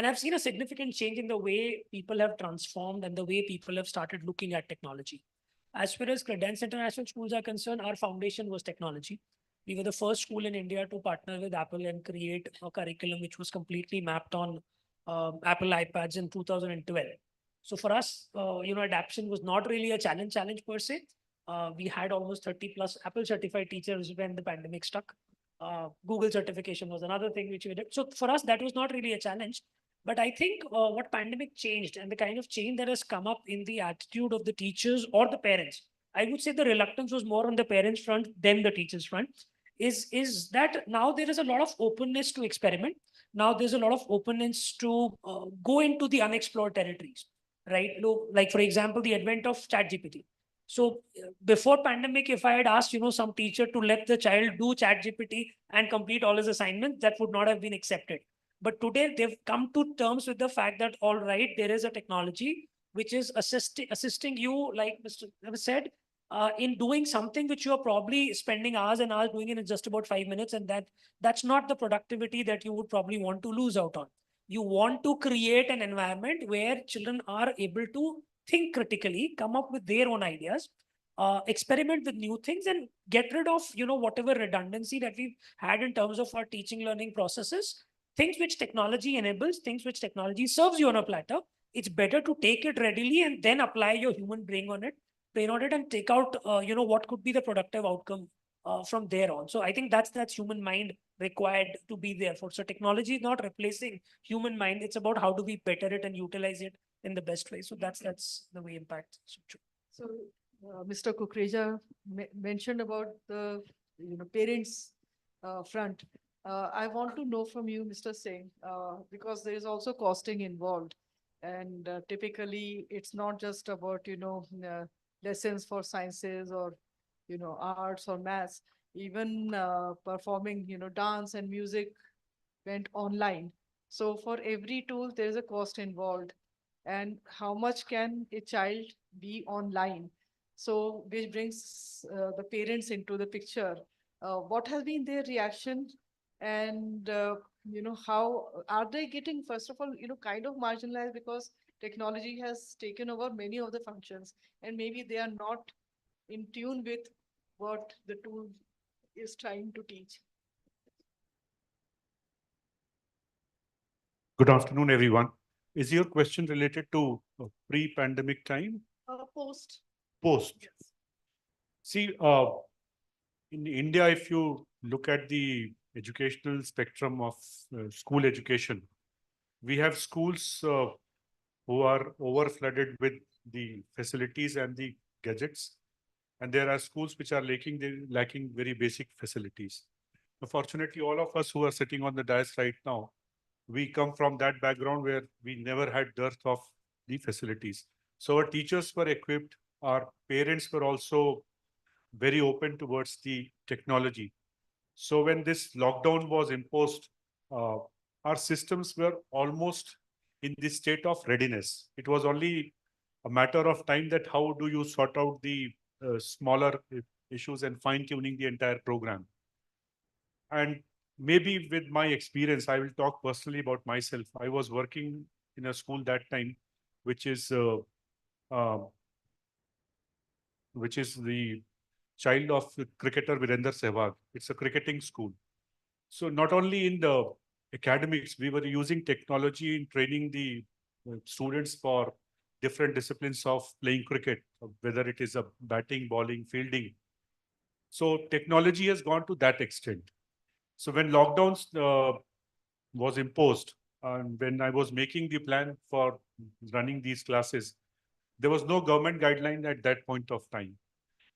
I've seen a significant change in the way people have transformed and the way people have started looking at technology. As far as Credence International Schools are concerned, our foundation was technology. We were the first school in India to partner with Apple and create a curriculum which was completely mapped on Apple iPads in 2012. So for us, adaptation was not really a challenge per se. We had almost 30 plus Apple certified teachers when the pandemic struck. Google certification was another thing which we did. So for us, that was not really a challenge. But I think what pandemic changed and the kind of change that has come up in the attitude of the teachers or the parents, I would say the reluctance was more on the parents front than the teachers front, is that now there is a lot of openness to experiment. Now there's a lot of openness to go into the unexplored territories, right? Like for example, the advent of ChatGPT. So before pandemic, if I had asked, some teacher to let the child do ChatGPT and complete all his assignments, that would not have been accepted. But today they've come to terms with the fact that, all right, there is a technology which is assisting you, like Mr. said, in doing something which you're probably spending hours and hours doing it in just about 5 minutes. And that's not the productivity that you would probably want to lose out on. You want to create an environment where children are able to think critically, come up with their own ideas, experiment with new things and get rid of, whatever redundancy that we've had in terms of our teaching learning processes. Things which technology enables, things which technology serves you on a platter, it's better to take it readily and then apply your human brain on it and take out, what could be the productive outcome from there on. So I think that's human mind required to be there for. So technology is not replacing human mind. It's about how do we better it and utilize it in the best way. So that's the way impact. So Mr. Kukreja mentioned about the parents front. I want to know from you, Mr. Singh, because there is also costing involved. And typically, it's not just about, lessons for sciences or, arts or maths. Even performing, dance and music went online. So for every tool, there is a cost involved. And how much can a child be online? So which brings the parents into the picture. What has been their reaction? And, how are they getting, first of all, kind of marginalized because technology has taken over many of the functions and maybe they are not in tune with what the tool is trying to teach. Good afternoon, everyone. Is your question related to pre-pandemic time? Post. Post. Yes. See, in India, if you look at the educational spectrum of school education, we have schools who are over-flooded with the facilities and the gadgets. And there are schools which are lacking very basic facilities. Fortunately, all of us who are sitting on the dais right now, we come from that background where we never had dearth of the facilities. So our teachers were equipped, our parents were also very open towards the technology. So when this lockdown was imposed, our systems were almost in the state of readiness. It was only a matter of time that how do you sort out the smaller issues and fine-tuning the entire program. And maybe with my experience, I will talk personally about myself. I was working in a school that time, which is uh, the child of the cricketer Virender Sehwag. It's a cricketing school. So not only in the academics, we were using technology in training the students for different disciplines of playing cricket, whether it is a batting, bowling, fielding. So technology has gone to that extent. So when lockdowns was imposed, and when I was making the plan for running these classes, there was no government guideline at that point of time.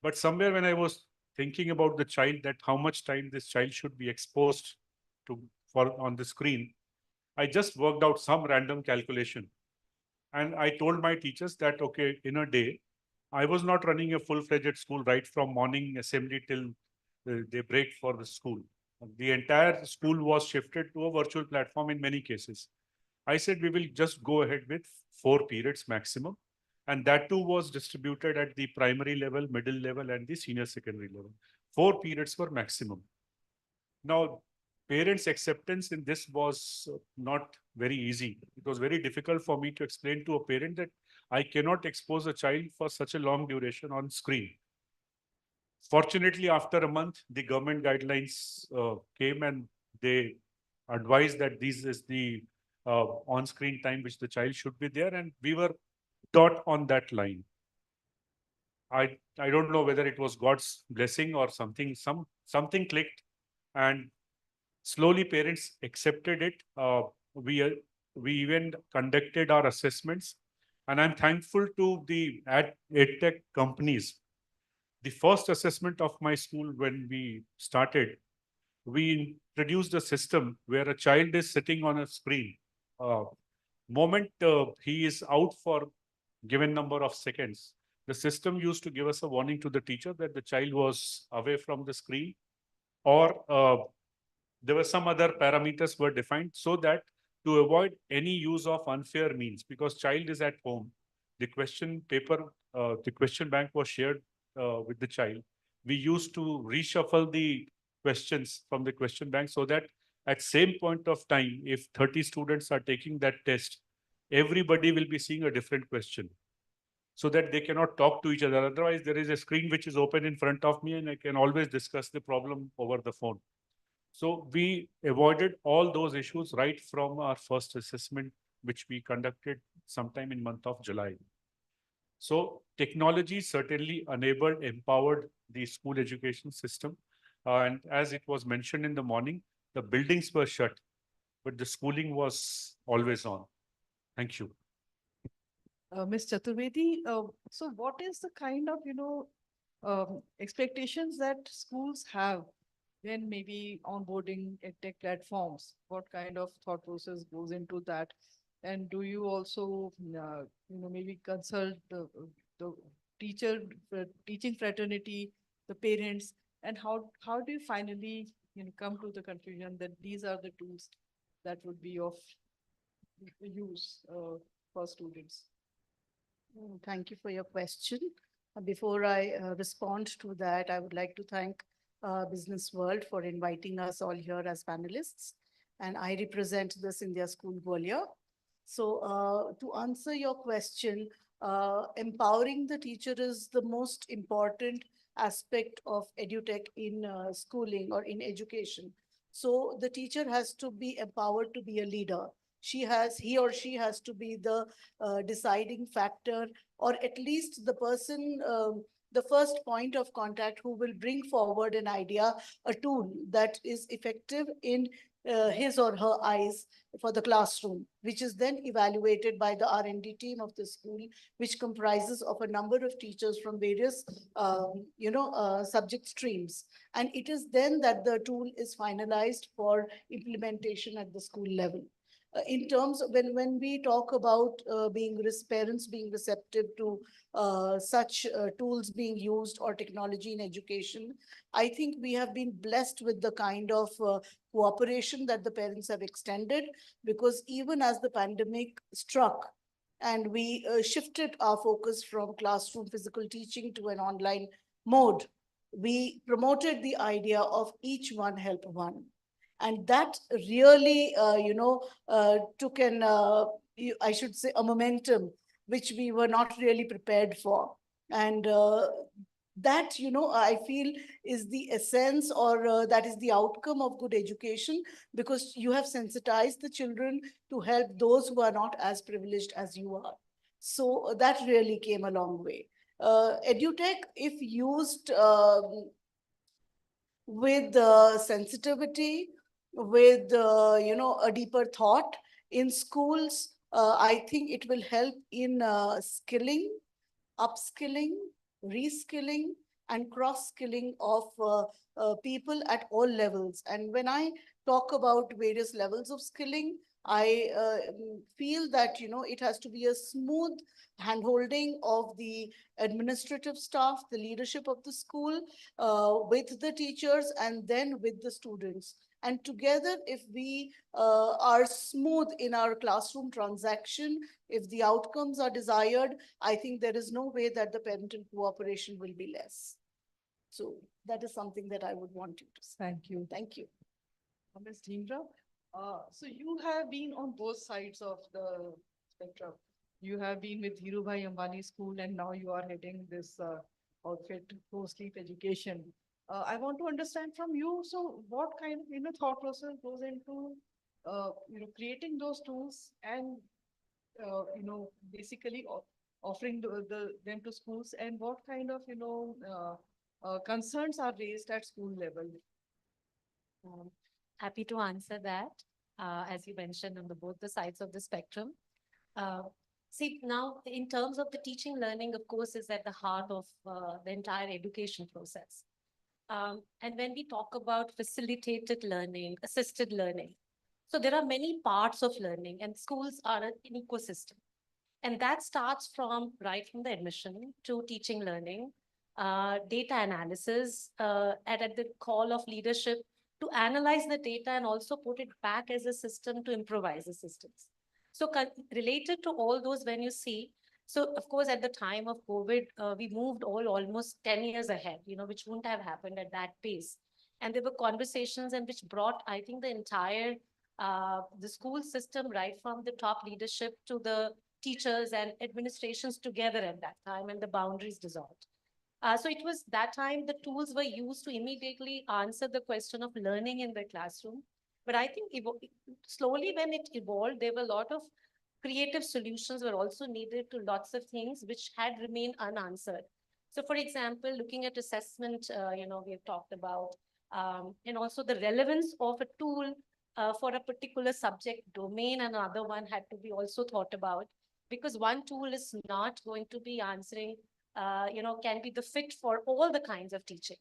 But somewhere when I was thinking about the child, that how much time this child should be exposed to for on the screen, I just worked out some random calculation. And I told my teachers that, okay, in a day, I was not running a full-fledged school right from morning assembly till they break for the school. The entire school was shifted to a virtual platform in many cases. I said we will just go ahead with 4 periods maximum. And that too was distributed at the primary level, middle level, and the senior secondary level. 4 periods were maximum. Now, parents' acceptance in this was not very easy. It was very difficult for me to explain to a parent that I cannot expose a child for such a long duration on screen. Fortunately, after a month, the government guidelines came and they advised that this is the on-screen time which the child should be there, and we were taught on that line. I don't know whether it was God's blessing or something clicked, and slowly parents accepted it. We even conducted our assessments, and I'm thankful to the edtech companies. The first assessment of my school when we started, we introduced a system where a child is sitting on a screen. Moment he is out for given number of seconds, the system used to give us a warning to the teacher that the child was away from the screen, or there were some other parameters were defined so that to avoid any use of unfair means, because child is at home, the question paper, the question bank was shared with the child. We used to reshuffle the questions from the question bank so that at same point of time, if 30 students are taking that test, everybody will be seeing a different question, so that they cannot talk to each other. Otherwise, there is a screen which is open in front of me and I can always discuss the problem over the phone. So we avoided all those issues right from our first assessment, which we conducted sometime in month of July. So technology certainly enabled, empowered the school education system. And as it was mentioned in the morning, the buildings were shut, but the schooling was always on. Thank you. Ms. Chaturvedi, so what is the kind of, expectations that schools have when maybe onboarding tech platforms? What kind of thought process goes into that? And do you also, maybe consult the teaching fraternity, the parents, and how do you finally, come to the conclusion that these are the tools that would be of use for students? Thank you for your question. Before I respond to that, I would like to thank Business World for inviting us all here as panelists. And I represent this India School Gwalior. So to answer your question, empowering the teacher is the most important aspect of edutech in schooling or in education. So the teacher has to be empowered to be a leader. He or she has to be the deciding factor, or at least the person, the first point of contact who will bring forward an idea, a tool that is effective in his or her eyes for the classroom, which is then evaluated by the R&D team of the school, which comprises of a number of teachers from various, subject streams. And it is then that the tool is finalized for implementation at the school level. In terms of when we talk about parents being receptive to such tools being used or technology in education, I think we have been blessed with the kind of cooperation that the parents have extended, because even as the pandemic struck and we shifted our focus from classroom physical teaching to an online mode, we promoted the idea of each one help one. And that really, took I should say, a momentum which we were not really prepared for. And that, I feel is the essence, or that is the outcome of good education, because you have sensitized the children to help those who are not as privileged as you are. So that really came a long way. EduTech, if used with sensitivity, with a deeper thought in schools, I think it will help in skilling, upskilling, reskilling, and cross-skilling of people at all levels. And when I talk about various levels of skilling, I feel that, it has to be a smooth handholding of the administrative staff, the leadership of the school, with the teachers, and then with the students. And together, if we are smooth in our classroom transaction, if the outcomes are desired, I think there is no way that the parental cooperation will be less. So that is something that I would want you to say. Thank you. Thank you. Ms. Dheemra, so you have been on both sides of the spectrum. You have been with Dhirubhai Ambani School, and now you are heading this outfit, post-sleep education. I want to understand from you, so what kind of thought process goes into creating those tools and basically offering them to schools, and what kind of concerns are raised at school level? Happy to answer that. As you mentioned, on both the sides of the spectrum. See, now in terms of the teaching learning, of course, is at the heart of the entire education process. And when we talk about facilitated learning, assisted learning, so there are many parts of learning, and schools are an ecosystem. And that starts from right from the admission to teaching learning, data analysis, and at the call of leadership to analyze the data and also put it back as a system to improvise the systems. So related to all those, when you see, so of course, at the time of COVID, we moved almost 10 years ahead, which wouldn't have happened at that pace. And there were conversations and which brought, I think, the entire, the school system, right from the top leadership to the teachers and administrations together at that time, and the boundaries dissolved. So it was that time the tools were used to immediately answer the question of learning in the classroom. But I think slowly when it evolved, there were a lot of creative solutions were also needed to lots of things which had remained unanswered. So for example, looking at assessment, we have talked about, and also the relevance of a tool for a particular subject domain, and another one had to be also thought about, because one tool is not going to be answering, can be the fit for all the kinds of teaching.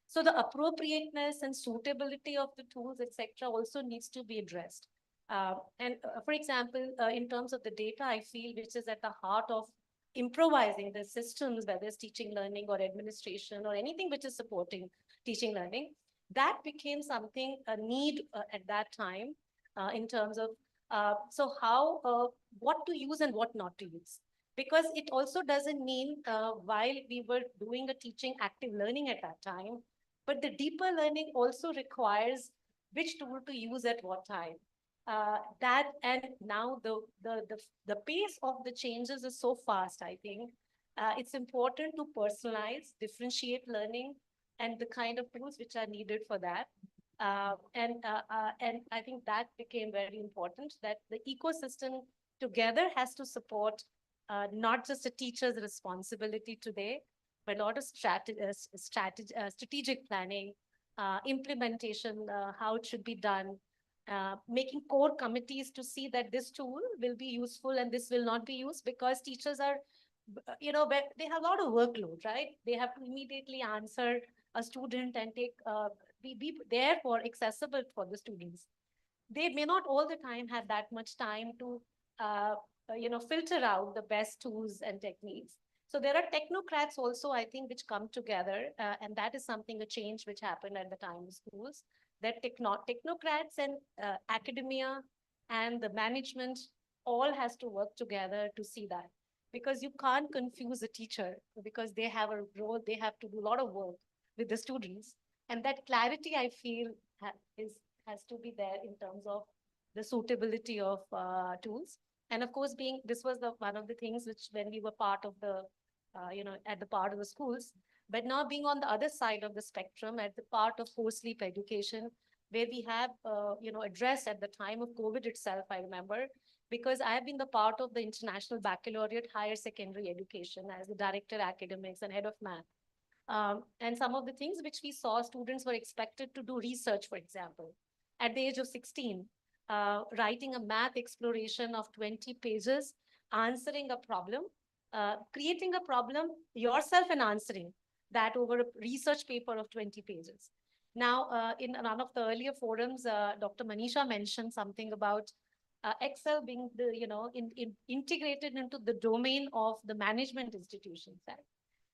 So the appropriateness and suitability of the tools, etc., also needs to be addressed. For example, in terms of the data, I feel which is at the heart of improvising the systems, whether it's teaching, learning, or administration, or anything which is supporting teaching, learning, that became something, a need at that time in terms of, so how, what to use and what not to use. Because it also doesn't mean while we were doing a teaching active learning at that time, but the deeper learning also requires which tool to use at what time. That and now the pace of the changes is so fast. I think it's important to personalize, differentiate learning, and the kind of tools which are needed for that. And I think that became very important. That the ecosystem together has to support not just a teacher's responsibility today, but a lot of strategic planning, implementation, how it should be done. Making core committees to see that this tool will be useful and this will not be used, because teachers are, they have a lot of workload, right? They have to immediately answer a student and take, be there for accessible for the students. They may not all the time have that much time to, filter out the best tools and techniques. So there are technocrats also, I think, which come together, and that is something, a change which happened at the time of schools, that technocrats and academia and the management all has to work together to see that. Because you can't confuse a teacher, because they have a role, they have to do a lot of work. with the students. And that clarity, I feel, has to be there in terms of the suitability of tools. And of course, this was one of the things which, when we were part of the, at the part of the schools, but now being on the other side of the spectrum, at the part of post-sleep education, where we have, addressed at the time of COVID itself, I remember, because I have been the part of the International Baccalaureate Higher Secondary Education as the Director Academics and Head of Math. And some of the things which we saw, students were expected to do research, for example, at the age of 16, writing a math exploration of 20 pages, answering a problem, creating a problem yourself and answering that over a research paper of 20 pages. Now, in one of the earlier forums, Dr. Manisha mentioned something about Excel being integrated into the domain of the management institutions. Right?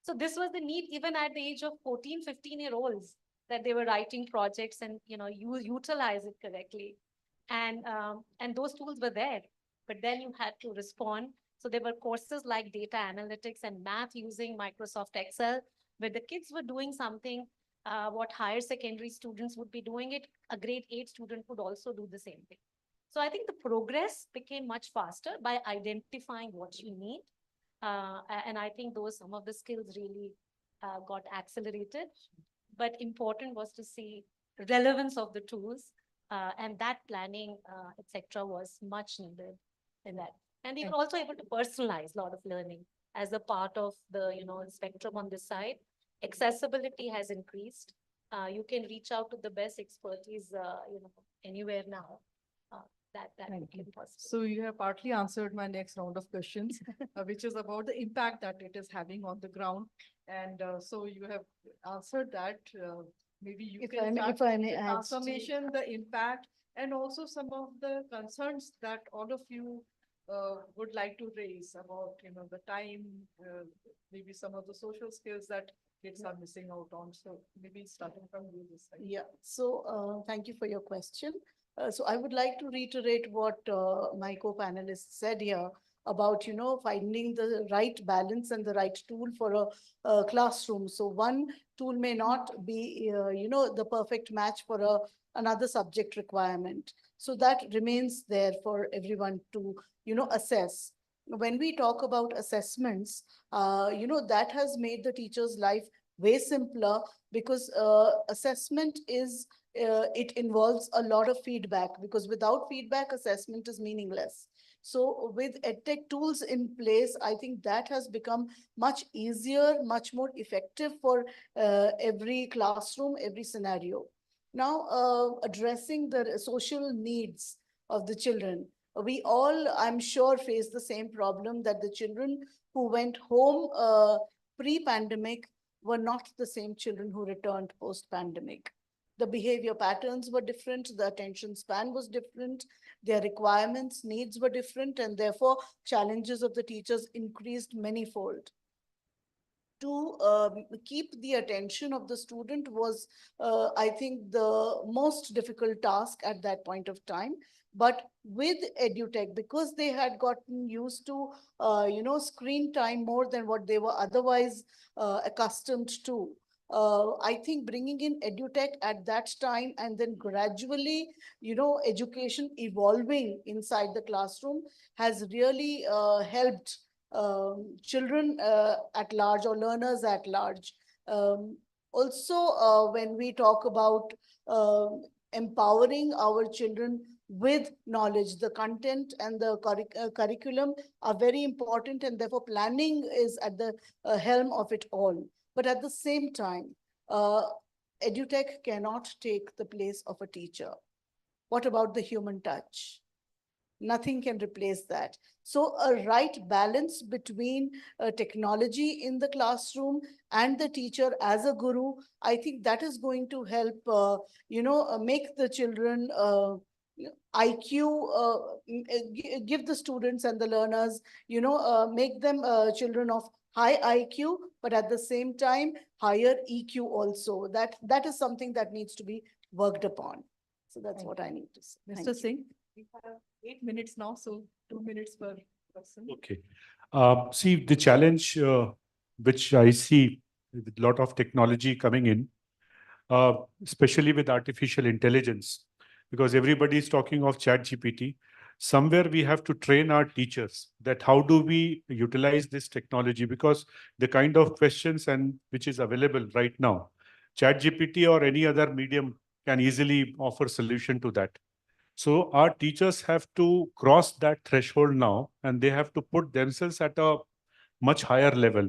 So this was the need even at the age of 14, 15-year-olds, that they were writing projects and utilize it correctly. And those tools were there, but then you had to respond. So there were courses like data analytics and math using Microsoft Excel, where the kids were doing something what higher secondary students would be doing it. A grade 8 student would also do the same thing. So I think the progress became much faster by identifying what you need. And I think some of the skills really got accelerated. But important was to see relevance of the tools, and that planning, etc., was much needed in that. And we were also able to personalize a lot of learning as a part of the spectrum on this side. Accessibility has increased. You can reach out to the best expertise anywhere now. That became possible. So you have partly answered my next round of questions, which is about the impact that it is having on the ground. And so you have answered that. Maybe you can if I may the add, transformation, the impact, and also some of the concerns that all of you would like to raise about the time, maybe some of the social skills that kids are missing out on. So maybe starting from you this side. Yeah, so thank you for your question. So I would like to reiterate what my co-panelists said here about, finding the right balance and the right tool for a classroom. So one tool may not be, the perfect match for another subject requirement. So that remains there for everyone to, assess. When we talk about assessments, that has made the teacher's life way simpler, because assessment is it involves a lot of feedback, because without feedback, assessment is meaningless. So with EdTech tools in place, I think that has become much easier, much more effective for every classroom, every scenario. Now, addressing the social needs of the children. We all, I'm sure, face the same problem, that the children who went home pre-pandemic were not the same children who returned post-pandemic. The behavior patterns were different, the attention span was different, their requirements, needs were different, and therefore challenges of the teachers increased manyfold. To keep the attention of the student was, I think, the most difficult task at that point of time. But with EduTech, because they had gotten used to, screen time more than what they were otherwise accustomed to, I think bringing in EduTech at that time, and then gradually, education evolving inside the classroom has really helped children at large, or learners at large. Also, when we talk about empowering our children with knowledge, the content and the curriculum are very important, and therefore planning is at the helm of it all. But at the same time, EduTech cannot take the place of a teacher. What about the human touch? Nothing can replace that. So a right balance between technology in the classroom and the teacher as a guru, I think that is going to help, make the children IQ, give the students and the learners, make them children of high IQ, but at the same time, higher EQ also. That is something that needs to be worked upon. So that's what I need to say. Mr. Singh, we have 8 minutes now, so 2 minutes per person. Okay. See, the challenge which I see with a lot of technology coming in, especially with artificial intelligence, because everybody is talking of ChatGPT. Somewhere we have to train our teachers that how do we utilize this technology, because the kind of questions and which is available right now, ChatGPT or any other medium can easily offer solution to that. So our teachers have to cross that threshold now, and they have to put themselves at a much higher level.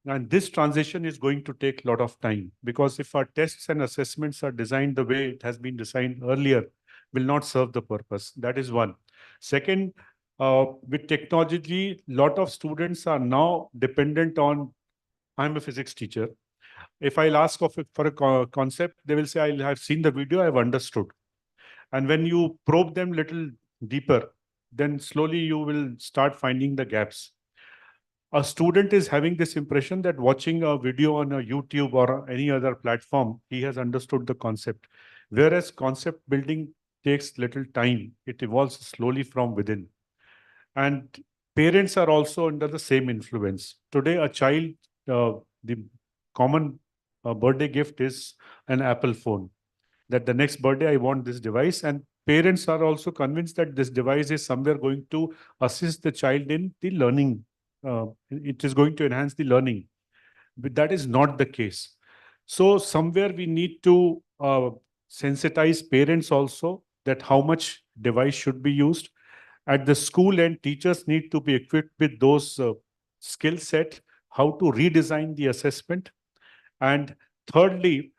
And this transition is going to take a lot of time, because if our tests and assessments are designed the way it has been designed earlier, will not serve the purpose. That is one. Second, with technology, a lot of students are now dependent on, I'm a physics teacher. If I'll ask for a concept, they will say, I have seen the video, I've understood. And when you probe them little deeper, then slowly you will start finding the gaps. A student is having this impression that watching a video on a YouTube or any other platform, he has understood the concept. Whereas concept building takes little time. It evolves slowly from within. And parents are also under the same influence. Today, a child, the common birthday gift is an Apple phone. That the next birthday, I want this device. And parents are also convinced that this device is somewhere going to assist the child in the learning. It is going to enhance the learning. But that is not the case. So somewhere we need to sensitize parents also that how much device should be used. At the school end, teachers need to be equipped with those skill set, how to redesign the assessment. And thirdly,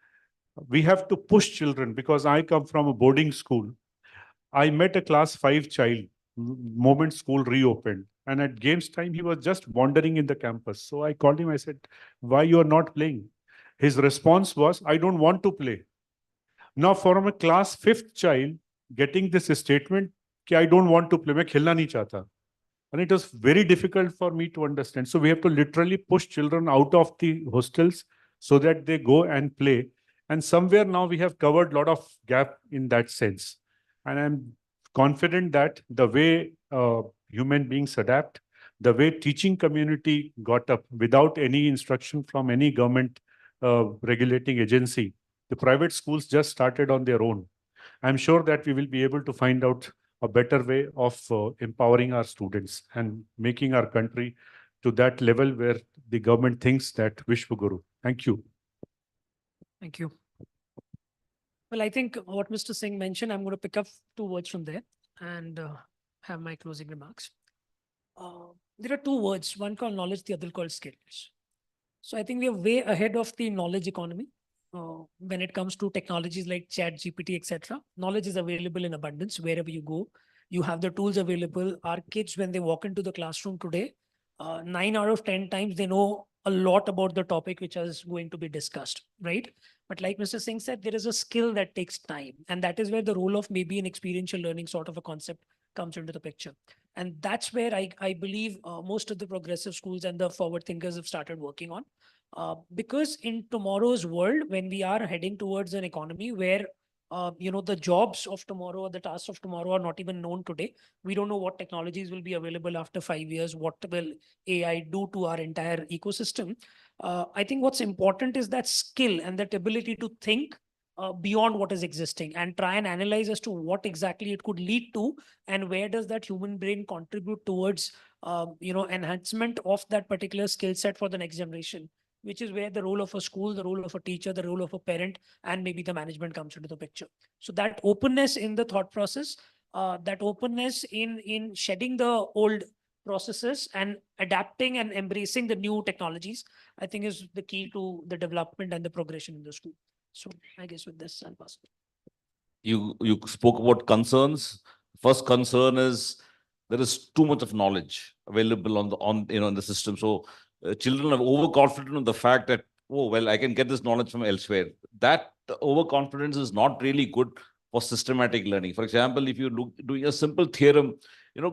we have to push children, because I come from a boarding school. I met a class 5 child moment school reopened. And at games time, he was just wandering in the campus. So I called him, I said, why you are not playing? His response was, I don't want to play. Now from a class 5th child, getting this statement, कि I don't want to play, मैं खेलना नहीं चाहता. And it was very difficult for me to understand. So we have to literally push children out of the hostels so that they go and play. And somewhere now we have covered a lot of gap in that sense. And I'm confident that the way human beings adapt, the way teaching community got up without any instruction from any government regulating agency, the private schools just started on their own. I'm sure that we will be able to find out a better way of empowering our students and making our country to that level where the government thinks that Vishwa Guru. Thank you. Thank you. Well, I think what Mr. Singh mentioned, I'm going to pick up 2 words from there and have my closing remarks. There are 2 words, one called knowledge, the other called skills. So I think we are way ahead of the knowledge economy. When it comes to technologies like ChatGPT, etc., knowledge is available in abundance wherever you go. You have the tools available. Our kids, when they walk into the classroom today, 9 out of 10 times they know a lot about the topic which is going to be discussed, right? But like Mr. Singh said, there is a skill that takes time, and that is where the role of maybe an experiential learning sort of a concept comes into the picture. And that's where I believe most of the progressive schools and the forward thinkers have started working on. Because in tomorrow's world, when we are heading towards an economy where the jobs of tomorrow or the tasks of tomorrow are not even known today. We don't know what technologies will be available after 5 years. What will AI do to our entire ecosystem? I think what's important is that skill and that ability to think beyond what is existing and try and analyze as to what exactly it could lead to and where does that human brain contribute towards enhancement of that particular skill set for the next generation, which is where the role of a school, the role of a teacher, the role of a parent, and maybe the management comes into the picture. So that openness in the thought process, that openness in shedding the old processes and adapting and embracing the new technologies, I think is the key to the development and the progression in the school. So I guess with this, I'll pass it. You spoke about concerns. First concern is there is too much of knowledge available in the system. So children are overconfident of the fact that, oh, well, I can get this knowledge from elsewhere. That overconfidence is not really good for systematic learning. For example, if you look doing a simple theorem,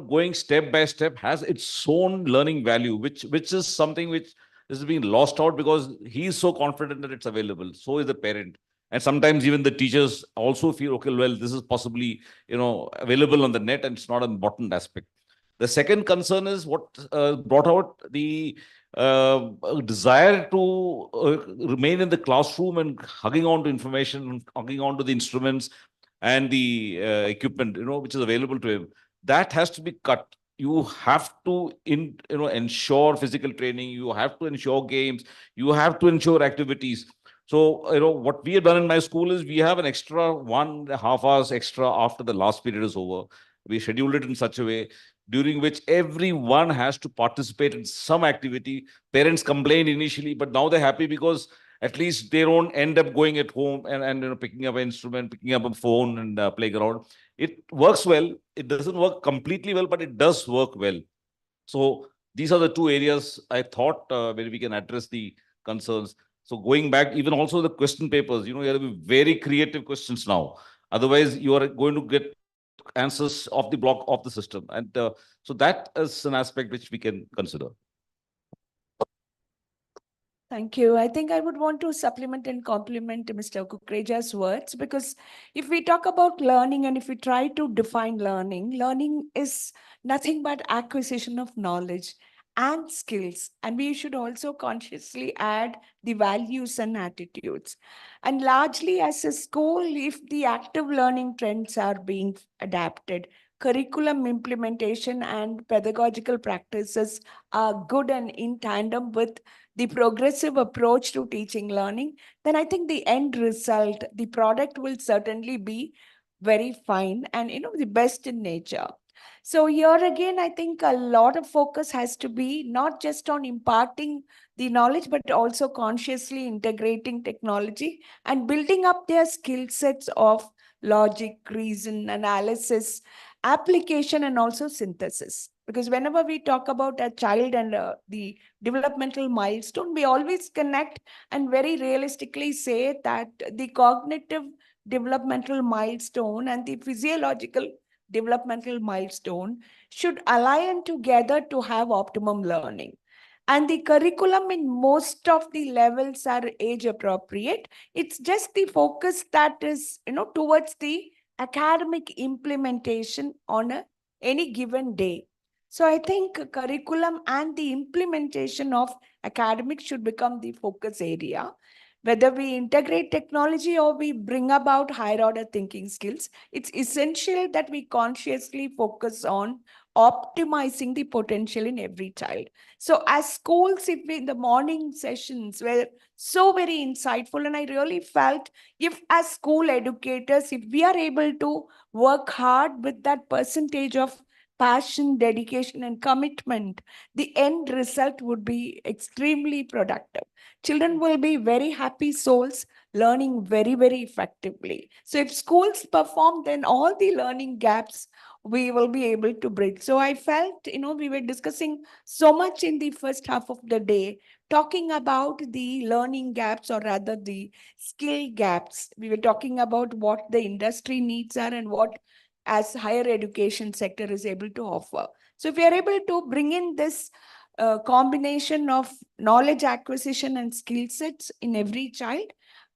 going step by step has its own learning value, which is something which is being lost out because he is so confident that it's available. So is the parent. And sometimes even the teachers also feel, okay, well, this is possibly, available on the net and it's not an important aspect. The second concern is what brought out the a desire to remain in the classroom and hugging on to information, hugging on to the instruments and the equipment, which is available to him. That has to be cut. You have to ensure physical training. You have to ensure games. You have to ensure activities. So, what we have done in my school is we have an extra 1.5 hours extra after the last period is over. We scheduled it in such a way during which everyone has to participate in some activity. Parents complained initially, but now they're happy because at least they don't end up going at home and picking up an instrument, picking up a phone and playing around. It works well. It doesn't work completely well, but it does work well. So these are the two areas I thought where we can address the concerns. So going back, even also the question papers, you have to be very creative questions now. Otherwise, you are going to get answers off the block of the system. And so that is an aspect which we can consider. Thank you. I think I would want to supplement and complement Mr. Kukreja's words, because if we talk about learning and if we try to define learning, learning is nothing but acquisition of knowledge and skills. And we should also consciously add the values and attitudes. And largely as a school, if the active learning trends are being adapted, curriculum implementation and pedagogical practices are good and in tandem with the progressive approach to teaching learning, then I think the end result, the product will certainly be very fine and the best in nature. So here again, I think a lot of focus has to be not just on imparting the knowledge, but also consciously integrating technology and building up their skill sets of logic, reason, analysis, application, and also synthesis. Because whenever we talk about a child and the developmental milestone, we always connect and very realistically say that the cognitive developmental milestone and the physiological developmental milestone should align together to have optimum learning. And the curriculum in most of the levels are age appropriate. It's just the focus that is, towards the academic implementation on any given day. So I think curriculum and the implementation of academics should become the focus area. Whether we integrate technology or we bring about higher order thinking skills, it's essential that we consciously focus on optimizing the potential in every child. So as schools, if we, the morning sessions were so very insightful, and I really felt if as school educators, if we are able to work hard with that percentage of passion, dedication, and commitment, the end result would be extremely productive. Children will be very happy souls learning very, very effectively. So if schools perform, then all the learning gaps we will be able to bridge. So I felt, we were discussing so much in the first half of the day, talking about the learning gaps, or rather the skill gaps. We were talking about what the industry needs are and what as higher education sector is able to offer. So if we are able to bring in this combination of knowledge acquisition and skill sets in every child,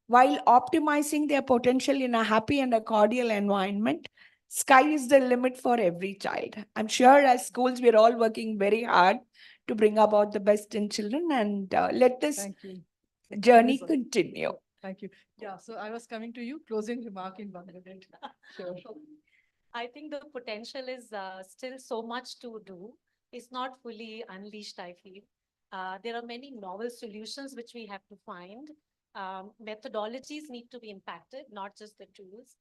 while optimizing their potential in a happy and a cordial environment, sky is the limit for every child. I'm sure as schools, we're all working very hard to bring about the best in children, and let this journey continue. Thank you. Yeah, so I was coming to you, closing remark in 1 minute. Sure. I think the potential is still so much to do. It's not fully unleashed, I feel. There are many novel solutions which we have to find. Methodologies need to be impacted, not just the tools.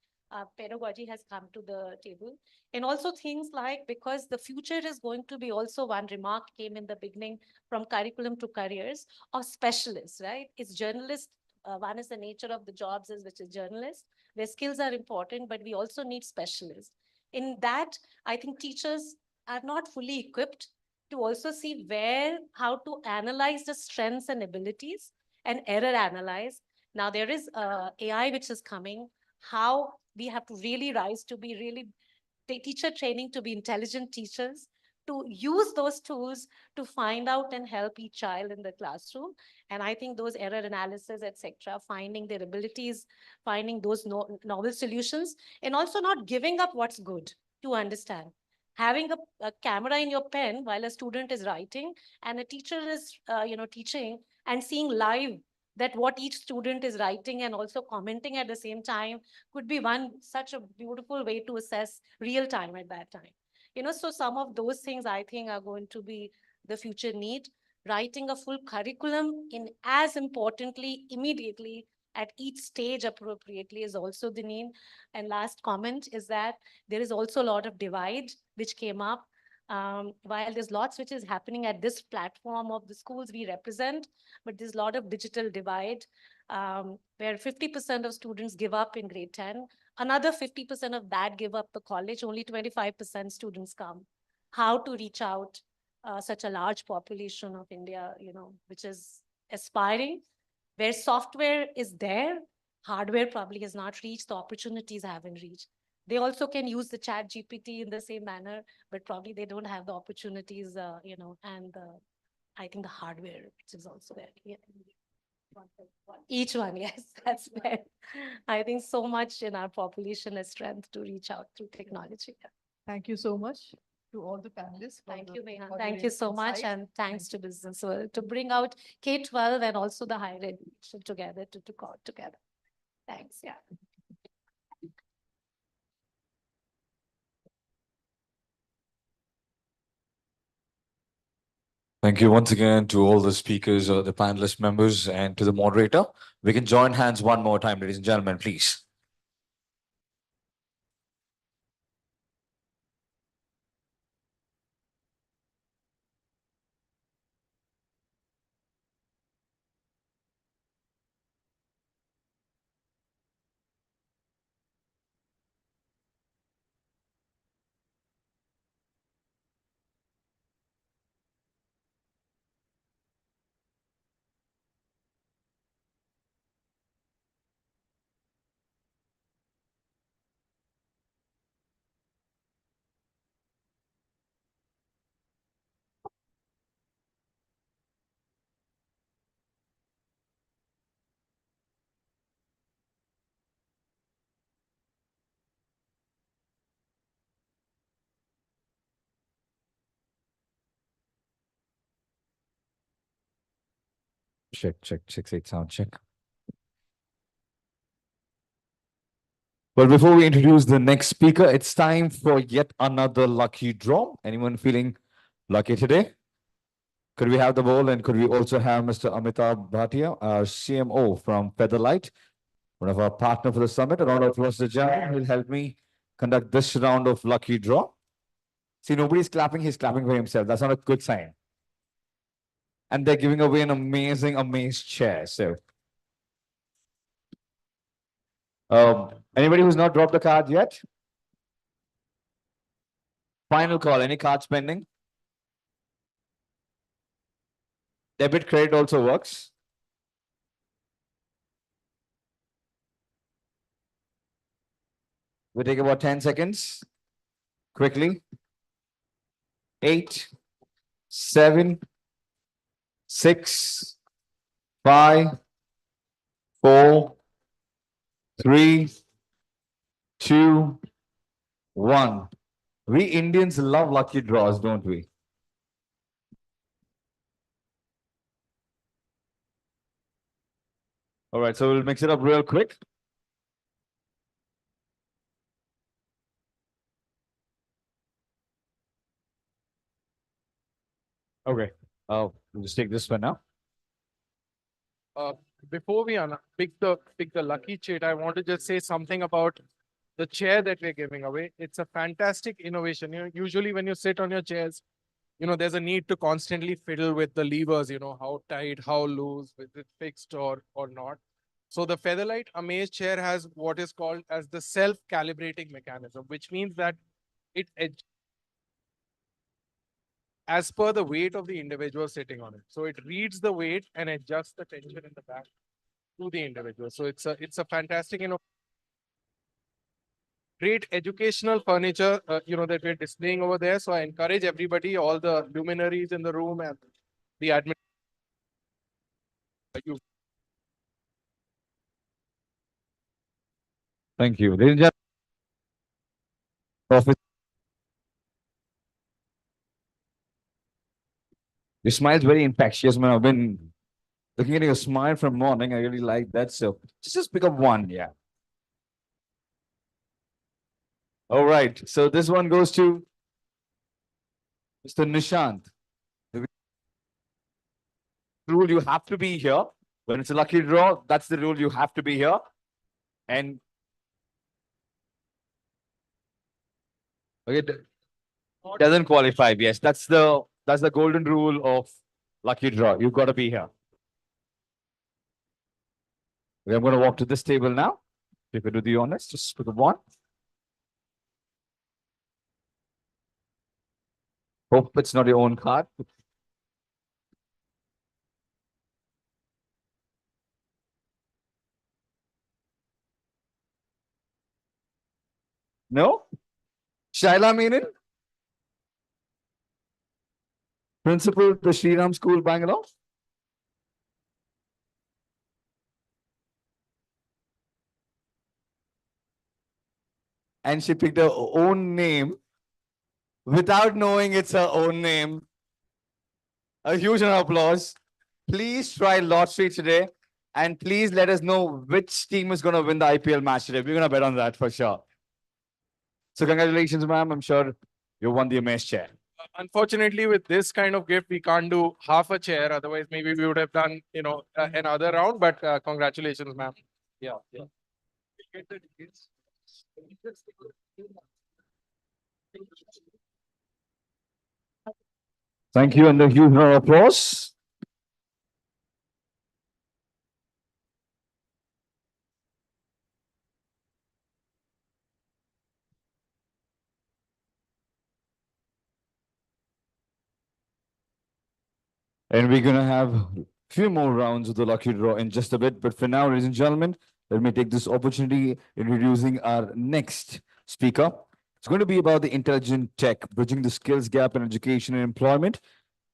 Pedagogy has come to the table. And also things like, because the future is going to be also, one remark came in the beginning from curriculum to careers, of specialists, right? It's journalists. One is the nature of the jobs is which is journalists, where skills are important, but we also need specialists. In that, I think teachers are not fully equipped to also see how to analyze the strengths and abilities and error analyze. Now there is AI which is coming, how we have to really rise to be really teacher training to be intelligent teachers, to use those tools to find out and help each child in the classroom. And I think those error analysis, etc., finding their abilities, finding those novel solutions, and also not giving up what's good to understand. having a camera in your pen while a student is writing and a teacher is, teaching and seeing live that what each student is writing and also commenting at the same time could be such a beautiful way to assess real time at that time. So some of those things I think are going to be the future need. Writing a full curriculum in as importantly, immediately at each stage appropriately is also the need. And last comment is that there is also a lot of divide which came up. While there's lots which is happening at this platform of the schools we represent, but there's a lot of digital divide where 50% of students give up in grade 10. Another 50% of that give up the college, only 25% students come. How to reach out such a large population of India, which is aspiring, where software is there, hardware probably has not reached, the opportunities haven't reached. They also can use the chat GPT in the same manner, but probably they don't have the opportunities, and I think the hardware, which is also there. Yeah. Each one, yes, that's fair. I think so much in our population has strength to reach out through technology. Yeah. Thank you so much to all the panelists. Thank you, Mehan. Thank you so much. And thanks to Business World to bring out K-12 and also the higher education together to go together. Thanks. Yeah. Thank you once again to all the speakers, the panelist members, and to the moderator. We can join hands one more time, ladies and gentlemen, please. Check, check, 6-8 sound check. Well, before we introduce the next speaker, it's time for yet another lucky draw. Anyone feeling lucky today? Could we have the ball, and could we also have Mr. Amitabh Bhatia, our CMO from Featherlight, one of our partner for the summit? A round of applause to the gentleman who will help me conduct this round of lucky draw. See, nobody's clapping, he's clapping for himself. That's not a good sign. And they're giving away an amazing, amazing chair. So, anybody who's not dropped a card yet? Final call. Any cards pending? Debit, credit also works. We take about 10 seconds. Quickly. 8, 7, 6, 5, 4, 3, 2, 1. We Indians love lucky draws, don't we? All right, so we'll mix it up real quick. Okay, we'll just take this one now. Before we pick the lucky chair, I want to just say something about the chair that we're giving away. It's a fantastic innovation. Usually when you sit on your chairs, there's a need to constantly fiddle with the levers, how tight, how loose, is it fixed or not. So the Featherlight Amaze chair has what is called as the self-calibrating mechanism, which means that it as per the weight of the individual sitting on it. So it reads the weight and adjusts the tension in the back to the individual. So it's a fantastic, great educational furniture, that we're displaying over there. So I encourage everybody, all the luminaries in the room and the admin. Thank you. Ladies and gentlemen, Your smile's very infectious, man. I've been looking at your smile from morning. I really like that. So just pick up one. Yeah. All right. So this one goes to Mr. Nishant. The rule, you have to be here. When it's a lucky draw, that's the rule. You have to be here. And okay, doesn't qualify. Yes, that's the golden rule of lucky draw. You've got to be here. Okay, I'm going to walk to this table now. If you could do the honors, just pick up one. Hope it's not your own card. No? Shaila Menon? Principal of the Sriram School, Bangalore? And she picked her own name without knowing it's her own name. A huge round of applause. Please try lottery today. And please let us know which team is going to win the IPL match today. We're going to bet on that for sure. So congratulations, ma'am. I'm sure you won the Amaze chair. Unfortunately, with this kind of gift, we can't do half a chair. Otherwise, maybe we would have done, another round. But congratulations, ma'am. Yeah. Thank you, and a huge round of applause. And we're going to have a few more rounds of the lucky draw in just a bit. But for now, ladies and gentlemen, let me take this opportunity introducing our next speaker. It's going to be about the intelligent tech, bridging the skills gap in education and employment.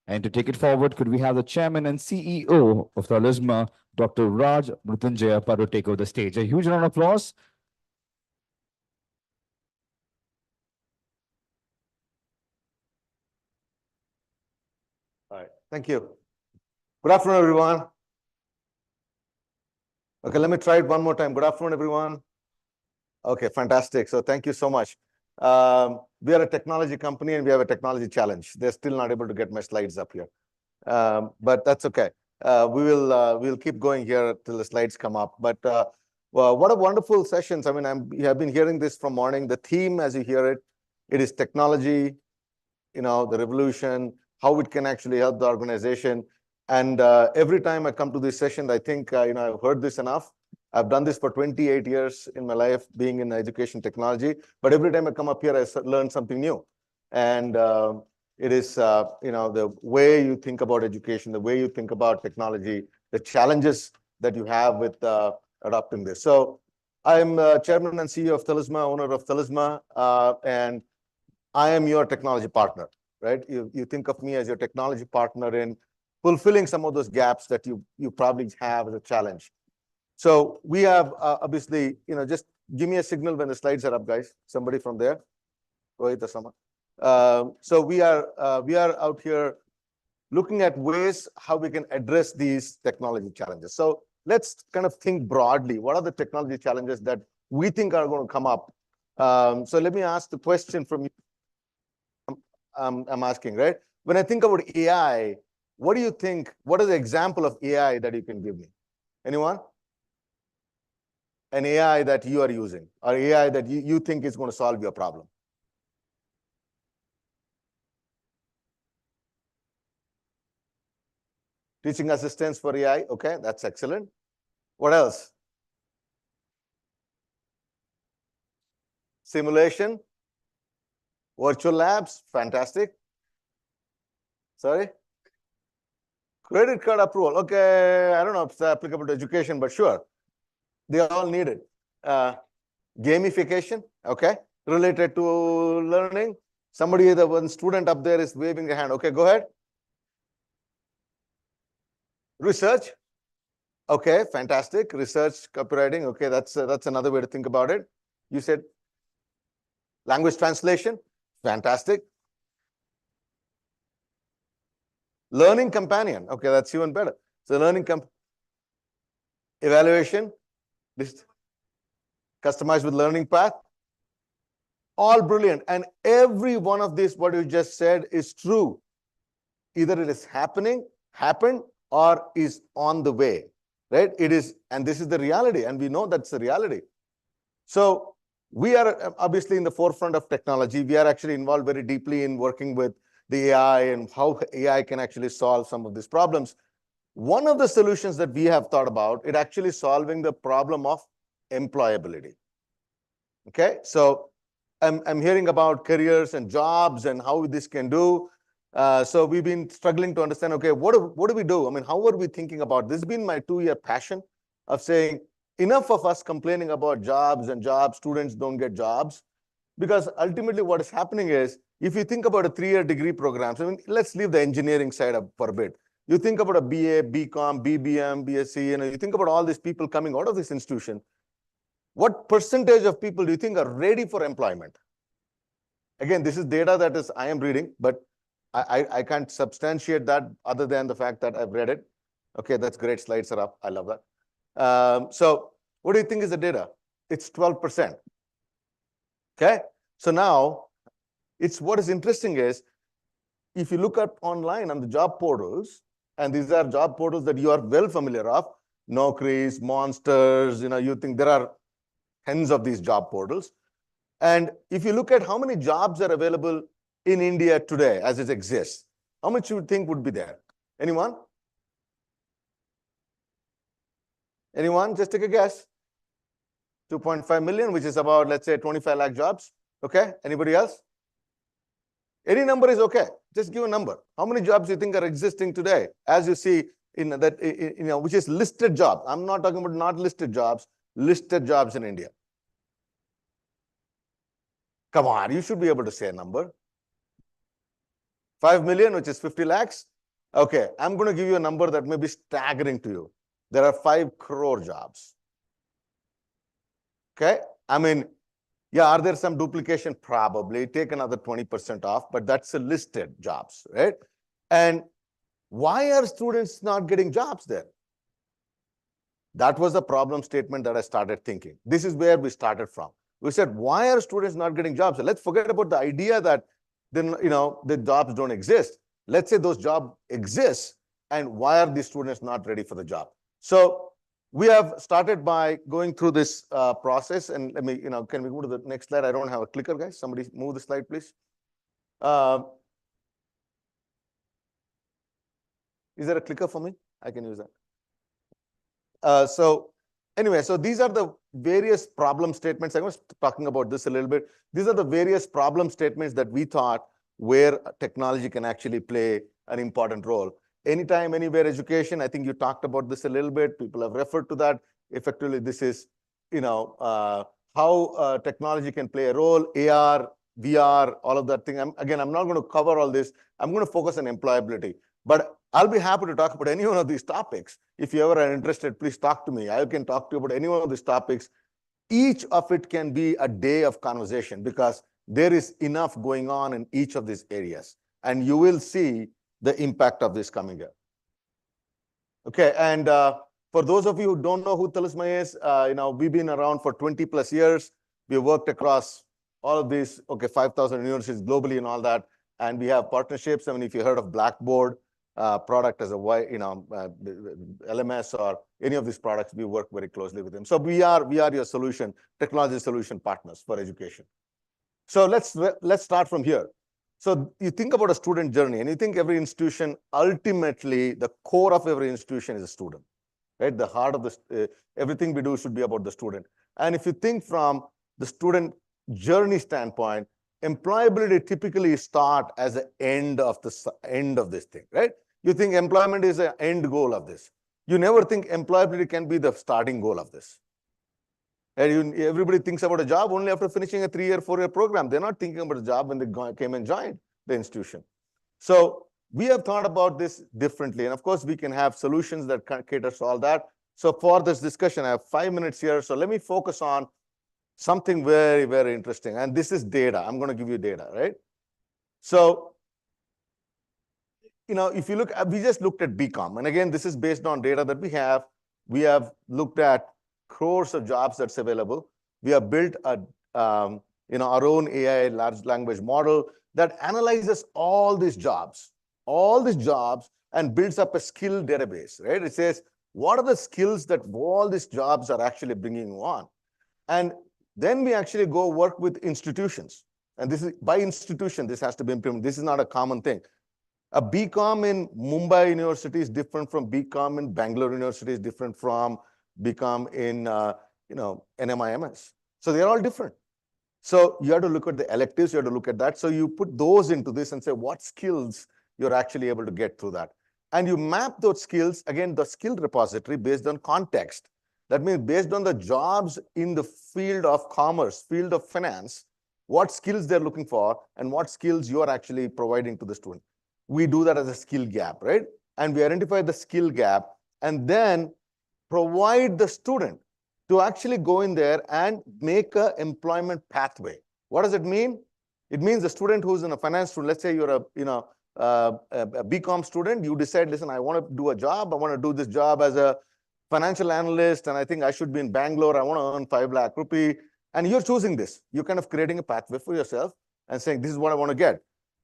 And to take it forward, could we have the chairman and CEO of Talisma, Dr. Raj Mrutyunjaya Paru, take over the stage. A huge round of applause. All right, thank you. Good afternoon, everyone. Okay, let me try it one more time. Good afternoon, everyone. Okay, fantastic. So thank you so much. We are a technology company and we have a technology challenge. They're still not able to get my slides up here, but that's okay. We'll keep going here till the slides come up. But well, what a wonderful sessions. I mean, I've been hearing this from morning. The theme, as you hear it, it is technology, the revolution, how it can actually help the organization. And every time I come to this session, I think, I've heard this enough. I've done this for 28 years in my life, being in education technology. But every time I come up here, I learn something new. And it is, the way you think about education, the way you think about technology, the challenges that you have with adopting this. So I'm chairman and CEO of Talisma, owner of Talisma, and I am your technology partner, right? You think of me as your technology partner in fulfilling some of those gaps that you probably have as a challenge. So we have obviously, just give me a signal when the slides are up, guys. Somebody from there, Rohit or someone. So we are out here looking at ways how we can address these technology challenges. So let's kind of think broadly. What are the technology challenges that we think are going to come up? So let me ask the question from you. I'm asking, right? When I think about AI, what do you think? What is the example of AI that you can give me? Anyone? An AI that you are using, or AI that you think is going to solve your problem? Teaching assistants for AI. Okay, that's excellent. What else? Simulation. Virtual labs. Fantastic. Sorry? Credit card approval. Okay, I don't know if it's applicable to education, but sure. They all need it. Gamification. Okay, related to learning. Somebody, the one student up there is waving a hand. Okay, go ahead. Research. Okay, fantastic. Research, copywriting. Okay, that's another way to think about it. You said language translation. Fantastic. Learning companion. Okay, that's even better. So learning evaluation, list, customized with learning path. All brilliant. And every one of these, what you just said, is true. Either it is happening, happened, or is on the way, right? It is, and this is the reality, and we know that's the reality. So we are obviously in the forefront of technology. We are actually involved very deeply in working with the AI and how AI can actually solve some of these problems. One of the solutions that we have thought about, it actually solving the problem of employability. Okay, so I'm hearing about careers and jobs and how this can do. So we've been struggling to understand, okay, what do we do? I mean, how are we thinking about this? Has been my 2-year passion of saying enough of us complaining about jobs and jobs, students don't get jobs. Because ultimately what is happening is, if you think about a 3-year degree program, so I mean, let's leave the engineering side up for a bit. You think about a BA, BCom, BBM, BSc, you think about all these people coming out of this institution. What percentage of people do you think are ready for employment? Again, this is data that is I am reading, but I can't substantiate that other than the fact that I've read it. Okay, that's great. Slides are up. I love that. So what do you think is the data? It's 12%. Okay, so now what is interesting is, if you look up online on the job portals, and these are job portals that you are well familiar of, Naukris, Monsters, you think there are tens of these job portals. And if you look at how many jobs are available in India today as it exists, how much you would think would be there? Anyone? Anyone? Just take a guess. 2.5 million, which is about, let's say, 25 lakh jobs. Okay, anybody else? Any number is okay. Just give a number. How many jobs you think are existing today, as you see in that, which is listed jobs. I'm not talking about not listed jobs in India. Come on, you should be able to say a number. 5 million, which is 50 lakhs. Okay, I'm going to give you a number that may be staggering to you. There are 5 crore jobs. Okay, I mean, yeah, are there some duplication? Probably. Take another 20% off, but that's a listed jobs, right? And why are students not getting jobs there? That was the problem statement that I started thinking. This is where we started from. We said, why are students not getting jobs? So let's forget about the idea that then the jobs don't exist. Let's say those jobs exist, and why are these students not ready for the job? So we have started by going through this process, and let me, can we go to the next slide? I don't have a clicker, guys. Somebody move the slide, please. Is there a clicker for me? I can use that. So anyway, so these are the various problem statements. I was talking about this a little bit. These are the various problem statements that we thought where technology can actually play an important role. Anytime, anywhere education, I think you talked about this a little bit. People have referred to that. Effectively, this is, how technology can play a role, AR, VR, all of that thing. I'm not going to cover all this. I'm going to focus on employability. But I'll be happy to talk about any one of these topics. If you ever are interested, please talk to me. I can talk to you about any one of these topics. Each of it can be a day of conversation because there is enough going on in each of these areas. And you will see the impact of this coming year. Okay, and for those of you who don't know who Talisma is, we've been around for 20 plus years. We worked across all of these, 5,000 universities globally and all that. And we have partnerships. I mean, if you heard of Blackboard product as a LMS or any of these products, we work very closely with them. So we are your solution, technology solution partners for education. So let's start from here. So you think about a student journey, and you think every institution, ultimately, the core of every institution is a student, right? The heart of everything we do should be about the student. And if you think from the student journey standpoint, employability typically start as the end of this thing, right? You think employment is an end goal of this. You never think employability can be the starting goal of this. And everybody thinks about a job only after finishing a 3-year, 4-year program. They're not thinking about a job when they came and joined the institution. So we have thought about this differently. And of course, we can have solutions that cater to all that. So for this discussion, I have 5 minutes here. So let me focus on something very, very interesting. And this is data. I'm going to give you data, right? So if you look, we just looked at BCom. And again, this is based on data that we have. We have looked at crores of jobs that's available. We have built our own AI large language model that analyzes all these jobs, and builds up a skill database, right? It says, what are the skills that all these jobs are actually bringing on? And then we actually go work with institutions. And this is by institution, this has to be implemented. This is not a common thing. A BCom in Mumbai University is different from BCom in Bengaluru University, is different from BCom in NMIMS. So they're all different. So you have to look at the electives, you have to look at that. So you put those into this and say what skills you're actually able to get through that. And you map those skills, again, the skill repository based on context. That means based on the jobs in the field of commerce, field of finance, what skills they're looking for and what skills you're actually providing to the student. We do that as a skill gap, right? And we identify the skill gap and then provide the student to actually go in there and make an employment pathway. What does it mean? It means the student who's in a finance student, let's say you're a BCom student, you decide, listen, I want to do a job. I want to do this job as a financial analyst, and I think I should be in Bangalore. I want to earn 5 lakh rupee. And you're choosing this. You're kind of creating a pathway for yourself and saying, this is what I want to get.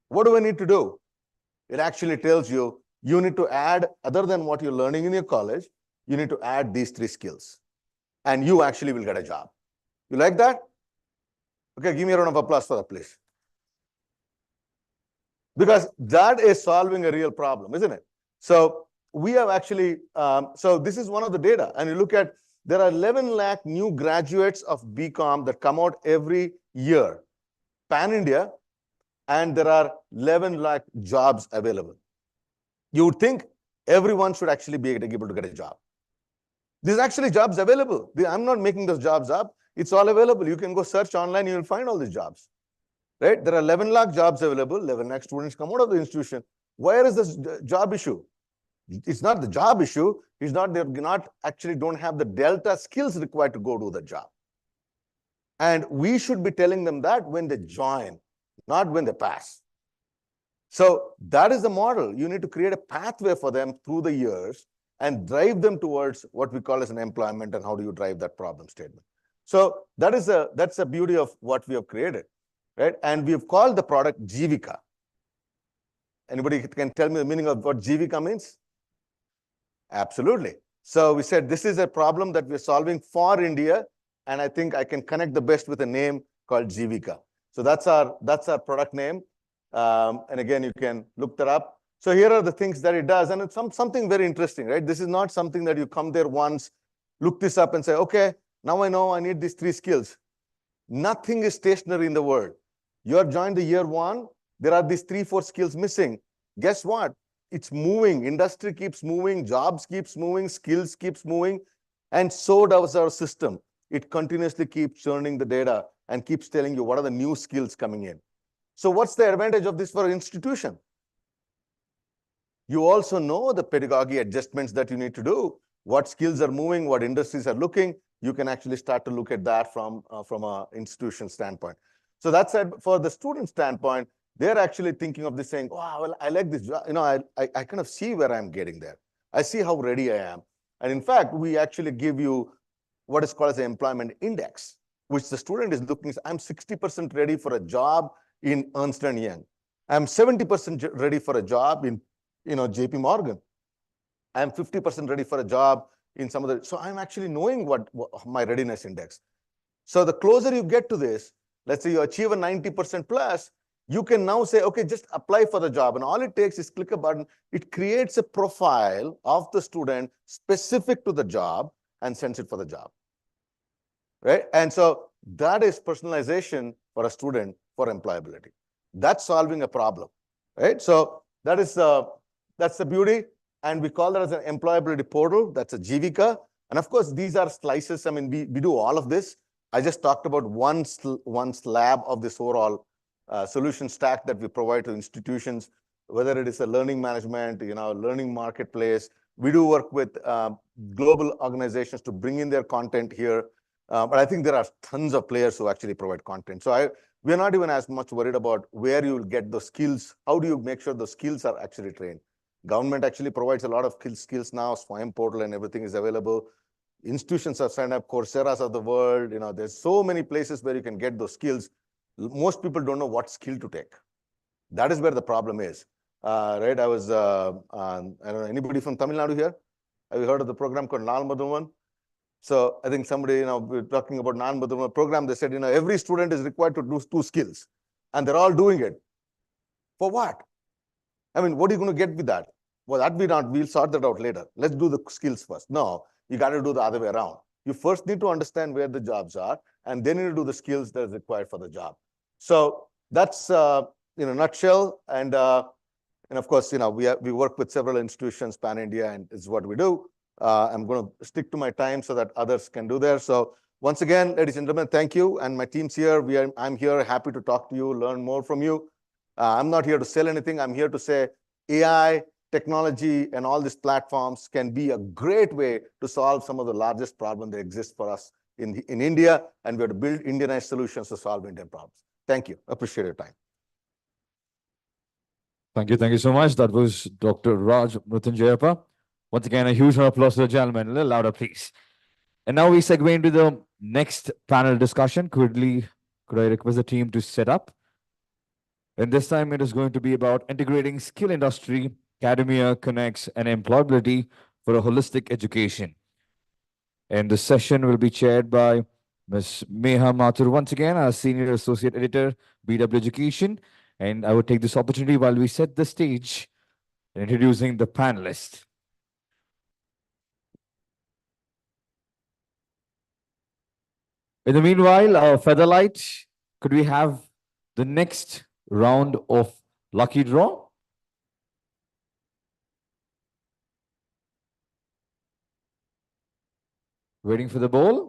What do I need to do? It actually tells you, you need to add, other than what you're learning in your college, you need to add these 3 skills. And you actually will get a job. You like that? Okay, give me a round of applause for that, please. Because that is solving a real problem, isn't it? So we have actually, so this is one of the data. And you look at, there are 11 lakh new graduates of BCom that come out every year, pan-India, and there are 11 lakh jobs available. You would think everyone should actually be able to get a job. There's actually jobs available. I'm not making those jobs up. It's all available. You can go search online, you will find all these jobs. Right? There are 11 lakh jobs available, 11 lakh students come out of the institution. Where is this job issue? It's not the job issue. It's not, they're not actually don't have the delta skills required to go do the job. And we should be telling them that when they join, not when they pass. So that is the model. You need to create a pathway for them through the years and drive them towards what we call as an employment, and how do you drive that problem statement. So that's the beauty of what we have created, right? And we have called the product Jivika. Anybody can tell me the meaning of what Jivika means? Absolutely. So we said this is a problem that we're solving for India, and I think I can connect the best with a name called Jivika. So that's our product name. And again, you can look that up. So here are the things that it does, and it's something very interesting, right? This is not something that you come there once, look this up and say, okay, now I know I need these 3 skills. Nothing is stationary in the world. You have joined the year 1, there are these 3-4 skills missing. Guess what? It's moving. Industry keeps moving, jobs keeps moving, skills keeps moving, and so does our system. It continuously keeps churning the data and keeps telling you what are the new skills coming in. So what's the advantage of this for an institution? You also know the pedagogy adjustments that you need to do, what skills are moving, what industries are looking. You can actually start to look at that from an institution standpoint. So that's it. For the student standpoint, they're actually thinking of this saying, wow, well, I like this job. I kind of see where I'm getting there. I see how ready I am. And in fact, we actually give you what is called as an employment index, which the student is looking, I'm 60% ready for a job in Ernst & Young. I'm 70% ready for a job in JP Morgan. I'm 50% ready for a job in some other. So I'm actually knowing what my readiness index. So the closer you get to this, let's say you achieve a 90% plus, you can now say, okay, just apply for the job. And all it takes is click a button. It creates a profile of the student specific to the job and sends it for the job. Right? And so that is personalization for a student for employability. That's solving a problem. Right? So that's the beauty. And we call that as an employability portal. That's a Jivika. And of course, these are slices. I mean, we do all of this. I just talked about one slab of this overall solution stack that we provide to institutions, whether it is a learning management, learning marketplace. We do work with global organizations to bring in their content here. But I think there are tons of players who actually provide content. So we're not even as much worried about where you will get those skills. How do you make sure those skills are actually trained? Government actually provides a lot of skills now. Swayam portal and everything is available. Institutions have signed up, Coursera's of the world. There's so many places where you can get those skills. Most people don't know what skill to take. That is where the problem is. Right? I don't know, anybody from Tamil Nadu here? Have you heard of the program called Nal Madhuvan? So I think somebody, we're talking about Nal Madhuvan program. They said, every student is required to do 2 skills, and they're all doing it. For what? I mean, what are you going to get with that? Well, we'll sort that out later. Let's do the skills first. No, you got to do the other way around. You first need to understand where the jobs are, and then you need to do the skills that is required for the job. So that's in a nutshell. And of course, we work with several institutions, pan-India, and it's what we do. I'm going to stick to my time so that others can do theirs. So once again, ladies and gentlemen, thank you. And my team's here. I'm here, happy to talk to you, learn more from you. I'm not here to sell anything. I'm here to say AI, technology, and all these platforms can be a great way to solve some of the largest problems that exist for us in India. And we have to build Indianized solutions to solve Indian problems. Thank you. Appreciate your time. Thank you. Thank you so much. That was Dr. Raj Mrutyunjayappa. Once again, a huge round of applause to the gentleman. A little louder, please. And now we segue into the next panel discussion. Could I request the team to set up? And this time it is going to be about integrating skill industry, academia, connects, and employability for a holistic education. And the session will be chaired by Ms. Meha Mathur, once again, our Senior Associate Editor, BW Education. And I would take this opportunity while we set the stage, introducing the panelists. In the meanwhile, Featherlight, could we have the next round of lucky draw? Waiting for the ball.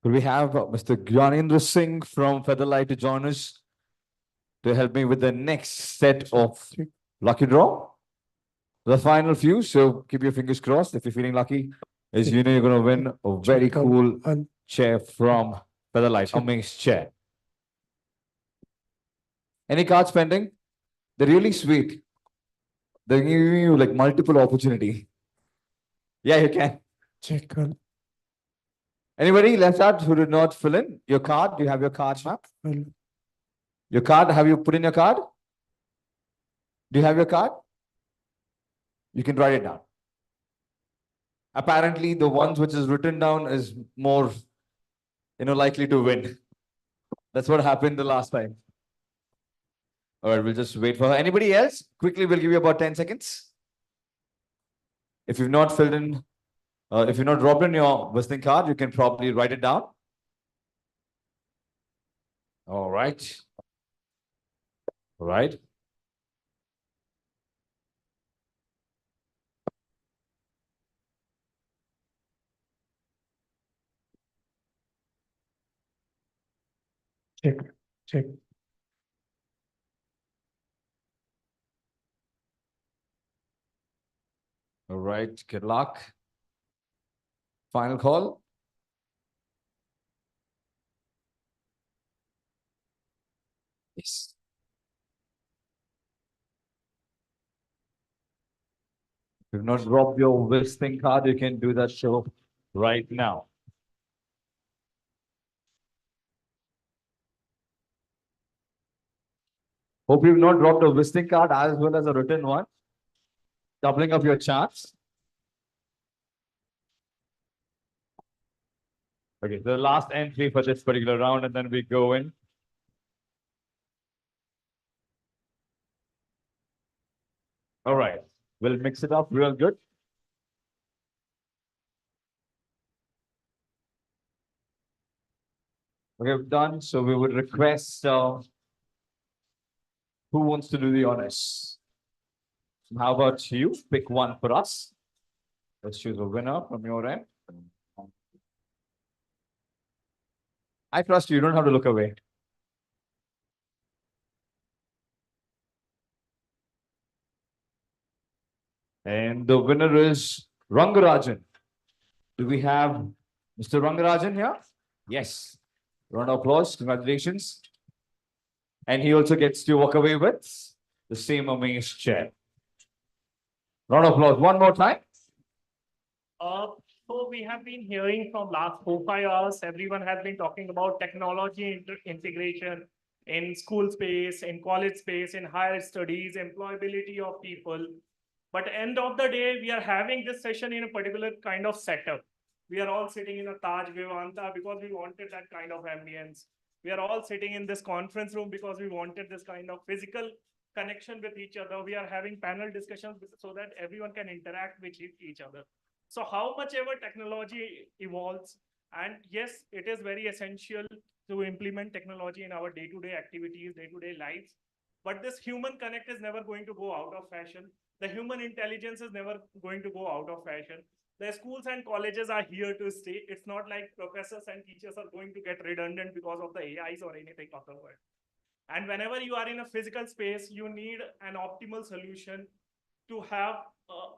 Could we have Mr. Gyanendra Singh from Featherlight to join us to help me with the next set of lucky draw? The final few, so keep your fingers crossed if you're feeling lucky. As you know, you're going to win a very cool chair from Featherlight, amazing chair. Any cards pending? They're really sweet. They're giving you like multiple opportunity. Yeah, you can. Check. Anybody left out who did not fill in your card? Do you have your card map? Your card, have you put in your card? Do you have your card? You can write it down. Apparently, the ones which is written down is more, likely to win. That's what happened the last time. All right, we'll just wait for her. Anybody else? Quickly, we'll give you about 10 seconds. If you've not filled in, if you've not dropped in your visiting card, you can probably write it down. All right. All right. Check. All right, good luck. Final call. Yes. If you've not dropped your visiting card, you can do that show right now. Hope you've not dropped a visiting card as well as a written one. Doubling up your chance. Okay, the last entry for this particular round, and then we go in. All right, we'll mix it up real good. Okay, we're done. So we would request who wants to do the honors? How about you? Pick one for us. Let's choose a winner from your end. I trust you. You don't have to look away. And the winner is Rangarajan. Do we have Mr. Rangarajan here? Yes. Round of applause. Congratulations. And he also gets to walk away with the same amazing chair. Round of applause. One more time. So we have been hearing from last 4-5 hours, everyone has been talking about technology integration in school space, in college space, in higher studies, employability of people. But end of the day, we are having this session in a particular kind of setup. We are all sitting in a Taj Vivanta because we wanted that kind of ambience. We are all sitting in this conference room because we wanted this kind of physical connection with each other. We are having panel discussions so that everyone can interact with each other. So how much ever technology evolves, and yes, it is very essential to implement technology in our day-to-day activities, day-to-day lives. But this human connect is never going to go out of fashion. The human intelligence is never going to go out of fashion. The schools and colleges are here to stay. It's not like professors and teachers are going to get redundant because of the AIs or anything of the world. And whenever you are in a physical space, you need an optimal solution to have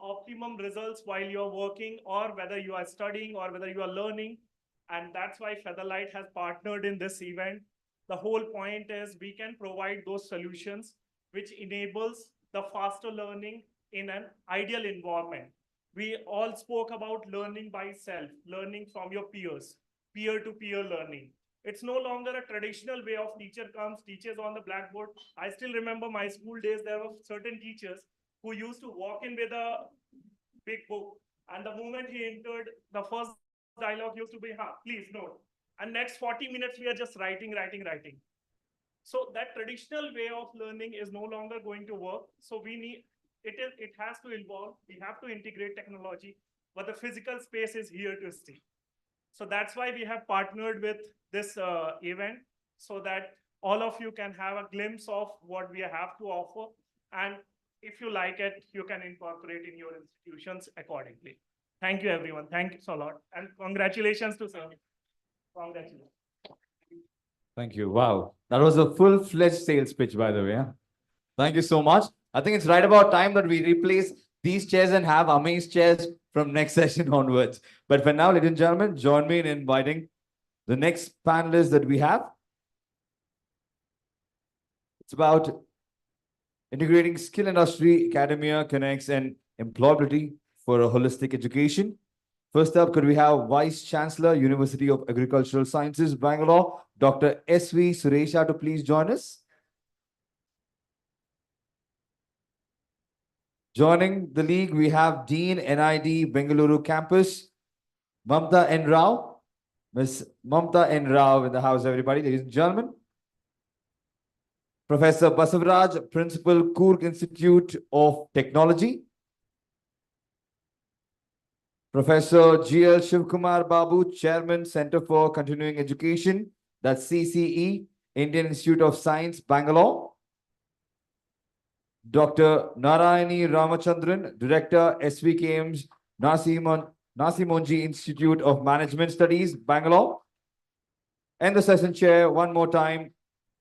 optimum results while you're working, or whether you are studying or whether you are learning. And that's why Featherlight has partnered in this event. The whole point is we can provide those solutions which enables the faster learning in an ideal environment. We all spoke about learning by self, learning from your peers, peer-to-peer learning. It's no longer a traditional way of teacher comes, teaches on the blackboard. I still remember my school days, there were certain teachers who used to walk in with a big book. And the moment he entered, the first dialogue used to be, please note. And next 40 minutes, we are just writing. So that traditional way of learning is no longer going to work. So we need, it has to evolve. We have to integrate technology, but the physical space is here to stay. So that's why we have partnered with this event, so that all of you can have a glimpse of what we have to offer. And if you like it, you can incorporate in your institutions accordingly. Thank you, everyone. Thank you so lot. And congratulations to sir. Congratulations. Thank you. Wow. That was a full-fledged sales pitch, by the way. Huh? Thank you so much. I think it's right about time that we replace these chairs and have Amaze chairs from next session onwards. But for now, ladies and gentlemen, join me in inviting the next panelist that we have. It's about integrating skill industry, academia, connects, and employability for a holistic education. First up, could we have Vice Chancellor, University of Agricultural Sciences, Bangalore, Dr. S.V. Suresha to please join us. Joining the league, we have Dean, NID, Bengaluru campus, Mamta N. Rao. Ms. Mamta N. Rao in the house, everybody, ladies and gentlemen. Professor Basavaraj, Principal, Coorg Institute of Technology. Professor G.L. Shivkumar Babu, Chairman, Center for Continuing Education, that's CCE, Indian Institute of Science, Bangalore. Dr. Narayani Ramachandran, Director, SVKM's Nasimonji Institute of Management Studies, Bangalore. And the session chair, one more time,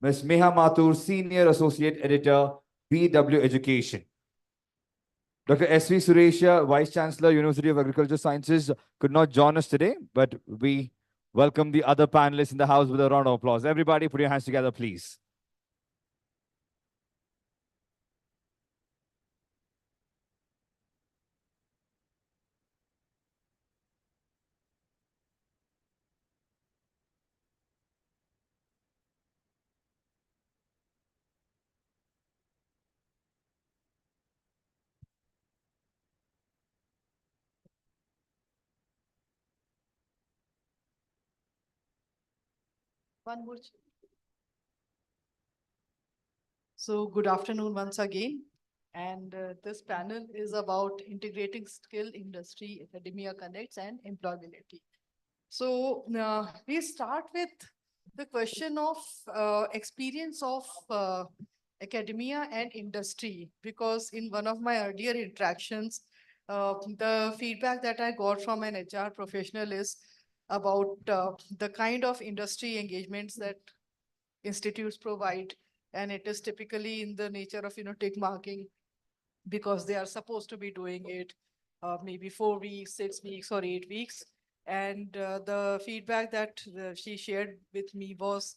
Ms. Meha Mathur, Senior Associate Editor, BW Education. Dr. S.V. Suresha, Vice Chancellor, University of Agricultural Sciences, could not join us today, but we welcome the other panelists in the house with a round of applause. Everybody put your hands together, please. One more. So good afternoon once again. And this panel is about integrating skill industry, academia connects, and employability. So we start with the question of experience of academia and industry, because in one of my earlier interactions, the feedback that I got from an HR professional is about the kind of industry engagements that institutes provide. And it is typically in the nature of, tick marking, because they are supposed to be doing it maybe 4 weeks, 6 weeks, or 8 weeks. And the feedback that she shared with me was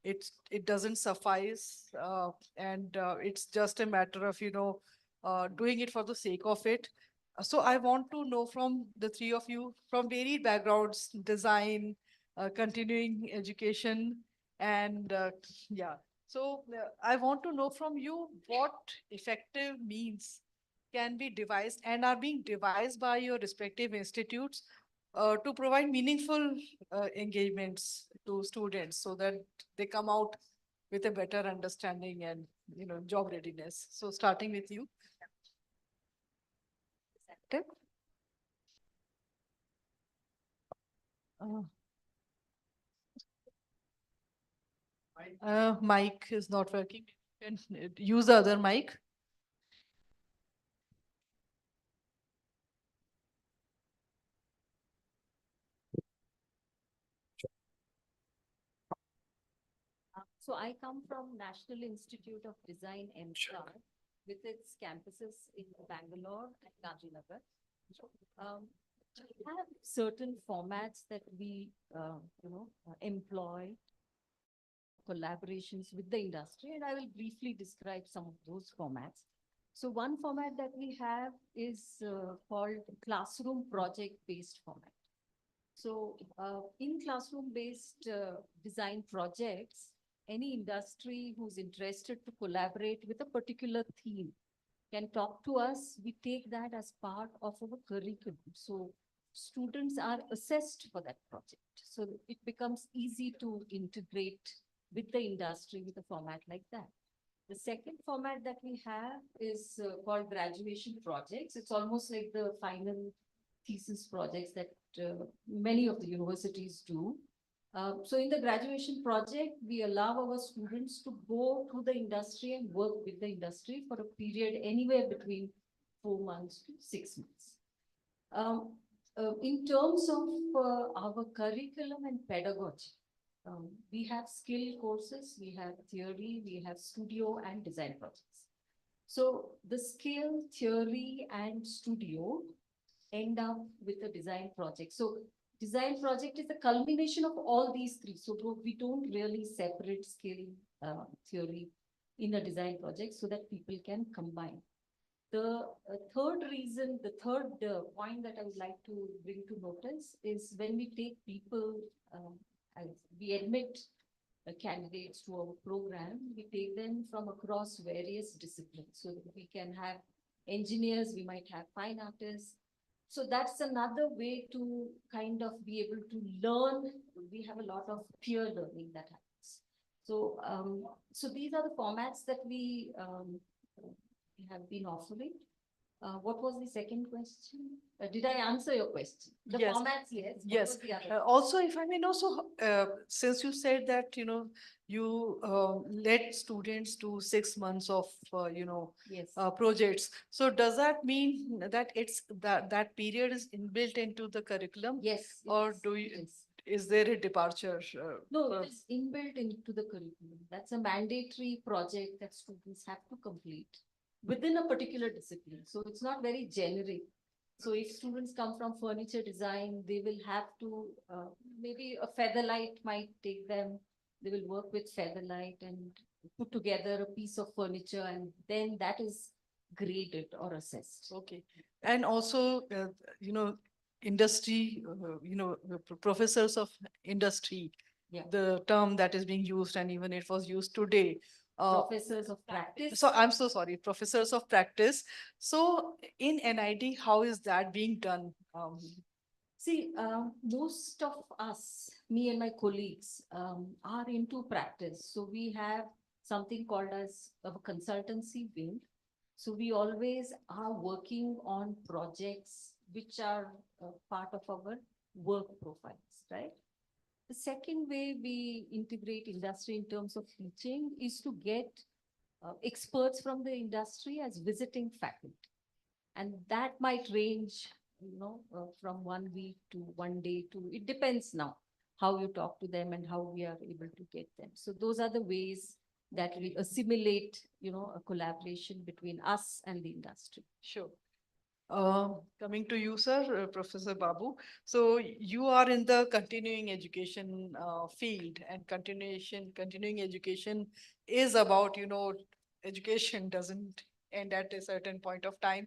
it doesn't suffice, and it's just a matter of doing it for the sake of it. So I want to know from the three of you, from varied backgrounds, design, continuing education, and yeah. So I want to know from you what effective means can be devised and are being devised by your respective institutes to provide meaningful engagements to students so that they come out with a better understanding and job readiness. So starting with you. Mic is not working. Can use the other mic. So I come from National Institute of Design, MSR, with its campuses in Bangalore and Gandhinagar. We have certain formats that we, employ collaborations with the industry, and I will briefly describe some of those formats. So one format that we have is called classroom project-based format. So in classroom-based design projects, any industry who's interested to collaborate with a particular theme can talk to us. We take that as part of our curriculum. So students are assessed for that project. So it becomes easy to integrate with the industry with a format like that. The second format that we have is called graduation projects. It's almost like the final thesis projects that many of the universities do. So in the graduation project, we allow our students to go to the industry and work with the industry for a period anywhere between 4 months to 6 months. In terms of our curriculum and pedagogy, we have skill courses, we have theory, we have studio and design projects. So the skill, theory, and studio end up with a design project. So design project is the culmination of all these three. So we don't really separate skill, theory in a design project so that people can combine. The third reason, the third point that I would like to bring to notice is when we take people, we admit candidates to our program, we take them from across various disciplines. So we can have engineers, we might have fine artists. So that's another way to kind of be able to learn. We have a lot of peer learning that happens. So, so these are the formats that we have been offering. What was the second question? Did I answer your question? The Yes. formats, yes. What Yes. was the other? Also, if I may know, so since you said that, you led students to 6 months of, Yes. projects. So does that mean that that period is inbuilt into the curriculum? Yes. Or do you, Yes. is there a departure? No, it's inbuilt into the curriculum. That's a mandatory project that students have to complete within a particular discipline. So it's not very generic. So if students come from furniture design, they will have to, maybe a featherlight might take them, they will work with featherlight and put together a piece of furniture, and then that is graded or assessed. Okay. And also, industry, professors of industry, the term that is being used, and even it was used today. Professors of practice. So I'm so sorry, professors of practice. So in NID, how is that being done? See, most of us, me and my colleagues, are into practice. So we have something called as a consultancy wing. So we always are working on projects which are part of our work profiles, right? The second way we integrate industry in terms of teaching is to get experts from the industry as visiting faculty. And that might range from 1 week to 1 day to, it depends now how you talk to them and how we are able to get them. So those are the ways that we assimilate, a collaboration between us and the industry. Sure. Coming to you, sir, Professor Babu. So you are in the continuing education field, and continuing education is about, education doesn't end at a certain point of time,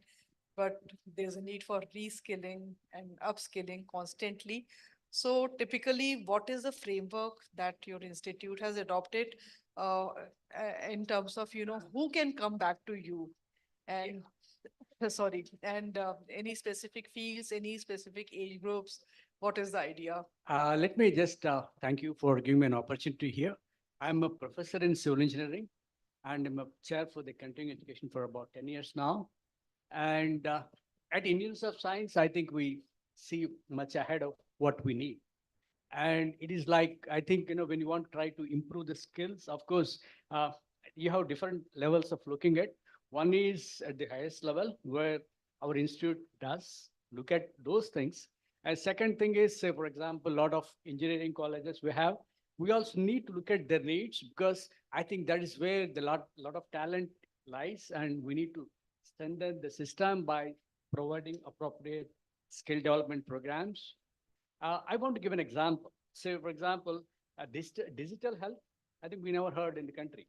but there's a need for reskilling and upskilling constantly. So typically, what is the framework that your institute has adopted in terms of, who can come back to you? And sorry, and any specific fields, any specific age groups? What is the idea? Let me just thank you for giving me an opportunity here. I'm a professor in civil engineering and I'm a chair for the continuing education for about 10 years now. And at Indian Institute of Science, I think we see much ahead of what we need. And it is like, I think, when you want to try to improve the skills, of course, you have different levels of looking at. One is at the highest level where our institute does look at those things. And second thing is, say, for example, a lot of engineering colleges we also need to look at their needs, because I think that is where the lot of talent lies, and we need to strengthen the system by providing appropriate skill development programs. I want to give an example. Say, for example, digital health, I think we never heard in the country.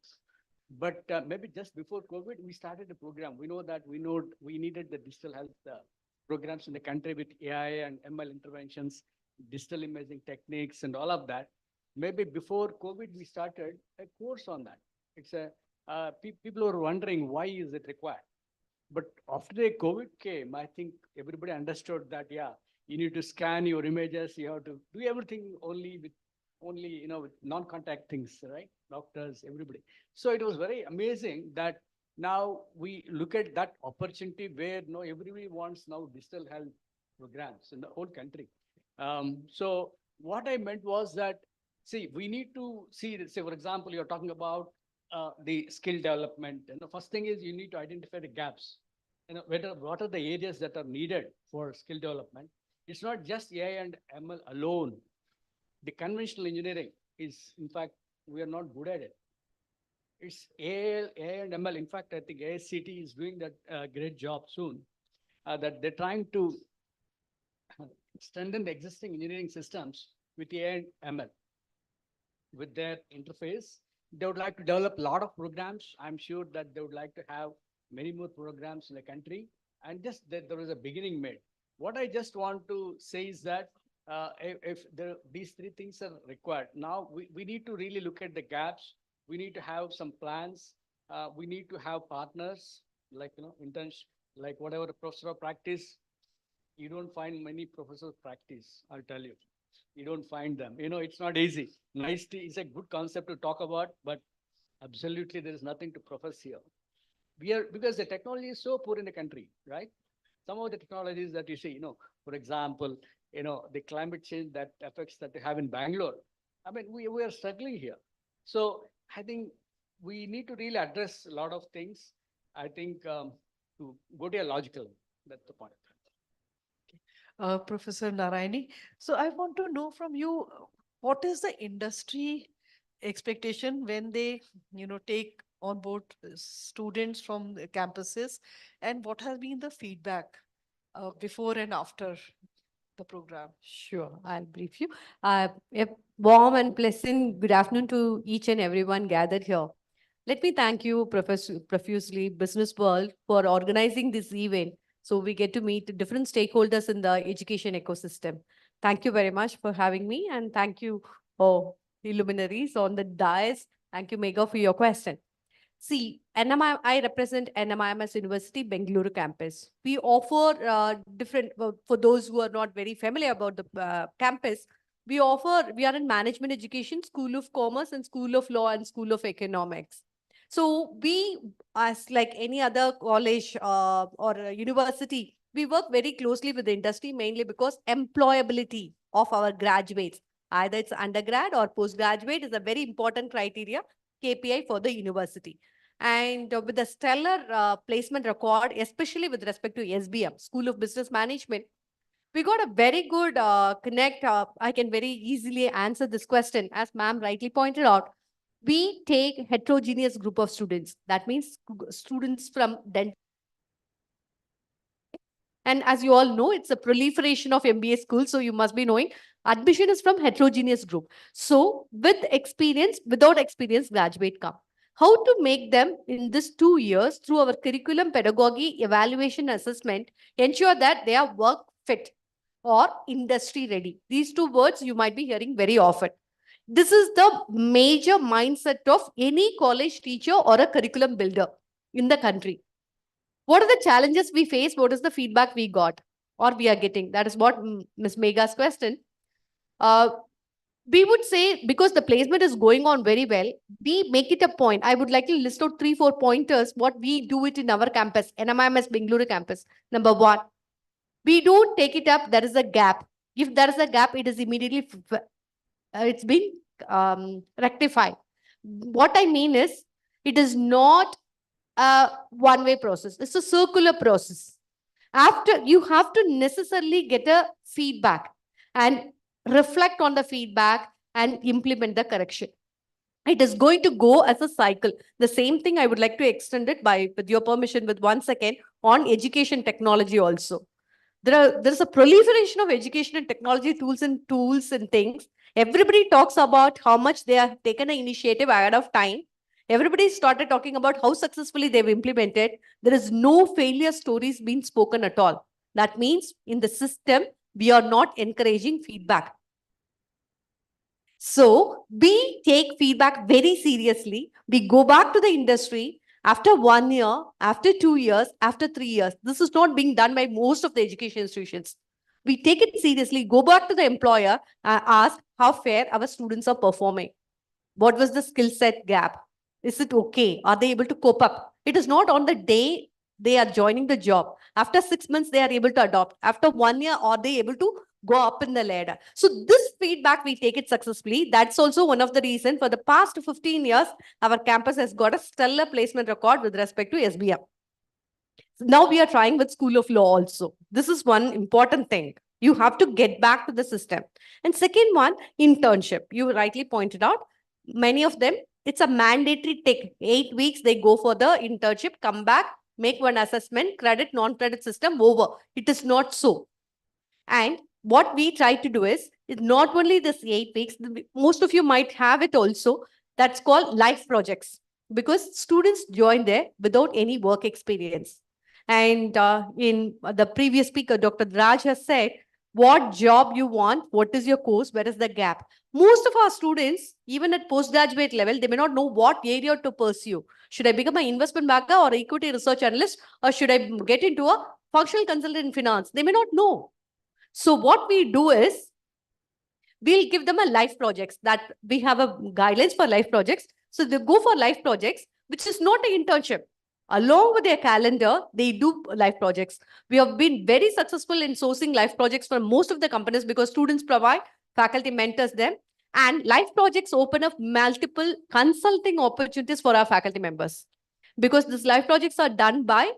But maybe just before COVID, we started a program. We know that we needed the digital health programs in the country with AI and ML interventions, digital imaging techniques, and all of that. Maybe before COVID, we started a course on that. It's people were wondering, why is it required? But after the COVID came, I think everybody understood that, yeah, you need to scan your images, you have to do everything with non-contact things, right? Doctors, everybody. So it was very amazing that now we look at that opportunity where everybody wants now digital health programs in the whole country. So what I meant was that, see, we need to see, say, for example, you're talking about the skill development. And the first thing is you need to identify the gaps. What are the areas that are needed for skill development? It's not just AI and ML alone. The conventional engineering is, in fact, we are not good at it. It's AI and ML. In fact, I think ASCT is doing that great job soon, that they're trying to strengthen the existing engineering systems with AI and ML. With their interface, they would like to develop a lot of programs. I'm sure that they would like to have many more programs in the country, and just that there is a beginning made. What I just want to say is that if these three things are required, now we need to really look at the gaps. We need to have some plans. We need to have partners, like, interns, like whatever professor of practice. You don't find many professors of practice, I'll tell you. You don't find them. It's not easy. Nicety is a good concept to talk about, but absolutely there is nothing to profess here. Because the technology is so poor in the country, right? Some of the technologies that you see, for example, the climate change that affects that they have in Bangalore. I mean, we are struggling here. So I think we need to really address a lot of things. I think to go to a logical, that's the point. Professor Narayani. So I want to know from you, what is the industry expectation when they, take on board students from the campuses, and what has been the feedback before and after the program? Sure, I'll brief you. A warm and pleasant good afternoon to each and everyone gathered here. Let me thank you profusely, Business World, for organizing this event so we get to meet different stakeholders in the education ecosystem. Thank you very much for having me, and thank you, luminaries on the dais. Thank you, Megha, for your question. See, I represent NMIMS University, Bengaluru campus. We offer different, for those who are not very familiar about the campus, we are in management education, School of Commerce, and School of Law, and School of Economics. So we, as like any other college or university, we work very closely with the industry, mainly because employability of our graduates, either it's undergrad or postgraduate, is a very important criteria, KPI for the university. And with the stellar placement record, especially with respect to SBM, School of Business Management, We got a very good connect. I can very easily answer this question. As ma'am rightly pointed out, we take heterogeneous group of students. That means students from dental. And as you all know, it's a proliferation of MBA schools. So you must be knowing admission is from heterogeneous group. So with experience, without experience, graduate come. How to make them in this 2 years through our curriculum, pedagogy, evaluation, assessment, ensure that they are work fit or industry ready. These two words you might be hearing very often. This is the major mindset of any college teacher or a curriculum builder in the country. What are the challenges we face? What is the feedback we got or we are getting? That is what Ms. Megha's question. We would say because the placement is going on very well, we make it a point. I would like to list out 3-4 pointers what we do it in our campus, NMIMS Bengaluru campus. Number 1, we don't take it up. There is a gap. If there is a gap, it is immediately it's been rectified. What I mean is, it is not a one-way process. It's a circular process. After you have to necessarily get a feedback and reflect on the feedback and implement the correction. It is going to go as a cycle. The same thing I would like to extend it by, with your permission, with 1 second on education technology also. There's a proliferation of education and technology tools and things. Everybody talks about how much they have taken an initiative ahead of time. Everybody started talking about how successfully they've implemented. There is no failure stories being spoken at all. That means in the system, we are not encouraging feedback. So we take feedback very seriously. We go back to the industry after 1 year, after 2 years, after 3 years. This is not being done by most of the education institutions. We take it seriously, go back to the employer and ask how fair our students are performing. What was the skill set gap? Is it okay? Are they able to cope up? It is not on the day they are joining the job. After 6 months, they are able to adopt. After 1 year, are they able to go up in the ladder? So this feedback, we take it successfully. That's also one of the reasons for the past 15 years, our campus has got a stellar placement record with respect to SBM. Now we are trying with School of Law also. This is one important thing. You have to get back to the system. And second one, internship. You rightly pointed out, many of them, it's a mandatory take. 8 weeks, they go for the internship, come back, make one assessment, credit, non-credit system, over. It is not so. And what we try to do is not only this 8 weeks, most of you might have it also, that's called life projects, because students join there without any work experience. And in the previous speaker, Dr. Raj has said, what job you want, what is your course, where is the gap? Most of our students, even at postgraduate level, they may not know what area to pursue. Should I become an investment banker or equity research analyst, or should I get into a functional consultant in finance? They may not know. So what we do is, we'll give them a life projects, that we have a guidelines for life projects. So they go for life projects, which is not an internship. Along with their calendar, they do life projects. We have been very successful in sourcing life projects for most of the companies because students provide, faculty mentors them, and life projects open up multiple consulting opportunities for our faculty members. Because these life projects are done by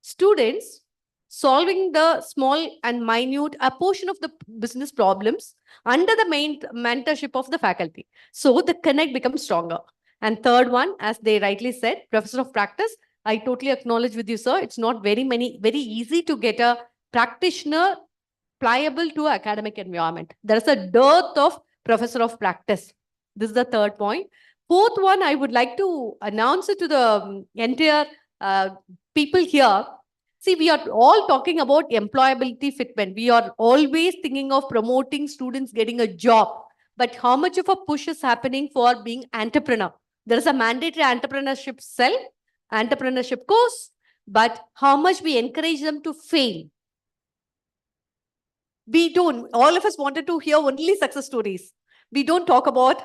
students solving the small and minute, a portion of the business problems under the main mentorship of the faculty. So the connect becomes stronger. And third one, as they rightly said, professor of practice, I totally acknowledge with you, sir. It's not very easy to get a practitioner pliable to academic environment. There is a dearth of professor of practice. This is the third point. Fourth one, I would like to announce it to the entire people here. See, we are all talking about employability fitment. We are always thinking of promoting students getting a job. But how much of a push is happening for being entrepreneur? There is a mandatory entrepreneurship cell, entrepreneurship course, but how much we encourage them to fail? We don't. All of us wanted to hear only success stories. We don't talk about,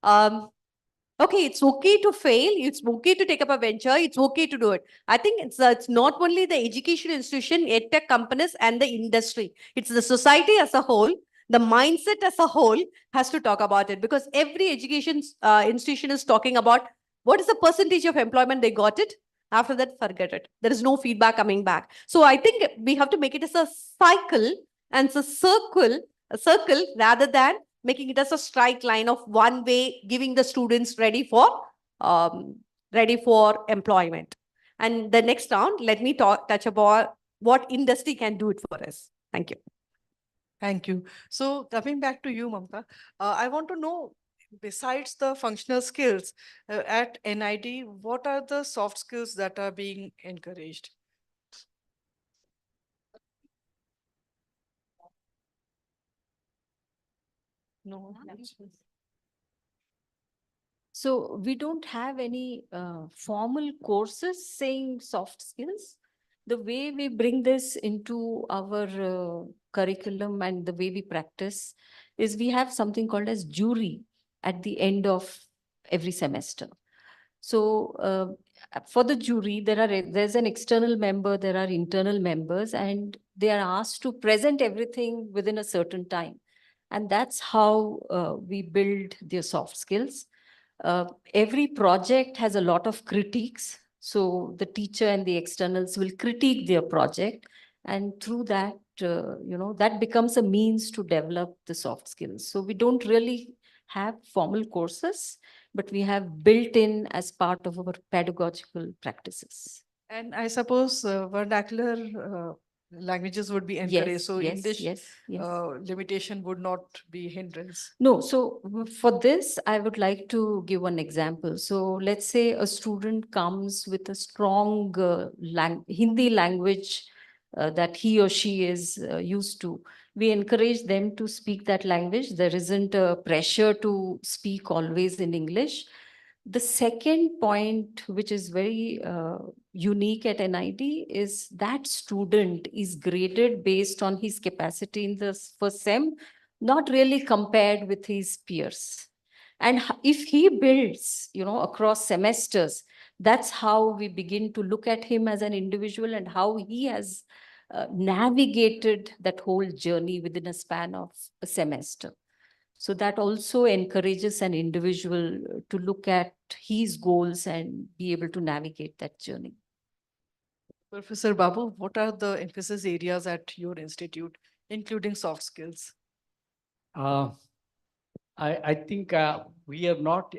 okay, it's okay to fail. It's okay to take up a venture. It's okay to do it. I think it's not only the education institution, edtech companies and the industry. It's the society as a whole. The mindset as a whole has to talk about it, because every education institution is talking about what is the percentage of employment they got it. After that, forget it. There is no feedback coming back. So I think we have to make it as a cycle and it's a circle rather than making it as a straight line of one way, giving the students ready for employment. And the next round, let me touch about what industry can do it for us. Thank you. Thank you. So coming back to you, Mamta, I want to know, besides the functional skills at NID, what are the soft skills that are being encouraged? No. So we don't have any formal courses saying soft skills. The way we bring this into our curriculum and the way we practice is we have something called as jury at the end of every semester. So for the jury, there's an external member, there are internal members, and they are asked to present everything within a certain time. And that's how we build their soft skills. Every project has a lot of critiques. So the teacher and the externals will critique their project. And through that, that becomes a means to develop the soft skills. So we don't really have formal courses, but we have built in as part of our pedagogical practices. And I suppose vernacular languages would be encouraged. Yes, So yes, English yes, yes. limitation would not be hindrance. No, so for this, I would like to give one example. So let's say a student comes with a strong Hindi language that he or she is used to. We encourage them to speak that language. There isn't a pressure to speak always in English. The second point, which is very unique at NID, is that student is graded based on his capacity in the first SEM, not really compared with his peers. And if he builds, across semesters, that's how we begin to look at him as an individual and how he has navigated that whole journey within a span of a semester. So that also encourages an individual to look at his goals and be able to navigate that journey. Professor Babu, what are the emphasis areas at your institute, including soft skills? I think we have not,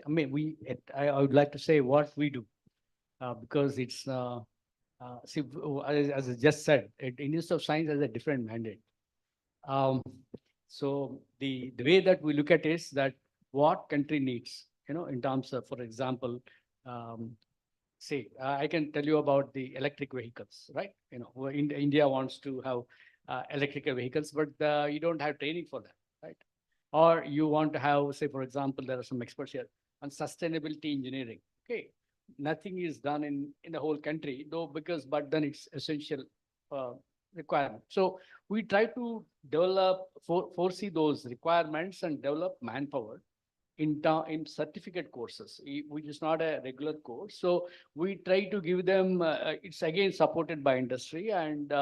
I would like to say what we do because it's, see, as I just said, Institute of Science has a different mandate. So the way that we look at is that what country needs, in terms of, for example, say, I can tell you about the electric vehicles, right? India wants to have electrical vehicles, but you don't have training for that, right? Or you want to have, say, for example, there are some experts here on sustainability engineering. Okay, nothing is done in the whole country, though, but then it's essential requirement. So we try to develop, foresee those requirements and develop manpower in certificate courses, which is not a regular course. So we try to give them, it's again supported by industry and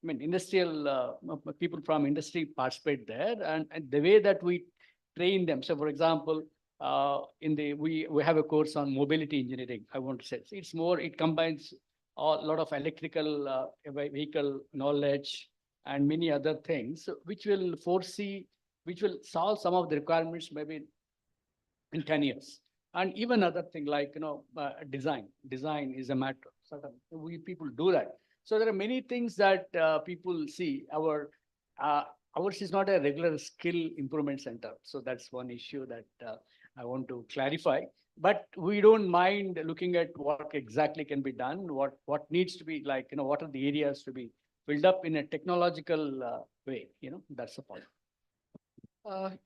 industrial people from industry participate there, and the way that we train them. So, for example, we have a course on mobility engineering. I want to say it's more. It combines a lot of electrical vehicle knowledge and many other things, which will solve some of the requirements maybe in 10 years. And even other thing like design. Design is a matter. People do that. So there are many things that people see. Ours is not a regular skill improvement center. So that's one issue that I want to clarify. But we don't mind looking at what exactly can be done, what needs to be what are the areas to be filled up in a technological way. That's the point.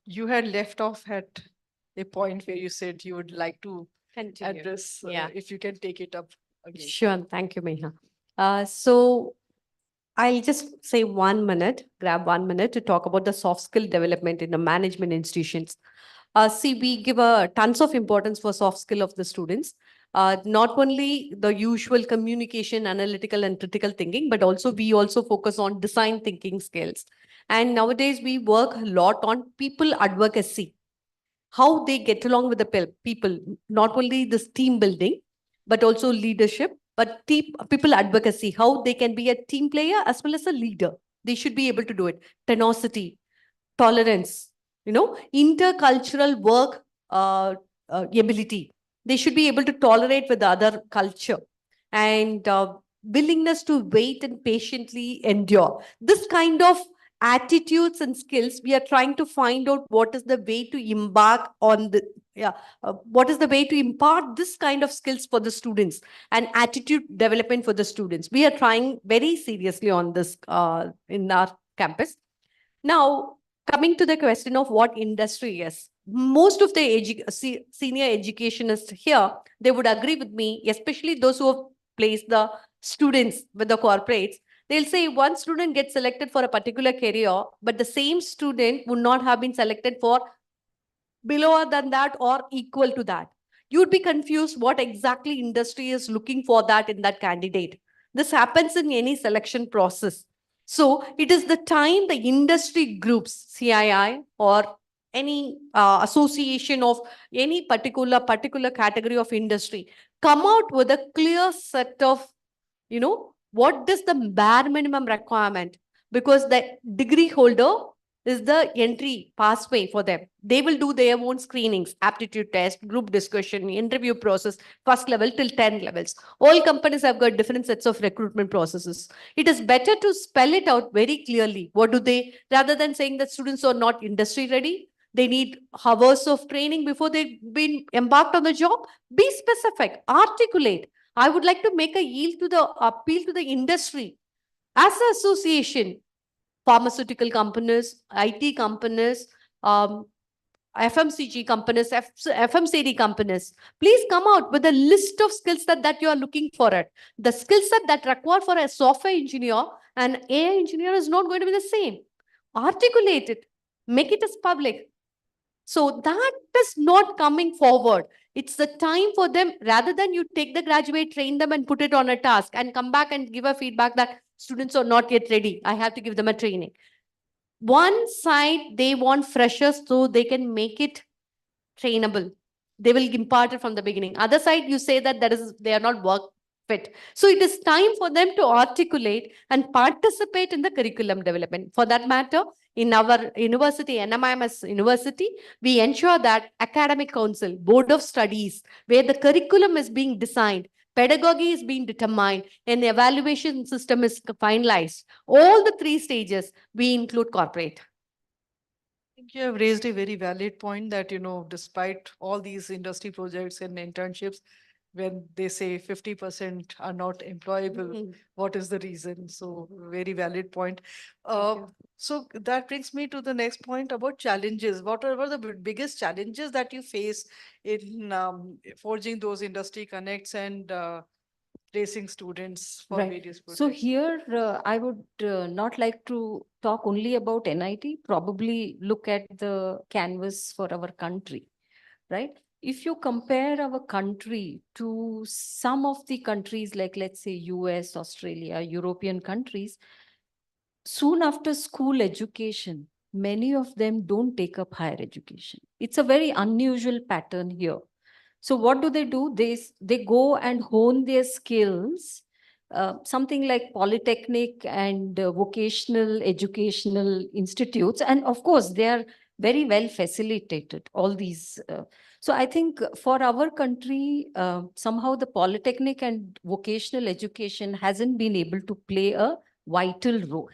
You had left off at a point where you said you would like to Continue. address, Yeah. if you can take it up again. Sure. Thank you, Meha. So I'll just say 1 minute, grab 1 minute to talk about the soft skill development in the management institutions. See, we give tons of importance for soft skill of the students. Not only the usual communication, analytical and critical thinking, but also we also focus on design thinking skills. And nowadays we work a lot on people advocacy, how they get along with the people, not only this team building, but also leadership, but people advocacy, how they can be a team player as well as a leader. They should be able to do it. Tenacity, tolerance, intercultural work ability. They should be able to tolerate with the other culture, and willingness to wait and patiently endure. This kind of attitudes and skills, we are trying to find out what is the way to embark on the, what is the way to impart this kind of skills for the students and attitude development for the students. We are trying very seriously on this in our campus. Now, coming to the question of what industry is, most of the senior educationists here, they would agree with me, especially those who have placed the students with the corporates. They'll say one student gets selected for a particular career, but the same student would not have been selected for below than that or equal to that. You'd be confused what exactly industry is looking for that in that candidate. This happens in any selection process. So it is the time the industry groups, CII or any association of any particular category of industry, come out with a clear set of, what is the bare minimum requirement? Because the degree holder is the entry pathway for them. They will do their own screenings, aptitude test, group discussion, interview process, first level till 10 levels. All companies have got different sets of recruitment processes. It is better to spell it out very clearly. What do they, rather than saying that students are not industry ready, they need hours of training before they've been embarked on the job. Be specific, articulate. I would like to make a appeal to the industry as an association, pharmaceutical companies, IT companies, FMCG companies, FMCD companies. Please come out with a list of skill set that you are looking for it. The skill set that required for a software engineer and AI engineer is not going to be the same. Articulate it, make it as public. So that is not coming forward. It's the time for them, rather than you take the graduate, train them and put it on a task and come back and give a feedback that students are not yet ready. I have to give them a training. One side, they want freshers so they can make it trainable. They will impart it from the beginning. Other side, you say that they are not work fit. So it is time for them to articulate and participate in the curriculum development. For that matter, in our university, NMIMS University, we ensure that academic council, board of studies, where the curriculum is being designed, pedagogy is being determined, and the evaluation system is finalized. All the 3 stages, we include corporate. I think you have raised a very valid point that, despite all these industry projects and internships, when they say 50% are not employable, what is the reason? So very valid point. So that brings me to the next point about challenges. What are the biggest challenges that you face in forging those industry connects and placing students for various projects? So here, I would not like to talk only about NIT, probably look at the canvas for our country, right? If you compare our country to some of the countries like, let's say, US, Australia, European countries, soon after school education, many of them don't take up higher education. It's a very unusual pattern here. So what do? They go and hone their skills, something like polytechnic and vocational educational institutes. And of course, they are very well facilitated, all these. So I think for our country, somehow the polytechnic and vocational education hasn't been able to play a vital role.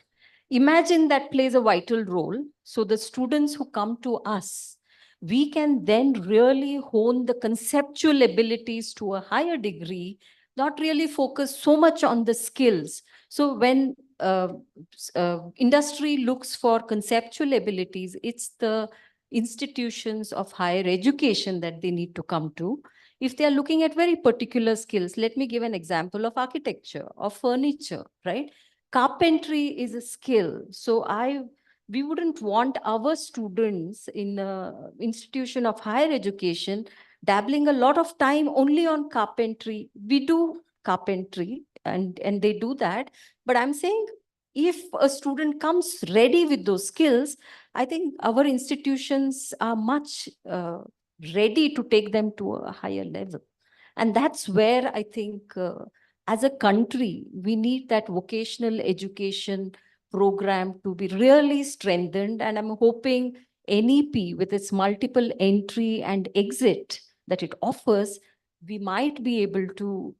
Imagine that plays a vital role. So the students who come to us, we can then really hone the conceptual abilities to a higher degree, not really focus so much on the skills. So when industry looks for conceptual abilities, it's the institutions of higher education that they need to come to. If they are looking at very particular skills, let me give an example of architecture, of furniture, right? Carpentry is a skill. So we wouldn't want our students in an institution of higher education dabbling a lot of time only on carpentry. We do carpentry and they do that. But I'm saying if a student comes ready with those skills, I think our institutions are much ready to take them to a higher level. And that's where I think as a country, we need that vocational education program to be really strengthened. And I'm hoping NEP, with its multiple entry and exit that it offers, we might be able to,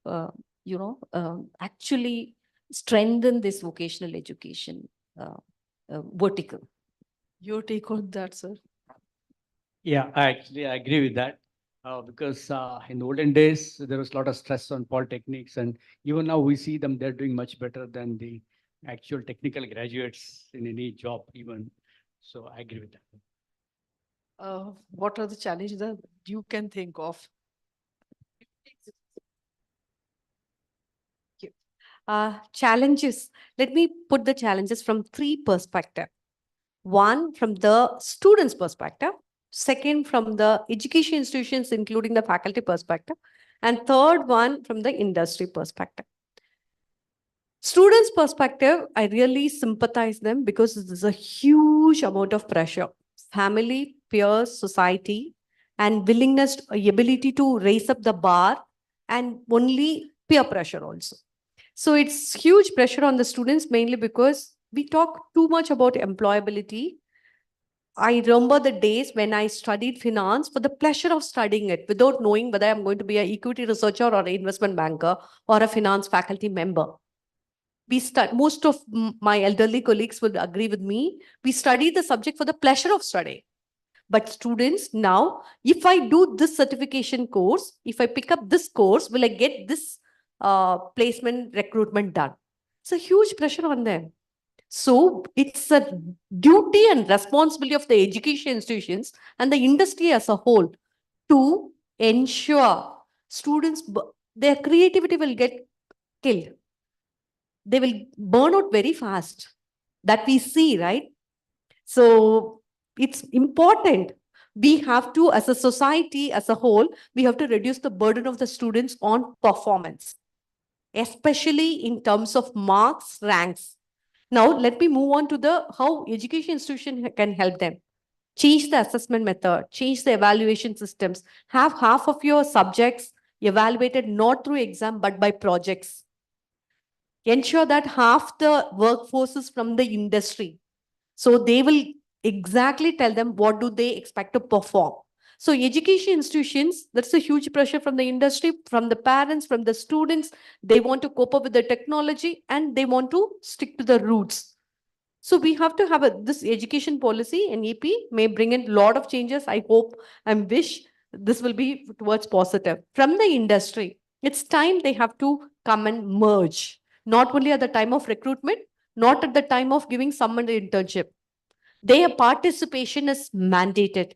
actually strengthen this vocational education vertical. Your take on that, sir? Yeah, I agree with that. Because in the olden days, there was a lot of stress on polytechnics, and even now we see them, they're doing much better than the actual technical graduates in any job even. So I agree with that. What are the challenges that you can think of? Challenges. Let me put the challenges from three perspectives. One, from the student's perspective. Second, from the education institutions, including the faculty perspective. And third one, from the industry perspective. Students' perspective, I really sympathize them because there's a huge amount of pressure. Family, peers, society, and willingness, ability to raise up the bar, and only peer pressure also. So it's huge pressure on the students, mainly because we talk too much about employability. I remember the days when I studied finance for the pleasure of studying it without knowing whether I'm going to be an equity researcher or an investment banker or a finance faculty member. Most of my elderly colleagues will agree with me. We study the subject for the pleasure of studying. But students now, if I do this certification course, if I pick up this course, will I get this placement recruitment done? It's a huge pressure on them. So it's a duty and responsibility of the education institutions and the industry as a whole to ensure students, their creativity will get killed. They will burn out very fast. That we see, right? So it's important. We have to, as a society, as a whole, we have to reduce the burden of the students on performance, especially in terms of marks, ranks. Now, let me move on to the how education institution can help them. Change the assessment method, change the evaluation systems, have half of your subjects evaluated not through exam, but by projects. Ensure that half the workforce is from the industry. So they will exactly tell them what do they expect to perform. So education institutions, that's a huge pressure from the industry, from the parents, from the students. They want to cope up with the technology and they want to stick to the roots. So we have to have this education policy, and EP may bring in a lot of changes. I hope and wish this will be towards positive. From the industry, it's time they have to come and merge, not only at the time of recruitment, not at the time of giving someone the internship. Their participation is mandated.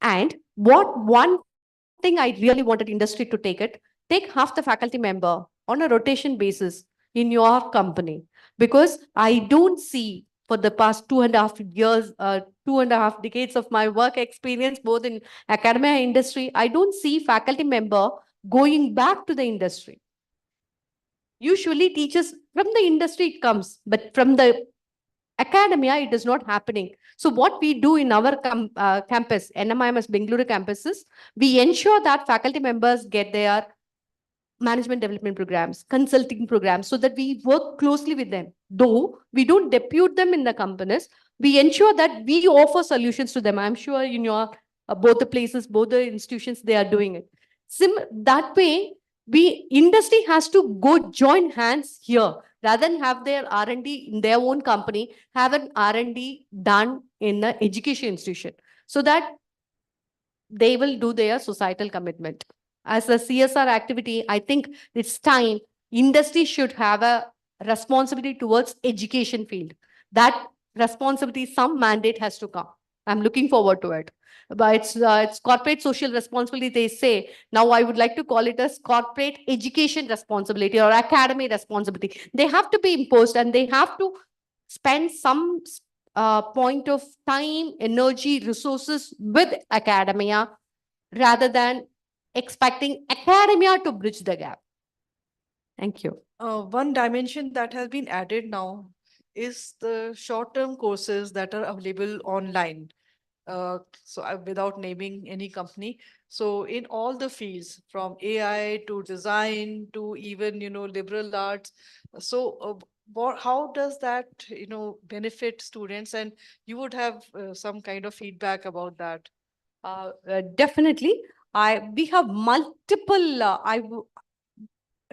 And one thing I really wanted industry to take half the faculty member on a rotation basis in your company. Because I don't see for the past 2.5 years, 2.5 decades of my work experience, both in academia and industry, I don't see faculty member going back to the industry. Usually teachers from the industry it comes, but from the academia, it is not happening. So what we do in our campus, NMIMS Bengaluru campuses, we ensure that faculty members get their management development programs, consulting programs, so that we work closely with them. Though we don't depute them in the companies, we ensure that we offer solutions to them. I'm sure in your both the places, both the institutions, they are doing it. That way, industry has to go join hands here rather than have their R&D in their own company, have an R&D done in the education institution so that they will do their societal commitment. As a CSR activity, I think it's time industry should have a responsibility towards education field. That responsibility, some mandate has to come. I'm looking forward to it. But it's corporate social responsibility, they say. Now I would like to call it as corporate education responsibility or academy responsibility. They have to be imposed and they have to spend some point of time, energy, resources with academia rather than expecting academia to bridge the gap. Thank you. One dimension that has been added now is the short-term courses that are available online. Without naming any company. So in all the fields, from AI to design to even, liberal arts. So how does that, benefit students? And you would have some kind of feedback about that. Definitely. We have multiple,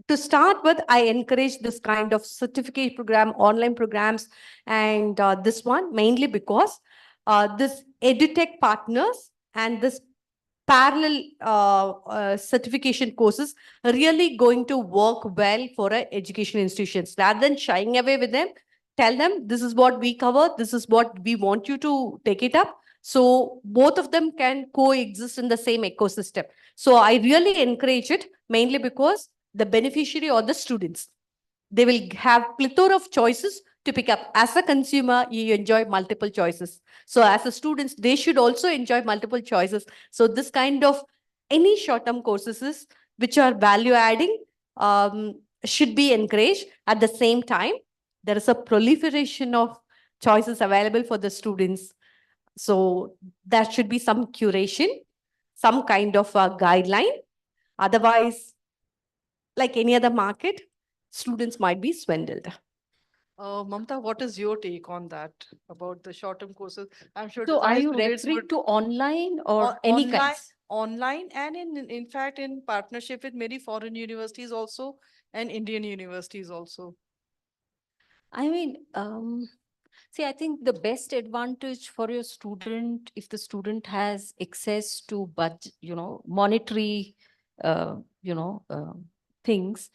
to start with, I encourage this kind of certificate program, online programs, and this one mainly because this edutech partners and this parallel certification courses are really going to work well for education institutions. Rather than shying away with them, tell them this is what we cover, this is what we want you to take it up. So both of them can coexist in the same ecosystem. So I really encourage it mainly because the beneficiary or the students, they will have plethora of choices to pick up. As a consumer, you enjoy multiple choices. So as a students, they should also enjoy multiple choices. So this kind of any short-term courses which are value adding should be encouraged. At the same time, there is a proliferation of choices available for the students. So there should be some curation, some kind of a guideline. Otherwise, like any other market, students might be swindled. Mamta, what is your take on that about the short-term courses? I'm sure So are design you students referring would to online or any online, kinds? online, and in fact in partnership with many foreign universities also and Indian universities also. I mean, see, I think the best advantage for your student, if the student has access to budget, monetary, uh, you know, uh, things,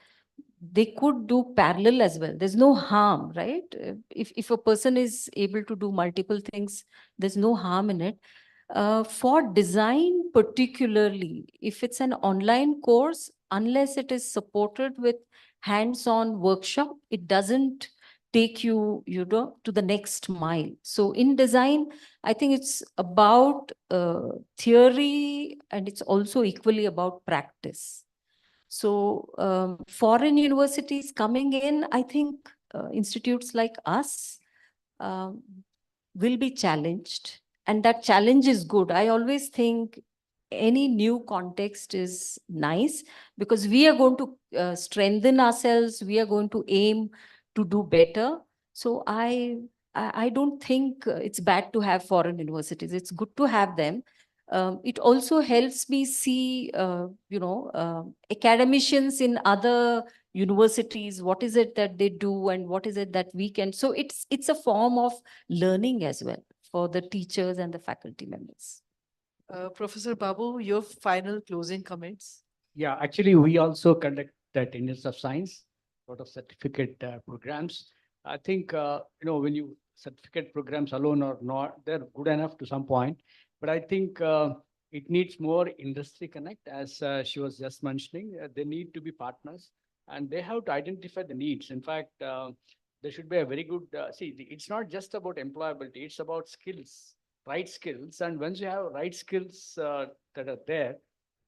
they could do parallel as well. There's no harm, right? If a person is able to do multiple things, there's no harm in it. For design particularly, if it's an online course, unless it is supported with hands-on workshop, it doesn't take you, to the next mile. So in design, I think it's about theory, and it's also equally about practice. So foreign universities coming in, I think institutes like us um, will be challenged. And that challenge is good. I always think any new context is nice because we are going to strengthen ourselves. We are going to aim to do better. So I don't think it's bad to have foreign universities. It's good to have them. It also helps me see, academicians in other universities, what is it that they do and what is it that we can. So it's a form of learning as well for the teachers and the faculty members. Professor Babu, your final closing comments. Yeah, actually, we also conduct that Indians of Science, lot of certificate programs. I think, when you certificate programs alone or not, they're good enough to some point. But I think it needs more industry connect, as she was just mentioning. They need to be partners and they have to identify the needs. In fact, there should be a very good, it's not just about employability, it's about skills, right skills. And once you have right skills that are there,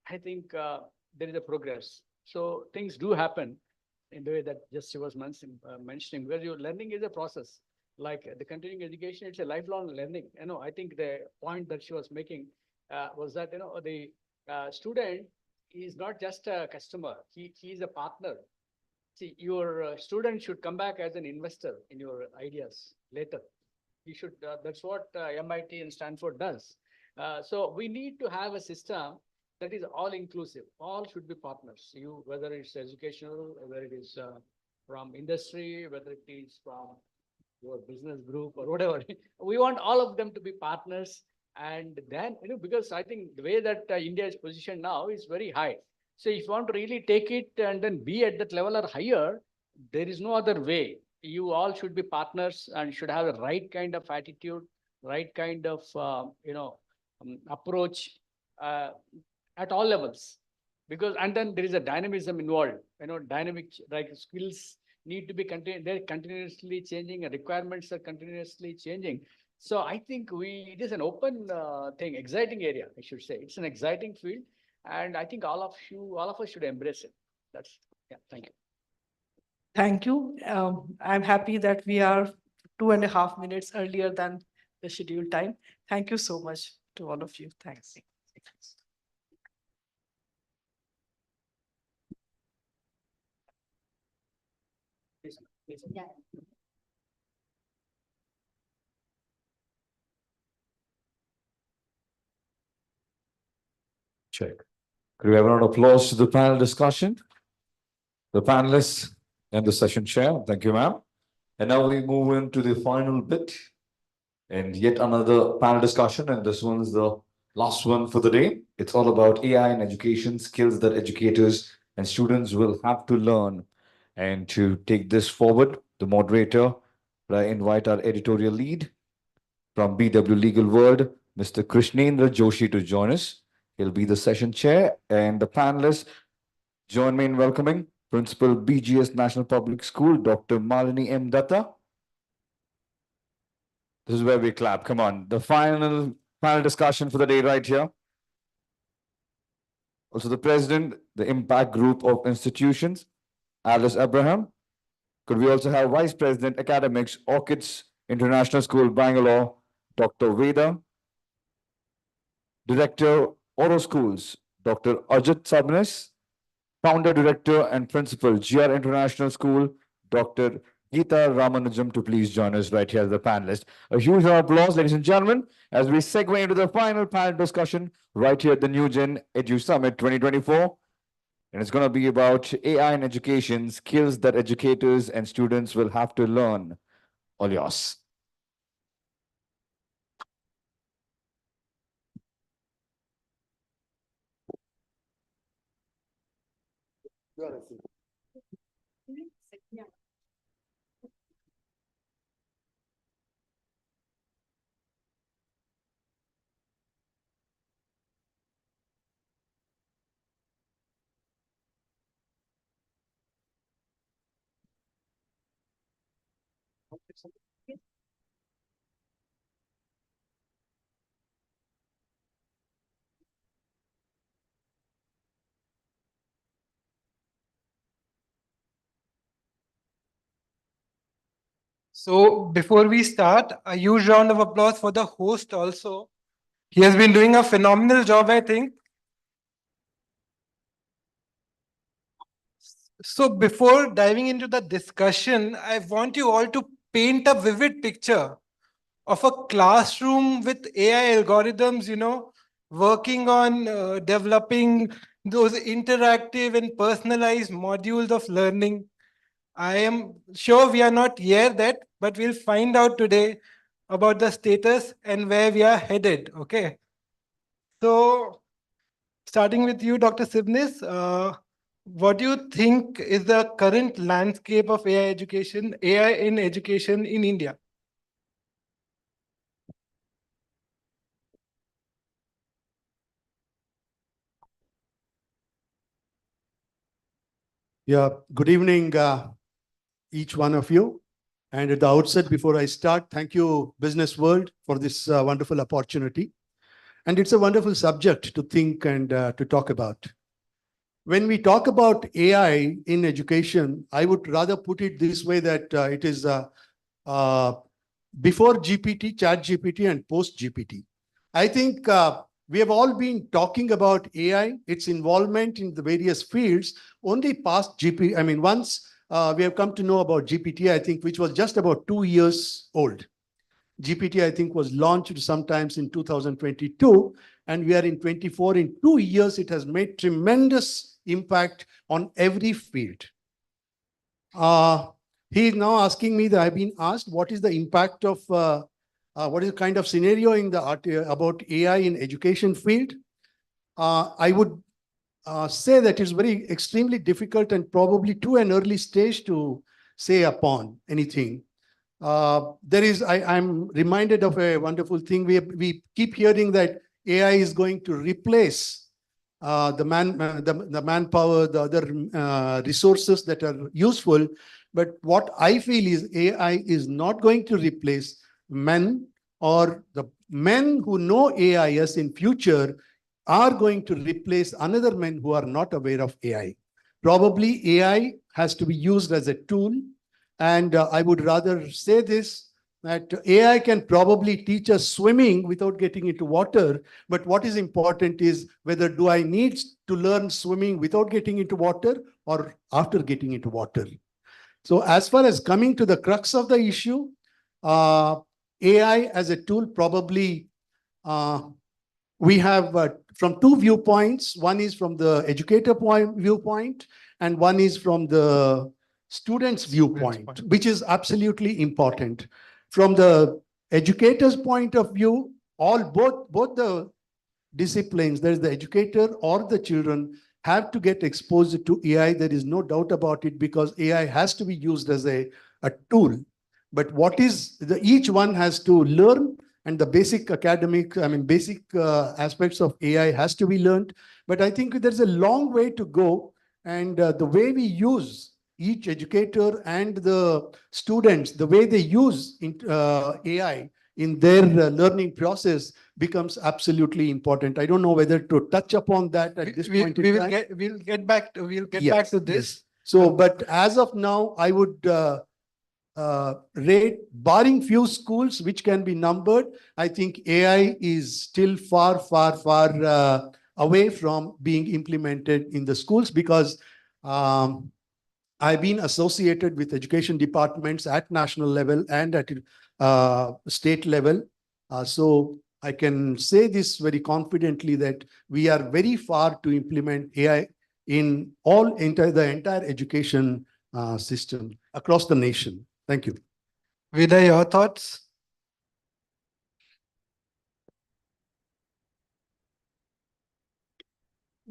I think there is a progress. So things do happen in the way that just she was mentioning, where your learning is a process. Like the continuing education, it's a lifelong learning. I think the point that she was making was that, the student is not just a customer, he is a partner. See, your student should come back as an investor in your ideas later. He should, that's what MIT and Stanford does. So we need to have a system that is all inclusive. All should be partners. Whether it's educational, whether it is from industry, whether it is from your business group or whatever. We want all of them to be partners. And then, because I think the way that India is positioned now is very high. So if you want to really take it and then be at that level or higher, there is no other way. You all should be partners and should have the right kind of attitude, right kind of, approach at all levels. Because, and then there is a dynamism involved, dynamic, like skills need to be they're continuously changing and requirements are continuously changing. So I think it is an open thing, exciting area, I should say. It's an exciting field. And I think all of us should embrace it. Thank you. Thank you. I'm happy that we are 2.5 minutes earlier than the scheduled time. Thank you so much to all of you. Thanks. Yes. Check. Could we have an applause to the panel discussion? The panelists and the session chair. Thank you, ma'am. And now we move into the final bit and yet another panel discussion. And this one's the last one for the day. It's all about AI and education skills that educators and students will have to learn. And to take this forward, the moderator, I invite our editorial lead from BW Legal World, Mr. Krishnendra Joshi, to join us. He'll be the session chair, and the panelists join me in welcoming Principal BGS National Public School, Dr. Malini M. Datta. This is where we clap. Come on. The final panel discussion for the day right here. Also the president, the Impact Group of Institutions, Alice Abraham. Could we also have Vice President Academics, Orchids International School, Bangalore, Dr. Veda. Director, Oro Schools, Dr. Ajit Sabnis. Founder, Director, and Principal, GR International School, Dr. Geeta Ramanujam, to please join us right here as the panelist. A huge round of applause, ladies and gentlemen, as we segue into the final panel discussion right here at the NexGen Edu Summit 2024. And it's going to be about AI in education, skills that educators and students will have to learn. All yours. So before we start, a huge round of applause for the host also. He has been doing a phenomenal job, I think. So before diving into the discussion, I want you all to paint a vivid picture of a classroom with AI algorithms, working on developing those interactive and personalized modules of learning. I am sure we are not yet that, but we'll find out today about the status and where we are headed. Okay. So starting with you, Dr. Sibnis, what do you think is the current landscape of AI in education in India? Yeah, good evening, each one of you. And at the outset, before I start, thank you, Business World, for this wonderful opportunity. And it's a wonderful subject to think and to talk about. When we talk about AI in education, I would rather put it this way, that it is before GPT, Chat GPT, and post GPT. I think we have all been talking about AI, its involvement in the various fields, only past GPT. I mean, once we have come to know about GPT, I think, which was just about 2 years old. GPT, I think, was launched sometimes in 2022, and we are in 24. In 2 years, it has made tremendous impact on every field. He is now asking me, that I've been asked, what is the impact of, what is the kind of scenario in the about AI in education field? I would say that it's very extremely difficult and probably too an early stage to say upon anything. I'm reminded of a wonderful thing. We keep hearing that AI is going to replace the manpower, the other resources that are useful. But what I feel is AI is not going to replace men, or the men who know AI as in future are going to replace another men who are not aware of AI. Probably AI has to be used as a tool. And I would rather say this, that AI can probably teach us swimming without getting into water. But what is important is whether do I need to learn swimming without getting into water or after getting into water. So as far as coming to the crux of the issue, AI as a tool probably we have from two viewpoints. One is from the educator viewpoint, and one is from the student's viewpoint, which is absolutely important. From the educator's point of view, both the disciplines, there is the educator or the children, have to get exposed to AI. There is no doubt about it, because AI has to be used as a tool. But what is each one has to learn, and the basic academic, basic aspects of AI has to be learned. But I think there's a long way to go. And the way we use each educator and the students, the way they use AI in their learning process becomes absolutely important. I don't know whether to touch upon that at this point in time. We'll get back to Yes, this. yes. So, but as of now, I would rate, barring few schools which can be numbered, I think AI is still far away from being implemented in the schools, because I've been associated with education departments at national level and at state level. So I can say this very confidently that we are very far to implement AI in the entire education system across the nation. Thank you. Vida, your thoughts?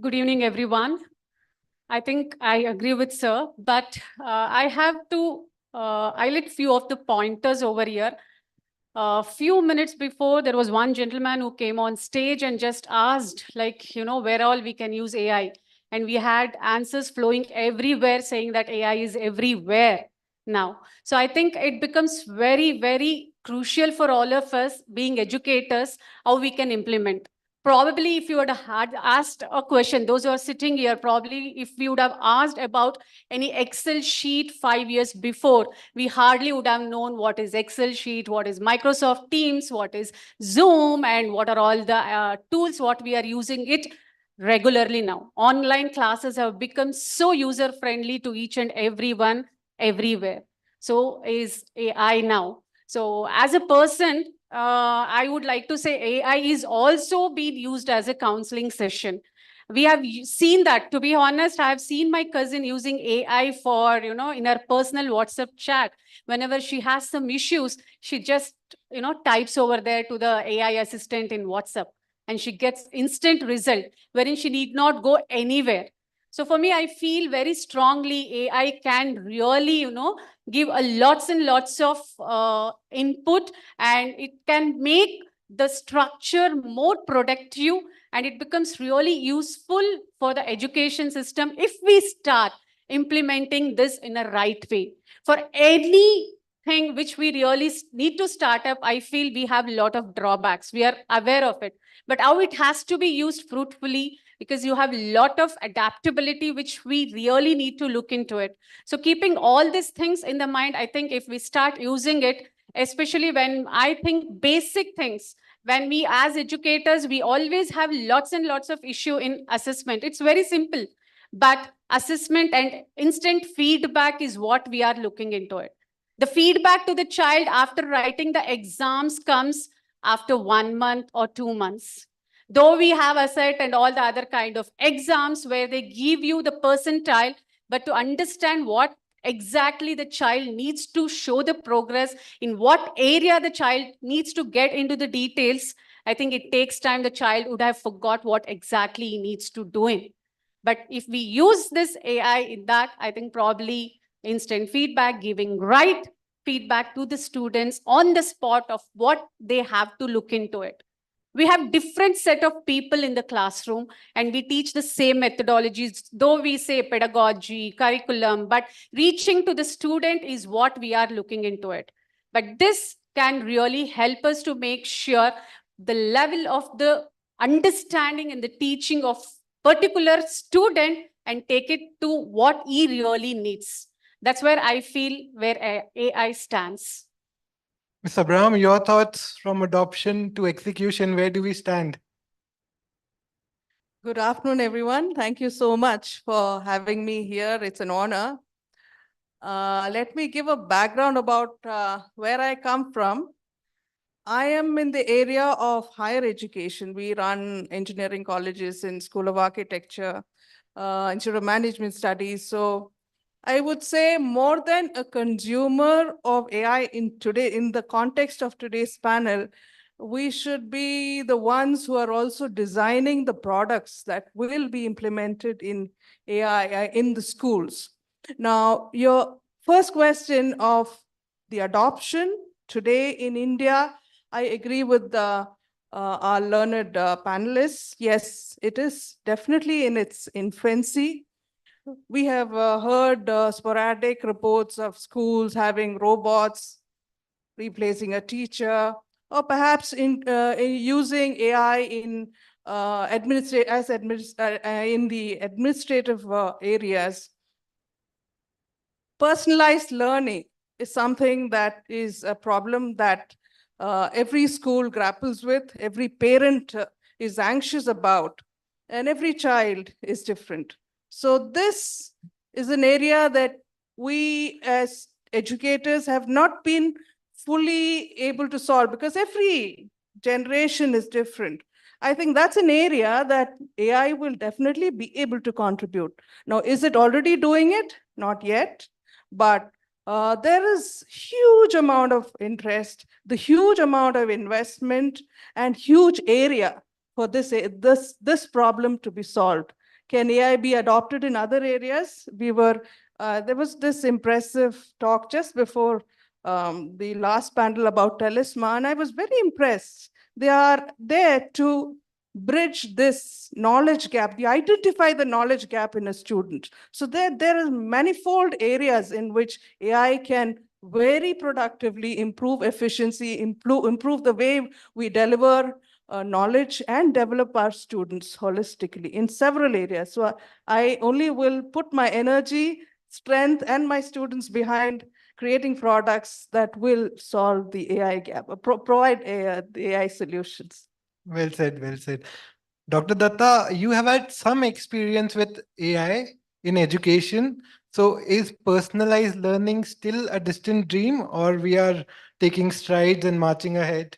Good evening, everyone. I think I agree with sir, but I have to highlight few of the pointers over here. A few minutes before, there was one gentleman who came on stage and just asked, like, where all we can use AI. And we had answers flowing everywhere saying that AI is everywhere now. So I think it becomes very crucial for all of us being educators, how we can implement. Probably if you had asked a question, those who are sitting here, probably if we would have asked about any Excel sheet 5 years before, we hardly would have known what is Excel sheet, what is Microsoft Teams, what is Zoom, and what are all the tools, what we are using it regularly now. Online classes have become so user-friendly to each and everyone, everywhere. So is AI now. So as a person, I would like to say AI is also being used as a counseling session. We have seen that, to be honest, I have seen my cousin using AI for, in her personal WhatsApp chat. Whenever she has some issues, she just, types over there to the AI assistant in WhatsApp, and she gets instant result wherein she need not go anywhere. So for me, I feel very strongly AI can really, give a lots and lots of input, and it can make the structure more productive, and it becomes really useful for the education system if we start implementing this in a right way. For anything which we really need to start up, I feel we have a lot of drawbacks. We are aware of it. But how it has to be used fruitfully, because you have a lot of adaptability, which we really need to look into it. So keeping all these things in the mind, I think if we start using it, especially when I think basic things, when we as educators, we always have lots and lots of issue in assessment. It's very simple, but assessment and instant feedback is what we are looking into it. The feedback to the child after writing the exams comes after 1 month or 2 months. Though we have ASSET and all the other kind of exams where they give you the percentile, but to understand what exactly the child needs to show the progress, in what area the child needs to get into the details, I think it takes time. The child would have forgot what exactly he needs to do in. But if we use this AI in that, I think probably instant feedback, giving right feedback to the students on the spot of what they have to look into it. We have different set of people in the classroom, and we teach the same methodologies, though we say pedagogy, curriculum, but reaching to the student is what we are looking into it. But this can really help us to make sure the level of the understanding and the teaching of particular student and take it to what he really needs. That's where I feel where AI stands. Ms. Abraham, your thoughts from adoption to execution, where do we stand? Good afternoon, everyone. Thank you so much for having me here. It's an honor. Let me give a background about where I come from. I am in the area of higher education. We run engineering colleges in School of Architecture, Institute of Management Studies. So I would say more than a consumer of AI in the context of today's panel, we should be the ones who are also designing the products that will be implemented in AI in the schools. Now, your first question of the adoption today in India, I agree with our learned panelists. Yes, it is definitely in its infancy. We have heard sporadic reports of schools having robots replacing a teacher, or perhaps in using AI in in the administrative areas. Personalized learning is something that is a problem that every school grapples with, every parent is anxious about, and every child is different. So this is an area that we as educators have not been fully able to solve because every generation is different. I think that's an area that AI will definitely be able to contribute. Now, is it already doing it? Not yet, but there is huge amount of interest, the huge amount of investment, and huge area for this problem to be solved. Can AI be adopted in other areas? There was this impressive talk just before the last panel about Telesma, and I was very impressed. They are there to bridge this knowledge gap, they identify the knowledge gap in a student. So there are manifold areas in which AI can very productively improve efficiency, improve the way we deliver knowledge and develop our students holistically in several areas. So I only will put my energy, strength, and my students behind creating products that will solve the AI gap, provide the AI solutions. Well said, well said. Dr. Datta, you have had some experience with AI in education. So is personalized learning still a distant dream, or we are taking strides and marching ahead?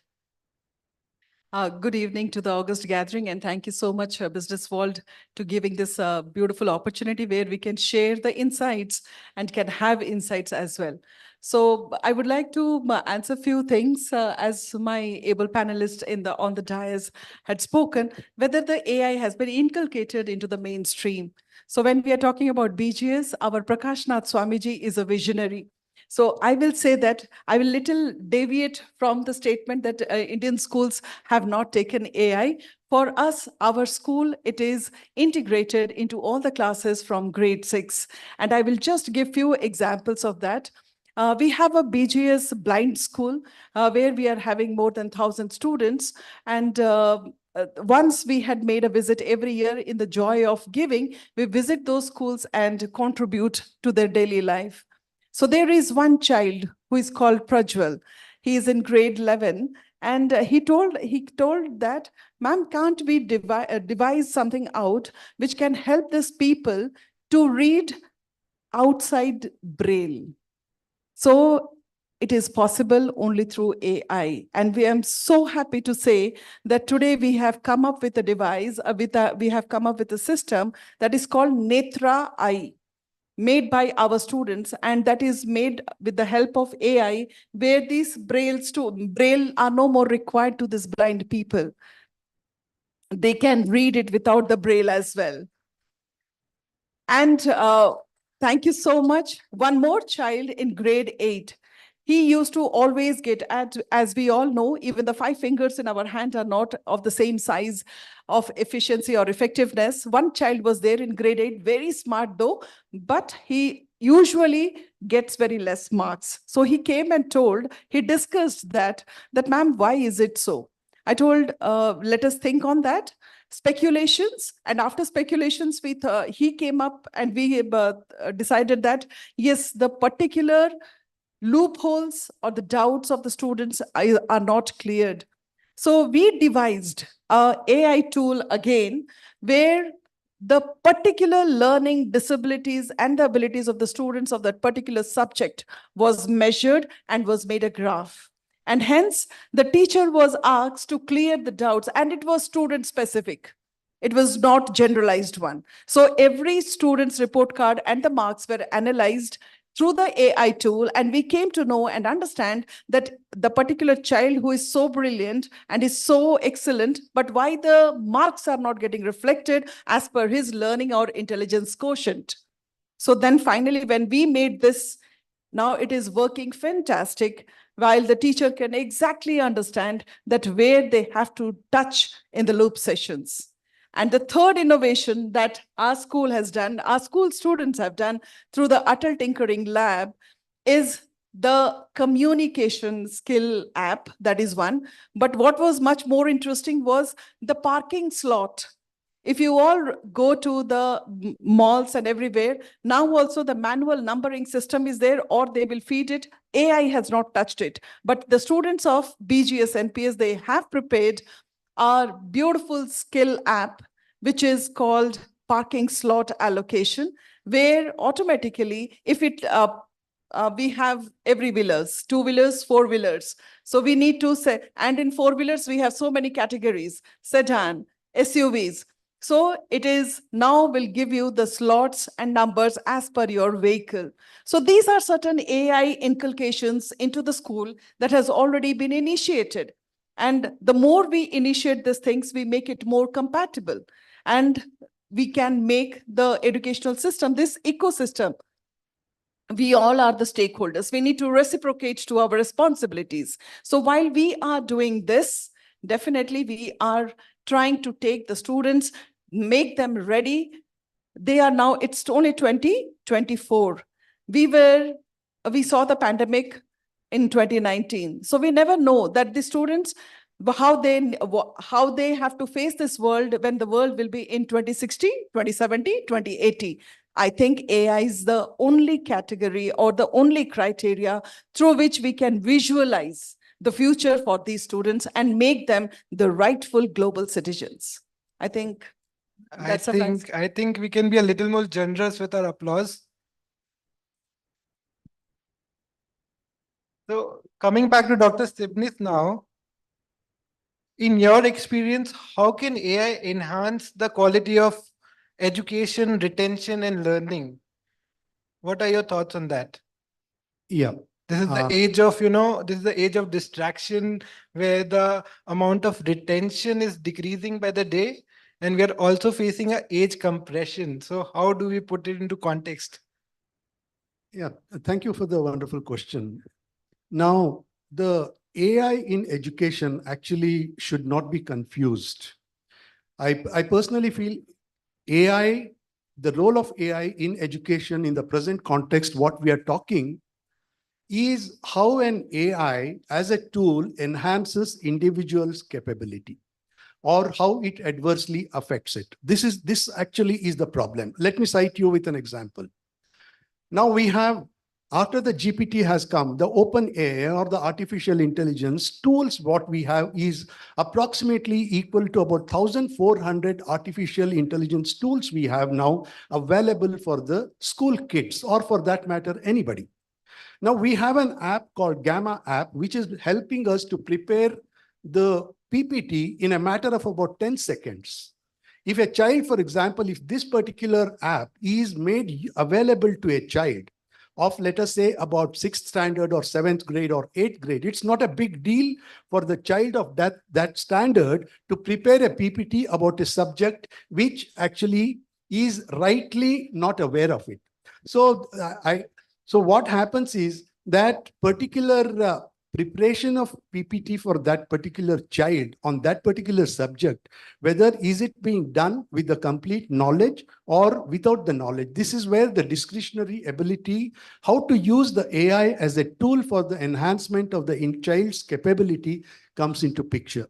Good evening to the August gathering, and thank you so much, Business World, to giving this beautiful opportunity where we can share the insights and can have insights as well. So I would like to answer a few things as my able panelist on the dais had spoken, whether the AI has been inculcated into the mainstream. So when we are talking about BGS, our Prakash Nath Swamiji is a visionary. So I will say that I will little deviate from the statement that Indian schools have not taken AI. For us, our school, it is integrated into all the classes from grade 6. And I will just give few examples of that. We have a BGS blind school where we are having more than 1,000 students. And once we had made a visit every year in the joy of giving, we visit those schools and contribute to their daily life. So there is one child who is called Prajwal. He is in grade 11, and he told that, ma'am, can't we devise something out which can help these people to read outside Braille? So it is possible only through AI. And we am so happy to say that today we have come up with a device, we have come up with a system that is called Netra Eye, made by our students, and that is made with the help of AI, where these Braille are no more required to these blind people. They can read it without the Braille as well. And thank you so much. One more child in grade 8. He used to always get as we all know, even the 5 fingers in our hand are not of the same size of efficiency or effectiveness. One child was there in grade 8, very smart though, but he usually gets very less marks. So he came and he discussed that ma'am, why is it so? I told, let us think on that. Speculations, and after speculations, he came up and we decided that, yes, the particular loopholes or the doubts of the students are not cleared. So we devised an AI tool again, where the particular learning disabilities and the abilities of the students of that particular subject was measured and was made a graph. And hence, the teacher was asked to clear the doubts, and it was student specific. It was not generalized one. So every student's report card and the marks were analyzed through the AI tool, and we came to know and understand that the particular child who is so brilliant and is so excellent, but why the marks are not getting reflected as per his learning or intelligence quotient. So then finally, when we made this, now it is working fantastic, while the teacher can exactly understand that where they have to touch in the loop sessions. And the third innovation that our school has done, our school students have done through the Atal Tinkering Lab is the communication skill app. That is one. But what was much more interesting was the parking slot. If you all go to the malls and everywhere, now also the manual numbering system is there, or they will feed it. AI has not touched it. But the students of BGS, NPS, they have prepared our beautiful skill app, which is called parking slot allocation, where automatically, if it we have every wheelers, two-wheelers, four-wheelers. So we need to say, and in four-wheelers, we have so many categories, sedan, SUVs. So it is now will give you the slots and numbers as per your vehicle. So these are certain AI inculcations into the school that has already been initiated. And the more we initiate these things, we make it more compatible. And we can make the educational system, this ecosystem. We all are the stakeholders. We need to reciprocate to our responsibilities. So while we are doing this, definitely we are trying to take the students, make them ready. They are now, it's only 2024. We saw the pandemic in 2019. So we never know that the students, how they have to face this world when the world will be in 2060, 2070, 2080. I think AI is the only category or the only criteria through which we can visualize the future for these students and make them the rightful global citizens. I think that's I think we can be a little more generous with our applause. So coming back to Dr. Sibnis now, in your experience, how can AI enhance the quality of education, retention, and learning? What are your thoughts on that? Yeah. This is the age of, this is the age of distraction where the amount of retention is decreasing by the day. And we are also facing an age compression. So how do we put it into context? Yeah, thank you for the wonderful question. Now, the AI in education actually should not be confused. I personally feel AI, the role of AI in education in the present context, what we are talking is how an AI as a tool enhances individuals' capability or how it adversely affects it. This actually is the problem. Let me cite you with an example. Now we have, after the GPT has come, the open AI or the artificial intelligence tools, what we have is approximately equal to about 1,400 artificial intelligence tools we have now available for the school kids, or for that matter, anybody. Now we have an app called Gamma app, which is helping us to prepare the PPT in a matter of about 10 seconds. If a child, for example, if this particular app is made available to a child of, let us say, about 6th standard or 7th grade or 8th grade, it's not a big deal for the child of that standard to prepare a PPT about a subject which actually is rightly not aware of it. So so what happens is that particular preparation of PPT for that particular child on that particular subject, whether is it being done with the complete knowledge or without the knowledge. This is where the discretionary ability, how to use the AI as a tool for the enhancement of the child's capability comes into picture.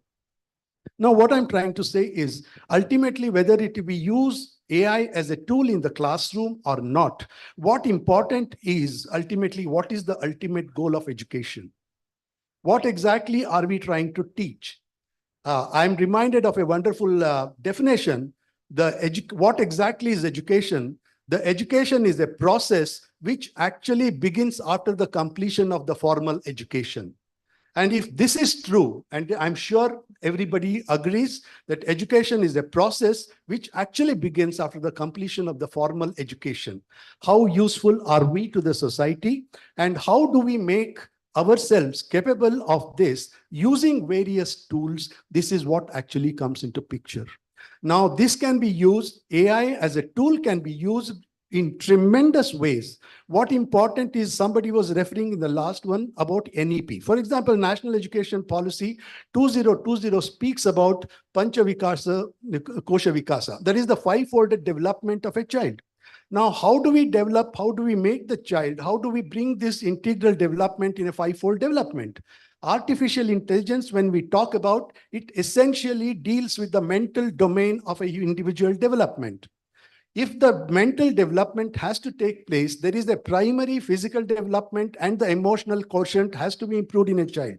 Now, what I'm trying to say is ultimately whether we use AI as a tool in the classroom or not, what important is ultimately what is the ultimate goal of education? What exactly are we trying to teach? I'm reminded of a wonderful definition what exactly is education? The education is a process which actually begins after the completion of the formal education. And if this is true, and I'm sure everybody agrees that education is a process which actually begins after the completion of the formal education. How useful are we to the society? And how do we make ourselves capable of this using various tools? This is what actually comes into picture. Now, this can be used, AI as a tool can be used in tremendous ways. What important is, somebody was referring in the last one about NEP. For example, National Education Policy 2020 speaks about Pancha Vikasa, Kosha Vikasa. That is the five-folded development of a child. Now, how do we develop, how do we make the child, how do we bring this integral development in a five-fold development? Artificial intelligence, when we talk about it, essentially deals with the mental domain of an individual development. If the mental development has to take place, there is a primary physical development and the emotional quotient has to be improved in a child.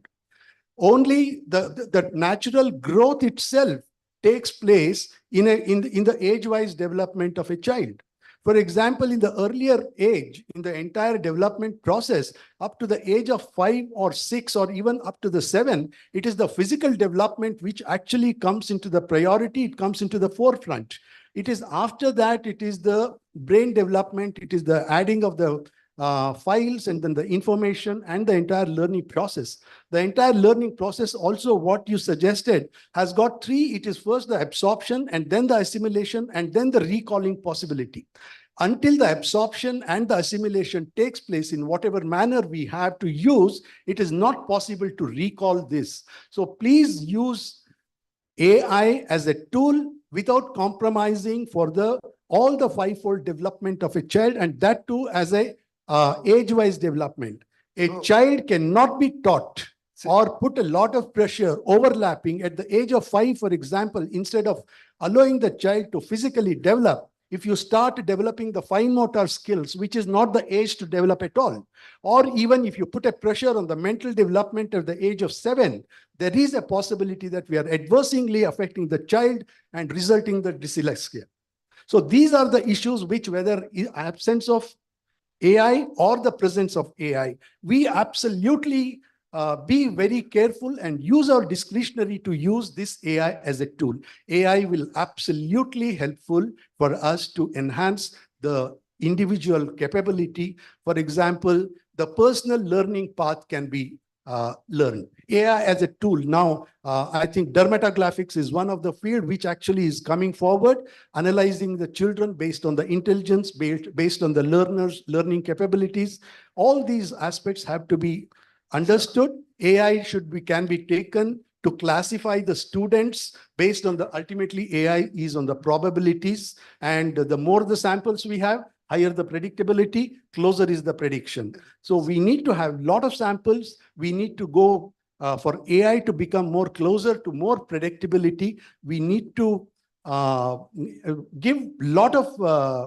Only the natural growth itself takes place in the age-wise development of a child. For example, in the earlier age, in the entire development process, up to the age of 5 or 6 or even up to the 7, it is the physical development which actually comes into the priority, it comes into the forefront. It is after that, it is the brain development, it is the adding of the files and then the information and the entire learning process. The entire learning process also, what you suggested, has got 3. It is first the absorption and then the assimilation and then the recalling possibility. Until the absorption and the assimilation takes place in whatever manner we have to use, it is not possible to recall this. So please use AI as a tool without compromising for all the five-fold development of a child, and that too as a age-wise development. A child cannot be taught or put a lot of pressure overlapping at the age of 5, for example, instead of allowing the child to physically develop. If you start developing the fine motor skills, which is not the age to develop at all, or even if you put a pressure on the mental development at the age of 7, there is a possibility that we are adversely affecting the child and resulting in the dyslexia. So these are the issues which, whether absence of AI or the presence of AI, we absolutely be very careful and use our discretionary to use this AI as a tool. AI will absolutely helpful for us to enhance the individual capability. For example, the personal learning path can be learned. AI as a tool. Now, I think dermatographics is one of the field which actually is coming forward, analyzing the children based on the intelligence, based on the learners' learning capabilities. All these aspects have to be understood. AI can be taken to classify the students based on ultimately AI is on the probabilities, and the more the samples we have, higher the predictability, closer is the prediction. So we need to have a lot of samples. We need to go for AI to become more closer to more predictability. We need to give lot of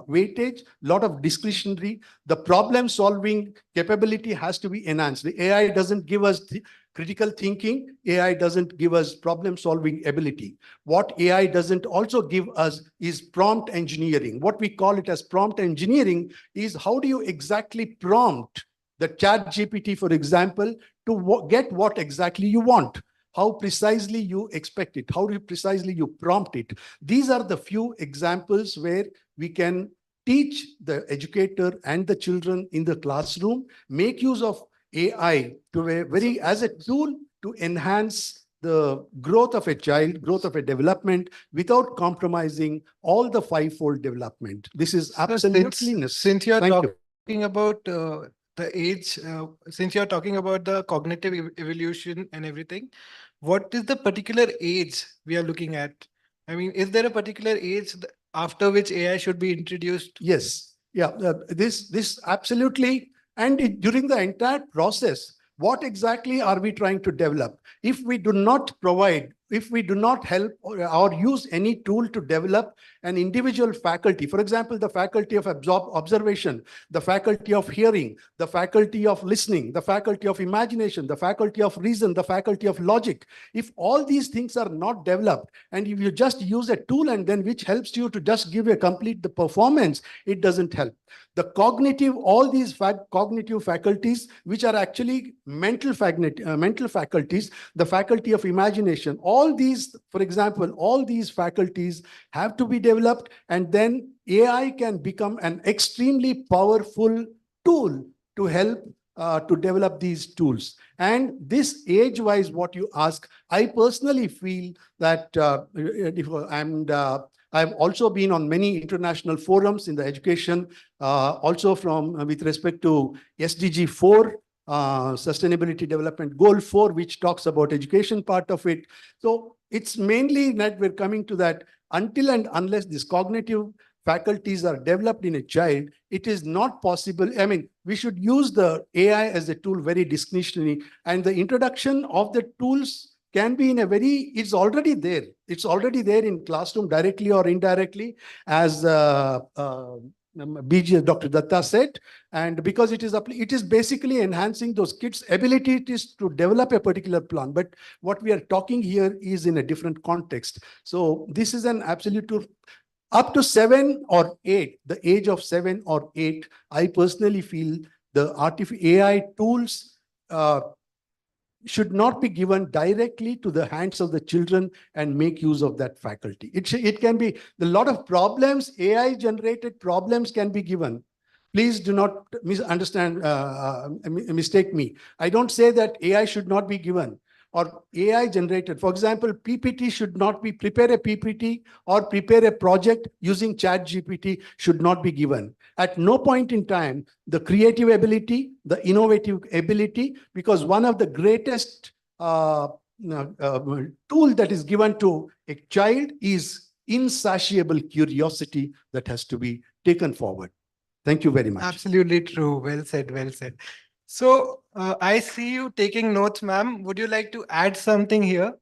weightage, lot of discretionary. The problem solving capability has to be enhanced. The AI doesn't give us critical thinking. AI doesn't give us problem solving ability. What AI doesn't also give us is prompt engineering. What we call it as prompt engineering is how do you exactly prompt the ChatGPT, for example, to get what exactly you want. How precisely you expect it, how precisely you prompt it. These are the few examples where we can teach the educator and the children in the classroom, make use of AI as a tool to enhance the growth of a child, growth of a development without compromising all the five-fold development. This is absolutely necessary. Since you're talking about the age, since you're talking about the cognitive evolution and everything, what is the particular age we are looking at? I mean, is there a particular age after which AI should be introduced? Yes. Yeah. This absolutely. And during the entire process, what exactly are we trying to develop? If we do not provide if we do not help or use any tool to develop an individual faculty, for example, the faculty of observation, the faculty of hearing, the faculty of listening, the faculty of imagination, the faculty of reason, the faculty of logic, if all these things are not developed, and if you just use a tool and then which helps you to just give a complete the performance, it doesn't help. The cognitive, all these cognitive faculties, which are actually mental faculties, the faculty of imagination, all these, for example, all these faculties have to be developed, and then AI can become an extremely powerful tool to help to develop these tools. And this age-wise, what you ask, I personally feel that I've also been on many international forums in the education, also from with respect to SDG 4, Sustainability Development Goal 4, which talks about education part of it. So it's mainly that we're coming to that until and unless these cognitive faculties are developed in a child, it is not possible. I mean, we should use the AI as a tool very discretionary, and the introduction of the tools can be in a very, it's already there. It's already there in classroom directly or indirectly, as BG, Dr. Datta said, and because it is basically enhancing those kids' abilities to develop a particular plan. But what we are talking here is in a different context. So this is an absolute truth. Up to 7 or 8, the age of 7 or 8, I personally feel the AI tools should not be given directly to the hands of the children and make use of that faculty. It can be a lot of problems, AI generated problems can be given. Please do not mistake me. I don't say that AI should not be given or AI generated. For example, PPT should not be, prepare a PPT or prepare a project using ChatGPT should not be given. At no point in time, the creative ability, the innovative ability, because one of the greatest tool that is given to a child is insatiable curiosity that has to be taken forward. Thank you very much. Absolutely true. Well said, well said. So I see you taking notes, ma'am. Would you like to add something here?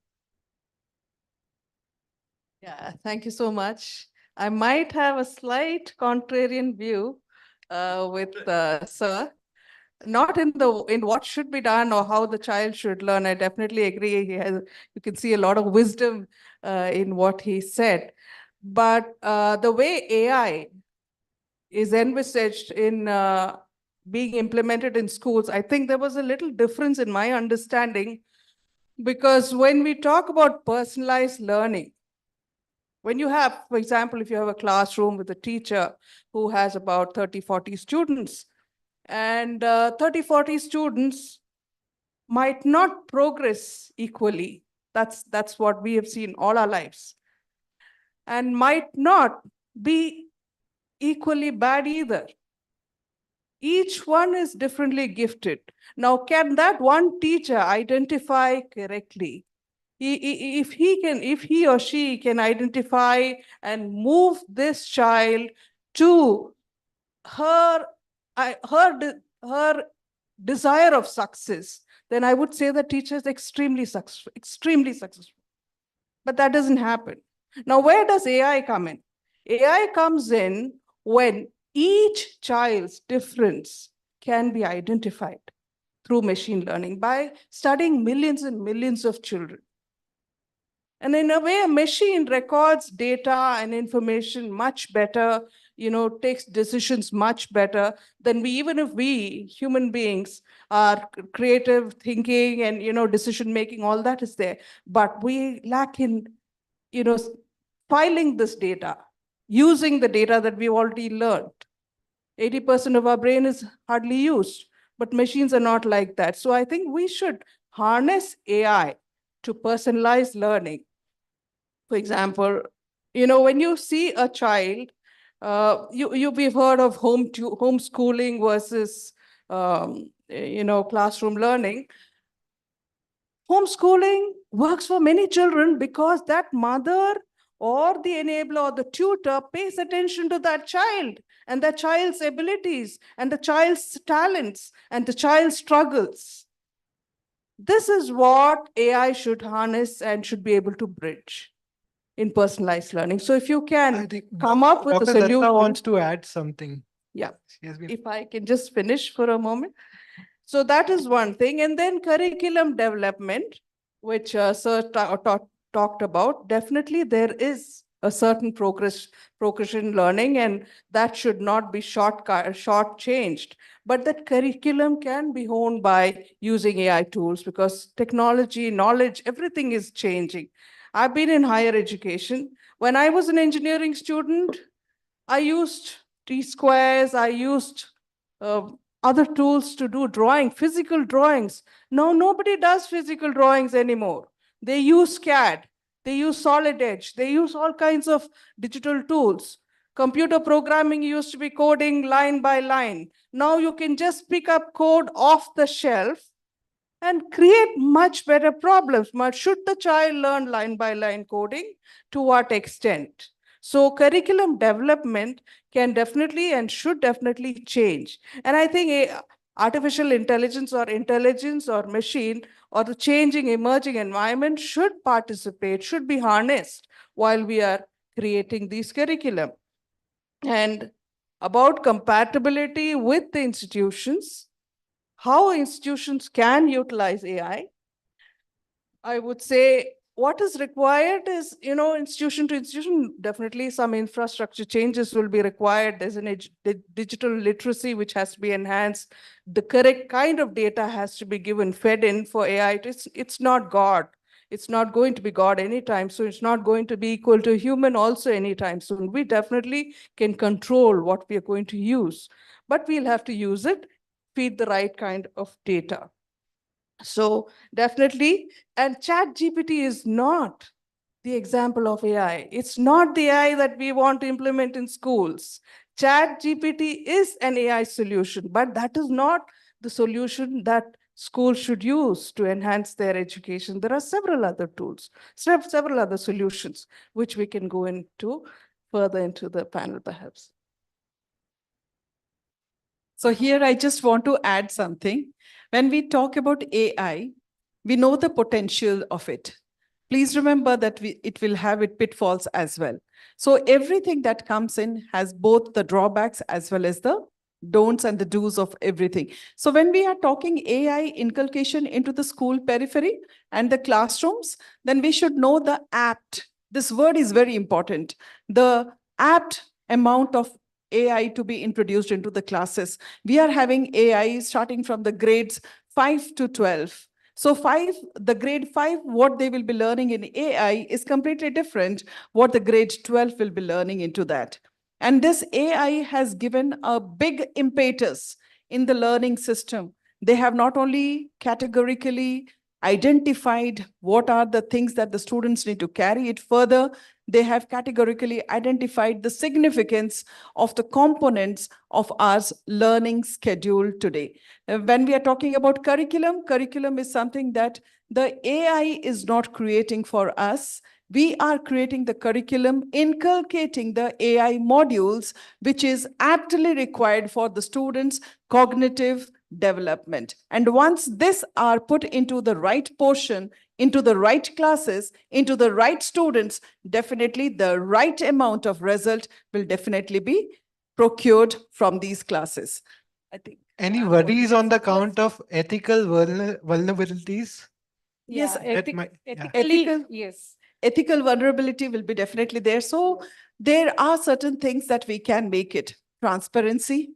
Yeah, thank you so much. I might have a slight contrarian view with Sir. Not in what should be done or how the child should learn. I definitely agree. You can see a lot of wisdom in what he said. But the way AI is envisaged in being implemented in schools, I think there was a little difference in my understanding, because when we talk about personalized learning, when you have, for example, if you have a classroom with a teacher who has about 30, 40 students, and 30, 40 students might not progress equally. That's what we have seen all our lives. And might not be equally bad either. Each one is differently gifted. Now, can that one teacher identify correctly? If he or she can identify and move this child to her desire of success, then I would say the teacher is extremely successful. But that doesn't happen. Now, where does AI come in? AI comes in when each child's difference can be identified through machine learning by studying millions and millions of children. And in a way, a machine records data and information much better, takes decisions much better than even if we, human beings, are creative thinking and, decision making, all that is there. But we lack in, filing this data, using the data that we've already learned. 80% of our brain is hardly used, but machines are not like that. So I think we should harness AI to personalize learning. For example, when you see a child, we've heard of homeschooling versus, classroom learning. Homeschooling works for many children because that mother or the enabler or the tutor pays attention to that child and the child's abilities and the child's talents and the child's struggles. This is what AI should harness and should be able to bridge in personalized learning. So if you can come up with a Dr. Datta solution. wants to add something. Yeah, She has been- if I can just finish for a moment. So that is one thing. And then curriculum development, which Sir talked about, definitely there is a certain progression learning, and that should not be short-changed. But that curriculum can be honed by using AI tools, because technology, knowledge, everything is changing. I've been in higher education. When I was an engineering student, I used T-squares, I used other tools to do drawing, physical drawings. Now nobody does physical drawings anymore. They use CAD, they use Solid Edge, they use all kinds of digital tools. Computer programming used to be coding line by line. Now you can just pick up code off the shelf and create much better problems. But should the child learn line by line coding? To what extent? So curriculum development can definitely and should definitely change. And I think artificial intelligence or machine or the changing emerging environment should participate, should be harnessed while we are creating these curriculum. And about compatibility with the institutions, how institutions can utilize AI, I would say what is required is, institution to institution, definitely some infrastructure changes will be required. There's an digital literacy which has to be enhanced. The correct kind of data has to be given, fed in for AI. It's not God. It's not going to be God anytime soon. It's not going to be equal to human also anytime soon. We definitely can control what we are going to use, but we'll have to use it, feed the right kind of data. So definitely, and ChatGPT is not the example of AI. It's not the AI that we want to implement in schools. ChatGPT is an AI solution, but that is not the solution that schools should use to enhance their education. There are several other tools, several other solutions, which we can go into further into the panel perhaps. So here I just want to add something. When we talk about AI, we know the potential of it. Please remember that it will have its pitfalls as well. So everything that comes in has both the drawbacks as well as the don'ts and the do's of everything. So when we are talking AI inculcation into the school periphery and the classrooms, then we should know the apt. This word is very important. The apt amount of AI to be introduced into the classes. We are having AI starting from the grades 5 to 12. So the grade 5, what they will be learning in AI is completely different what the grade 12 will be learning into that. And this AI has given a big impetus in the learning system. They have not only categorically identified what are the things that the students need to carry it further, they have categorically identified the significance of the components of our learning schedule today. When we are talking about curriculum is something that the AI is not creating for us. We are creating the curriculum, inculcating the AI modules, which is aptly required for the students' cognitive development. And once this are put into the right portion, into the right classes, into the right students, definitely the right amount of result will definitely be procured from these classes. I think. Any worries on the count of ethical vulnerabilities? Yes, ethically, yes. Ethical vulnerability will be definitely there. So there are certain things that we can make it. Transparency.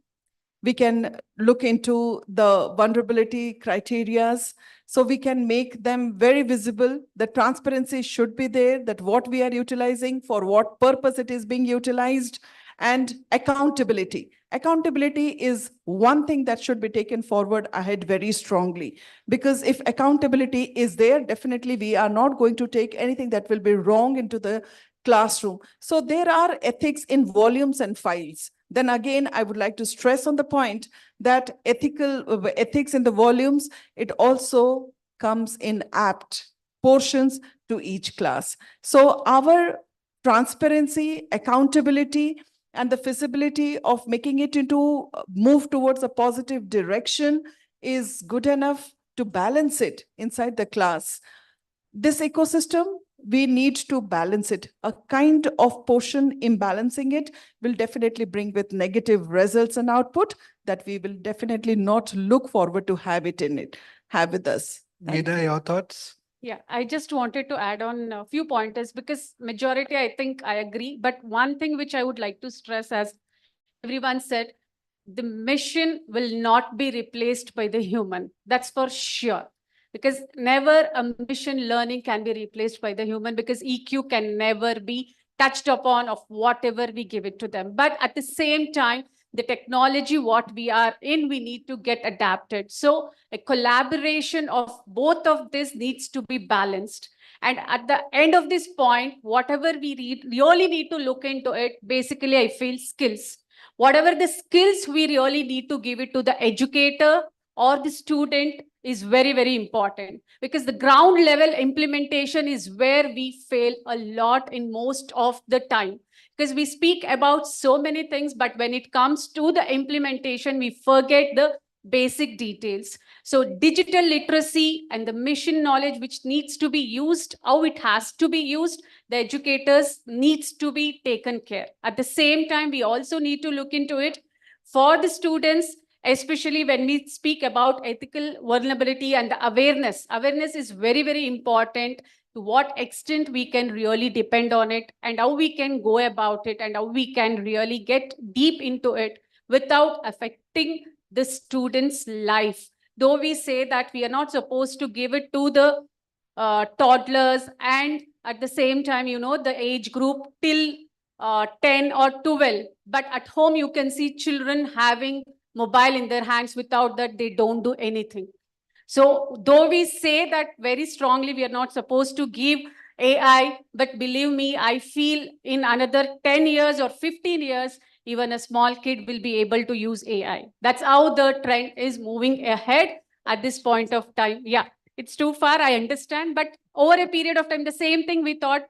We can look into the vulnerability criterias. So we can make them very visible. The transparency should be there, that what we are utilizing, for what purpose it is being utilized, and accountability. Accountability is one thing that should be taken forward ahead very strongly, because if accountability is there, definitely we are not going to take anything that will be wrong into the classroom. So there are ethics in volumes and files. Then again, I would like to stress on the point that ethics in the volumes, it also comes in apt portions to each class. So our transparency, accountability, and the feasibility of making it into move towards a positive direction is good enough to balance it inside the class. This ecosystem, we need to balance it. A kind of portion imbalancing it will definitely bring with negative results and output that we will definitely not look forward to have with us. Thank Nida, you. your thoughts? Yeah, I just wanted to add on a few pointers because majority, I think I agree. But one thing which I would like to stress, as everyone said, the machine will not be replaced by the human. That's for sure. Because never a machine learning can be replaced by the human, because EQ can never be touched upon of whatever we give it to them. But at the same time, the technology, what we are in, we need to get adapted. So a collaboration of both of this needs to be balanced. And at the end of this point, whatever we really need to look into it, basically, I feel skills. Whatever the skills we really need to give it to the educator or the student is very, very important, because the ground level implementation is where we fail a lot in most of the time. Because we speak about so many things, but when it comes to the implementation, we forget the basic details. So digital literacy and the mission knowledge which needs to be used, how it has to be used, the educators needs to be taken care. At the same time, we also need to look into it for the students, especially when we speak about ethical vulnerability and the awareness. Awareness is very, very important. To what extent we can really depend on it, and how we can go about it, and how we can really get deep into it without affecting the student's life. Though we say that we are not supposed to give it to the toddlers, and at the same time, the age group till 10 or 12. But at home, you can see children having mobile in their hands. Without that, they don't do anything. So though we say that very strongly, we are not supposed to give AI, but believe me, I feel in another 10 years or 15 years, even a small kid will be able to use AI. That's how the trend is moving ahead at this point of time. Yeah, it's too far, I understand. But over a period of time, the same thing we thought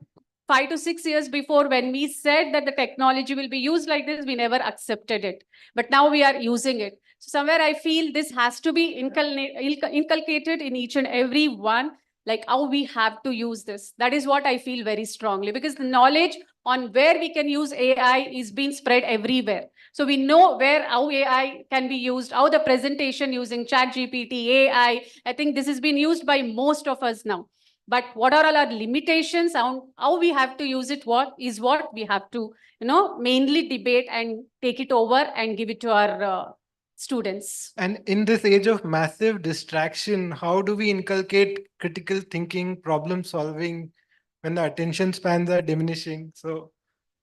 5 to 6 years before, when we said that the technology will be used like this, we never accepted it. But now we are using it. So somewhere I feel this has to be inculcated in each and every one, like how we have to use this. That is what I feel very strongly, because the knowledge on where we can use AI is being spread everywhere. So we know how AI can be used, how the presentation using ChatGPT, AI, I think this has been used by most of us now. But what are all our limitations on how we have to use it, what we have to, mainly debate and take it over and give it to our students. And in this age of massive distraction, how do we inculcate critical thinking, problem solving when the attention spans are diminishing? So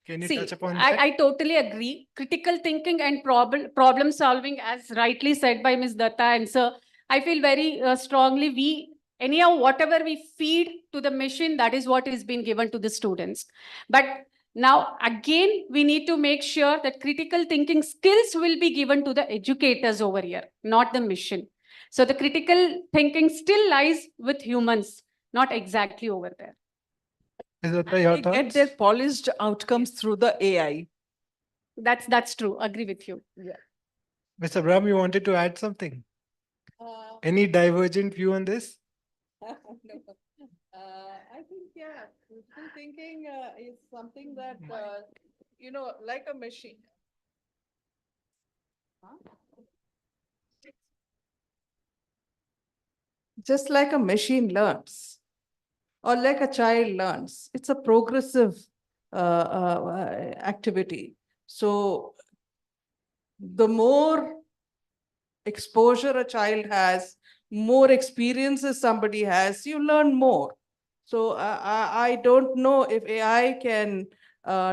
can you touch upon that? I totally agree. Critical thinking and problem solving, as rightly said by Ms. Datta and sir, I feel very strongly anyhow, whatever we feed to the machine, that is what is being given to the students. But now, again, we need to make sure that critical thinking skills will be given to the educators over here, not the machine. So the critical thinking still lies with humans, not exactly over there. They get their polished outcomes through the AI. That's true. Agree with you. Yeah. Mr. Brahm, you wanted to add something? Any divergent view on this? No. I think, yeah, critical thinking is something that, like a machine. Just like a machine learns, or like a child learns, it's a progressive activity. So the more exposure a child has, more experiences somebody has, you learn more. So I don't know if AI can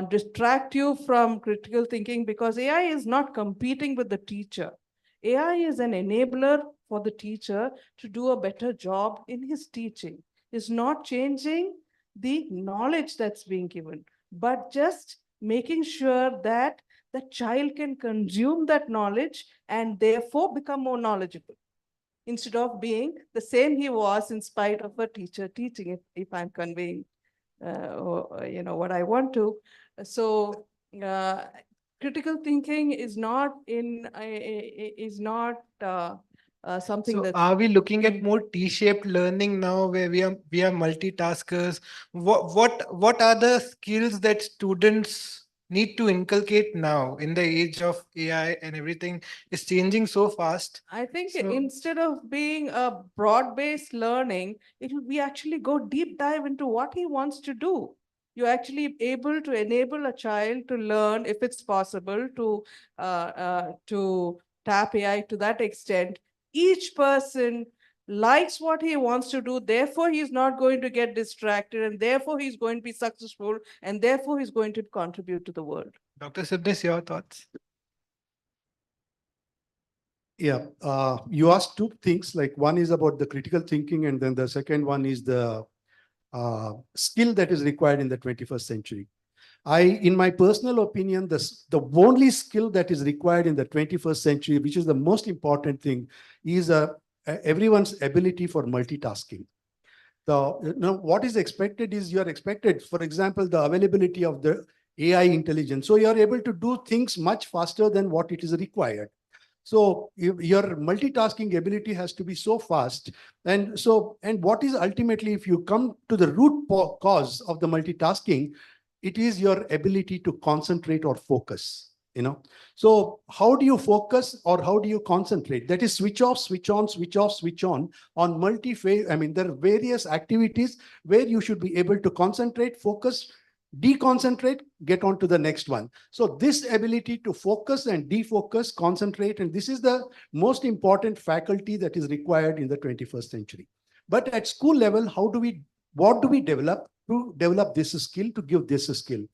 distract you from critical thinking, because AI is not competing with the teacher. AI is an enabler for the teacher to do a better job in his teaching. It's not changing the knowledge that's being given, but just making sure that the child can consume that knowledge and therefore become more knowledgeable, instead of being the same he was in spite of a teacher teaching, if I'm conveying what I want to. So critical thinking is not something So that. are we looking at more T-shaped learning now where we are multitaskers? What are the skills that students need to inculcate now in the age of AI and everything is changing so fast? I think So- instead of being a broad-based learning, it will be actually go deep dive into what he wants to do. You're actually able to enable a child to learn, if it's possible, to tap AI to that extent. Each person likes what he wants to do, therefore he's not going to get distracted, and therefore he's going to be successful, and therefore he's going to contribute to the world. Dr. Subnis, your thoughts? Yeah, you asked two things, like one is about the critical thinking, and then the second one is the skill that is required in the 21st century. In my personal opinion, the only skill that is required in the 21st century, which is the most important thing, is everyone's ability for multitasking. What is expected is you're expected, for example, the availability of the AI intelligence. So you're able to do things much faster than what it is required. So your multitasking ability has to be so fast. And what is ultimately, if you come to the root cause of the multitasking, it is your ability to concentrate or focus. So how do you focus or how do you concentrate? That is switch off, switch on, switch off, switch on multi-phase. I mean, there are various activities where you should be able to concentrate, focus, deconcentrate, get on to the next one. So this ability to focus and defocus, concentrate, and this is the most important faculty that is required in the 21st century. But at school level, what do we develop to develop this skill, to give this skill?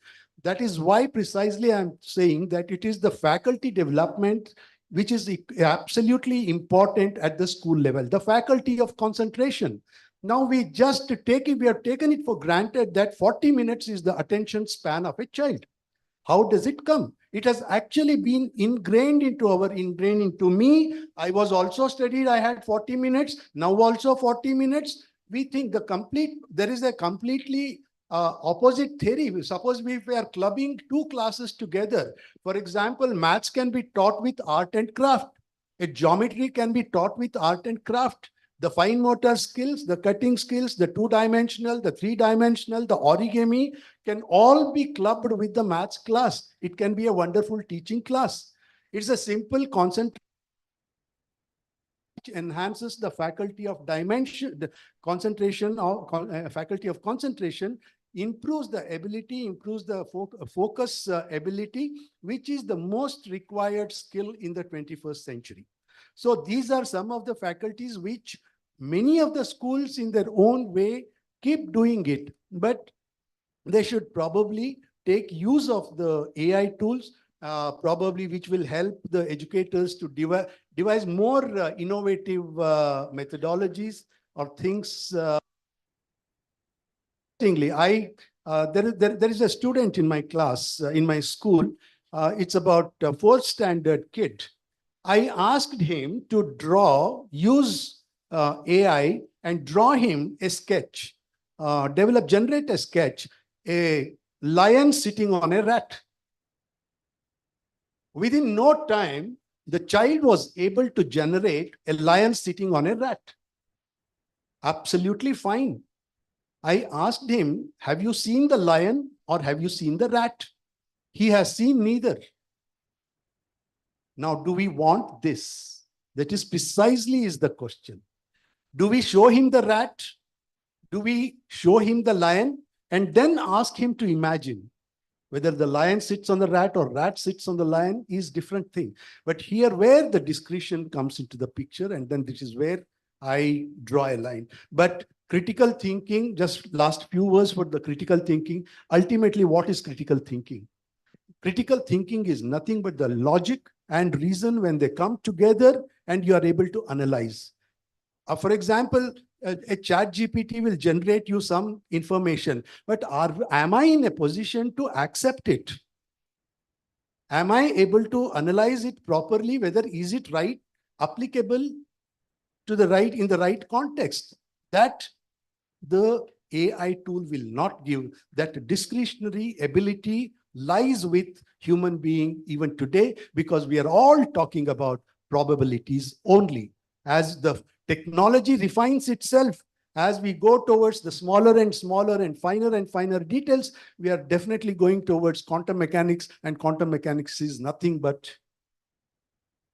That is why precisely I'm saying that it is the faculty development which is absolutely important at the school level. The faculty of concentration. Now we have taken it for granted that 40 minutes is the attention span of a child. How does it come? It has actually been ingrained into me. I was also studied, I had 40 minutes, now also 40 minutes. We think there is a completely opposite theory. Suppose if we are clubbing two classes together, for example, maths can be taught with art and craft. A geometry can be taught with art and craft. The fine motor skills, the cutting skills, the two-dimensional, the three-dimensional, the origami can all be clubbed with the maths class. It can be a wonderful teaching class. It's a simple concentration which enhances the faculty of concentration, improves the ability, improves the focus ability, which is the most required skill in the 21st century. So these are some of the faculties which many of the schools in their own way keep doing it, but they should probably take use of the AI tools, probably which will help the educators to devise more innovative methodologies or things. There is a student in my class, in my school. It's about a 4th standard kid. I asked him to use AI and draw him a sketch, generate a sketch, a lion sitting on a rat. Within no time, the child was able to generate a lion sitting on a rat. Absolutely fine. I asked him, have you seen the lion or have you seen the rat? He has seen neither. Now, do we want this? That is precisely is the question. Do we show him the rat? Do we show him the lion? And then ask him to imagine whether the lion sits on the rat or rat sits on the lion is different thing. But here where the discretion comes into the picture, and then this is where I draw a line. But critical thinking, just last few words for the critical thinking. Ultimately, what is critical thinking? Critical thinking is nothing but the logic and reason when they come together and you are able to analyze. For example, a chat GPT will generate you some information, but am I in a position to accept it? Am I able to analyze it properly, whether is it right, applicable to the right, in the right context? That the AI tool will not give. That discretionary ability lies with human being even today, because we are all talking about probabilities only. As the technology refines itself, as we go towards the smaller and smaller and finer details, we are definitely going towards quantum mechanics, and quantum mechanics is nothing but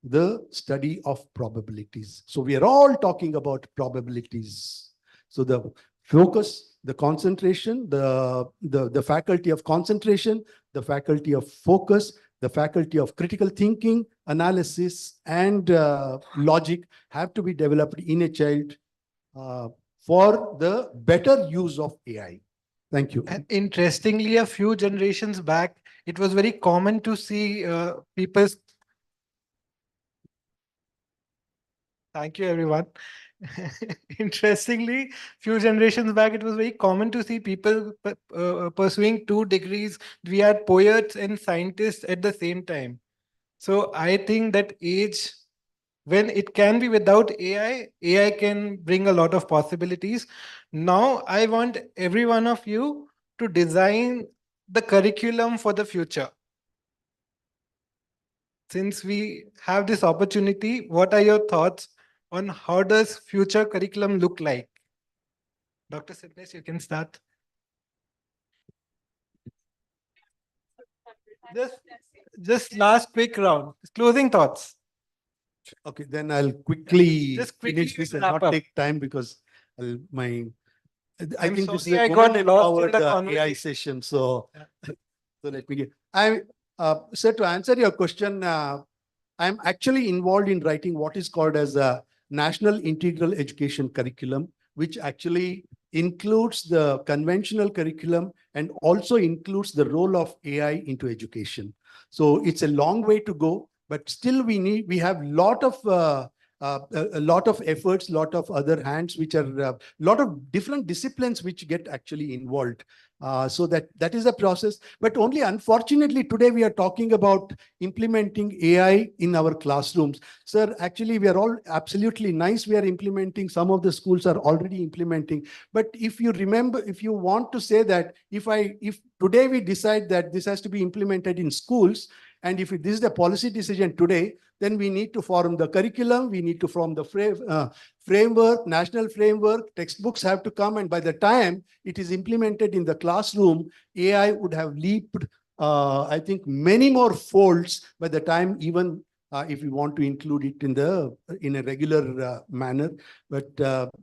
the study of probabilities. So we are all talking about probabilities. So the focus, the concentration, the faculty of concentration, the faculty of focus, the faculty of critical thinking, analysis, and logic have to be developed in a child for the better use of AI. Thank you. And interestingly, a few generations back, it was very common to see people. Thank you, everyone. Interestingly, few generations back, it was very common to see people pursuing 2 degrees. We had poets and scientists at the same time. So I think that age, when it can be without AI, AI can bring a lot of possibilities. Now, I want every one of you to design the curriculum for the future. Since we have this opportunity, what are your thoughts on how does future curriculum look like? Dr. Sidnesh, you can start. Just last quick round. Closing thoughts. Okay, then I'll quickly finish this and wrap not up. take time because I I'm think this is sorry, a I got lost in woman-powered the AI conversation. session. So, so let me give. So to answer your question, I'm actually involved in writing what is called as a National Integral Education Curriculum, which actually includes the conventional curriculum and also includes the role of AI into education. So it's a long way to go, but still we have a lot of efforts, lot of other hands, which are a lot of different disciplines which get actually involved. So that is a process. But only unfortunately today we are talking about implementing AI in our classrooms. Sir, actually we are all absolutely nice. We are implementing. Some of the schools are already implementing. But if you remember, if you want to say that if today we decide that this has to be implemented in schools, and if this is the policy decision today, then we need to form the curriculum, we need to form the framework, national framework, textbooks have to come, and by the time it is implemented in the classroom, AI would have leaped, I think, many more folds by the time even if we want to include it in a regular manner. But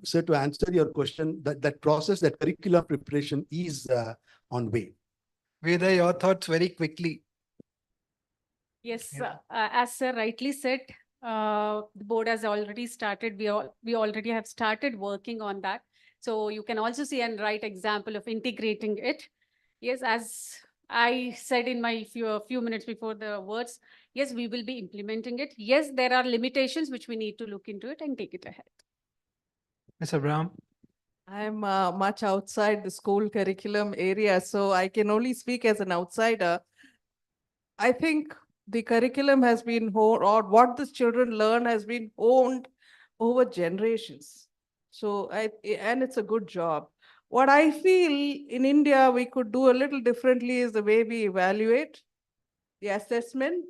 sir, to answer your question, that process, that curriculum preparation is on way. Veda, your thoughts very quickly. Yes, as sir rightly said, the board has already started. We already have started working on that. So you can also see a right example of integrating it. Yes, as I said in my few minutes before the words, yes, we will be implementing it. Yes, there are limitations which we need to look into it and take it ahead. Ms. Abraham. I'm much outside the school curriculum area, so I can only speak as an outsider. I think the curriculum has been honed, or what the children learn has been honed over generations. So and it's a good job. What I feel in India we could do a little differently is the way we evaluate the assessment.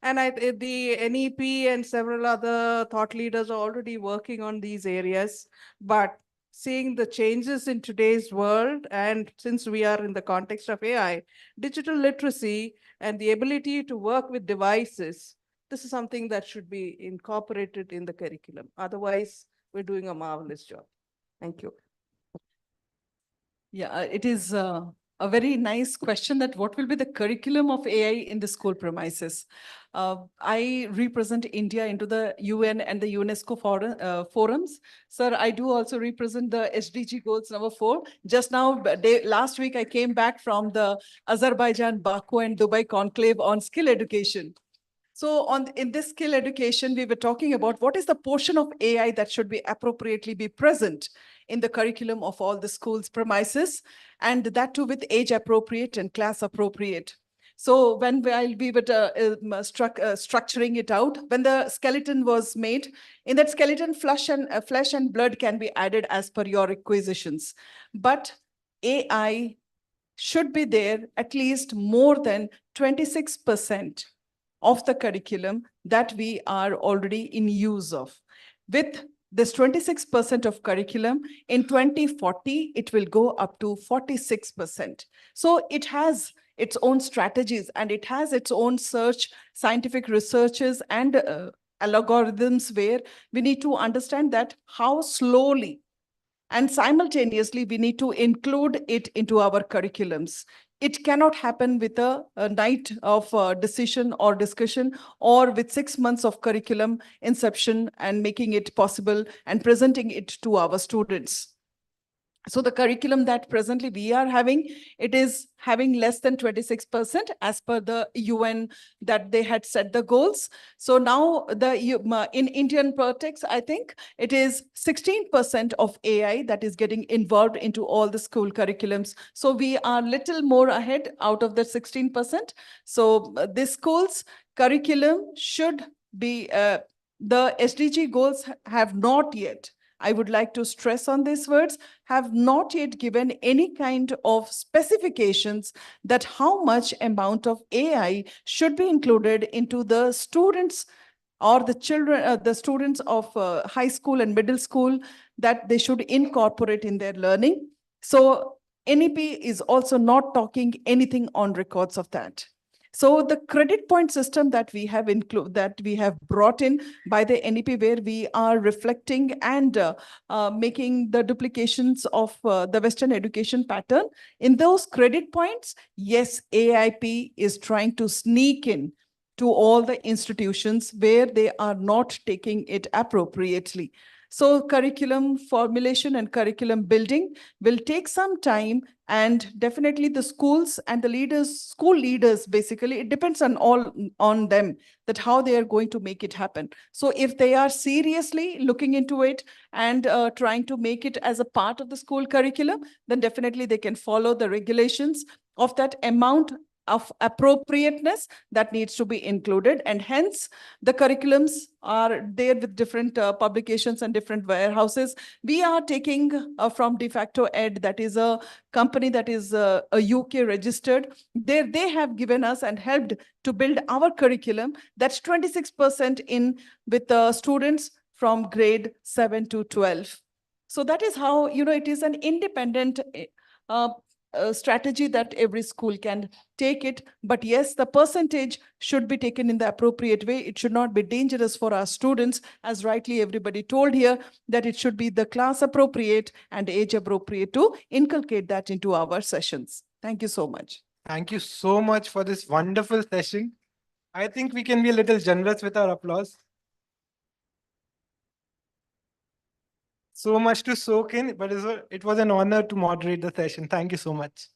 And the NEP and several other thought leaders are already working on these areas. But seeing the changes in today's world, and since we are in the context of AI, digital literacy and the ability to work with devices, this is something that should be incorporated in the curriculum. Otherwise, we're doing a marvelous job. Thank you. Yeah, it is a very nice question that what will be the curriculum of AI in the school premises? I represent India into the UN and the UNESCO forums. Sir, I do also represent the SDG goals #4. Just now, last week, I came back from the Azerbaijan, Baku and Dubai conclave on skill education. So in this skill education, we were talking about what is the portion of AI that should be appropriately be present in the curriculum of all the schools premises, and that too with age appropriate and class appropriate. So when we were structuring it out, when the skeleton was made, in that skeleton, flesh and blood can be added as per your requisitions. But AI should be there at least more than 26% of the curriculum that we are already in use of. With this 26% of curriculum, in 2040, it will go up to 46%. So it has its own strategies and it has its own scientific researches and algorithms where we need to understand that how slowly and simultaneously we need to include it into our curriculums. It cannot happen with a night of decision or discussion or with 6 months of curriculum inception and making it possible and presenting it to our students. So the curriculum that presently we are having, it is having less than 26% as per the UN that they had set the goals. So now in Indian context, I think it is 16% of AI that is getting involved into all the school curriculums. So we are little more ahead out of the 16%. So this school's curriculum should be, the SDG goals have not yet, I would like to stress on these words, have not yet given any kind of specifications that how much amount of AI should be included into the students or the children, the students of high school and middle school, that they should incorporate in their learning. So NEP is also not talking anything on records of that. So the credit point system that we have brought in by the NEP, where we are reflecting and making the duplications of the Western education pattern, in those credit points, yes, AIP is trying to sneak in to all the institutions where they are not taking it appropriately. So curriculum formulation and curriculum building will take some time, and definitely the schools and the leaders, school leaders, basically, it depends on them that how they are going to make it happen. So if they are seriously looking into it and trying to make it as a part of the school curriculum, then definitely they can follow the regulations of that amount of appropriateness that needs to be included. And hence the curriculums are there with different publications and different warehouses. We are taking from De facto Ed, that is a company that is a UK registered. They have given us and helped to build our curriculum. That's 26% in with students from grade 7 to 12. So that is how, it is an independent strategy that every school can take it. But yes, the percentage should be taken in the appropriate way. It should not be dangerous for our students, as rightly everybody told here, that it should be the class appropriate and age appropriate to inculcate that into our sessions. Thank you so much. Thank you so much for this wonderful session. I think we can be a little generous with our applause. So much to soak in, but it was an honor to moderate the session. Thank you so much.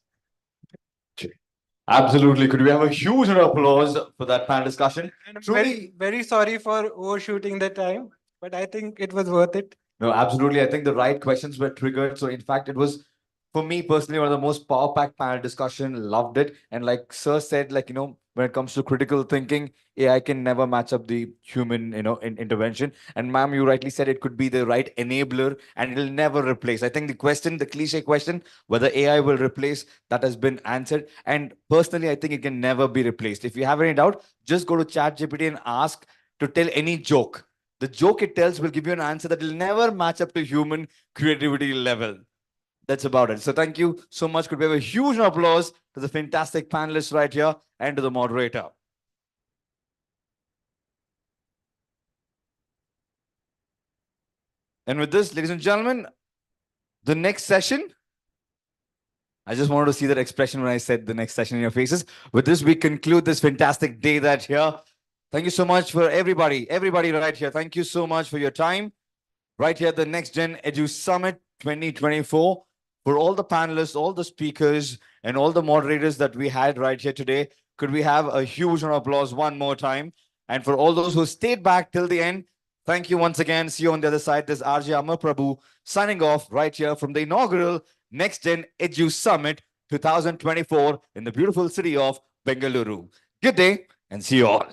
Absolutely. Could we have a huge round of applause for that panel discussion? And I'm very, very sorry for overshooting the time, but I think it was worth it. No, absolutely. I think the right questions were triggered. So in fact, it was, for me personally, one of the most power-packed panel discussion. Loved it. And like Sir said, when it comes to critical thinking, AI can never match up the human, intervention. And ma'am, you rightly said it could be the right enabler and it'll never replace. I think the cliche question, whether AI will replace, that has been answered. And personally, I think it can never be replaced. If you have any doubt, just go to ChatGPT and ask to tell any joke. The joke it tells will give you an answer that will never match up to human creativity level. That's about it. So thank you so much. Could we have a huge applause to the fantastic panelists right here and to the moderator. And with this, ladies and gentlemen, the next session, I just wanted to see that expression when I said the next session in your faces. With this, we conclude this fantastic day that's here. Thank you so much for everybody right here. Thank you so much for your time. Right here at the NexGen Edu Summit 2024. For all the panelists, all the speakers, and all the moderators that we had right here today, could we have a huge round of applause one more time? And for all those who stayed back till the end, thank you once again. See you on the other side. This is RJ Amar Prabhu signing off right here from the inaugural NexGen Edu Summit 2024 in the beautiful city of Bengaluru. Good day and see you all.